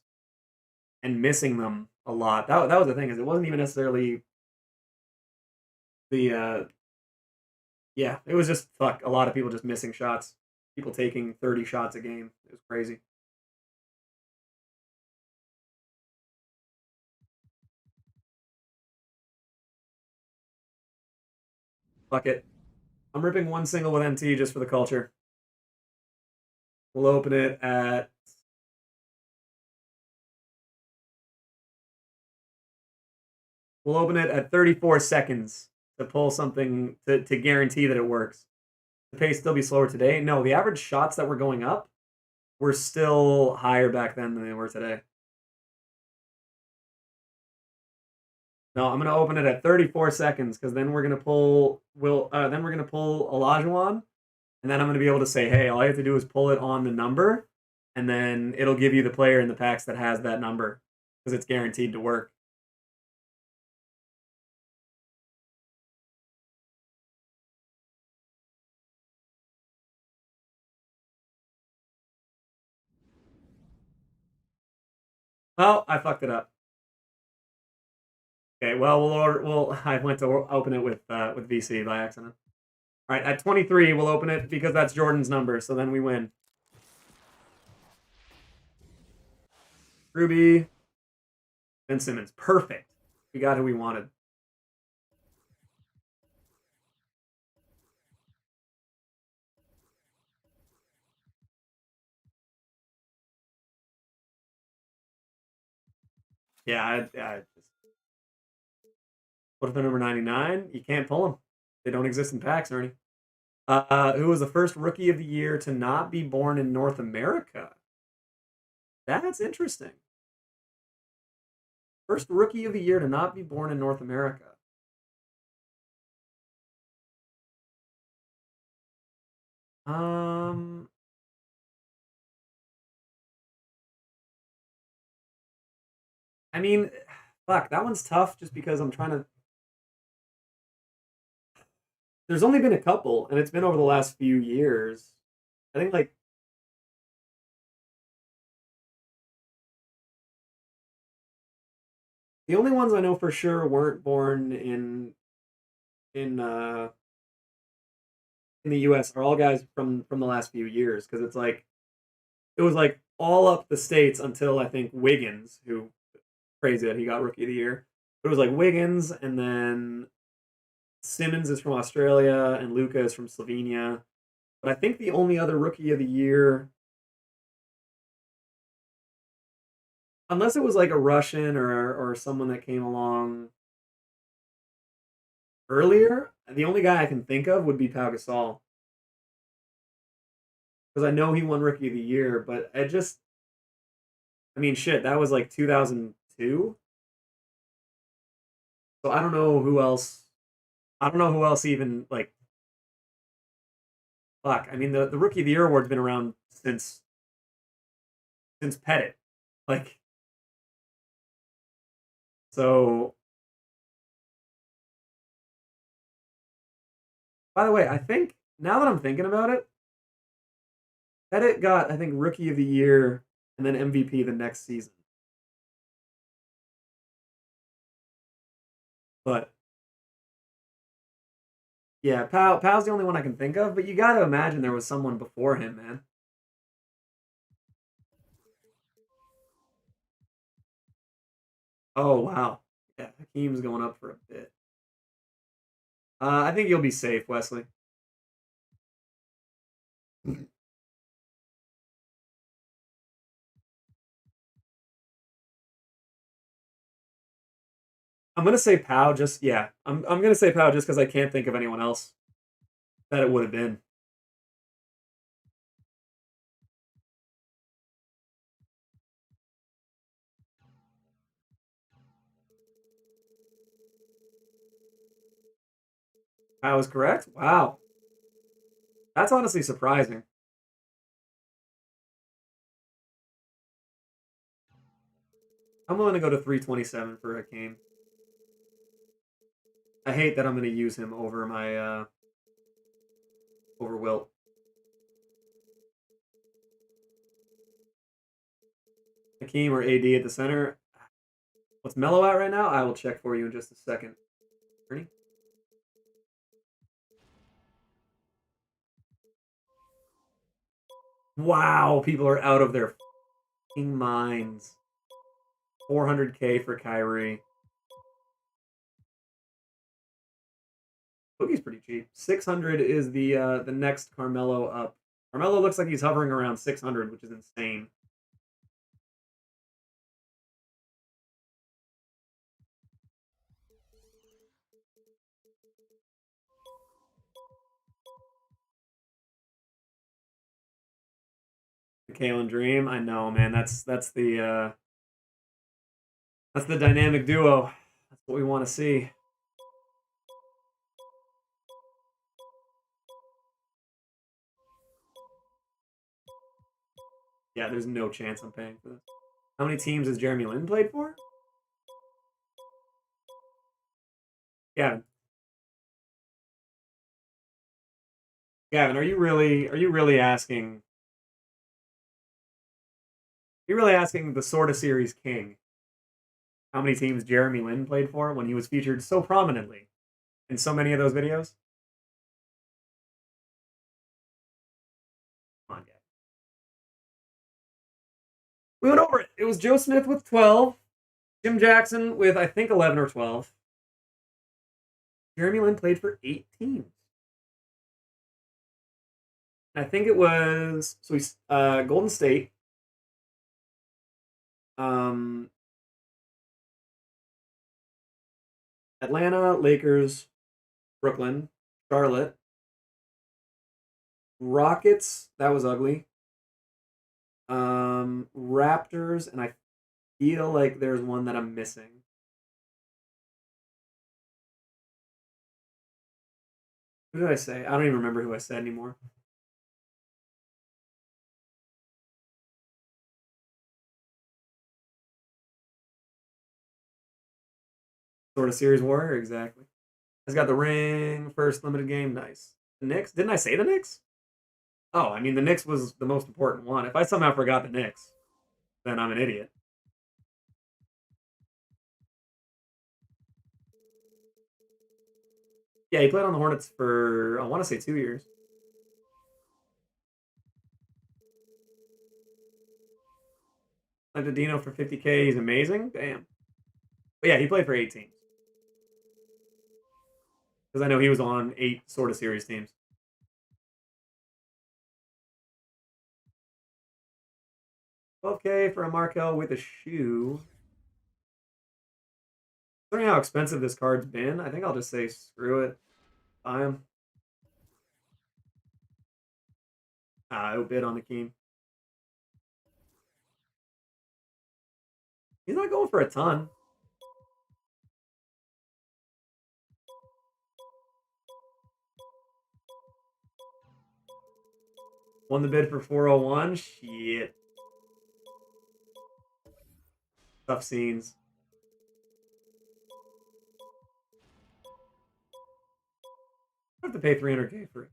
[SPEAKER 1] and missing them a lot. That was the thing, is it wasn't even necessarily the yeah, it was just fuck a lot of people just missing shots. People taking 30 shots a game. It was crazy. Fuck it. I'm ripping one single with MT just for the culture. We'll open it at We'll open it at 34 seconds to pull something to guarantee that it works. The pace still be slower today? No, the average shots that were going up were still higher back then than they were today. No, I'm gonna open it at 34 seconds because then we're gonna pull Olajuwon, and then I'm gonna be able to say, hey, all you have to do is pull it on the number, and then it'll give you the player in the packs that has that number because it's guaranteed to work. Oh, I fucked it up. Okay, well, I went to open it with VC by accident. All right, at 23, we'll open it because that's Jordan's number, so then we win. Ruby, Ben Simmons, perfect. We got who we wanted. Yeah, I just... What if they're number 99? You can't pull them. They don't exist in packs, Ernie. Who was the first rookie of the year to not be born in North America? That's interesting. First rookie of the year to not be born in North America. I mean, fuck, that one's tough just because I'm trying to. There's only been a couple, and it's been over the last few years. I think like the only ones I know for sure weren't born in uh in the US are all guys from the last few years because it's like it was like all up the states until I think Wiggins, who crazy that he got rookie of the year. But it was like Wiggins and then Simmons is from Australia and Luka is from Slovenia. But I think the only other rookie of the year, unless it was like a Russian or someone that came along earlier, the only guy I can think of would be Pau Gasol. Because I know he won rookie of the year, but I mean, shit, that was like 2002. So I don't know who else. I don't know who else even like. Fuck. I mean, the rookie of the year award's been around since Pettit. Like, so. By the way, I think now that I'm thinking about it, Pettit got I think rookie of the year and then MVP the next season. But yeah, Pow's the only one I can think of. But you got to imagine there was someone before him, man. Oh wow, yeah, Hakeem's going up for a bit. I think you'll be safe, Wesley. I'm gonna say Pow. Just yeah, I'm gonna say Pow just because I can't think of anyone else that it would have been. Pow is correct. Wow, that's honestly surprising. I'm willing to go to 327 for Hakeem. I hate that I'm gonna use him over my over Wilt. Hakeem or AD at the center. What's Melo at right now? I will check for you in just a second. Ernie? Wow, people are out of their minds. 400K for Kyrie. Boogie's pretty cheap. 600 is the next Carmelo up. Carmelo looks like he's hovering around 600, which is insane. The Kalen Dream, I know, man. That's the dynamic duo. That's what we want to see. Yeah, there's no chance I'm paying for this. How many teams has Jeremy Lin played for? Gavin. Gavin, are you really asking? Are you really asking the Sorta Series king how many teams Jeremy Lin played for when he was featured so prominently in so many of those videos? Come on, Gavin. We went over it. It was Joe Smith with 12, Jim Jackson with I think 11 or 12. Jeremy Lin played for 8 teams. I think it was so he's Golden State, um, Atlanta, Lakers, Brooklyn, Charlotte, Rockets, that was ugly. Raptors, and I feel like there's one that I'm missing. Who did I say? I don't even remember who I said anymore. Sort of series warrior, exactly. He's got the ring, first limited game, nice. The Knicks? Didn't I say the Knicks? Oh, I mean, the Knicks was the most important one. If I somehow forgot the Knicks, then I'm an idiot. Yeah, he played on the Hornets for, I want to say 2 years. Like the Dino for 50K, he's amazing. Damn. But yeah, he played for 8 teams. Because I know he was on 8 sort of series teams. $12K for a Markel with a shoe. Considering how expensive this card's been, I think I'll just say screw it. Buy him. I outbid on the Keen. He's not going for a ton. Won the bid for 401. Shit. Tough scenes. I have to pay 300K for it.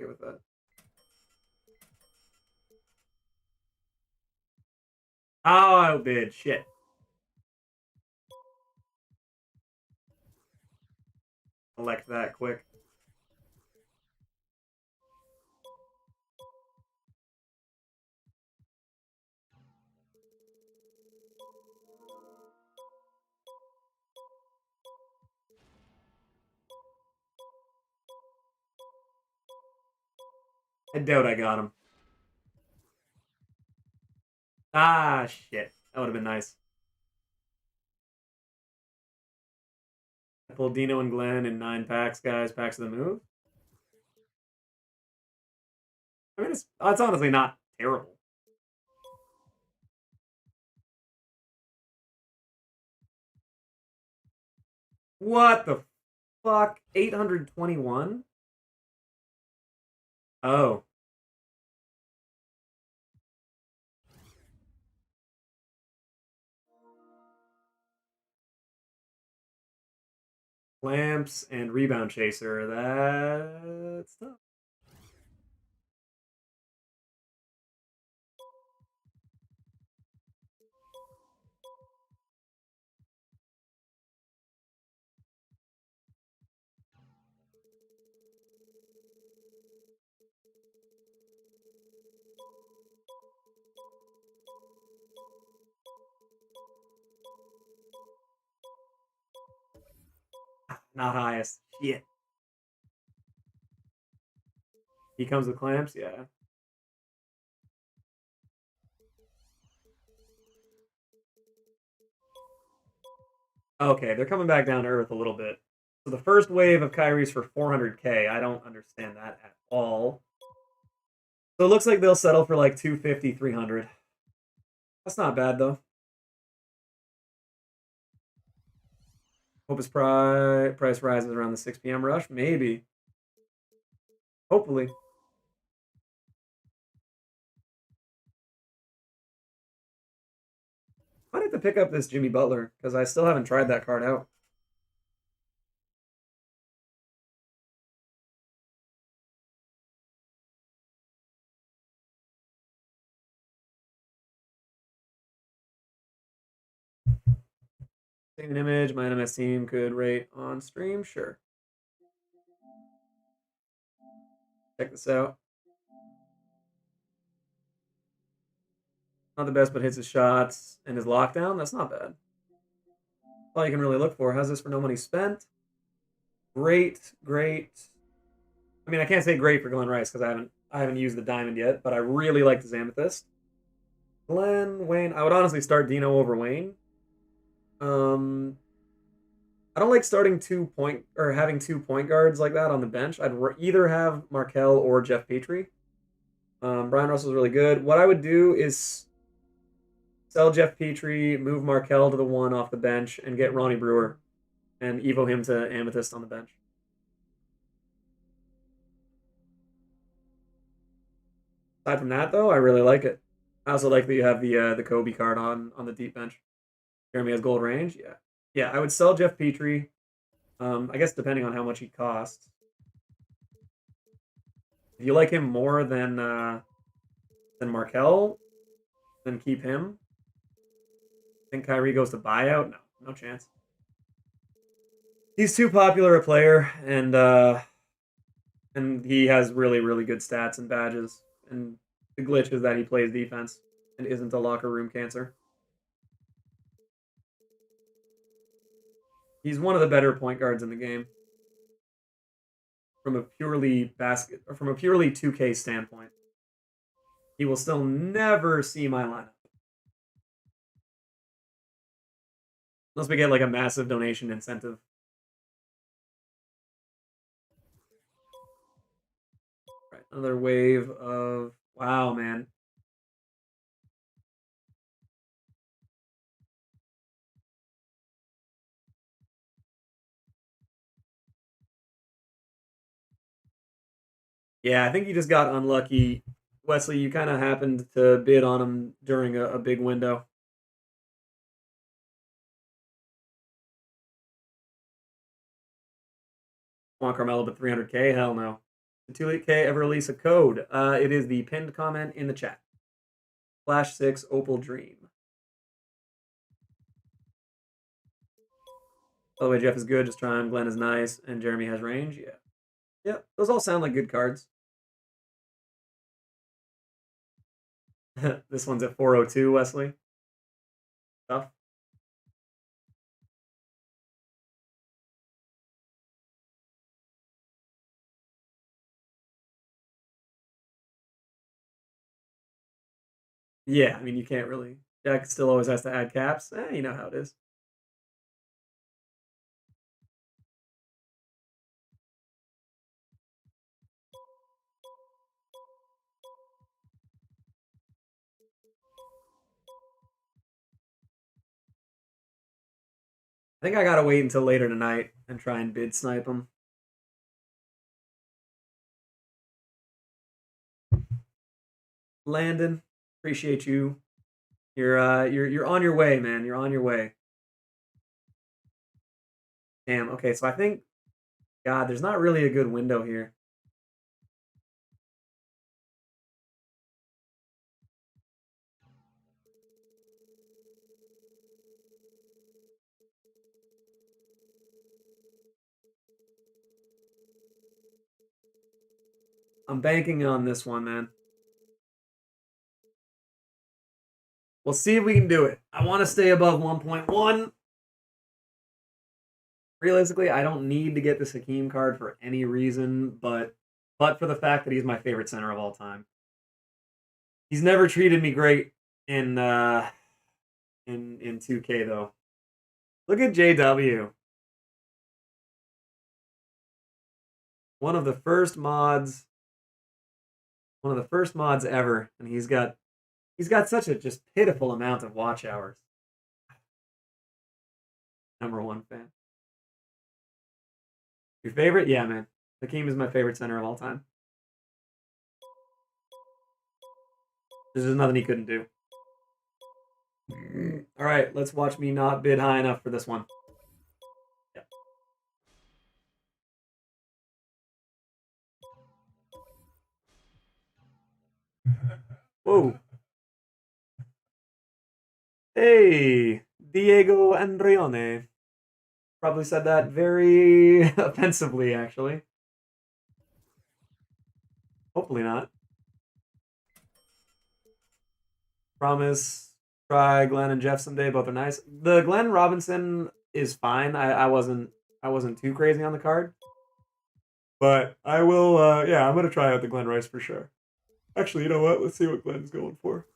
[SPEAKER 1] Okay with that. Oh, I outbid. Shit. Elect that quick. I doubt I got him. Ah, shit. That would have been nice. I pulled Dino and Glenn in 9 packs, guys. Packs of the move. I mean, it's honestly not terrible. What the fuck? 821? Oh. Lamps and rebound chaser. That's tough. Not highest. Shit. He comes with clamps? Yeah. Okay, they're coming back down to earth a little bit. So the first wave of Kyrie's for 400K. I don't understand that at all. So it looks like they'll settle for like 250, 300. That's not bad though. Hope his price rises around the 6 p.m. rush. Maybe. Hopefully. Might have to pick up this Jimmy Butler because I still haven't tried that card out. Take an image. My NMS team could rate on stream. Sure. Check this out. Not the best, but hits his shots and his lockdown. That's not bad. All you can really look for. How's this for no money spent? Great, great. I mean, I can't say great for Glenn Rice because I haven't used the diamond yet, but I really like the amethyst. Glenn, Wayne. I would honestly start Dino over Wayne. I don't like starting having 2 point guards like that on the bench. I'd either have Markel or Jeff Petrie. Brian Russell's really good. What I would do is sell Jeff Petrie, move Markel to the 1 off the bench, and get Ronnie Brewer and Evo him to Amethyst on the bench. Aside from that, though, I really like it. I also like that you have the Kobe card on the deep bench. Jeremy has gold range. Yeah. I would sell Jeff Petrie. I guess depending on how much he costs. If you like him more than Markel, then keep him. I think Kyrie goes to buyout. No chance. He's too popular a player, and he has really, really good stats and badges. And the glitch is that he plays defense and isn't a locker room cancer. He's one of the better point guards in the game from a purely 2K standpoint. He will still never see my lineup. Unless we get like a massive donation incentive. Right, another wave of wow, man. Yeah, I think you just got unlucky. Wesley, you kind of happened to bid on him during a big window. Want Carmelo but 300k? Hell no. Did 2K ever release a code? It is the pinned comment in the chat. Flash 6 Opal Dream. By the way, Jeff is good. Just trying. Glenn is nice. And Jeremy has range. Yeah. Yep. Those all sound like good cards. This one's at 402, Wesley. Tough. Yeah, I mean, you can't really. Jack still always has to add caps. You know how it is. I think I gotta wait until later tonight and try and bid snipe him. Landon, appreciate you. You're on your way, man. You're on your way. Damn. Okay, so I think, God, there's not really a good window here. I'm banking on this one, man. We'll see if we can do it. I want to stay above 1.1. Realistically, I don't need to get the Hakeem card for any reason, but for the fact that he's my favorite center of all time. He's never treated me great in 2K though. Look at JW. One of the first mods ever, and he's got such a just pitiful amount of watch hours. #1 fan. Your favorite? Yeah, man. Hakeem is my favorite center of all time. There's just nothing he couldn't do. All right, let's watch me not bid high enough for this one. Yeah. Whoa. Hey, Diego Andrione. Probably said that very offensively, actually. Hopefully not. Promise. Try Glenn and Jeff someday. Both are nice. The Glenn Robinson is fine. I wasn't too crazy on the card. But I will, yeah, I'm going to try out the Glenn Rice for sure. Actually, you know what? Let's see what Glenn's going for.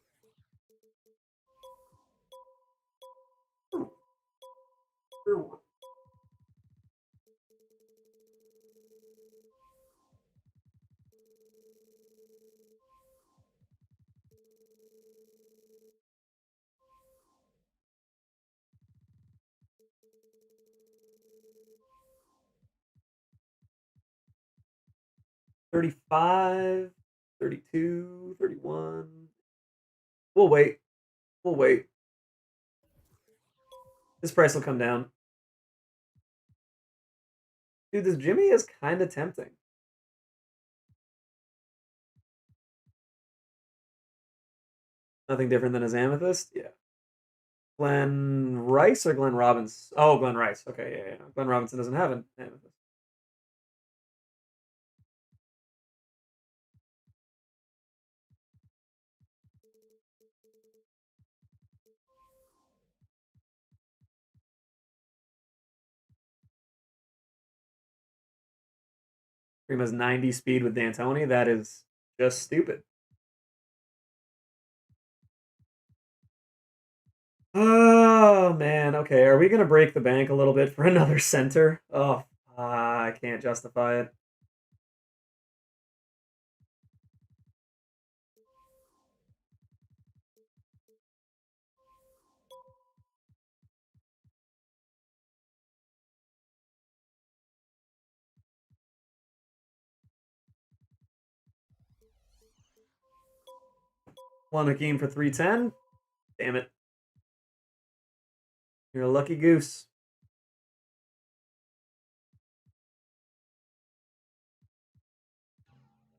[SPEAKER 1] 35, 32, 31. We'll wait. We'll wait. This price will come down. Dude, this Jimmy is kind of tempting. Nothing different than his Amethyst? Yeah. Glenn Rice or Glenn Robbins? Oh, Glenn Rice. Okay, yeah. Glenn Robinson doesn't have an Amethyst. Cream has 90 speed with D'Antoni. That is just stupid. Oh, man. Okay, are we going to break the bank a little bit for another center? Oh, I can't justify it. One Hakeem for 310. Damn it. You're a lucky goose.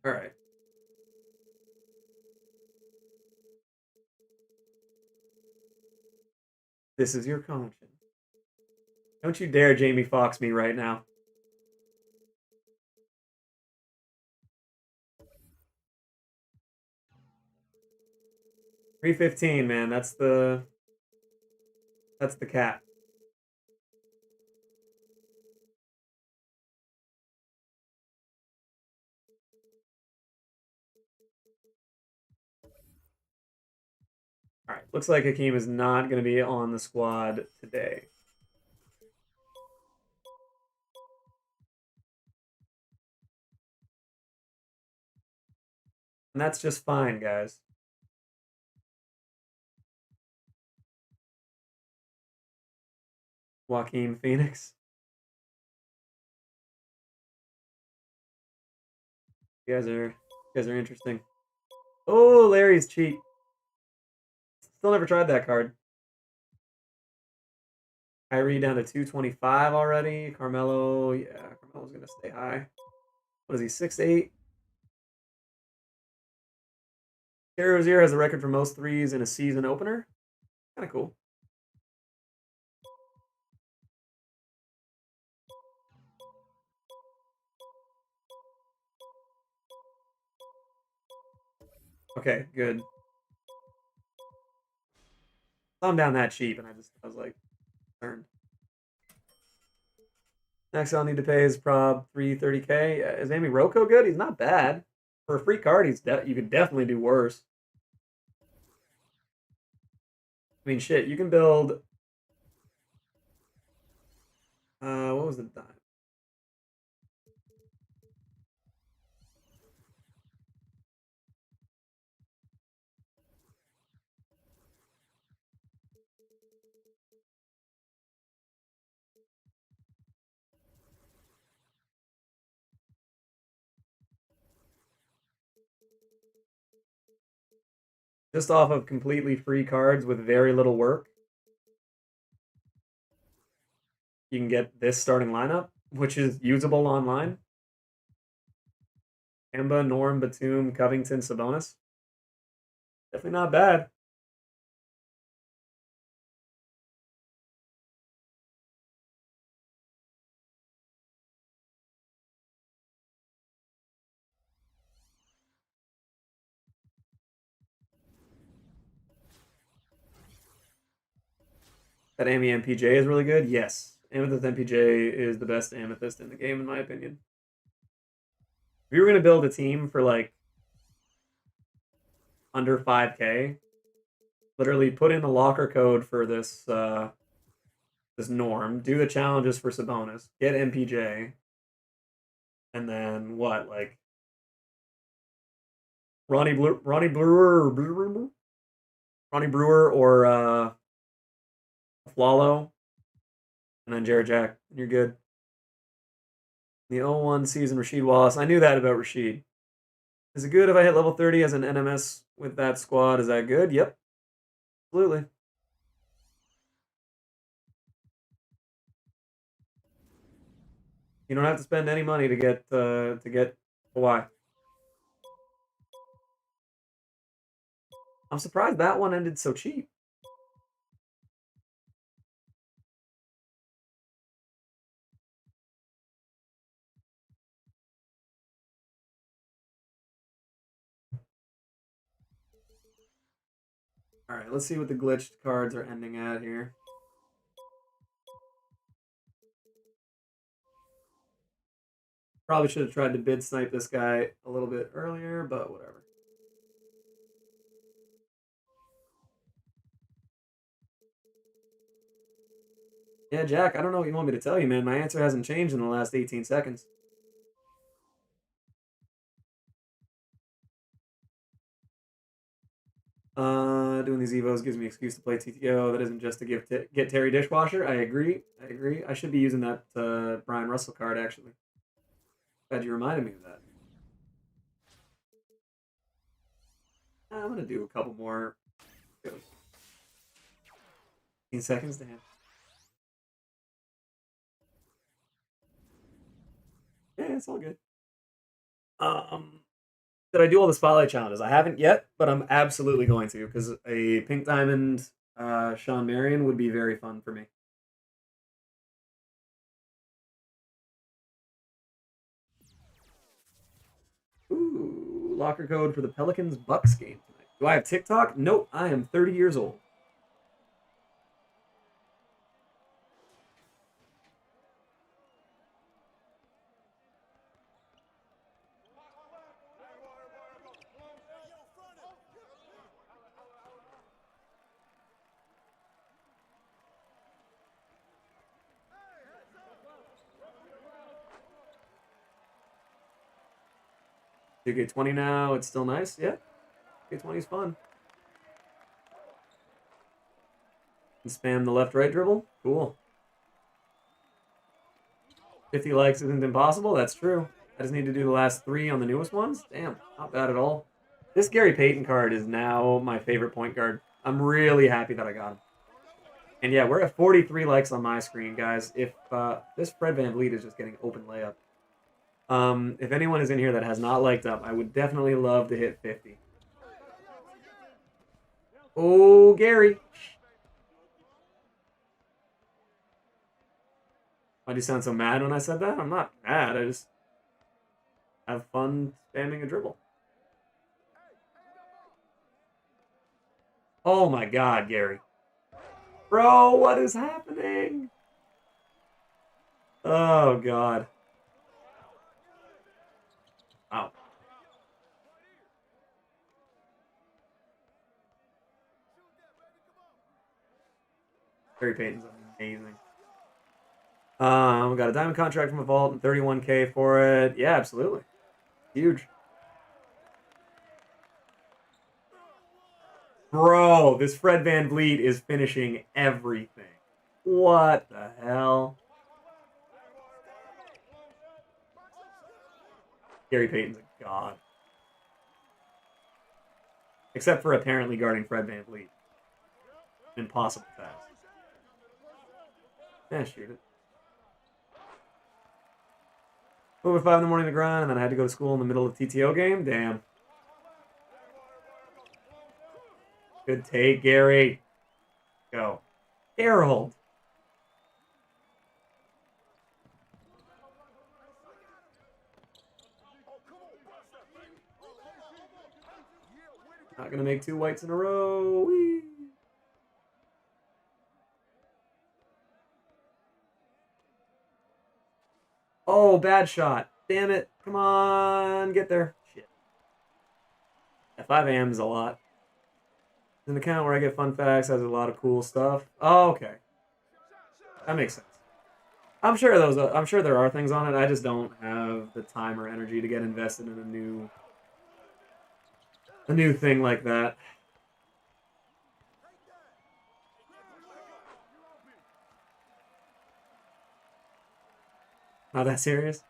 [SPEAKER 1] All right. This is your conscience. Don't you dare Jamie Foxx me right now. $315, man. That's the cap. All right. Looks like Hakeem is not going to be on the squad today. And that's just fine, guys. Joaquin Phoenix. You guys are interesting. Oh, Larry's cheap. Still never tried that card. Kyrie down to 225 already. Carmelo, yeah, Carmelo's gonna stay high. What is he, 6'8"? Terry Rozier has the record for most threes in a season opener. Kind of cool. Okay, good. I'm down that cheap, and I was like, concerned. Next, I'll need to pay his prob 330K. Is Amy Rocco good? He's not bad. For a free card, you could definitely do worse. I mean, shit, you can build. What was the dime? Just off of completely free cards with very little work, you can get this starting lineup, which is usable online. Kemba, Norm, Batum, Covington, Sabonis. Definitely not bad. That Amy MPJ is really good. Yes, Amethyst MPJ is the best Amethyst in the game, in my opinion. If you were gonna build a team for like under 5K, literally put in the locker code for this this Norm, do the challenges for Sabonis, get MPJ, and then what, like Ronnie Brewer or Flalo, and then Jared Jack, and you're good. The 01 season, Rasheed Wallace. I knew that about Rasheed. Is it good if I hit level 30 as an NMS with that squad? Is that good? Yep. Absolutely. You don't have to spend any money to get Hawaii. I'm surprised that one ended so cheap. All right, let's see what the glitched cards are ending at here. Probably should have tried to bid snipe this guy a little bit earlier, but whatever. Yeah, Jack, I don't know what you want me to tell you, man. My answer hasn't changed in the last 18 seconds. Doing these Evos gives me an excuse to play TTO. That isn't just to get Terry Dishwasher. I agree. I should be using that Brian Russell card, actually. Glad you reminded me of that. I'm going to do a couple more. 15 seconds, damn. Yeah, it's all good. Did I do all the spotlight challenges? I haven't yet, but I'm absolutely going to because a Pink Diamond Sean Marion would be very fun for me. Ooh, locker code for the Pelicans Bucks game tonight. Do I have TikTok? Nope, I am 30 years old. You get 20 now, it's still nice, yeah. Get 20 is fun. And spam the left-right dribble, cool. 50 likes isn't impossible, that's true. I just need to do the last 3 on the newest ones. Damn, not bad at all. This Gary Payton card is now my favorite point guard. I'm really happy that I got him. And yeah, we're at 43 likes on my screen, guys. If this Fred VanVleet is just getting open layup. If anyone is in here that has not liked up, I would definitely love to hit 50. Oh, Gary. Why'd you sound so mad when I said that? I'm not mad. I just have fun spamming a dribble. Oh my god, Gary. Bro, what is happening? Oh god. Wow. Gary Payton's amazing. We got a diamond contract from a vault and 31K for it. Yeah, absolutely. Huge. Bro, this Fred VanVleet is finishing everything. What the hell? Gary Payton's a god. Except for apparently guarding Fred VanVleet. Impossible task. Yeah, shoot it. Over 5 in the morning to grind, and then I had to go to school in the middle of the TTO game? Damn. Good take, Gary. Go. Harold. Not gonna make 2 whites in a row. Whee. Oh, bad shot. Damn it. Come on. Get there. Shit. At 5 a.m. is a lot. It's an account where I get fun facts, has a lot of cool stuff. Oh, okay. That makes sense. I'm sure there are things on it. I just don't have the time or energy to get invested in a new thing like that. Not that serious?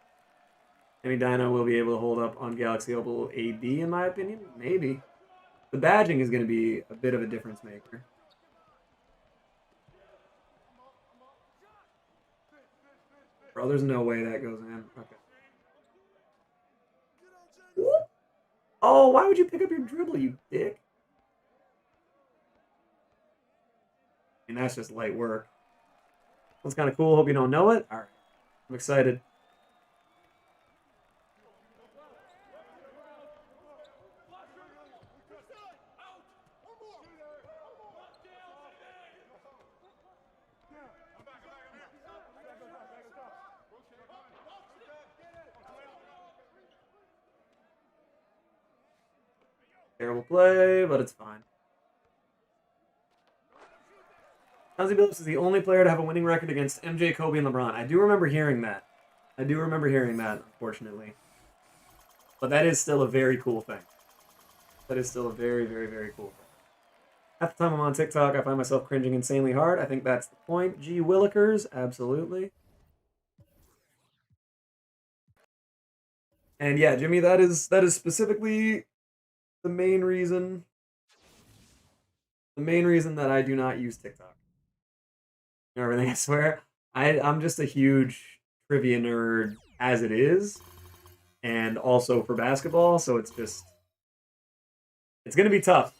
[SPEAKER 1] Maybe Dino will be able to hold up on Galaxy Opal AD, in my opinion. Maybe. The badging is going to be a bit of a difference maker. Bro, there's no way that goes in. Okay. Oh, why would you pick up your dribble, you dick? I mean, that's just light work. That's kind of cool. Hope you don't know it. All right. I'm excited. Terrible play, but it's fine. Chauncey Billups is the only player to have a winning record against MJ, Kobe, and LeBron. I do remember hearing that. Unfortunately. But that is still a very cool thing. That is still a very, very, very cool thing. Half the time I'm on TikTok, I find myself cringing insanely hard. I think that's the point. Gee Willikers, absolutely. And yeah, Jimmy, that is specifically the main reason. The main reason that I do not use TikTok. You know, everything, I swear. I'm just a huge trivia nerd as it is. And also for basketball, so it's going to be tough.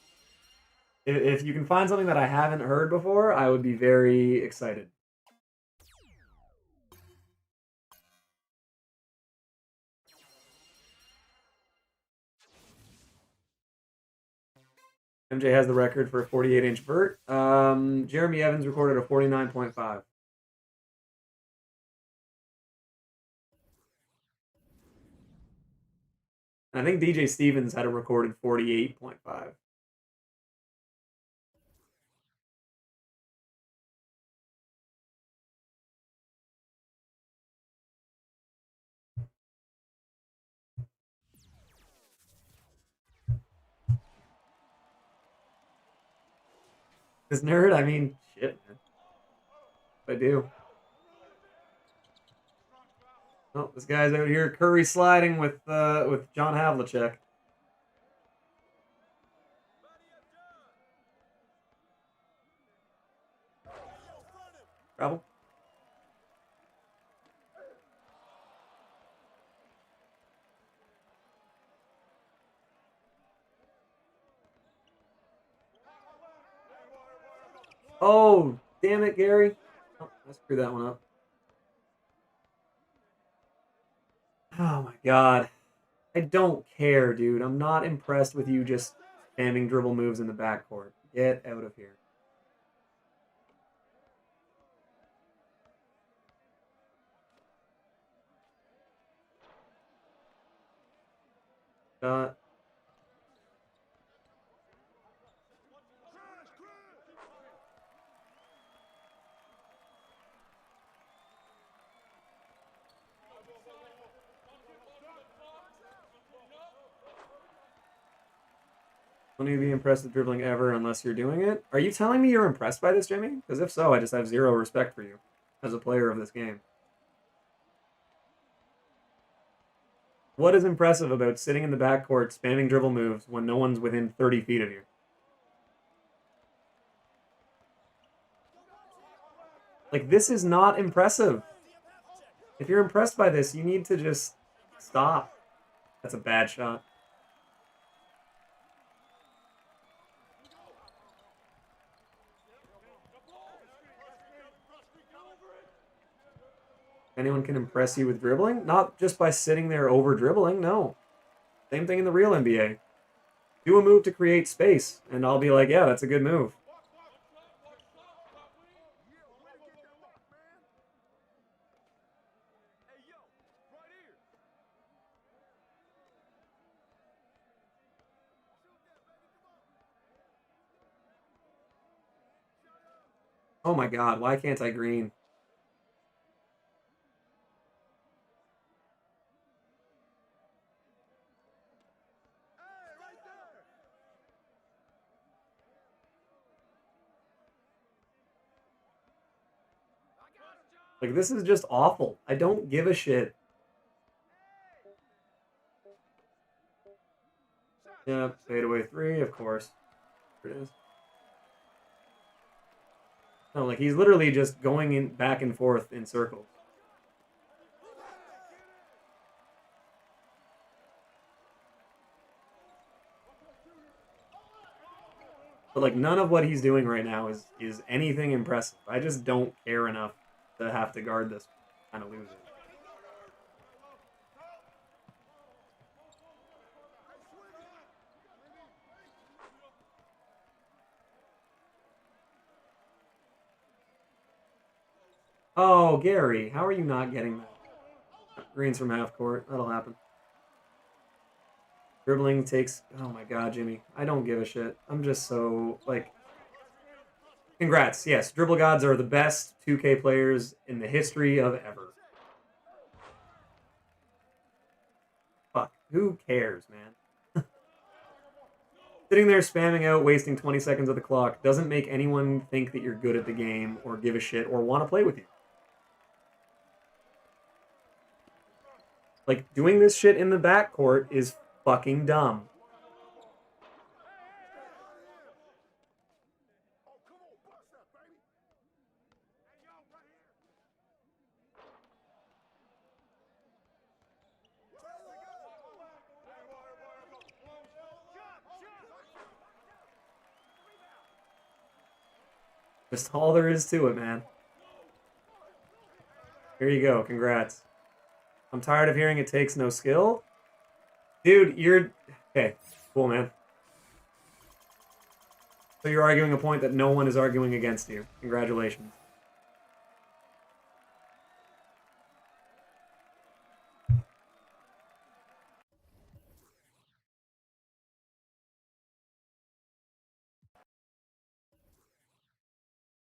[SPEAKER 1] If you can find something that I haven't heard before, I would be very excited. MJ has the record for a 48-inch vert. Jeremy Evans recorded a 49.5. I think DJ Stevens had a recorded 48.5. This nerd, I mean, shit, man. I do. Oh, this guy's out here Curry sliding with John Havlicek. Travel. Oh, damn it, Gary. Oh, I screwed that one up. Oh my god. I don't care, dude. I'm not impressed with you just spamming dribble moves in the backcourt. Get out of here. Shot. Don't need to be impressed with dribbling ever unless you're doing it. Are you telling me you're impressed by this, Jimmy? Because if so, I just have zero respect for you as a player of this game. What is impressive about sitting in the backcourt spamming dribble moves when no one's within 30 feet of you? Like, this is not impressive. If you're impressed by this, you need to just stop. That's a bad shot. Anyone can impress you with dribbling? Not just by sitting there over dribbling, no. Same thing in the real NBA. Do a move to create space, and I'll be like, yeah, that's a good move. Oh my god, why can't I green? Like, this is just awful. I don't give a shit. Yeah, fadeaway 3, of course. There it is. No, like he's literally just going in back and forth in circles. But like none of what he's doing right now is anything impressive. I just don't care enough to have to guard this, kind of lose it. Oh, Gary, how are you not getting that? Greens from half court. That'll happen. Dribbling takes... Oh my god, Jimmy. I don't give a shit. I'm just so, like... Congrats. Yes, Dribble Gods are the best 2K players in the history of ever. Fuck. Who cares, man? Sitting there spamming out, wasting 20 seconds of the clock doesn't make anyone think that you're good at the game or give a shit or want to play with you. Like, doing this shit in the backcourt is fucking dumb. Just all there is to it, man. Here you go. Congrats. I'm tired of hearing it takes no skill. Dude, you're... Okay, cool, man. So you're arguing a point that no one is arguing against you. Congratulations.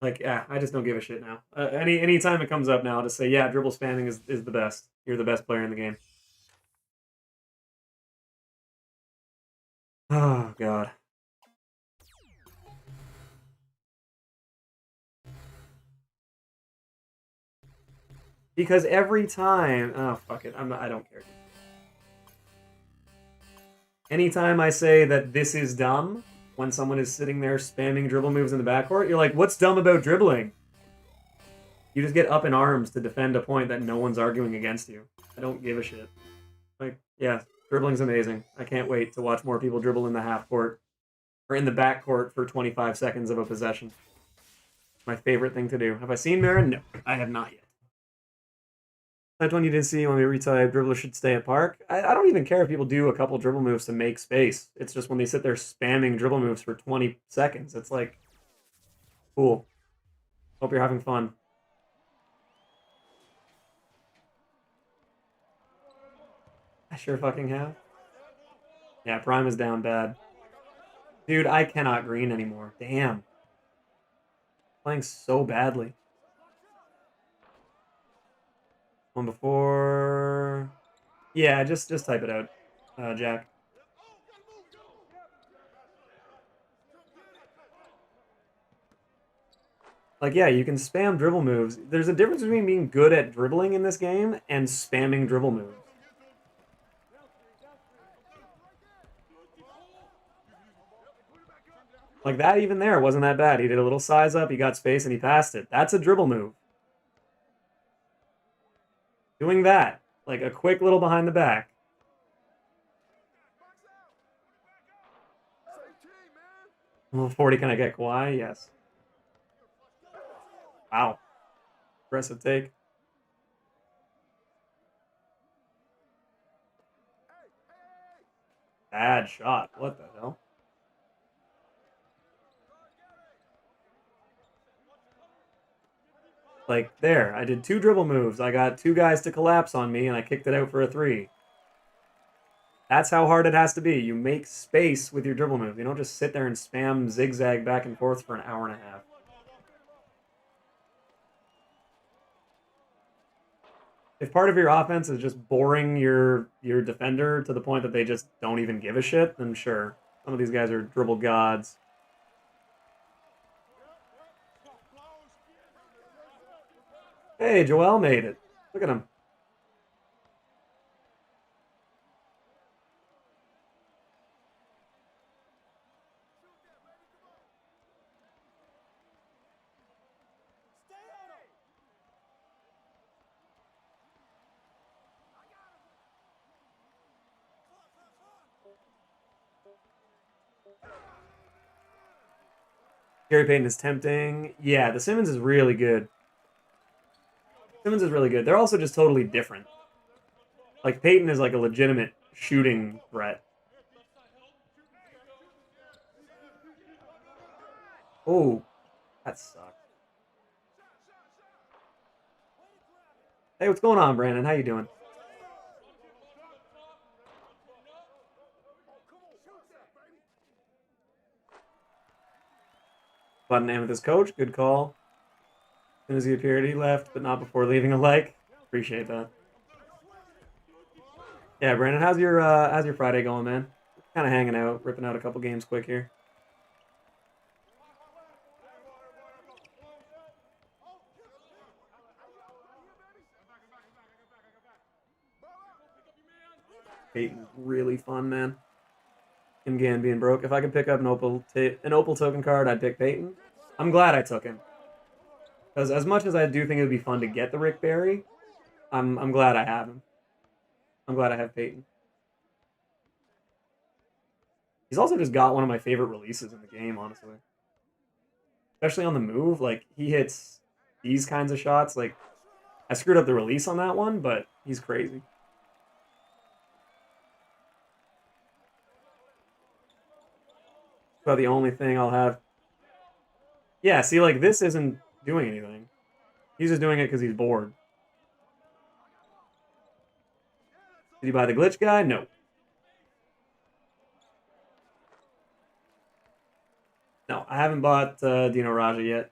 [SPEAKER 1] Like, yeah, I just don't give a shit now. Any time it comes up now, I'll just say, yeah, dribble spamming is the best. You're the best player in the game. Oh, God. Because every time... Oh, fuck it. I don't care. Anytime I say that this is dumb, when someone is sitting there spamming dribble moves in the backcourt, you're like, what's dumb about dribbling? You just get up in arms to defend a point that no one's arguing against you. I don't give a shit. Like, yeah, dribbling's amazing. I can't wait to watch more people dribble in the half court or in the backcourt for 25 seconds of a possession. My favorite thing to do. Have I seen Marin? No, I have not yet. That one you did see when we retype dribblers should stay at park. I don't even care if people do a couple dribble moves to make space. It's just when they sit there spamming dribble moves for 20 seconds. It's like, cool. Hope you're having fun. I sure fucking have. Yeah, Prime is down bad. Dude, I cannot green anymore. Damn. Playing so badly. One before... Yeah, just type it out, Jack. Like, yeah, you can spam dribble moves. There's a difference between being good at dribbling in this game and spamming dribble moves. Like, that even there wasn't that bad. He did a little size up, he got space, and he passed it. That's a dribble move. Doing that, like a quick little behind the back. Well, 40, can I get Kawhi? Yes. Wow. Aggressive take. Bad shot. What the hell? Like, there. I did 2 dribble moves. I got 2 guys to collapse on me, and I kicked it out for a 3. That's how hard it has to be. You make space with your dribble move. You don't just sit there and spam zigzag back and forth for an hour and a half. If part of your offense is just boring your defender to the point that they just don't even give a shit, then sure. Some of these guys are dribble gods. Hey, Joel made it. Look at him. Gary Payton is tempting. Yeah, the Simmons is really good. Simmons is really good. They're also just totally different. Like, Payton is like a legitimate shooting threat. Oh, that sucks. Hey, what's going on, Brandon? How you doing? Button name of this coach. Good call. As soon as he appeared, he left, but not before leaving a like. Appreciate that. Yeah, Brandon, how's your Friday going, man? Kind of hanging out, ripping out a couple games quick here. Peyton's really fun, man. Him Gan being broke. If I could pick up an opal token card, I'd pick Peyton. I'm glad I took him. Because as much as I do think it would be fun to get the Rick Barry, I'm glad I have him. I'm glad I have Peyton. He's also just got one of my favorite releases in the game, honestly. Especially on the move. Like, he hits these kinds of shots. Like, I screwed up the release on that one, but he's crazy. About the only thing I'll have. Yeah, see, like, this isn't doing anything. He's just doing it because he's bored. Did you buy the glitch guy? No. No, I haven't bought Dino Raja yet.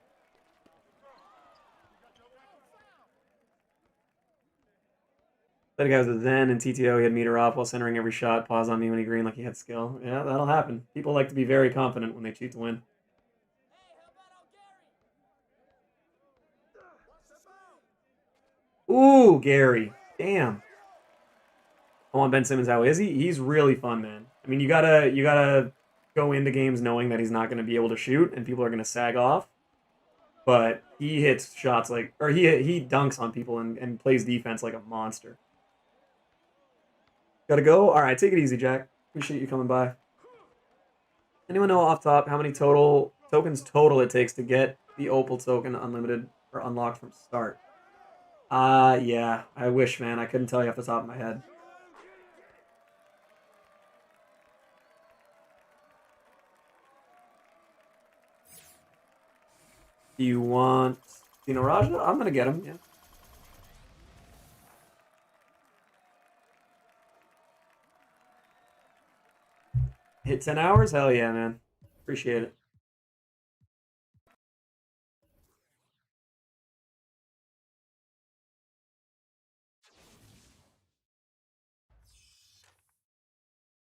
[SPEAKER 1] That guy was a Zen and TTO. He had meter off while centering every shot. Pause on me when he green like he had skill. Yeah, that'll happen. People like to be very confident when they cheat to win. Ooh, Gary. Damn. I want Ben Simmons. How is he? He's really fun, man. I mean, you gotta go into games knowing that he's not gonna be able to shoot and people are gonna sag off. But he hits shots like, or he dunks on people and plays defense like a monster. Gotta go? All right, take it easy, Jack. Appreciate you coming by. Anyone know off top how many tokens total it takes to get the opal token unlimited or unlocked from start? Yeah, I wish, man. I couldn't tell you off the top of my head. Do you want Dino Raja? I'm gonna get him, yeah. Hit 10 hours? Hell yeah, man. Appreciate it.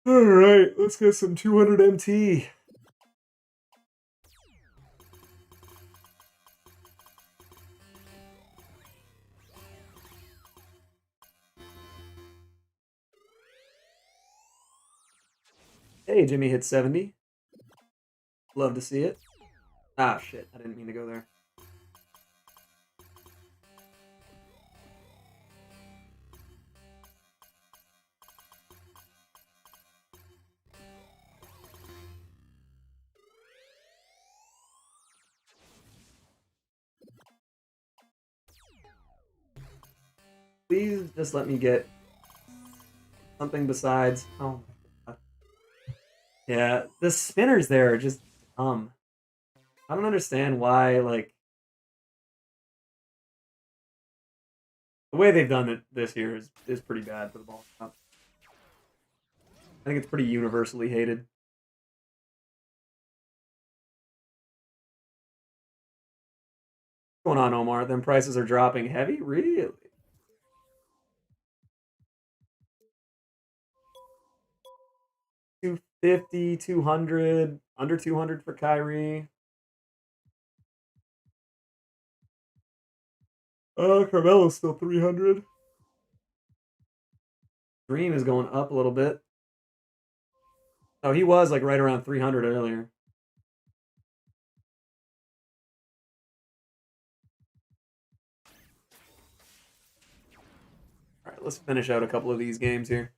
[SPEAKER 1] Alright, let's get some 200 MT. Hey, Jimmy hit 70. Love to see it. Ah, shit. I didn't mean to go there. Please just let me get something besides... Oh, my God. Yeah, the spinners there are just dumb. I don't understand why, like... The way they've done it this year is pretty bad for the ball. I think it's pretty universally hated. What's going on, Omar? Them prices are dropping heavy? Really? 250, 200, under 200 for Kyrie. Carmelo's still 300. Dream is going up a little bit. Oh, he was like right around 300 earlier. All right, let's finish out a couple of these games here.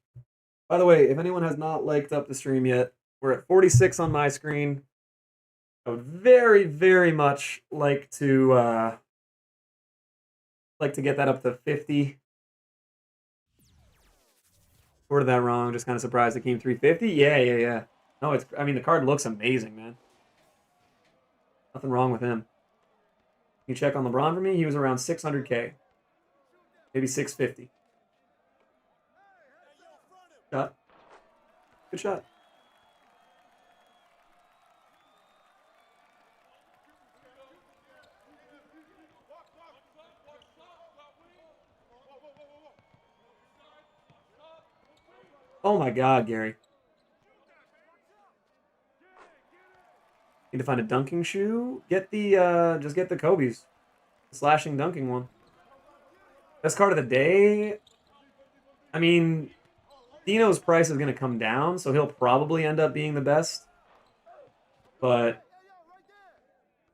[SPEAKER 1] By the way, if anyone has not liked up the stream yet, we're at 46 on my screen. I would very, very much like to get that up to 50. Worded that wrong. Just kind of surprised it came 350. Yeah. No, it's. I mean, the card looks amazing, man. Nothing wrong with him. You check on LeBron for me. He was around 600K, maybe 650. Shot. Good shot. Oh my God, Gary. Need to find a dunking shoe. Get the just get the Kobe's. The slashing dunking one. Best card of the day. I mean, Dino's price is gonna come down, so he'll probably end up being the best. But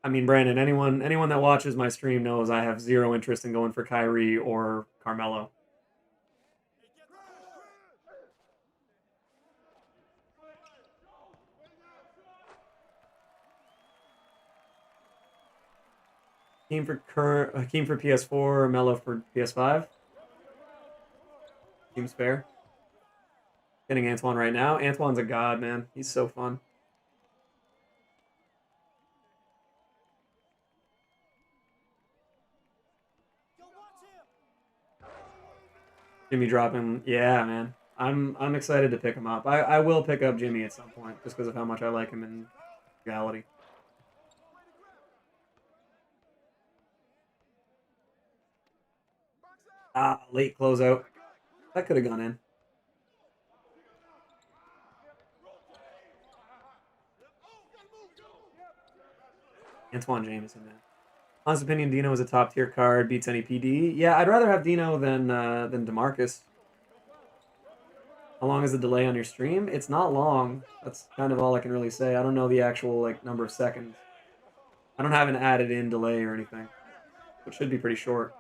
[SPEAKER 1] I mean, Brandon, anyone that watches my stream knows I have zero interest in going for Kyrie or Carmelo. Hakeem for PS4, Melo for PS5. Seems fair. Getting Antoine right now. Antoine's a god, man. He's so fun. Jimmy dropping, yeah, man. I'm excited to pick him up. I will pick up Jimmy at some point just because of how much I like him in reality. Late closeout. That could have gone in. Antoine Jameson, man. Honest opinion, Dino is a top tier card. Beats any PD. Yeah, I'd rather have Dino than DeMarcus. How long is the delay on your stream? It's not long. That's kind of all I can really say. I don't know the actual like number of seconds. I don't have an added in delay or anything. It should be pretty short.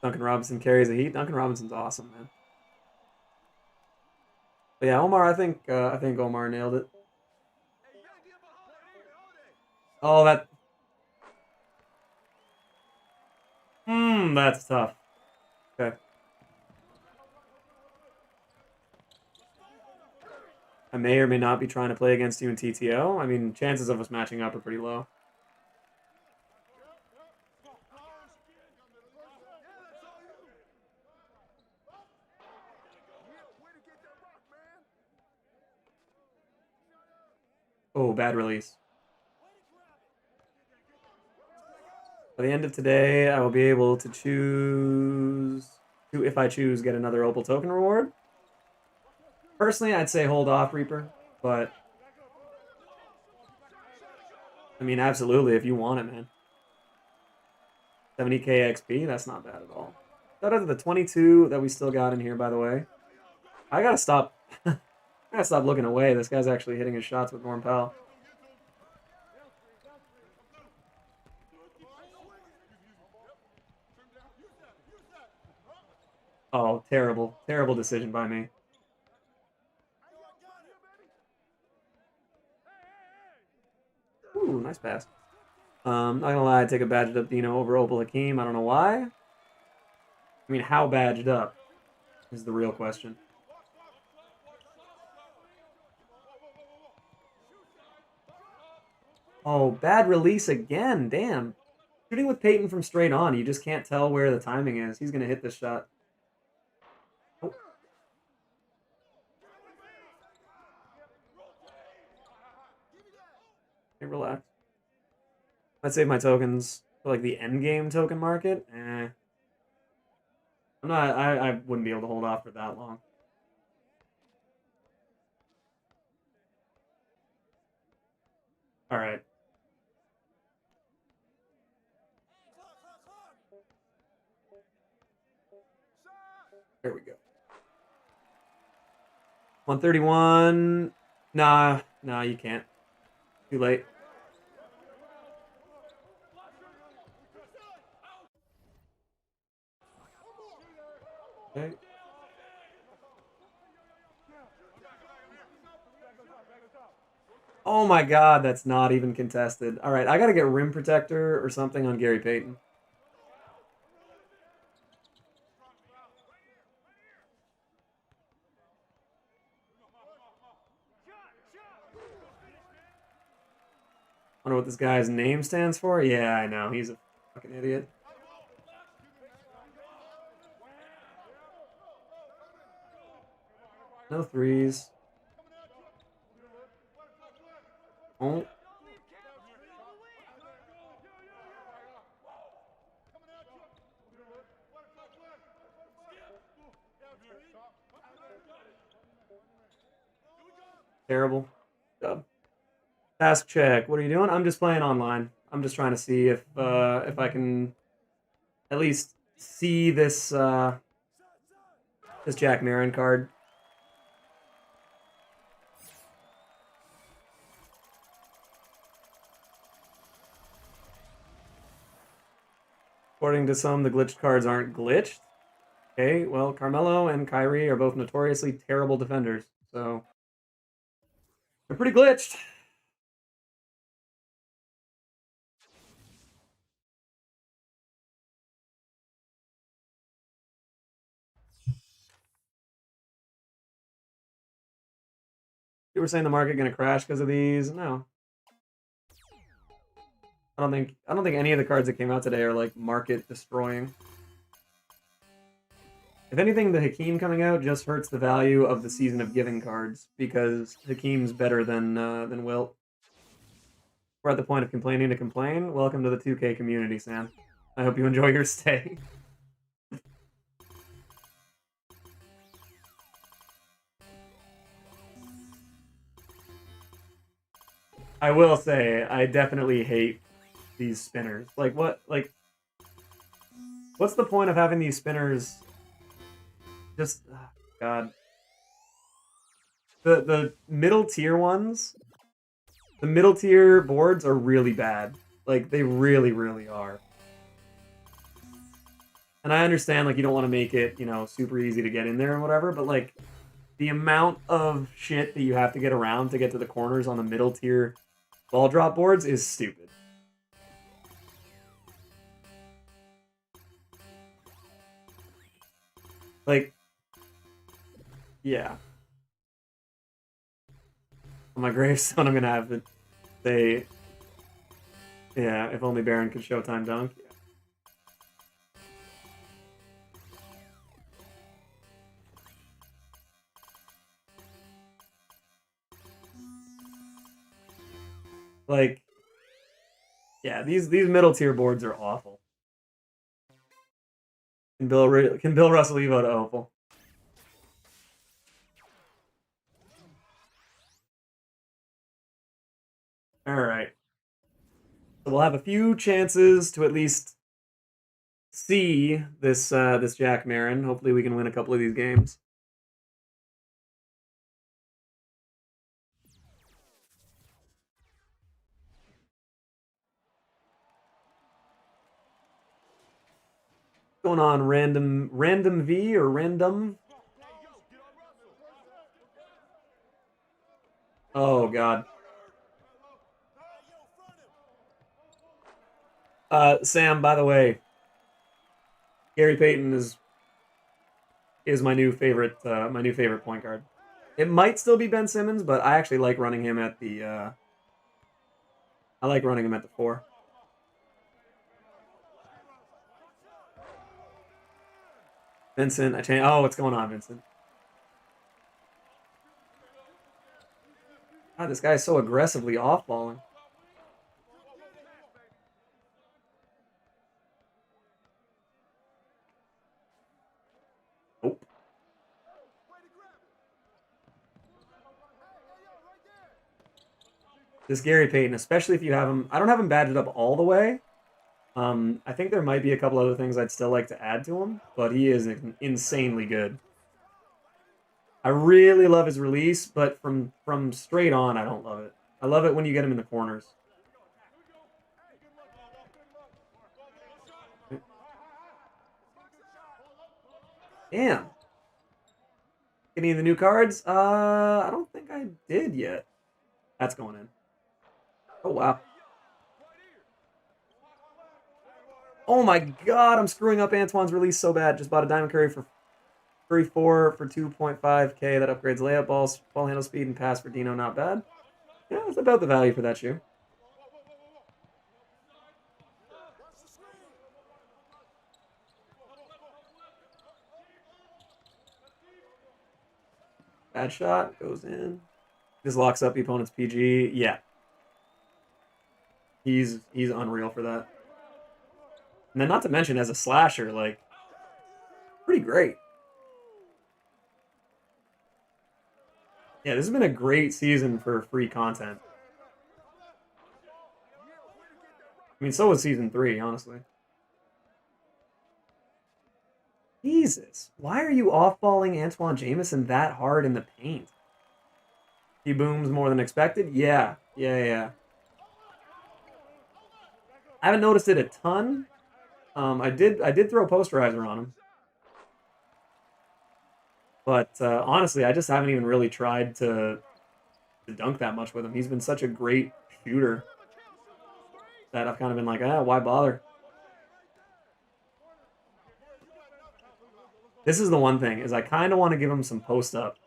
[SPEAKER 1] Duncan Robinson carries the heat. Duncan Robinson's awesome, man. But yeah, Omar, I think Omar nailed it. Oh, that. That's tough. Okay. I may or may not be trying to play against you in TTO. I mean, chances of us matching up are pretty low. Oh, bad release. By the end of today, I will be able to choose if I choose, get another Opal token reward. Personally, I'd say hold off, Reaper, but I mean, absolutely, if you want it, man. 70k XP, that's not bad at all. Shout out to the 22 that we still got in here, by the way. I gotta stop. I gotta stop looking away. This guy's actually hitting his shots with Norm Powell. Oh, terrible. Terrible decision by me. Ooh, nice pass. Not gonna lie, I'd take a badged up Dino over Opal Hakeem. I don't know why. I mean, how badged up is the real question. Oh, bad release again. Damn. Shooting with Peyton from straight on, you just can't tell where the timing is. He's gonna hit this shot. Oh. Hey, relax. I'd save my tokens for like the end game token market. I'm not. I wouldn't be able to hold off for that long. All right. There we go. 131. Nah, you can't. Too late. Okay. Oh my god, that's not even contested. All right, I gotta get rim protector or something on Gary Payton. Wonder what this guy's name stands for? Yeah, I know. He's a fucking idiot. No threes. Oh. Terrible. Dub. Task check. What are you doing? I'm just playing online. I'm just trying to see if I can at least see this this Jack Marin card. According to some, the glitched cards aren't glitched. Okay, well, Carmelo and Kyrie are both notoriously terrible defenders, so they're pretty glitched. You were saying the market going to crash because of these? No. I don't think any of the cards that came out today are like market destroying. If anything, the Hakeem coming out just hurts the value of the Season of Giving cards because Hakeem's better than Wilt. We're at the point of complaining to complain. Welcome to the 2K community, Sam. I hope you enjoy your stay. I will say, I definitely hate these spinners. Like, what? Like, what's the point of having these spinners? Just, oh, God. The middle tier ones, the middle tier boards are really bad. Like, they really, really are. And I understand, like, you don't want to make it, you know, super easy to get in there and whatever, but, like, the amount of shit that you have to get around to get to the corners on the middle tier ball drop boards is stupid. Like, yeah. On my gravestone, I'm gonna have to say, yeah, if only Byron could Showtime dunk. Yeah. Like, yeah, these middle tier boards are awful. Can Bill Russell Evo to awful? All right. So we'll have a few chances to at least see this this Jack Marin. Hopefully, we can win a couple of these games. What's going on, random V or random? Oh God. Sam, by the way, Gary Payton is my new favorite point guard. It might still be Ben Simmons, but I actually like running him at the I like running him at the 4. Vincent, I changed. Oh, what's going on, Vincent? God, this guy's so aggressively off-balling. Nope. This Gary Payton, especially if you have him, I don't have him badged up all the way. I think there might be a couple other things I'd still like to add to him, but he is insanely good. I really love his release, but from straight on, I don't love it. I love it when you get him in the corners. Damn. Any of the new cards? I don't think I did yet. That's going in. Oh, wow. Oh my god, I'm screwing up Antoine's release so bad. Just bought a Diamond Curry for Curry 4 for 2.5k. That upgrades layup, ball handle speed, and pass for Dino. Not bad. Yeah, it's about the value for that shoe. Bad shot, goes in. This locks up the opponent's PG. Yeah. He's unreal for that. And then not to mention as a slasher, like, pretty great. Yeah, this has been a great season for free content. I mean, so was season 3, honestly. Jesus, why are you off-balling Antoine Jameson that hard in the paint? He booms more than expected? Yeah. I haven't noticed it a ton. I did throw posterizer on him. But honestly, I just haven't even really tried to dunk that much with him. He's been such a great shooter that I've kind of been like, why bother? This is the one thing, is I kind of want to give him some post up.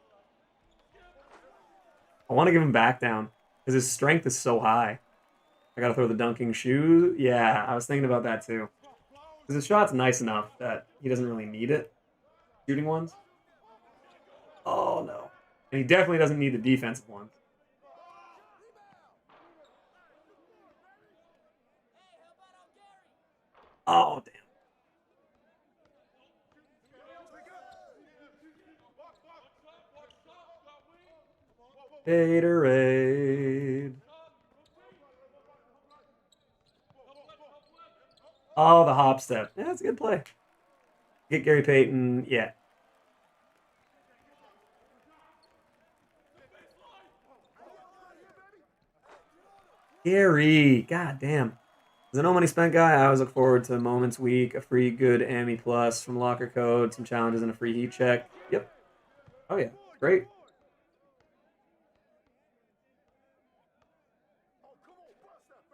[SPEAKER 1] I want to give him back down, because his strength is so high. I got to throw the dunking shoe. Yeah, I was thinking about that too. Because his shot's nice enough that he doesn't really need it. Shooting ones. Oh, no. And he definitely doesn't need the defensive ones. Oh, damn. Haterade. Oh, the hop step. Yeah, that's a good play. Get Gary Payton. Yeah. Gary. God damn. As a no money spent guy, I always look forward to Moments Week, a free good AME Plus from Locker Code, some challenges, and a free heat check. Yep. Oh, yeah. Great.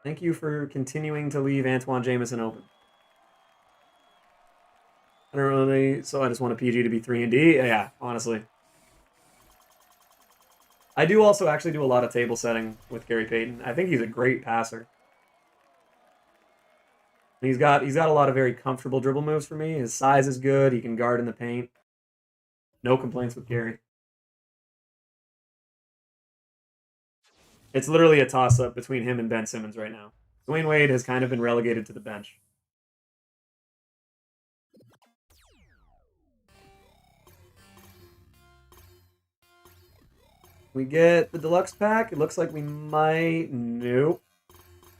[SPEAKER 1] Thank you for continuing to leave Antoine Jameson open. I don't really, so I just want a PG to be 3 and D. Yeah, honestly. I do also actually do a lot of table setting with Gary Payton. I think he's a great passer. And he's got a lot of very comfortable dribble moves for me. His size is good. He can guard in the paint. No complaints with Gary. It's literally a toss-up between him and Ben Simmons right now. Dwayne Wade has kind of been relegated to the bench. We get the deluxe pack. It looks like we might... Nope.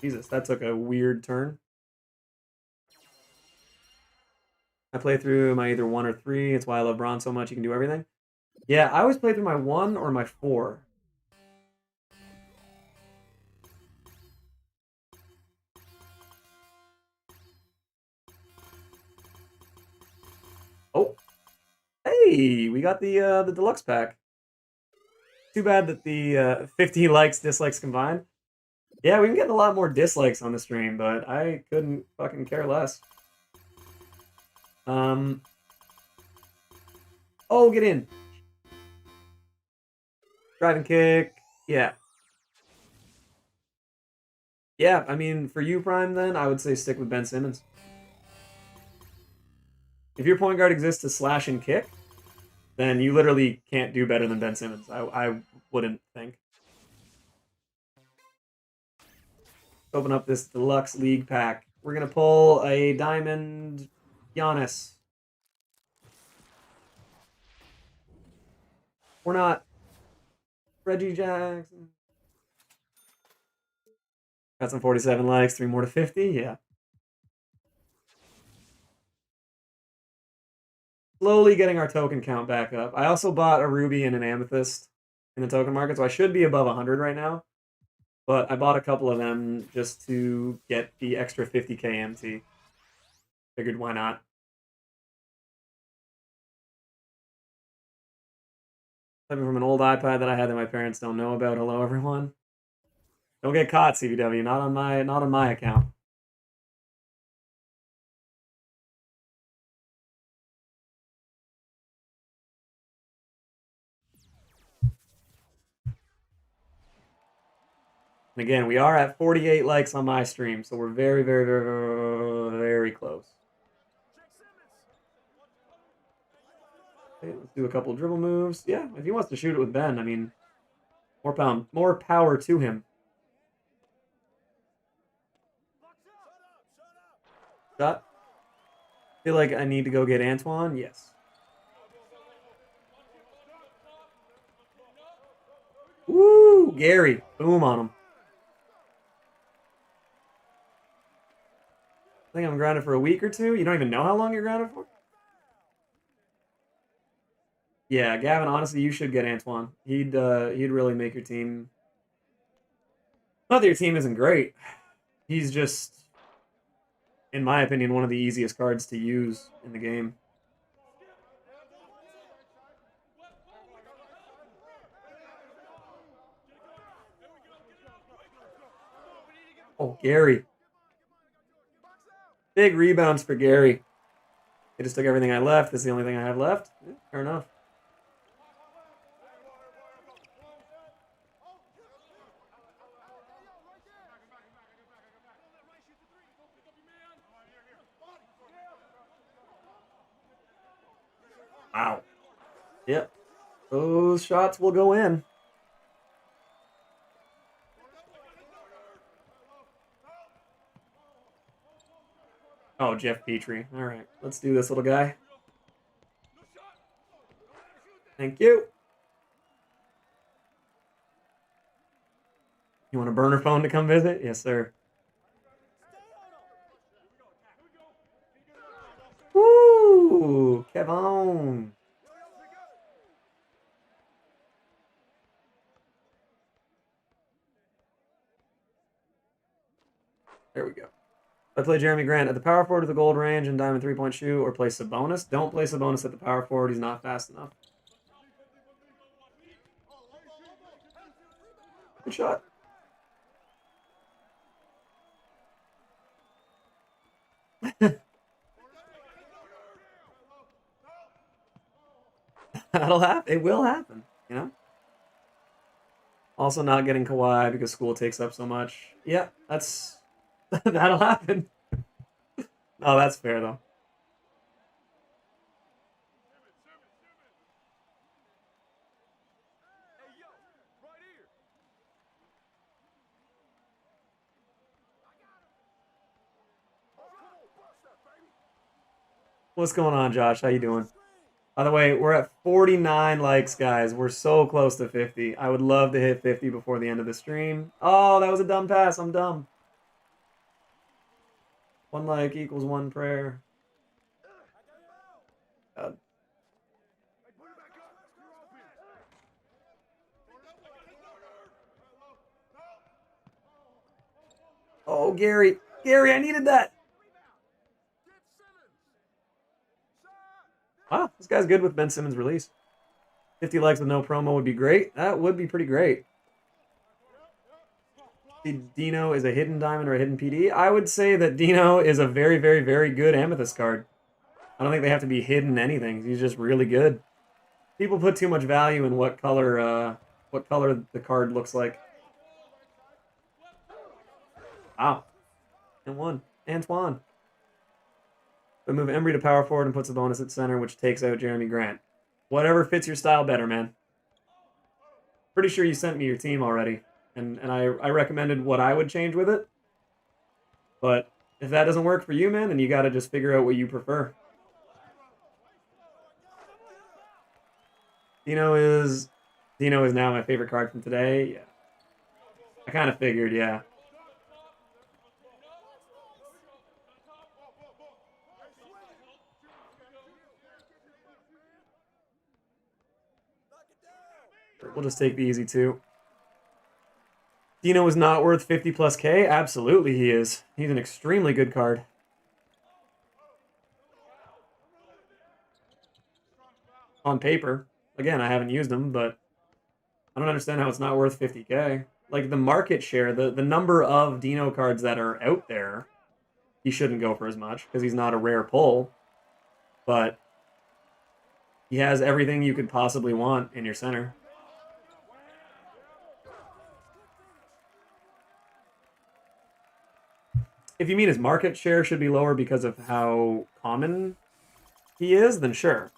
[SPEAKER 1] Jesus, that took a weird turn. I play through my either 1 or 3. It's why I love Braun so much. You can do everything. Yeah, I always play through my 1 or my 4. Oh. Hey, we got the deluxe pack. Too bad that the 15 likes, dislikes combined. Yeah, we've been getting a lot more dislikes on the stream, but I couldn't fucking care less. Oh, get in. Driving kick. Yeah. Yeah, I mean, for you, Prime, then, I would say stick with Ben Simmons. If your point guard exists to slash and kick, then you literally can't do better than Ben Simmons. I wouldn't think. Open up this deluxe league pack. We're going to pull a diamond Giannis. We're not. Reggie Jackson. Got some 47 likes, 3 more to 50. Yeah. Slowly getting our token count back up. I also bought a ruby and an amethyst in the token market, so I should be above 100 right now. But I bought a couple of them just to get the extra 50k MT. Figured why not. Coming from an old iPad that I had that my parents don't know about. Hello, everyone. Don't get caught, CVW. Not on my account. And again, we are at 48 likes on my stream, so we're very, very, very, very, very close. Okay, let's do a couple dribble moves. Yeah, if he wants to shoot it with Ben, I mean, more power to him. Shot. Feel like I need to go get Antoine. Yes. Woo, Gary, boom on him. I think I'm grounded for a week or two. You don't even know how long you're grounded for? Yeah, Gavin, honestly, you should get Antoine. He'd really make your team. Not that your team isn't great. He's just, in my opinion, one of the easiest cards to use in the game. Oh, Gary. Big rebounds for Gary. They just took everything I left. This is the only thing I have left. Yeah, fair enough. Wow. Yep. Those shots will go in. Oh, Jeff Petrie. All right. Let's do this, little guy. Thank you. You want a burner phone to come visit? Yes, sir. Woo! Kevon. There we go. I play Jeremy Grant at the power forward of the gold range and diamond three-point shoot, or play Sabonis. Don't play Sabonis at the power forward. He's not fast enough. Good shot. That'll happen. It will happen, you know? Also not getting Kawhi because school takes up so much. Yeah, that's... that'll happen. Oh, that's fair, though. What's going on, Josh? How you doing? By the way, we're at 49 likes, guys. We're so close to 50. I would love to hit 50 before the end of the stream. Oh, that was a dumb pass. I'm dumb. 1 like equals 1 prayer. God. Oh, Gary. Gary, I needed that. Wow, this guy's good with Ben Simmons' release. 50 likes with no promo would be great. That would be pretty great. Dino is a hidden diamond or a hidden PD. I would say that Dino is a very, very, very good amethyst card. I don't think they have to be hidden anything. He's just really good. People put too much value in what color the card looks like. Wow. And one. Antoine. But move Embry to power forward and puts a bonus at center, which takes out Jeremy Grant. Whatever fits your style better, man. Pretty sure you sent me your team already. And I recommended what I would change with it. But if that doesn't work for you, man, then you got to just figure out what you prefer. Dino is now my favorite card from today. Yeah. I kind of figured, yeah. We'll just take the easy 2. Dino is not worth 50 plus K? Absolutely he is. He's an extremely good card. On paper. Again, I haven't used him, but I don't understand how it's not worth 50K. like the market share, the number of Dino cards that are out there, he shouldn't go for as much because he's not a rare pull. But he has everything you could possibly want in your center. If you mean his market share should be lower because of how common he is, then sure.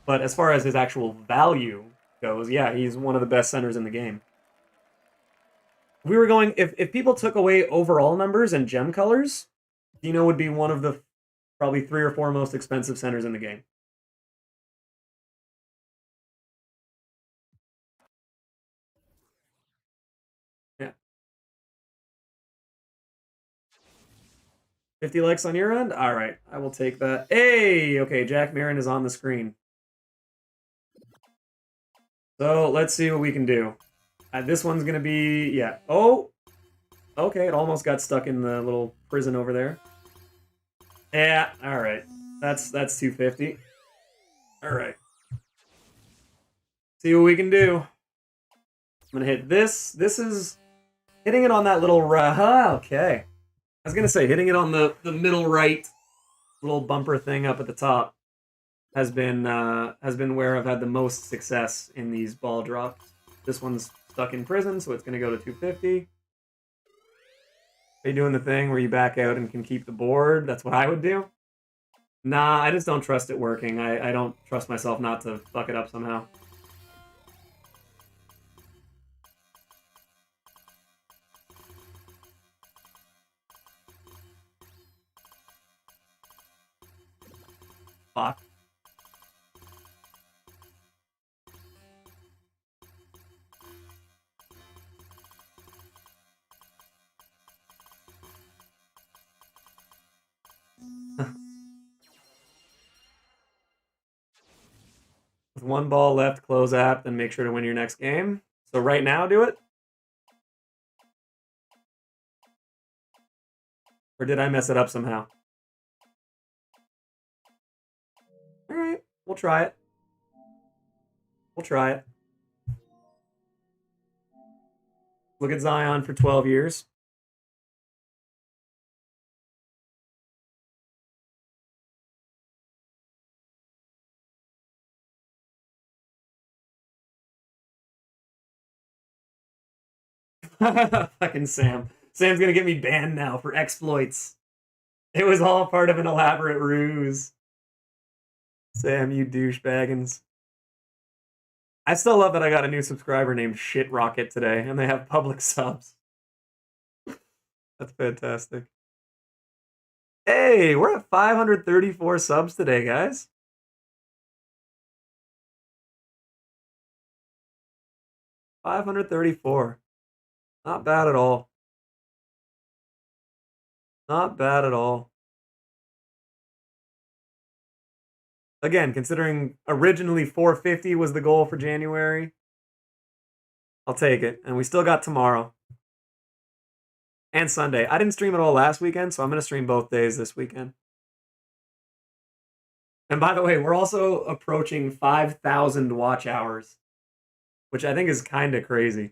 [SPEAKER 1] But as far as his actual value goes, yeah, he's one of the best centers in the game. If we were going, if people took away overall numbers and gem colors, Dino would be one of the probably 3 or 4 most expensive centers in the game. Yeah. 50 likes on your end? All right, I will take that. Hey, okay, Jack Marin is on the screen. So let's see what we can do. This one's gonna be, yeah. Oh, okay, it almost got stuck in the little prison over there. Yeah, all right. That's 250. All right. See what we can do. I'm gonna hit this. This is hitting it on that little okay. I was gonna say hitting it on the middle right little bumper thing up at the top has been where I've had the most success in these ball drops. This one's stuck in prison, so it's gonna go to 250. Are you doing the thing where you back out and can keep the board? That's what I would do. Nah, I just don't trust it working. I don't trust myself not to fuck it up somehow. Fuck. With 1 ball left, close app, then make sure to win your next game. So right now, do it? Or did I mess it up somehow? Alright, we'll try it. We'll try it. Look at Zion for 12 years. Fucking Sam. Sam's gonna get me banned now for exploits. It was all part of an elaborate ruse. Sam, you douchebaggins. I still love that I got a new subscriber named Shit Rocket today, and they have public subs. That's fantastic. Hey, we're at 534 subs today, guys. 534. Not bad at all. Not bad at all. Again, considering originally 450 was the goal for January, I'll take it. And we still got tomorrow. And Sunday. I didn't stream at all last weekend, so I'm going to stream both days this weekend. And by the way, we're also approaching 5,000 watch hours, which I think is kind of crazy.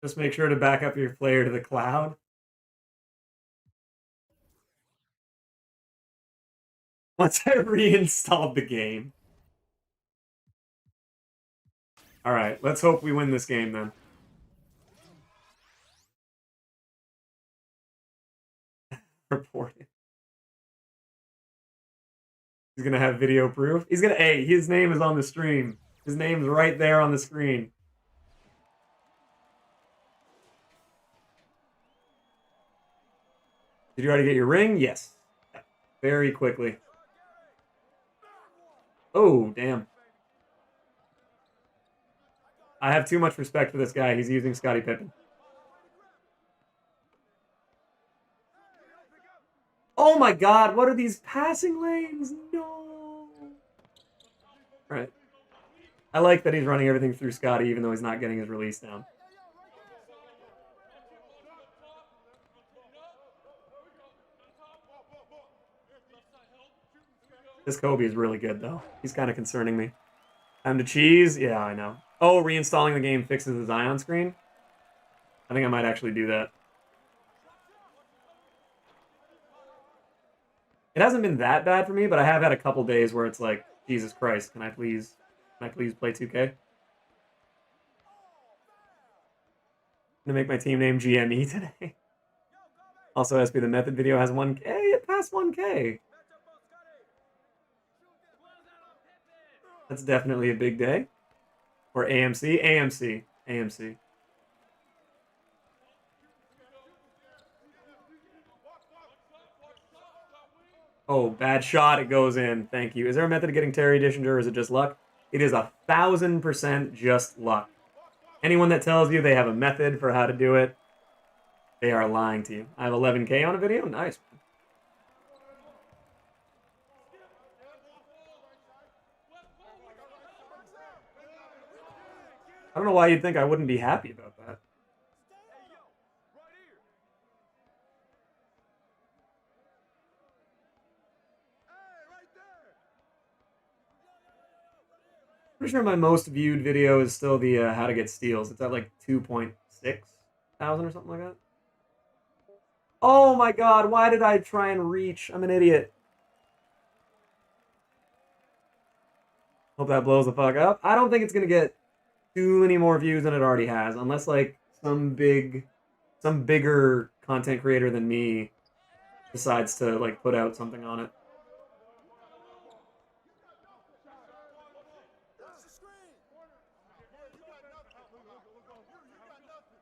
[SPEAKER 1] Just make sure to back up your player to the cloud. Once I reinstalled the game. All right, let's hope we win this game then. Reported. He's gonna have video proof. He's gonna. Hey, his name is on the stream. His name's right there on the screen. Did you already get your ring? Yes. Very quickly. Oh, damn. I have too much respect for this guy. He's using Scottie Pippen. Oh my god, what are these passing lanes? No. Alright. I like that he's running everything through Scottie even though he's not getting his release down. This Kobe is really good, though. He's kind of concerning me. Time to cheese? Yeah, I know. Oh, reinstalling the game fixes the Zion screen? I think I might actually do that. It hasn't been that bad for me, but I have had a couple days where it's like, Jesus Christ, can I please play 2K? I'm gonna make my team name GME today. Also, SB, the method video has 1K. It passed 1K. That's definitely a big day. Or AMC. AMC. AMC. Oh, bad shot. It goes in. Thank you. Is there a method of getting Terry Dishinger, or is it just luck? It is 1,000% just luck. Anyone that tells you they have a method for how to do it, they are lying to you. I have 11K on a video. Nice. I don't know why you'd think I wouldn't be happy about that. Pretty sure my most viewed video is still the how to get steals. It's at like 2.6 thousand or something like that. Oh my god, why did I try and reach? I'm an idiot. Hope that blows the fuck up. I don't think it's gonna get too many more views than it already has, unless like some bigger content creator than me decides to like put out something on it.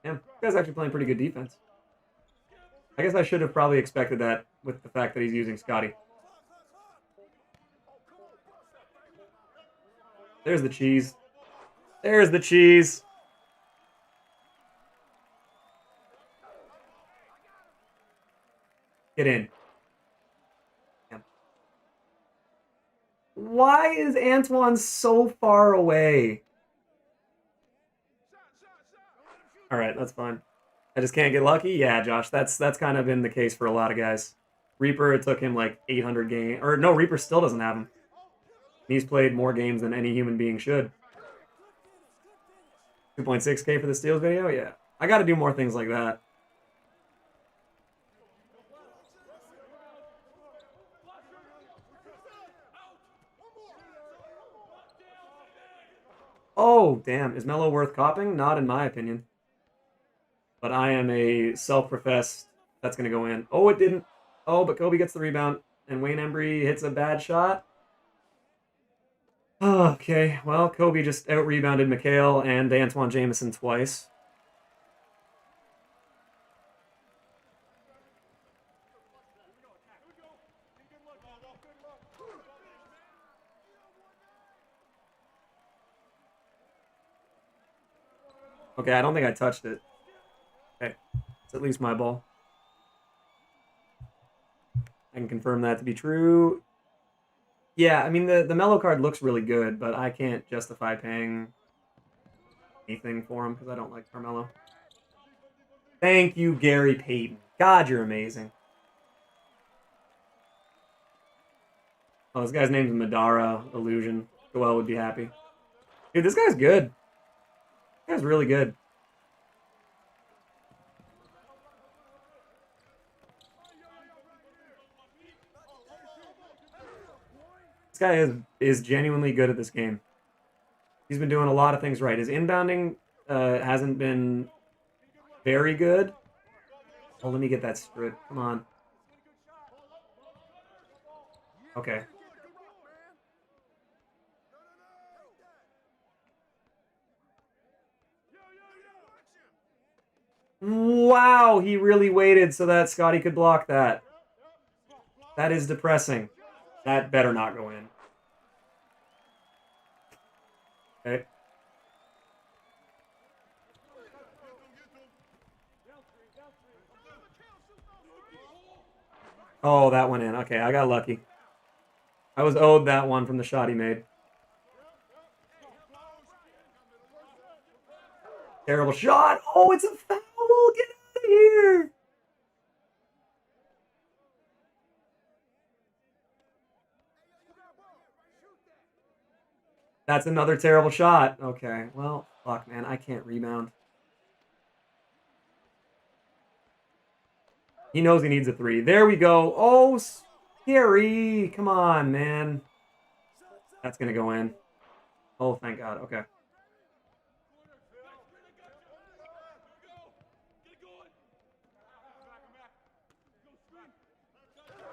[SPEAKER 1] Damn, this guy's actually playing pretty good defense. I guess I should have probably expected that with the fact that he's using Scotty. There's the cheese. There's the cheese. Get in. Damn. Why is Antoine so far away? All right, that's fine. I just can't get lucky? Yeah, Josh, that's kind of been the case for a lot of guys. Reaper, it took him like 800 games. Or no, Reaper still doesn't have him. He's played more games than any human being should. 2.6K for the steals video? Yeah. I got to do more things like that. Oh, damn. Is Melo worth copping? Not in my opinion. But I am a self-professed... That's going to go in. Oh, it didn't. Oh, but Kobe gets the rebound. And Wayne Embry hits a bad shot. Oh, okay, well, Kobe just out-rebounded Mikhail and Antoine Jameson twice. Okay, I don't think I touched it. Okay, it's at least my ball. I can confirm that to be true. Yeah, I mean, the Melo card looks really good, but I can't justify paying anything for him because I don't like Carmelo. Thank you, Gary Payton. God, you're amazing. Oh, this guy's name's Madara Illusion. Joel would be happy. Dude, this guy's good. This guy's really good. This guy is genuinely good at this game. He's been doing a lot of things right. His inbounding hasn't been very good. Oh, let me get that strip. Come on. Okay. Wow, he really waited so that Scotty could block that. That is depressing. That better not go in. Okay. Oh, that went in. Okay, I got lucky. I was owed that one from the shot he made. Terrible shot. Oh, it's a foul. Get out of here. That's another terrible shot. Okay, well, fuck, man. I can't rebound. He knows he needs a 3. There we go. Oh, scary. Come on, man. That's going to go in. Oh, thank God. Okay.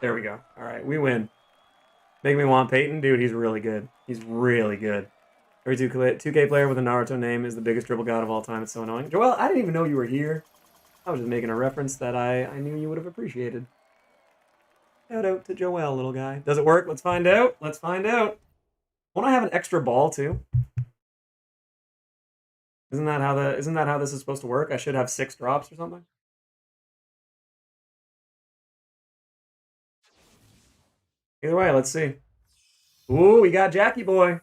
[SPEAKER 1] There we go. All right, we win. Make me want Peyton. Dude, he's really good. He's really good. Every 2K player with a Naruto name is the biggest dribble god of all time. It's so annoying. Joel, I didn't even know you were here. I was just making a reference that I knew you would have appreciated. Shout out to Joel, little guy. Does it work? Let's find out. Let's find out. Won't I have an extra ball too? Isn't that how this is supposed to work? I should have 6 drops or something. Either way, let's see. Ooh, we got Jackie Boy.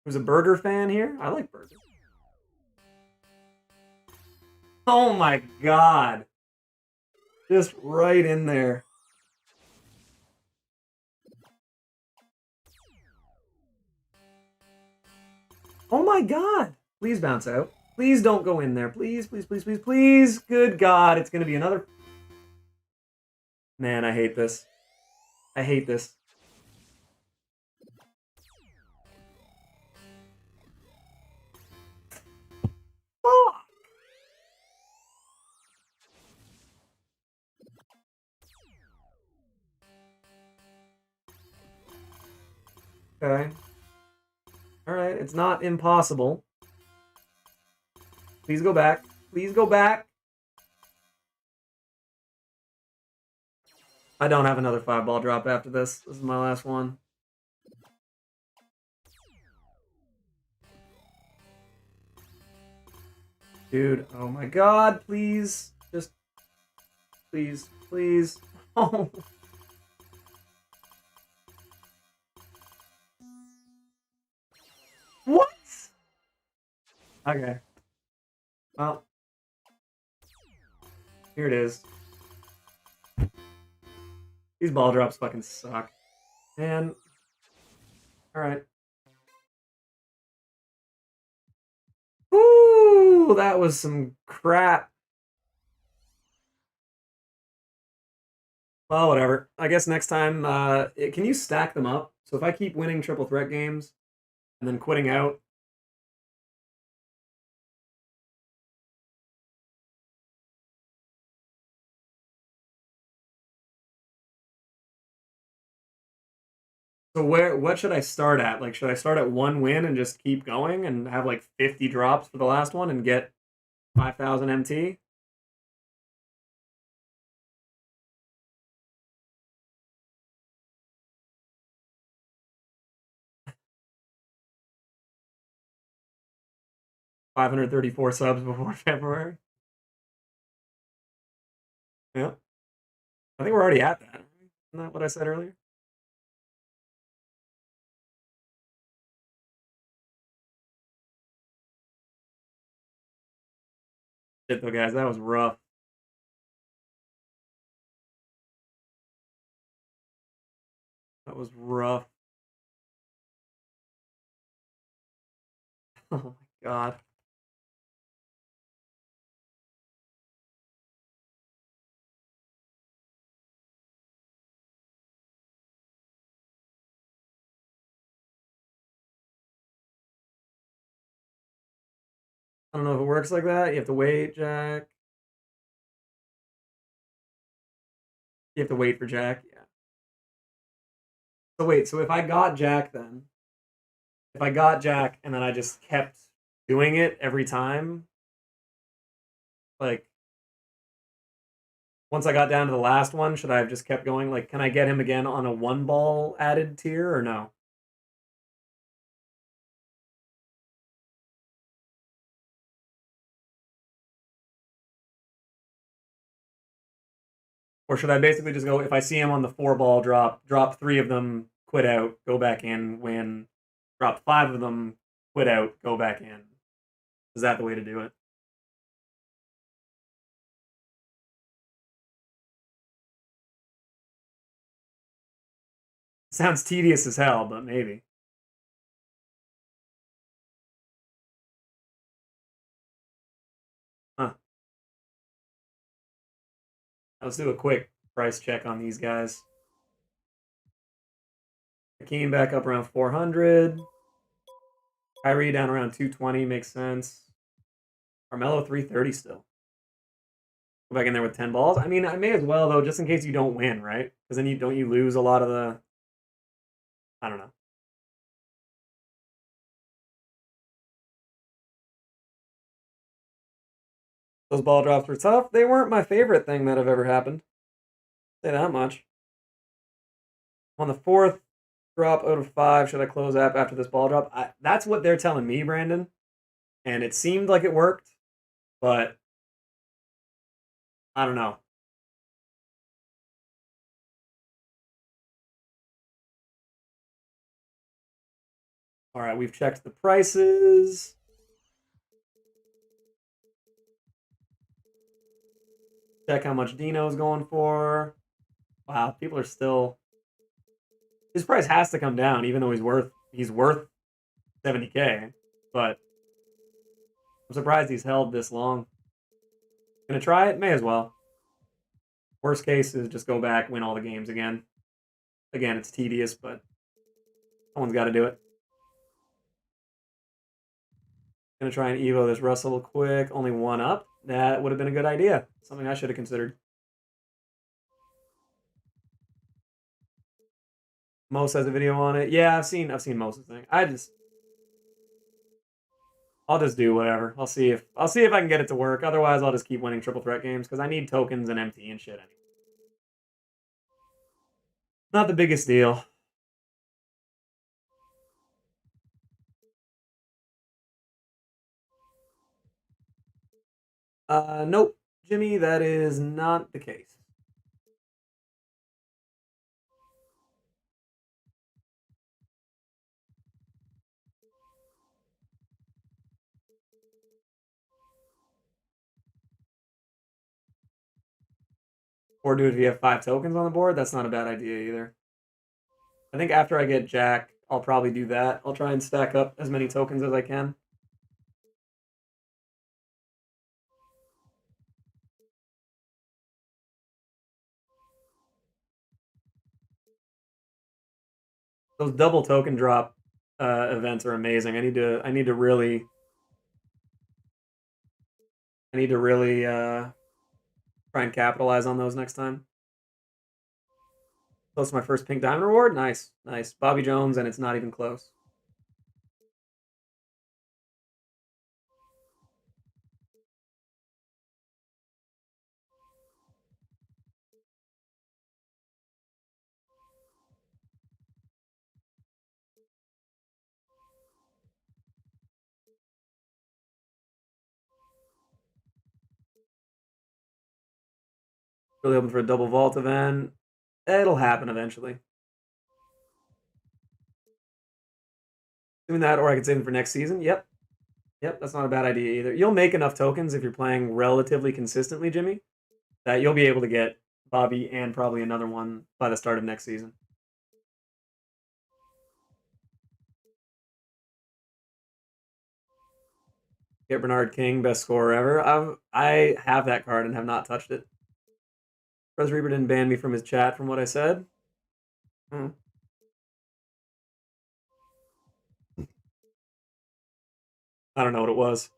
[SPEAKER 1] Who's a burger fan here? I like burgers. Oh my God. Just right in there. Oh my God. Please bounce out. Please don't go in there. Please, please, please, please, please. Good God. It's going to be another. Man, I hate this. I hate this. Fuck. Okay. Alright, it's not impossible. Please go back. Please go back. I don't have another 5-ball drop after this. This is my last one. Dude, oh my God, please. Just, please, please. Oh. What? Okay. Well. Here it is. These ball drops fucking suck. Man. Alright. Ooh, that was some crap. Well, whatever. I guess next time, can you stack them up? So if I keep winning triple threat games and then quitting out. So what should I start at? Like, should I start at 1 win and just keep going and have like 50 drops for the last one and get 5,000 MT? $534 subs before February. Yeah. I think we're already at that. Isn't that what I said earlier? Shit though, guys, that was rough. That was rough. Oh my God. I don't know if it works like that. You have to wait, Jack. You have to wait for Jack. Yeah. So wait, so if I got Jack then, if I got Jack and then I just kept doing it every time, like, once I got down to the last one, should I have just kept going? Like, can I get him again on a 1-ball added tier or no? Or should I basically just go, if I see him on the 4-ball drop 3 of them, quit out, go back in, win, drop 5 of them, quit out, go back in? Is that the way to do it? Sounds tedious as hell, but maybe. Let's do a quick price check on these guys. Hakeem back up around 400. Kyrie down around 220 makes sense. Carmelo 330 still. Go back in there with 10 balls. I mean, I may as well though, just in case you don't win, right? Because then don't you lose a lot of the. I don't know. Those ball drops were tough. They weren't my favorite thing that have ever happened. Say that much. On the fourth drop out of 5, should I close app after this ball drop? That's what they're telling me, Brandon. And it seemed like it worked, but I don't know. All right, we've checked the prices. Check how much Dino's going for. Wow, people are still. His price has to come down, even though he's worth 70K. But I'm surprised he's held this long. Gonna try it? May as well. Worst case is just go back, win all the games again. Again, it's tedious, but someone's got to do it. Gonna try and Evo this Russell quick. Only one up. That would have been a good idea. Something I should have considered. Most has a video on it. Yeah, I've seen Moses' thing. I'll just do whatever. I'll see if I can get it to work. Otherwise, I'll just keep winning triple threat games because I need tokens and MT and shit anyway. Not the biggest deal. Nope, Jimmy, that is not the case. Or do it if you have 5 tokens on the board. That's not a bad idea either. I think after I get Jack, I'll probably do that. I'll try and stack up as many tokens as I can. Those double token drop events are amazing. I need to really try and capitalize on those next time. Close to my first pink diamond reward. Nice. Bobby Jones, and it's not even close. Really hoping for a double vault event. It'll happen eventually. Doing that, or I could save them for next season. Yep, that's not a bad idea either. You'll make enough tokens if you're playing relatively consistently, Jimmy, that you'll be able to get Bobby and probably another one by the start of next season. Get Bernard King, best scorer ever. I have that card and have not touched it. Prez Reaper didn't ban me from his chat from what I said. I don't know what it was.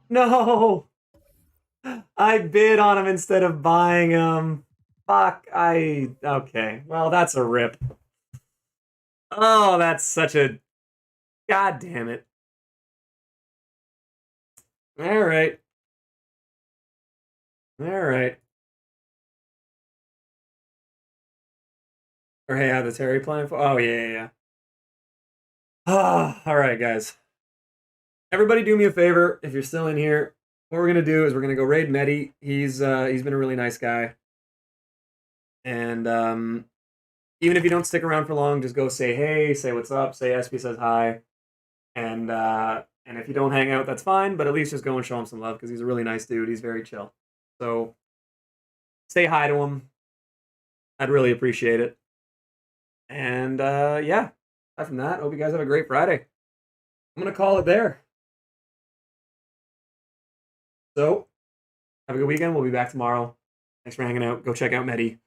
[SPEAKER 1] No! I bid on him instead of buying him. Fuck, okay. Well, that's a rip. Oh, that's such a... God damn it. Alright. Or hey, the Terry playing for... Oh, yeah. Alright, guys. everybody do me a favor if you're still in here. What we're gonna do is we're gonna go raid Medi. He's been a really nice guy, and even if you don't stick around for long, just go say hey, say what's up, say SP says hi, and if you don't hang out, that's fine. But at least just go and show him some love because he's a really nice dude. He's very chill. So say hi to him. I'd really appreciate it. And yeah, aside from that, hope you guys have a great Friday. I'm gonna call it there. So have a good weekend. We'll be back tomorrow. Thanks for hanging out. Go check out Medi.